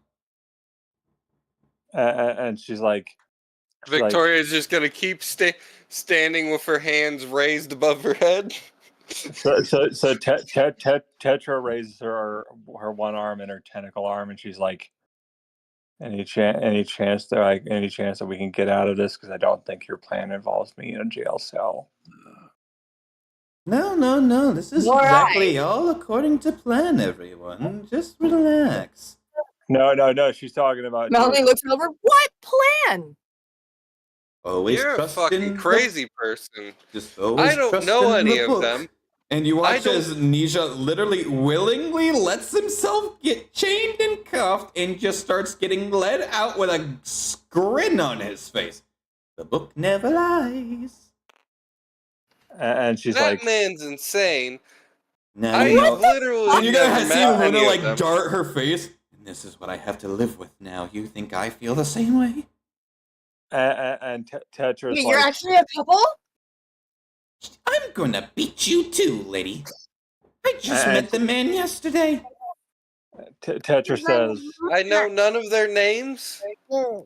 And she's like, Victoria is just gonna keep standing with her hands raised above her head. So Tetra raises her one arm and her tentacle arm, and she's like, any chance that we can get out of this? Because I don't think your plan involves me in a jail cell. No. This is All exactly all according to plan, everyone. Just relax. No. She's talking about. Melanie looks over. What plan? Always You're a trust fucking in crazy person. Just always I don't trust know in any the of book. them. And you I watch don't- as Nisha literally willingly lets himself get chained and cuffed and just starts getting led out with a grin on his face. The book never lies. And she's That like, man's insane. Now I you know. literally And you're gonna never see met Luna any like of them. dart her face. And this is what I have to live with now. You think I feel the same way? and Tetra's You're like, actually a couple? I'm gonna beat you too, lady. I just met the man yesterday. Tetra says, I know none of their names. I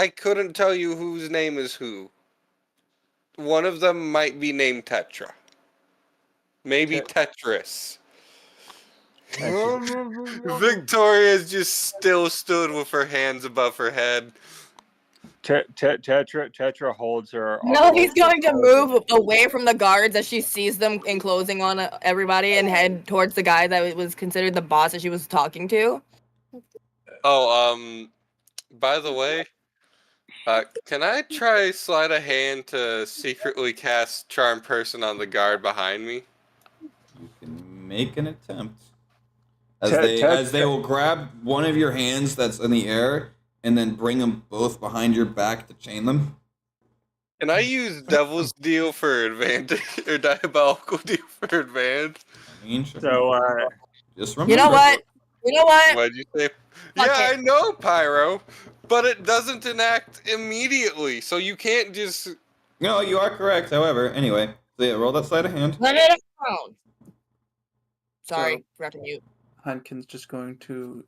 couldn't tell you whose name is who. One of them might be named Tetra. Maybe Tetris. Victoria's just still stood with her hands above her head. Tetra holds her. Melody's going to move away from the guards as she sees them enclosing on everybody and head towards the guy that was considered the boss that she was talking to. Oh, by the way, can I try sleight of hand to secretly cast Charm Person on the guard behind me? You can make an attempt. As they will grab one of your hands that's in the air and then bring them both behind your back to chain them. Can I use Devil's Deal for advantage or Diabolical Deal for advantage? I mean, sure. So, just remember. You know what? You know what? What'd you say? Fuck Yeah, it. I know, Pyro, but it doesn't enact immediately, so you can't just. No, you are correct. However, anyway, so yeah, roll that sleight of hand. Let it alone. Sorry, forgot to mute. Hankin's just going to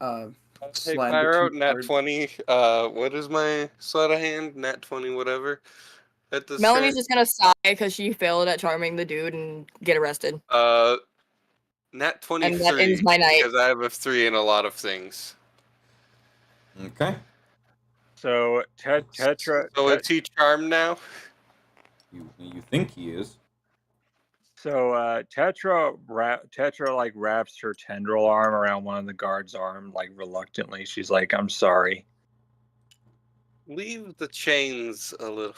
Hey, slide the Pyro, 2 nat cards. 20. What is my sleight of hand? Nat 20, whatever. At the Melanie's start. just gonna sigh because she failed at charming the dude and get arrested. Nat And that ends 23, my night. because I have a 3 in a lot of things. Okay. So Tetra. So is he charmed now? You think he is? So Tetra like wraps her tendril arm around one of the guards' arm, like reluctantly. She's like, "I'm sorry." Leave the chains a little.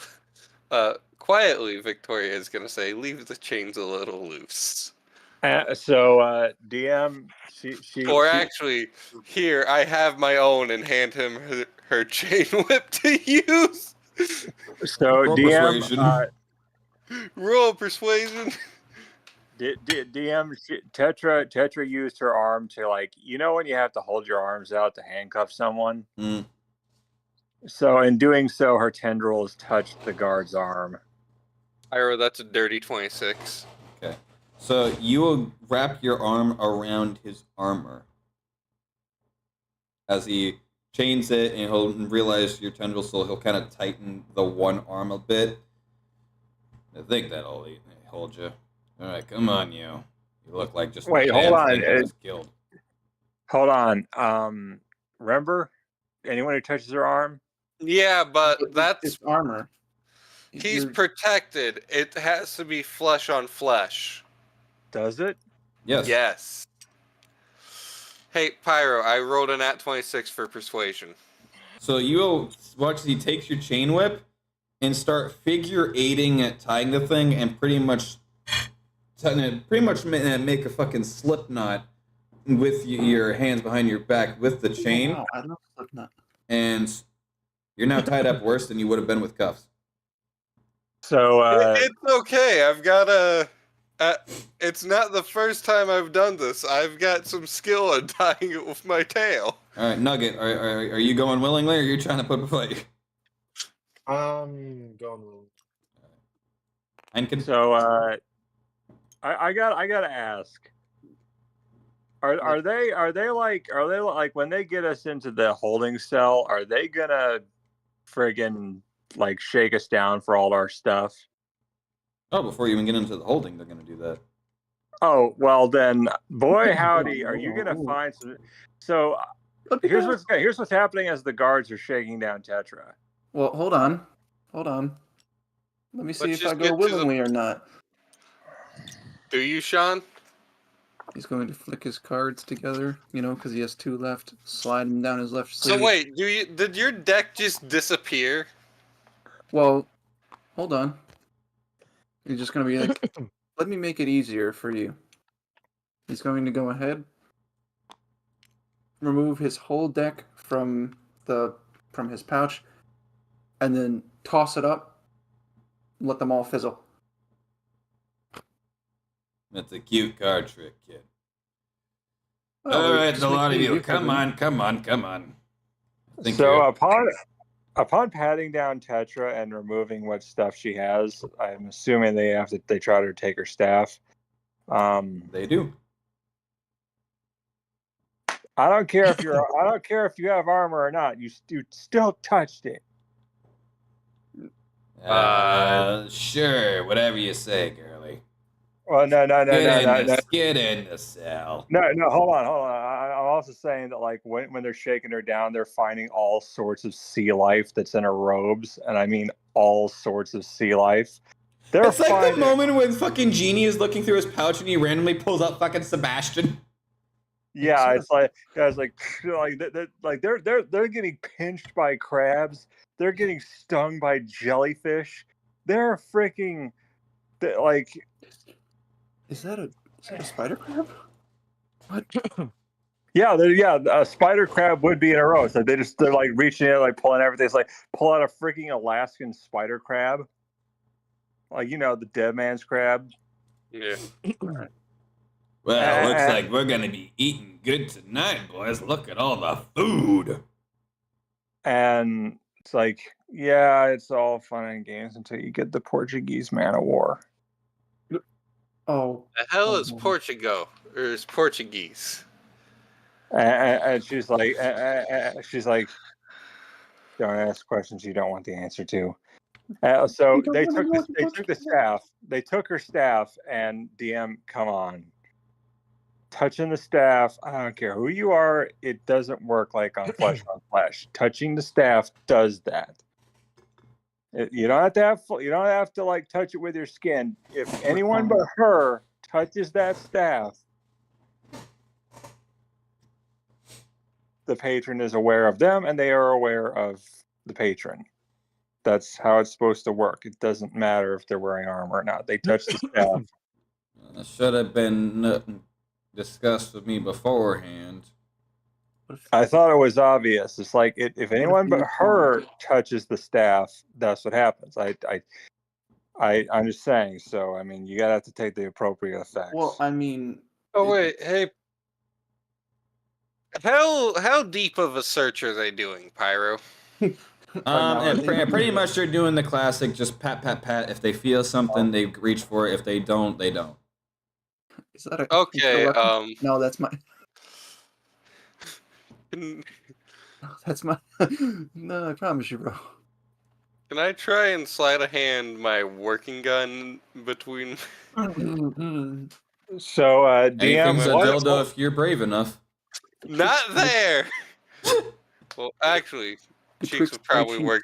Quietly, Victoria is gonna say, "Leave the chains a little loose." DM, Or actually, here I have my own, and hand him her chain whip to use. So Roll DM, persuasion. Roll persuasion. DM, Tetra used her arm to, like, when you have to hold your arms out to handcuff someone. Mm. So in doing so, her tendrils touched the guard's arm. Ira, that's a dirty 26. Okay. So you will wrap your arm around his armor as he chains it, and he'll realize your tendril, so he'll kind of tighten the one arm a bit. I think that'll hold you. All right, come on, you. You look like just Wait, a hold damn on. thing you just killed. Hold on. Remember, anyone who touches her arm? Yeah, but that's It's armor. he's protected. It has to be flesh on flesh. Does it? Yes. Yes. Hey, Pyro, I rolled a nat 26 for persuasion. So you'll watch as he takes your chain whip and start figure eighting at tying the thing, and pretty much make a fucking slip knot with your hands behind your back with the chain. Wow, I love Slipknot. And you're now tied up worse than you would have been with cuffs. So it's okay. I've got a. It's not the first time I've done this. I've got some skill in tying it with my tail. All right, Nugget, are you going willingly, or are you trying to put up a fight? Going willingly. So I gotta ask. Are they like when they get us into the holding cell, are they gonna friggin' like shake us down for all our stuff? Oh, before you even get into the holding, they're gonna do that. Oh, well then, boy howdy, are you gonna find some? So here's what's happening as the guards are shaking down Tetra. Well, hold on. Let me see Let's if I just go get to the- willingly or not. Do you, Sean? He's going to flick his cards together, because he has 2 left. Slide them down his left sleeve. So wait, did your deck just disappear? Well, hold on. He's just going to be like, let me make it easier for you. He's going to go ahead, remove his whole deck from his pouch, and then toss it up, let them all fizzle. That's a cute card trick, kid. Oh, All right, just a make lot it of you. easier for Come them. on. So upon patting down Tetra and removing what stuff she has, I'm assuming they try to take her staff. They do. I don't care if you have armor or not. You still touched it. Sure, whatever you say, girly. Well, no. Get in the cell. No, hold on. I'm also saying that, like, when they're shaking her down, they're finding all sorts of sea life that's in her robes, and I mean all sorts of sea life. It's like the moment when fucking Genie is looking through his pouch and he randomly pulls out fucking Sebastian. Yeah, it's like guys, they're getting pinched by crabs. They're getting stung by jellyfish. They're freaking like. Is that a spider crab? What? Yeah, a spider crab would be in a row. So they're like reaching in, like pulling everything. It's like pull out a freaking Alaskan spider crab, like the dead man's crab. Yeah. Well, Well, looks like we're gonna be eating good tonight, boys. Look at all the food. And it's like, yeah, it's all fun and games until you get the Portuguese man of war. Oh. The hell is Oh. Portugal? Or is Portuguese? And she's like, don't ask questions you don't want the answer to. So they took the staff. They took her staff, and DM, come on, touching the staff. I don't care who you are. It doesn't work like on flesh on flesh. Touching the staff does that. You don't have to have. You don't have to like touch it with your skin. If anyone but her touches that staff, the patron is aware of them, and they are aware of the patron. That's how it's supposed to work. It doesn't matter if they're wearing armor or not. They touch the staff. That should have been discussed with me beforehand. I thought it was obvious. It's like if anyone but her touches the staff, that's what happens. I'm just saying. So I mean, you gotta have to take the appropriate effects. Well, I mean. Oh wait, hey. How deep of a search are they doing, Pyro? Pretty much they're doing the classic, just pat, pat, pat. If they feel something, they reach for it. If they don't, they don't. Is that a Okay, No, that's my. That's my. No, I promise you, bro. Can I try and sleight of hand my working gun between? So, Anything's a DM, dildo if you're brave enough. Not there. Well, actually, cheeks would probably work.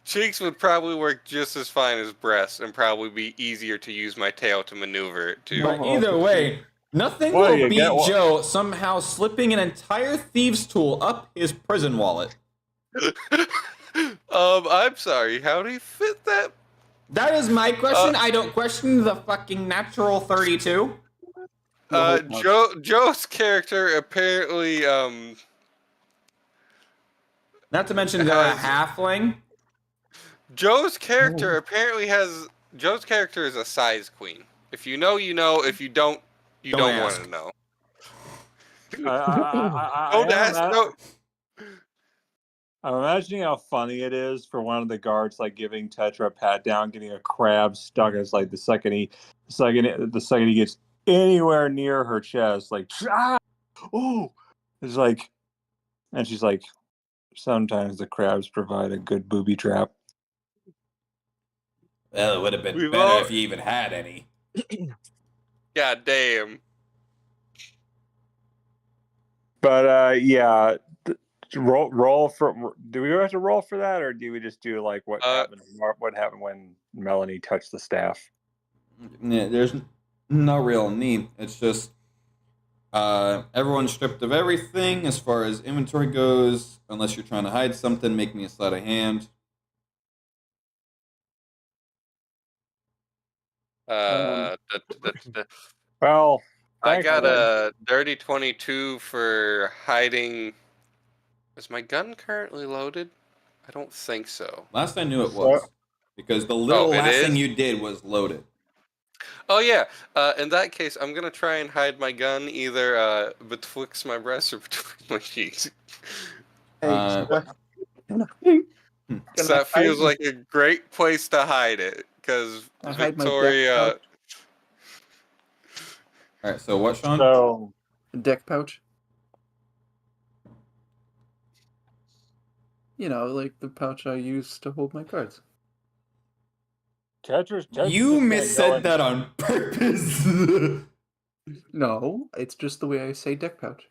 Cheeks would probably work just as fine as breasts, and probably be easier to use my tail to maneuver it too. But either way, nothing Well, will you beat get one. Joe somehow slipping an entire thieves' tool up his prison wallet. I'm sorry. How do you fit that? That is my question. I don't question the fucking natural 32. Joe's character apparently Not to mention the halfling. Joe's character apparently has. Joe's character is a size queen. If you know, you know. If you don't, you don't want to know. Don't ask. No. I'm imagining how funny it is for one of the guards, like giving Tetra a pat down, getting a crab stuck. It's like the second he gets anywhere near her chest, like, oh, it's like, and she's like, sometimes the crabs provide a good booby trap. Well, it would have been better if you even had any. God damn. But yeah, roll for. Do we have to roll for that, or do we just do like what happened? What happened when Melanie touched the staff? Yeah, there's no real need. It's just everyone's stripped of everything as far as inventory goes. Unless you're trying to hide something, make me a sleight of hand. Well, I got a dirty 22 for hiding. Is my gun currently loaded? I don't think so. Last I knew it was. Because the last thing you did was loaded. Oh yeah. In that case, I'm gonna try and hide my gun either betwixt my breasts or between my cheeks. So that feels like a great place to hide it, because Victoria. All right. So what, Sean? So deck pouch. You know, like the pouch I use to hold my cards. You missaid that on purpose. No, it's just the way I say deck pouch.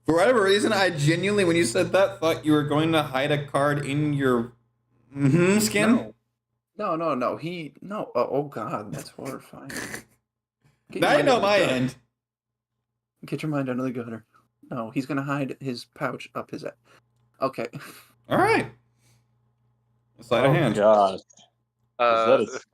For whatever reason, I genuinely, when you said that, thought you were going to hide a card in your skin. No. No. Oh God, that's horrifying. I know my end. Get your mind under the gutter. No, he's gonna hide his pouch up his. Okay. All right. Sleight of hand. God.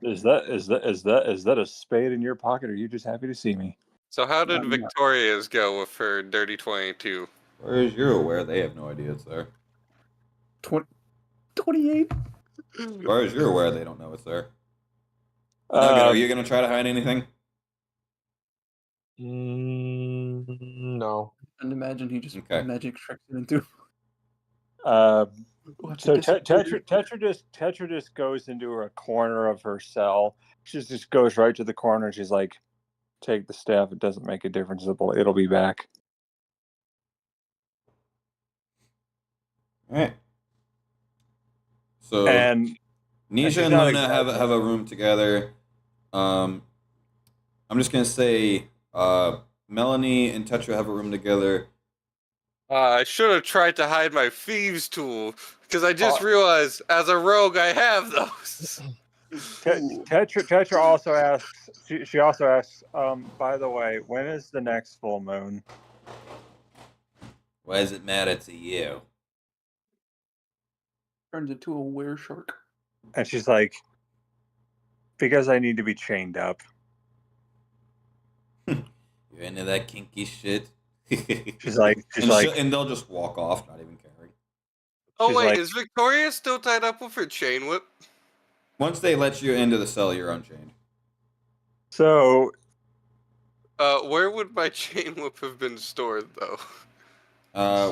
Is that a spade in your pocket, or are you just happy to see me? So how did Victoria's go with her dirty 22? As far as you're aware, they have no idea it's there. 28. As far as you're aware, they don't know it's there. Nugget, are you gonna try to hide anything? No. And imagine he just Okay. magic tricks it into. So We'll have to disappear. Tetra just goes into a corner of her cell. She just goes right to the corner. And she's like, "Take the staff. It doesn't make a difference. It'll be back." All right. So And Nisha she's and not Luna have a room together. I'm just gonna say Melanie and Tetra have a room together. I should have tried to hide my thieves' tool because I just realized as a rogue I have those. Tetra also asks. She also asks. By the way, when is the next full moon? Why does it matter to you? Turns into a were shark. And she's like, "Because I need to be chained up." You're into that kinky shit? She's like, and they'll just walk off, not even caring. Oh She's wait, like- is Victoria still tied up with her chain whip? Once they let you into the cell, you're unchained. So, where would my chain whip have been stored though?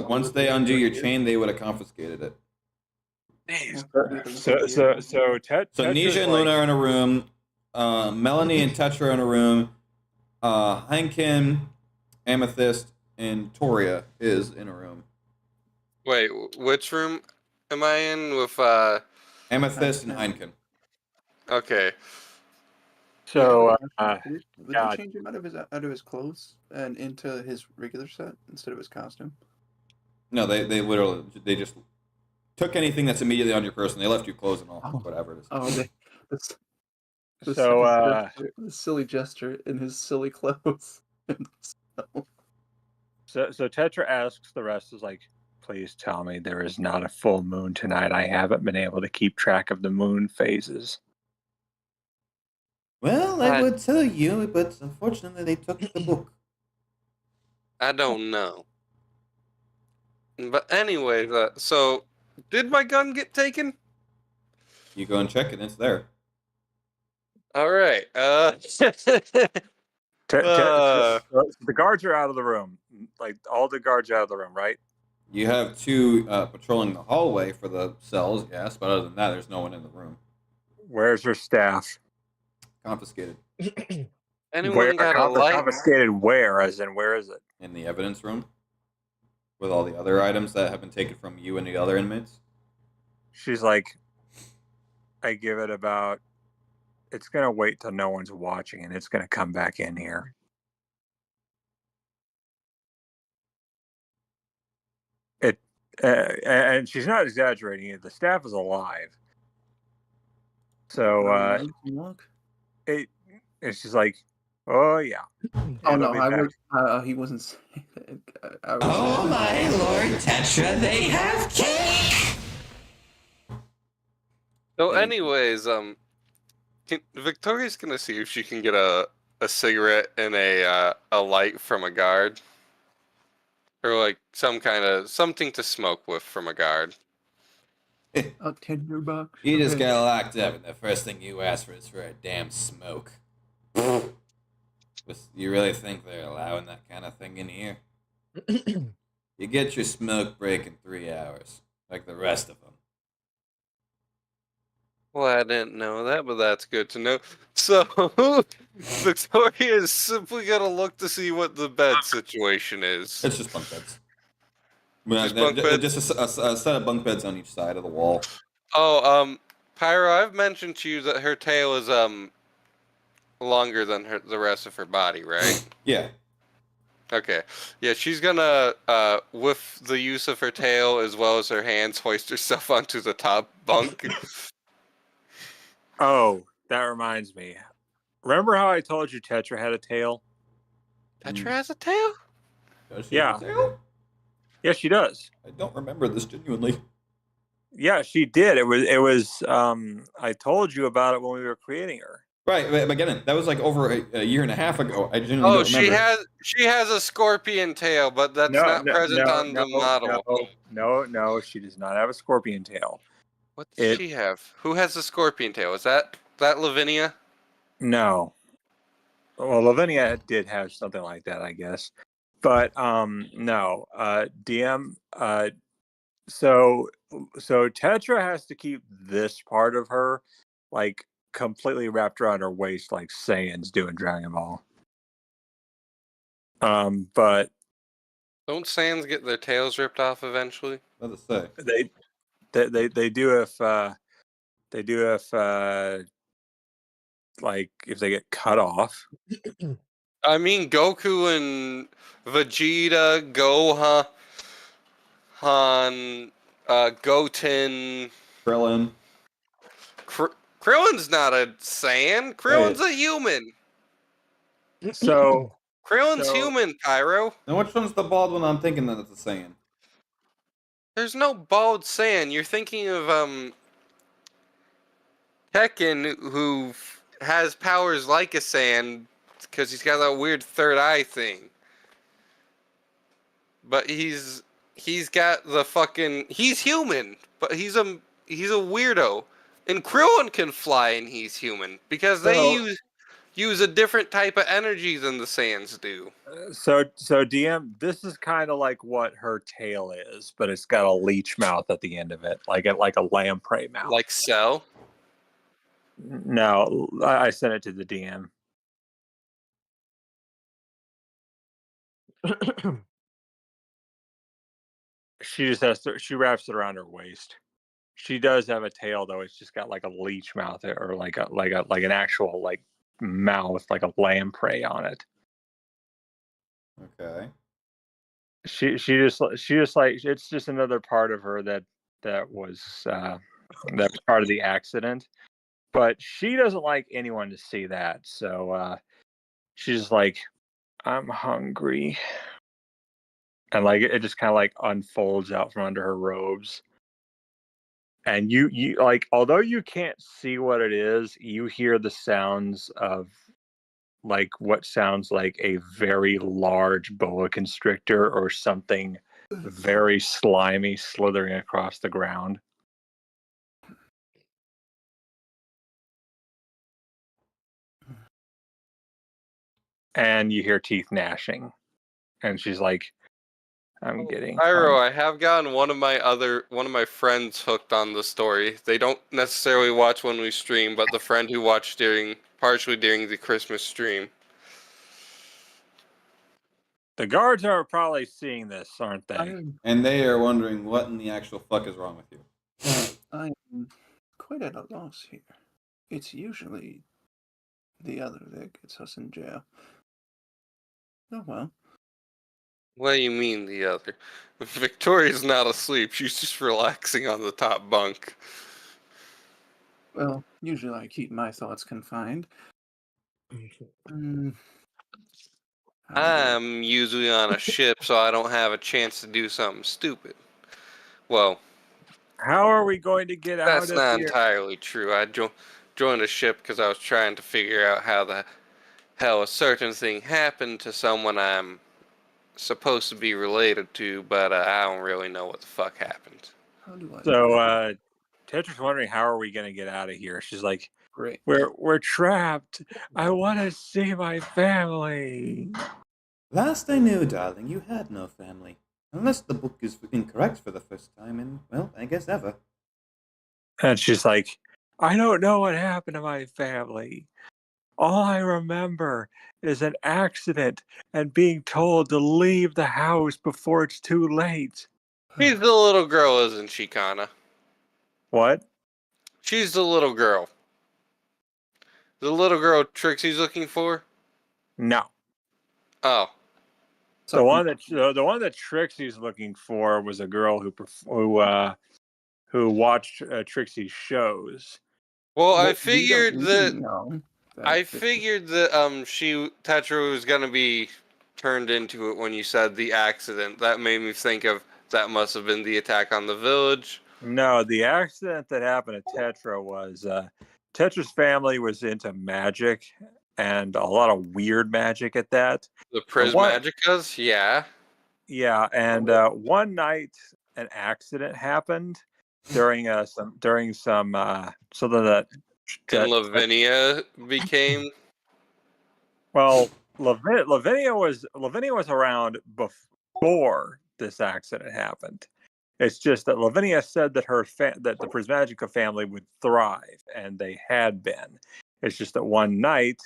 Once they undo your chain, they would have confiscated it. So So Tetra's Nisha and like- Luna are in a room. Melanie and Tetra are in a room. Heineken, Amethyst, and Toria is in a room. Wait, which room am I in with Amethyst and Heineken. Okay. So, Would God. they change him out of his clothes and into his regular set instead of his costume? No, they literally they just took anything that's immediately on your person. They left you clothes and all, whatever it is. Oh, the silly gesture in his silly clothes. So Tetra asks the rest, is like, "Please tell me there is not a full moon tonight. I haven't been able to keep track of the moon phases." Well, I would tell you, but unfortunately they took the book. I don't know. But anyway, so did my gun get taken? You go and check it, it's there. All right. So the guards are out of the room. Like, all the guards are out of the room, right? You have two patrolling the hallway for the cells, yes, but other than that, there's no one in the room. Where's her staff? Confiscated. Anyone got a light? Confiscated where? As in, where is it? In the evidence room. With all the other items that have been taken from you and the other inmates. She's like, I give it about, it's going to wait till no one's watching and it's going to come back in here. And she's not exaggerating it. The staff is alive. So, it's just like, oh yeah. Oh no, It'll be back. he wasn't saying that. Oh my lord, Tetra, they have cake! So, anyways, Victoria's gonna see if she can get a cigarette and a light from a guard, or like something to smoke with from a guard. $10. You just got locked up, and the first thing you ask for is for a damn smoke. You really think they're allowing that kind of thing in here? You get your smoke break in 3 hours, like the rest of them. Well, I didn't know that, but that's good to know. So, Victoria is simply gonna look to see what the bed situation is. It's just bunk beds. Just bunk beds? Just a set of bunk beds on each side of the wall. Oh, Pyro, I've mentioned to you that her tail is longer than the rest of her body, right? Yeah. Okay. Yeah, she's gonna, with the use of her tail as well as her hands, hoist herself onto the top bunk. Oh, that reminds me. Remember how I told you Tetra had a tail? Tetra has a tail? Does she Yeah. have a tail? Yeah, she does. I don't remember this genuinely. Yeah, she did. It was I told you about it when we were creating her. Right, but again, that was like over a year and a half ago. I genuinely don't remember. she has a scorpion tail, but that's not present on the model. No, she does not have a scorpion tail. What does she have? Who has the scorpion tail? Is that Lavinia? No. Well, Lavinia did have something like that, I guess. But no. DM. So Tetra has to keep this part of her like completely wrapped around her waist, like Saiyans do in Dragon Ball. But Don't Saiyans get their tails ripped off eventually? What to say? they do if like if they get cut off. I mean, Goku and Vegeta, Gohan, Goten. Krillin. Krillin's not a Saiyan. Krillin's a human. So Krillin's human, Pyro. Now, which one's the bald one I'm thinking that it's a Saiyan? There's no bald Saiyan. You're thinking of Tekken, who has powers like a Saiyan because he's got that weird third eye thing. But he's got the fucking he's human, but he's a weirdo. And Krillin can fly and he's human because they use a different type of energy than the Saiyans do. So DM, this is kind of like what her tail is, but it's got a leech mouth at the end of it, like a lamprey mouth. Like Cell? No, I sent it to the DM. She just has to. She wraps it around her waist. She does have a tail though. It's just got like a leech mouth or like an actual like mouth, like a lamprey on it. Okay. She just like it's just another part of her that was part of the accident. But she doesn't like anyone to see that, so she's like, "I'm hungry," and like it just kind of like unfolds out from under her robes. And you like, although you can't see what it is, you hear the sounds of like what sounds like a very large boa constrictor or something very slimy slithering across the ground. And you hear teeth gnashing. And she's like, I'm getting Pyro, I have gotten one of my friends hooked on the story. They don't necessarily watch when we stream, but the friend who watched partially during the Christmas stream. The guards are probably seeing this, aren't they? And they are wondering what in the actual fuck is wrong with you. I'm quite at a loss here. It's usually the other that gets us in jail. Oh well. What do you mean the other? Victoria's not asleep. She's just relaxing on the top bunk. Well, usually I keep my thoughts confined. I'm usually on a ship, so I don't have a chance to do something stupid. Well, how are we going to get out of here? That's not entirely true. I joined a ship because I was trying to figure out how the hell a certain thing happened to someone I'm supposed to be related to, but I don't really know what the fuck happened. How do I? So Tetra's wondering, how are we going to get out of here? She's like, great. We're trapped. I want to see my family. Last I knew, darling, you had no family. Unless the book is incorrect for the first time in, well, I guess ever. And she's like, I don't know what happened to my family. All I remember is an accident and being told to leave the house before it's too late. She's the little girl, isn't she, Kana? What? She's the little girl. The little girl Trixie's looking for? No. Oh. The one that Trixie's looking for was a girl who watched Trixie's shows. Well, I figured that Tetra was gonna be turned into it when you said the accident. That made me think of that must have been the attack on the village. No, the accident that happened to Tetra was Tetra's family was into magic and a lot of weird magic at that. The Prismagicas, yeah. Yeah, and one night an accident happened during something that And Lavinia became. Well, Lavinia was around before this accident happened. It's just that Lavinia said that that the Prismagica family would thrive, and they had been. It's just that one night,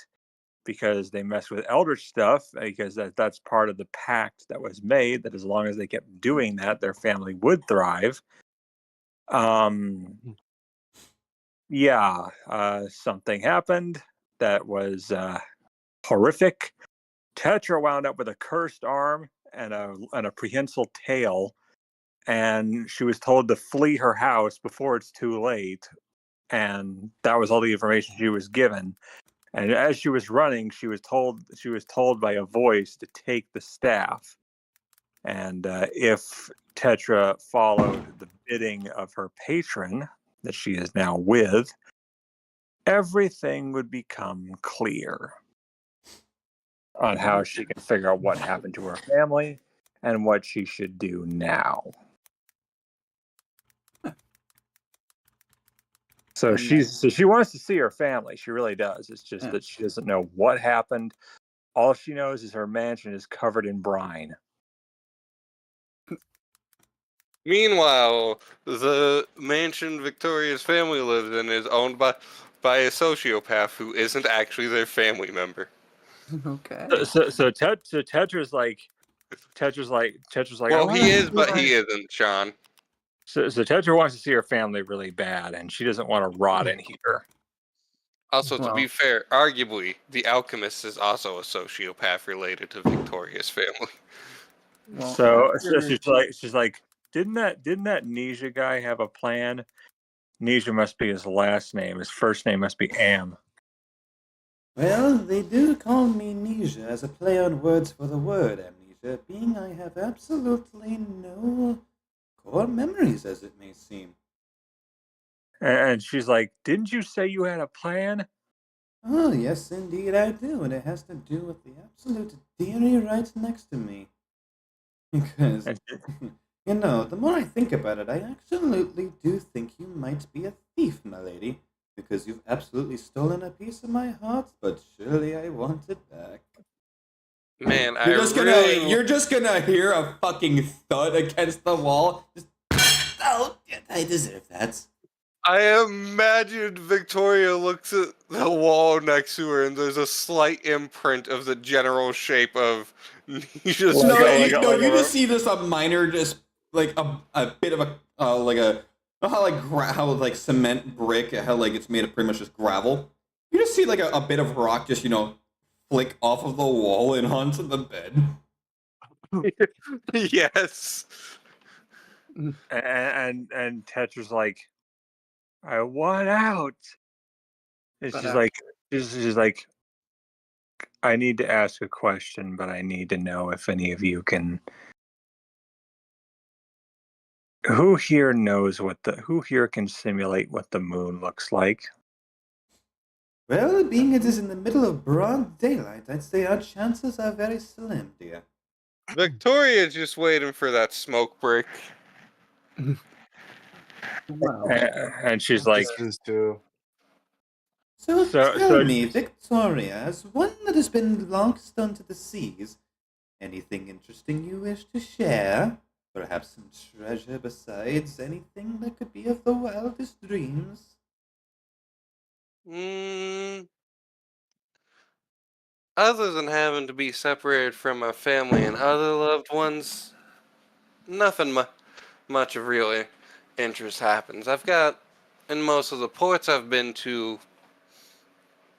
because they messed with Eldritch stuff, because that's part of the pact that was made, that as long as they kept doing that, their family would thrive. Something happened that was horrific. Tetra wound up with a cursed arm and a prehensile tail, and she was told to flee her house before it's too late. And that was all the information she was given. And as she was running, she was told by a voice to take the staff. And if Tetra followed the bidding of her patron that she is now with, everything would become clear on how she can figure out what happened to her family and what she should do now. So she wants to see her family. She really does. It's just that she doesn't know what happened. All she knows is her mansion is covered in brine. Meanwhile, the mansion Victoria's family lives in is owned by a sociopath who isn't actually their family member. Okay. So Tetra's like. Well, he is, but he isn't, Sean. So Tetra wants to see her family really bad, and she doesn't want to rot in here. Also, to be fair, arguably, the alchemist is also a sociopath related to Victoria's family. Well, So she's like, didn't that Nisha guy have a plan? Nisha must be his last name. His first name must be Am. Well, they do call me Nisha as a play on words for the word amnesia, being I have absolutely no core memories, as it may seem. And she's like, didn't you say you had a plan? Oh, yes, indeed I do, and it has to do with the absolute dearie right next to me. Because, you know, the more I think about it, I absolutely do think you might be a thief, my lady, because you've absolutely stolen a piece of my heart, but surely I want it back. Man, You're just gonna hear a fucking thud against the wall. Oh, I deserve that. I imagine Victoria looks at the wall next to her, and there's a slight imprint of the general shape of Nisha's you just see this a minor, just like a bit of a like a how like cement brick, how like it's made of pretty much just gravel. You just see like a bit of rock just flick off of the wall and onto the bed. Yes. And Tetra's like, I want out. And she's like, I need to ask a question, but I need to know if any of you can. Who here knows who here can simulate what the moon looks like? Well, being it is in the middle of broad daylight, I'd say our chances are very slim, dear. Victoria's just waiting for that smoke break. And she's like, So tell me, Victoria, as one that has been lost unto the seas, anything interesting you wish to share? Perhaps some treasure besides anything that could be of the wildest dreams? Other than having to be separated from my family and other loved ones, nothing much of real interest happens. In most of the ports I've been to,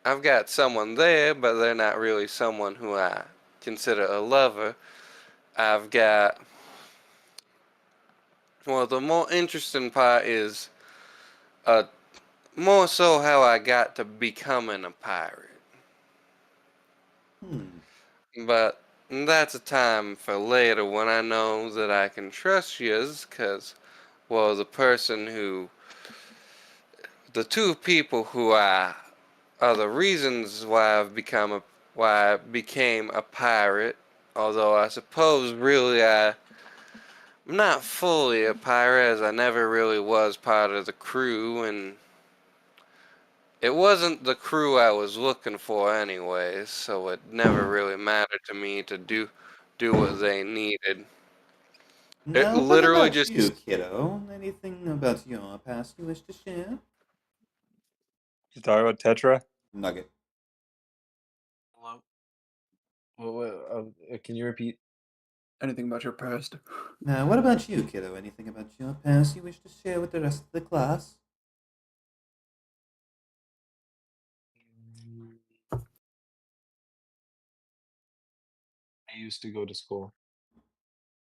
I've got someone there, but they're not really someone who I consider a lover. The more interesting part is more so how I got to becoming a pirate. But that's a time for later when I know that I can trust yous, because, the two people who are the reasons why I became a pirate, although I suppose really I'm not fully a pirate, as I never really was part of the crew, and It wasn't the crew I was looking for anyways, so it never really mattered to me to do what they needed. It Now, what literally about just you, kiddo? Anything about your past you wish to share? You talking about Tetra? Nugget. Hello? Can you repeat? Anything about your past? Now, what about you, kiddo? Anything about your past you wish to share with the rest of the class? I used to go to school.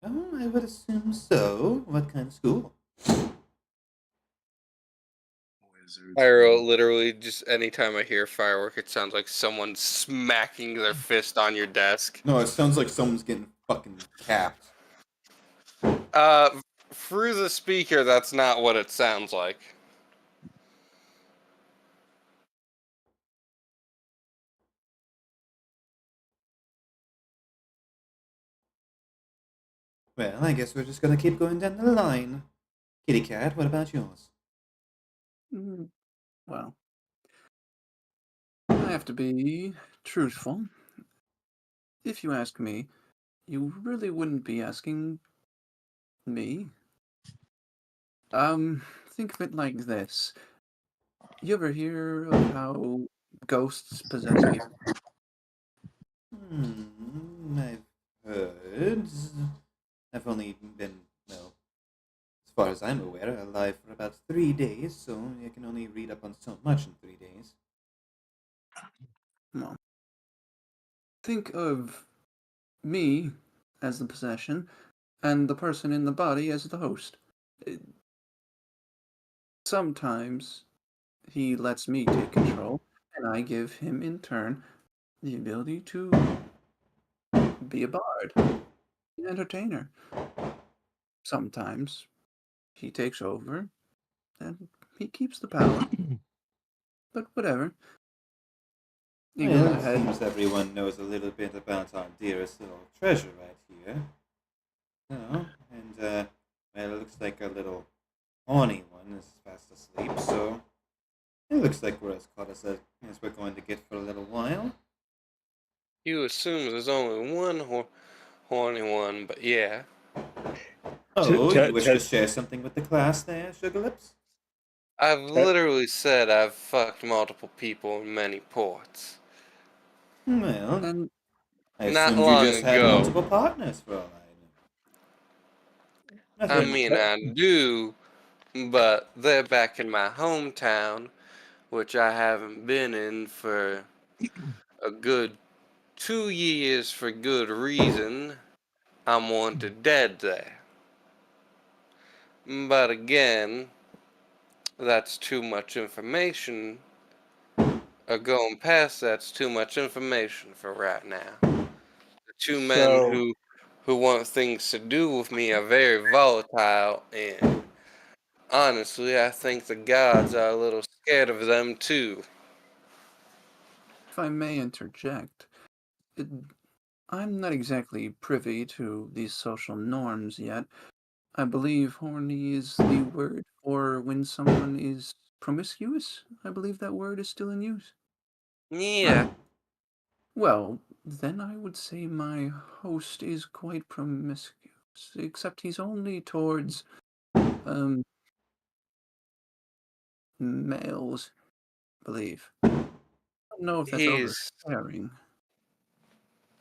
Oh, I would assume so. What kind of school? Wizard pyro. school. Literally, just anytime I hear firework, it sounds like someone smacking their fist on your desk. No, it sounds like someone's getting fucking capped. Uh, through the speaker, that's not what it sounds like. Well, I guess we're just gonna keep going down the line. Kitty cat, what about yours? Well, I have to be truthful. If you ask me, you really wouldn't be asking me. Think of it like this. You ever hear of how ghosts possess people? I've heard. I've only been, well, as far as I'm aware, alive for about 3 days, so I can only read up on so much in 3 days. Well, think of me as the possession and the person in the body as the host. Sometimes he lets me take control, and I give him, in turn, the ability to be a bard, an entertainer. Sometimes he takes over, and he keeps the power. But whatever. He Well, goes it ahead. seems everyone knows a little bit about our dearest little treasure right here. Oh, and, well, it looks like our little horny one is fast asleep, so it looks like we're as caught as we're going to get for a little while. You assume there's only one horny one, but yeah. Oh, you wish to share something with the class there, Sugar Lips? I've literally said I've fucked multiple people in many ports. Well, And I Not assumed you long just had ago. multiple partners for all I know. I mean, I do, but they're back in my hometown, which I haven't been in for a good 2 years for good reason. I'm wanted dead there. But again, that's too much information. Going past that's too much information for right now. The two men So, who want things to do with me are very volatile, and honestly, I think the gods are a little scared of them too. if I may interject, I'm not exactly privy to these social norms yet. I believe horny is the word for when someone is promiscuous. I believe that word is still in use. Yeah. Well, then I would say my host is quite promiscuous, except he's only towards, males, I believe. I don't know if that's He's oversharing.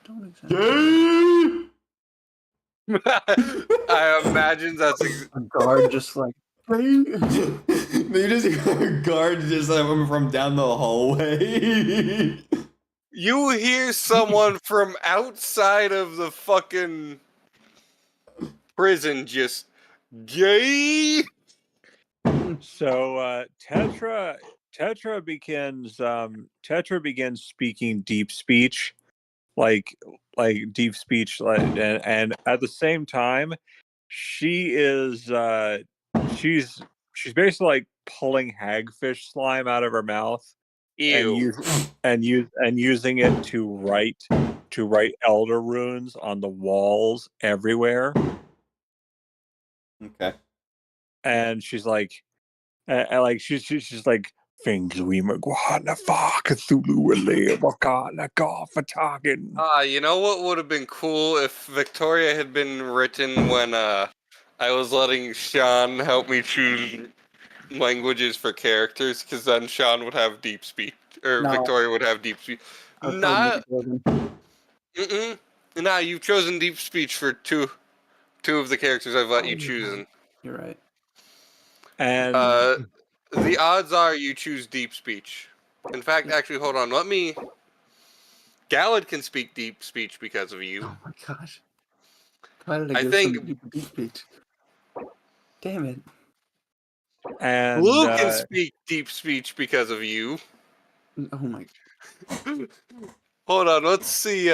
Don't exactly. I imagine that's A guard just like, You just hear a guard just from down the hallway. you hear someone from outside of the fucking prison just gay. so Tetra begins speaking deep speech, like deep speech, and at the same time, she is she's basically like pulling hagfish slime out of her mouth and Ew. using it to write elder runes on the walls everywhere. Okay. And she's like, she's like Things we magwana fa Cthulhu Ele Wakana Fatagin. You know what would have been cool if Victoria had been written when I was letting Sean help me choose languages for characters, because then Sean would have deep speech, or No. Victoria would have deep speech. I'll totally make Not, it Jordan. nah, you've chosen deep speech for two of the characters I've let you choose. You're right. And The odds are you choose deep speech. In fact, actually, hold on. Gallad can speak deep speech because of you. Oh my gosh. Why did I I give think somebody the deep speech? Damn it. and Blue can speak deep speech because of you. Oh my. Hold on, let's see.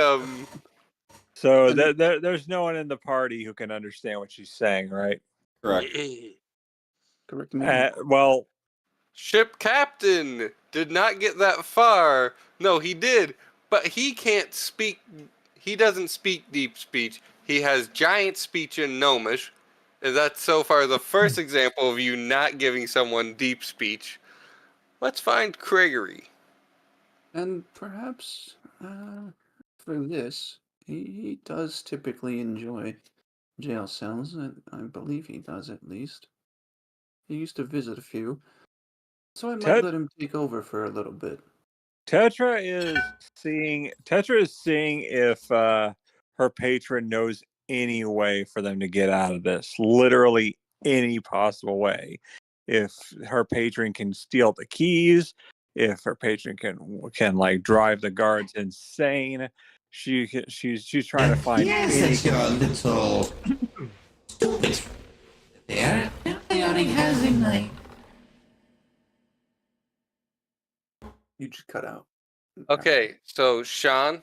so there's no one in the party who can understand what she's saying, right? Correct. Correct me. Well, Ship captain did not get that far. No, he did, but he can't speak. He doesn't speak deep speech. He has giant speech in Gnomish. And that's so far the first example of you not giving someone deep speech. Let's find Gregory. And perhaps for this, he does typically enjoy jail cells. I believe he does at least. He used to visit a few, so I might let him take over for a little bit. Tetra is seeing if her patron knows any way for them to get out of this. Literally any possible way. If her patron can steal the keys, if her patron can like drive the guards insane, she's trying to find Yes, any. that's your little stupid there. I already has him like. You just cut out. Okay, so Sean.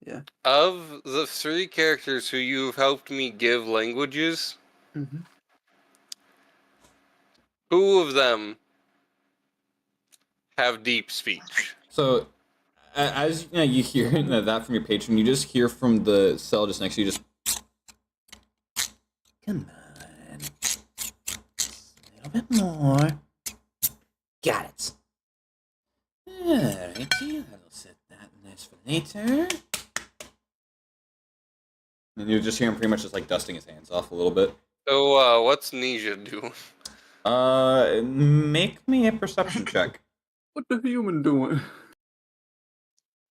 Yeah. Of the 3 characters who you've helped me give languages, Mm-hmm. who of them have deep speech? So, as you hear that from your patron, you just hear from the cell just next to you, just. Come on. A little bit more. Got it. Alrighty, I'll set that nice for later. And you just hear him pretty much just like dusting his hands off a little bit. So, what's Nisha doing? Make me a perception check. What the human doing?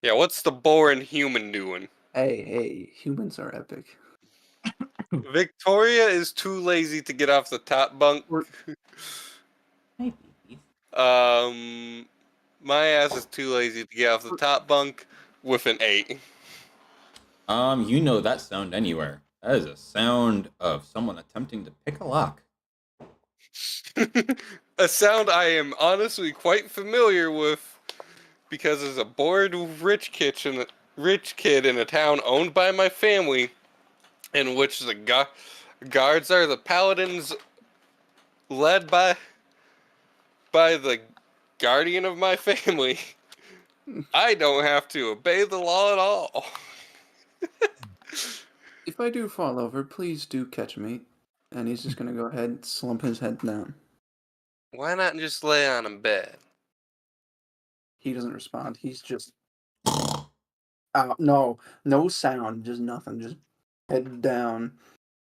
Yeah, what's the boring human doing? Hey, humans are epic. Victoria is too lazy to get off the top bunk. My ass is too lazy to get off the top bunk with an 8. You know that sound anywhere. That is a sound of someone attempting to pick a lock. A sound I am honestly quite familiar with, because as a bored rich kid in a town owned by my family, in which the guards are the paladins led by the guardian of my family, I don't have to obey the law at all. If I do fall over, please do catch me. And he's just gonna go ahead and slump his head down. Why not just lay on a bed? He doesn't respond. He's just. No sound, just nothing. Just head down.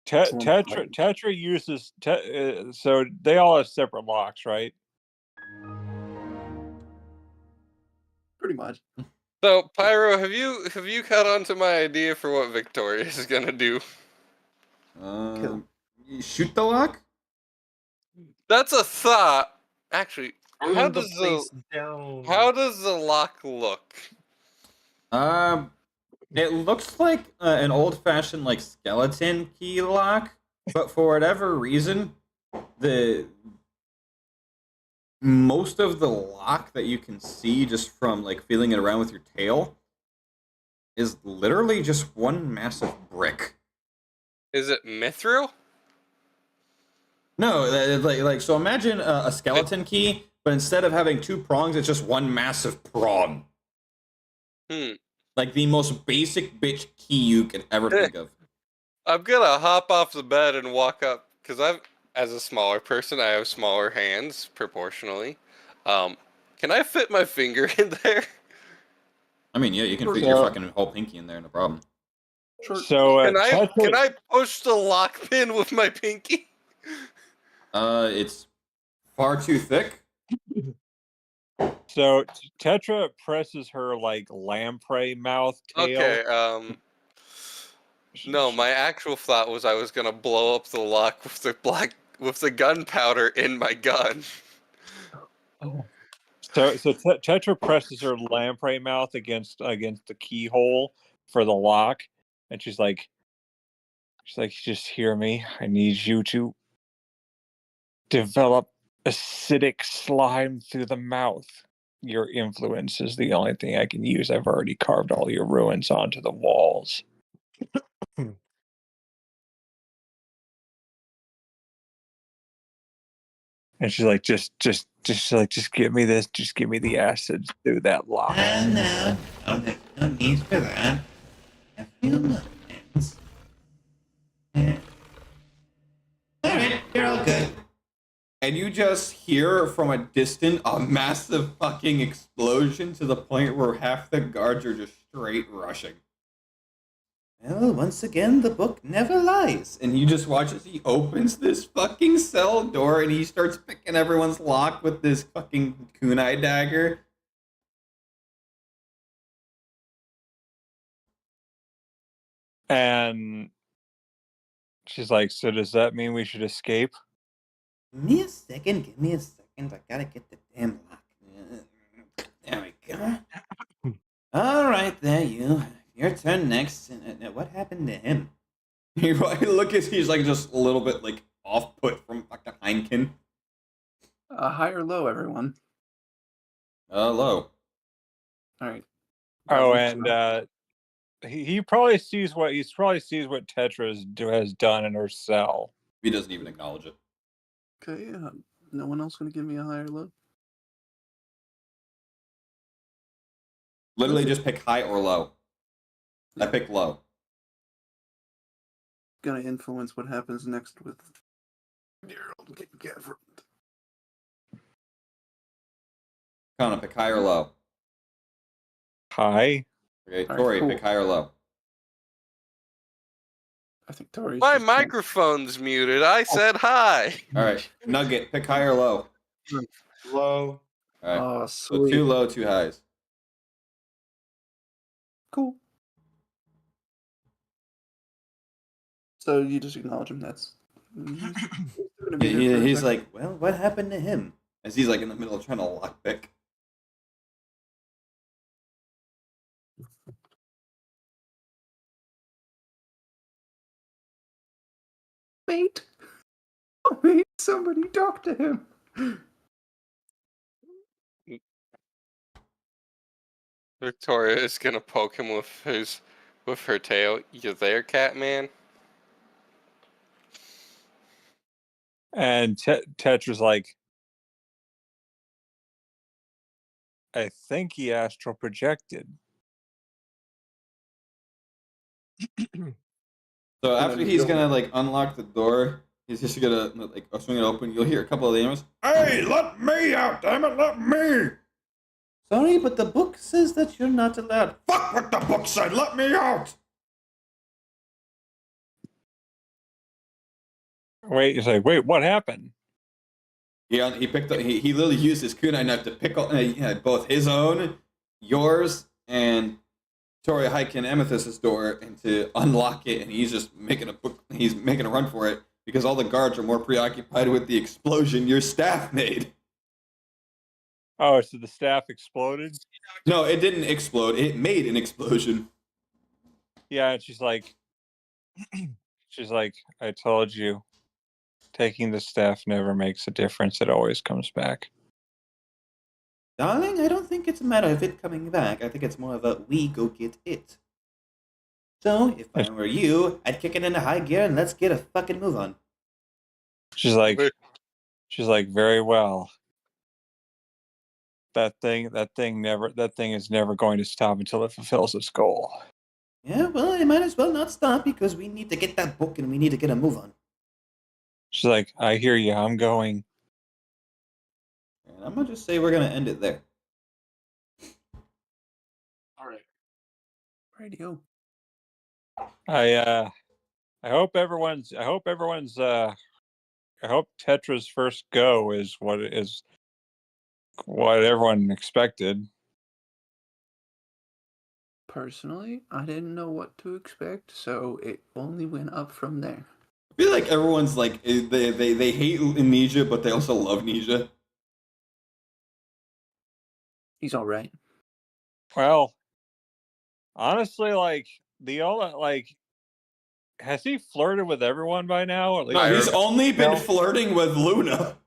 Tetra uses so they all have separate locks, right? Pretty much. So, Pyro, have you caught on to my idea for what Victoria is gonna do? You shoot the lock? That's a thought. Actually, how does down. the lock look? It looks like an old-fashioned like skeleton key lock, but for whatever reason, most of the lock that you can see just from like feeling it around with your tail is literally just one massive brick. Is it mithril? No, like so. Imagine a skeleton key, but instead of having 2 prongs, it's just one massive prong. Like the most basic bitch key you could ever think of. I'm gonna hop off the bed and walk up, because as a smaller person, I have smaller hands proportionally. Can I fit my finger in there? I mean, yeah, you can fit So- your fucking whole pinky in there, no problem. So Can I push the lock pin with my pinky? It's far too thick. So Tetra presses her like lamprey mouth tail. Okay, no, my actual thought was I was gonna blow up the lock with the gunpowder in my gun. So Tetra presses her lamprey mouth against the keyhole for the lock, and she's like, just hear me. I need you to develop acidic slime through the mouth. Your influence is the only thing I can use. I've already carved all your ruins onto the walls. And she's like, just give me this. Just give me the acid through that lock. No, there's no need for that. A few moments. Alright, you're all good. And you just hear from a distance a massive fucking explosion to the point where half the guards are just straight rushing. Well, once again, the book never lies. And you just watch as he opens this fucking cell door and he starts picking everyone's lock with this fucking kunai dagger. And she's like, so does that mean we should escape? Give me a second. I gotta get the damn lock. There we go. All right, there you. Your turn next. What happened to him? You look at he's like just a little bit like off put from fucking Heineken. High or low, everyone. Low. All right. Oh, and he probably sees what Tetra has done in her cell. He doesn't even acknowledge it. Okay, no one else gonna give me a high or low? Literally just pick high or low. I pick low. Gonna influence what happens next with Gerald getting Gavin. Connor, pick high or low. High. Okay, All right, Tori, cool. pick high or low. I think Tori's My just microphone's muted. I said hi. All right, Nugget, pick high or low. Low. All right, Oh, so sweet. 2 low, 2 highs. Cool. So you just acknowledge him. That's. Gonna be there for a He's second. like, well, what happened to him? As he's like in the middle of trying to lockpick. Wait. Oh, wait. Somebody talk to him. Victoria is gonna poke him with her tail. You there, Catman? And Tetra's like, I think he astral projected. So after he's gonna like unlock the door, he's just gonna like swing it open. You'll hear a couple of the animals. Hey, let me out! Damn it, let me! Sorry, but the book says that you're not allowed. Fuck what the book said! Let me out! Wait, he's like, wait, what happened? He picked up. He literally used his kunai knife to pick up both his own, yours, and Tori Hike and Amethyst's door, and to unlock it. And he's just making He's making a run for it because all the guards are more preoccupied with the explosion your staff made. Oh, so the staff exploded? No, it didn't explode. It made an explosion. Yeah, and she's like, I told you, taking the staff never makes a difference. It always comes back. Darling, I don't think it's a matter of it coming back. I think it's more of a we go get it. So, if I were you, I'd kick it into high gear and let's get a fucking move on. She's like, very well. That thing is never going to stop until it fulfills its goal. Yeah, well, it might as well not stop because we need to get that book and we need to get a move on. She's like, I hear you. I'm going. And I'm gonna just say we're gonna end it there. All right. Radio. I hope Tetra's first go is what everyone expected. Personally, I didn't know what to expect, so it only went up from there. I feel like everyone's like they hate Nisha, but they also love Nisha. He's all right. Well, honestly, like has he flirted with everyone by now? Or at least No, he's only been No. flirting with Luna.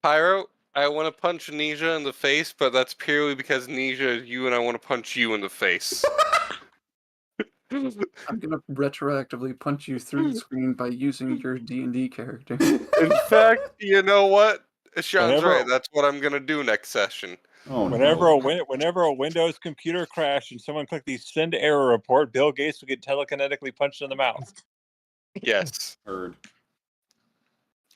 Pyro, I want to punch Nisha in the face, but that's purely because Nisha is you and I want to punch you in the face. I'm gonna retroactively punch you through the screen by using your D&D character. In fact, you know what? Sean's Whenever- right. That's what I'm gonna do next session. Oh Whenever no. whenever a Windows computer crashed and someone clicked the send error report, Bill Gates would get telekinetically punched in the mouth. Yes. Heard.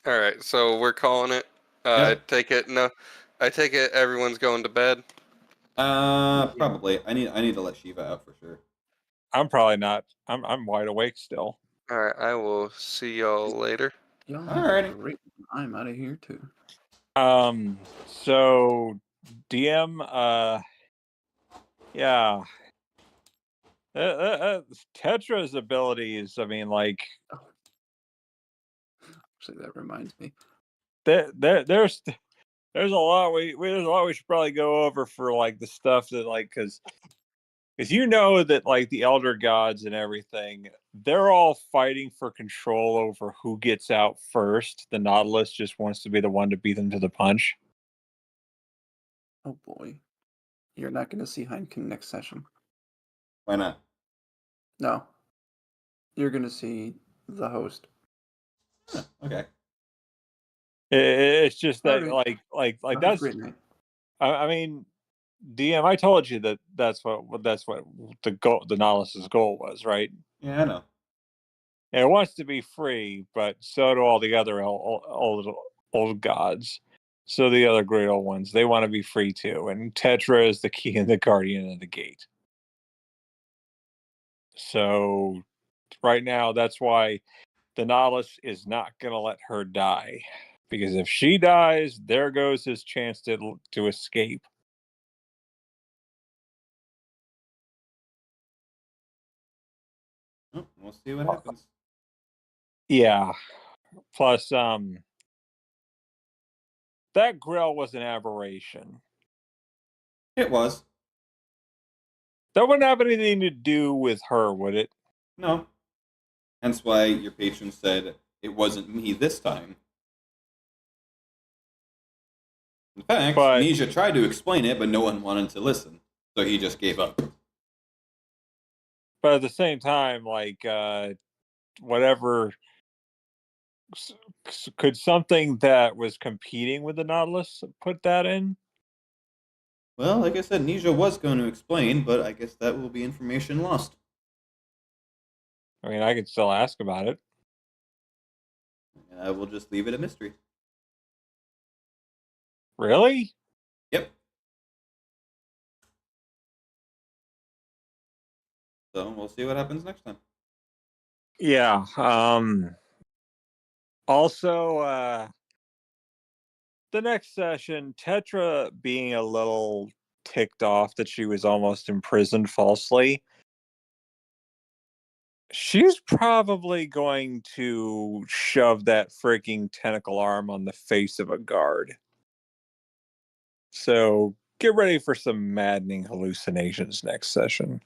All right. So we're calling it. Yep. I take it everyone's going to bed. Probably. I need to let Shiva out for sure. I'm probably not. I'm wide awake still. All right. I will see y'all later. Y'all Alrighty. have a great I'm out of here too. So DM, yeah. Tetra's abilities, I mean, like, Actually, that reminds me. there's a lot there's a lot we should probably go over for like the stuff that like because you know that like the elder gods and everything, they're all fighting for control over who gets out first. The Nautilus just wants to be the one to beat them to the punch. Oh boy. You're not gonna see Heineken next session. Why not? No. You're gonna see the host. Okay. It's just that Alright. like Have a that's great night. I mean, DM, I told you that's what the goal, the Nautilus's goal was, right? Yeah, I know. And it wants to be free, but so do all the other old gods. So the other great old ones, they want to be free too. And Tetra is the key and the guardian of the gate. So right now, that's why the Nautilus is not going to let her die. Because if she dies, there goes his chance to escape. Oh, we'll see what happens. Yeah. Plus, that grill was an aberration. It was. That wouldn't have anything to do with her, would it? No. Hence why your patron said it wasn't me this time. In fact, Nisha tried to explain it, but no one wanted to listen. So he just gave up. But at the same time, like, whatever. Could something that was competing with the Nautilus put that in? Well, like I said, Nisha was going to explain, but I guess that will be information lost. I mean, I could still ask about it. And I will just leave it a mystery. Really? Yep. So we'll see what happens next time. Yeah. Also, the next session, Tetra being a little ticked off that she was almost imprisoned falsely. She's probably going to shove that freaking tentacle arm on the face of a guard. So get ready for some maddening hallucinations next session.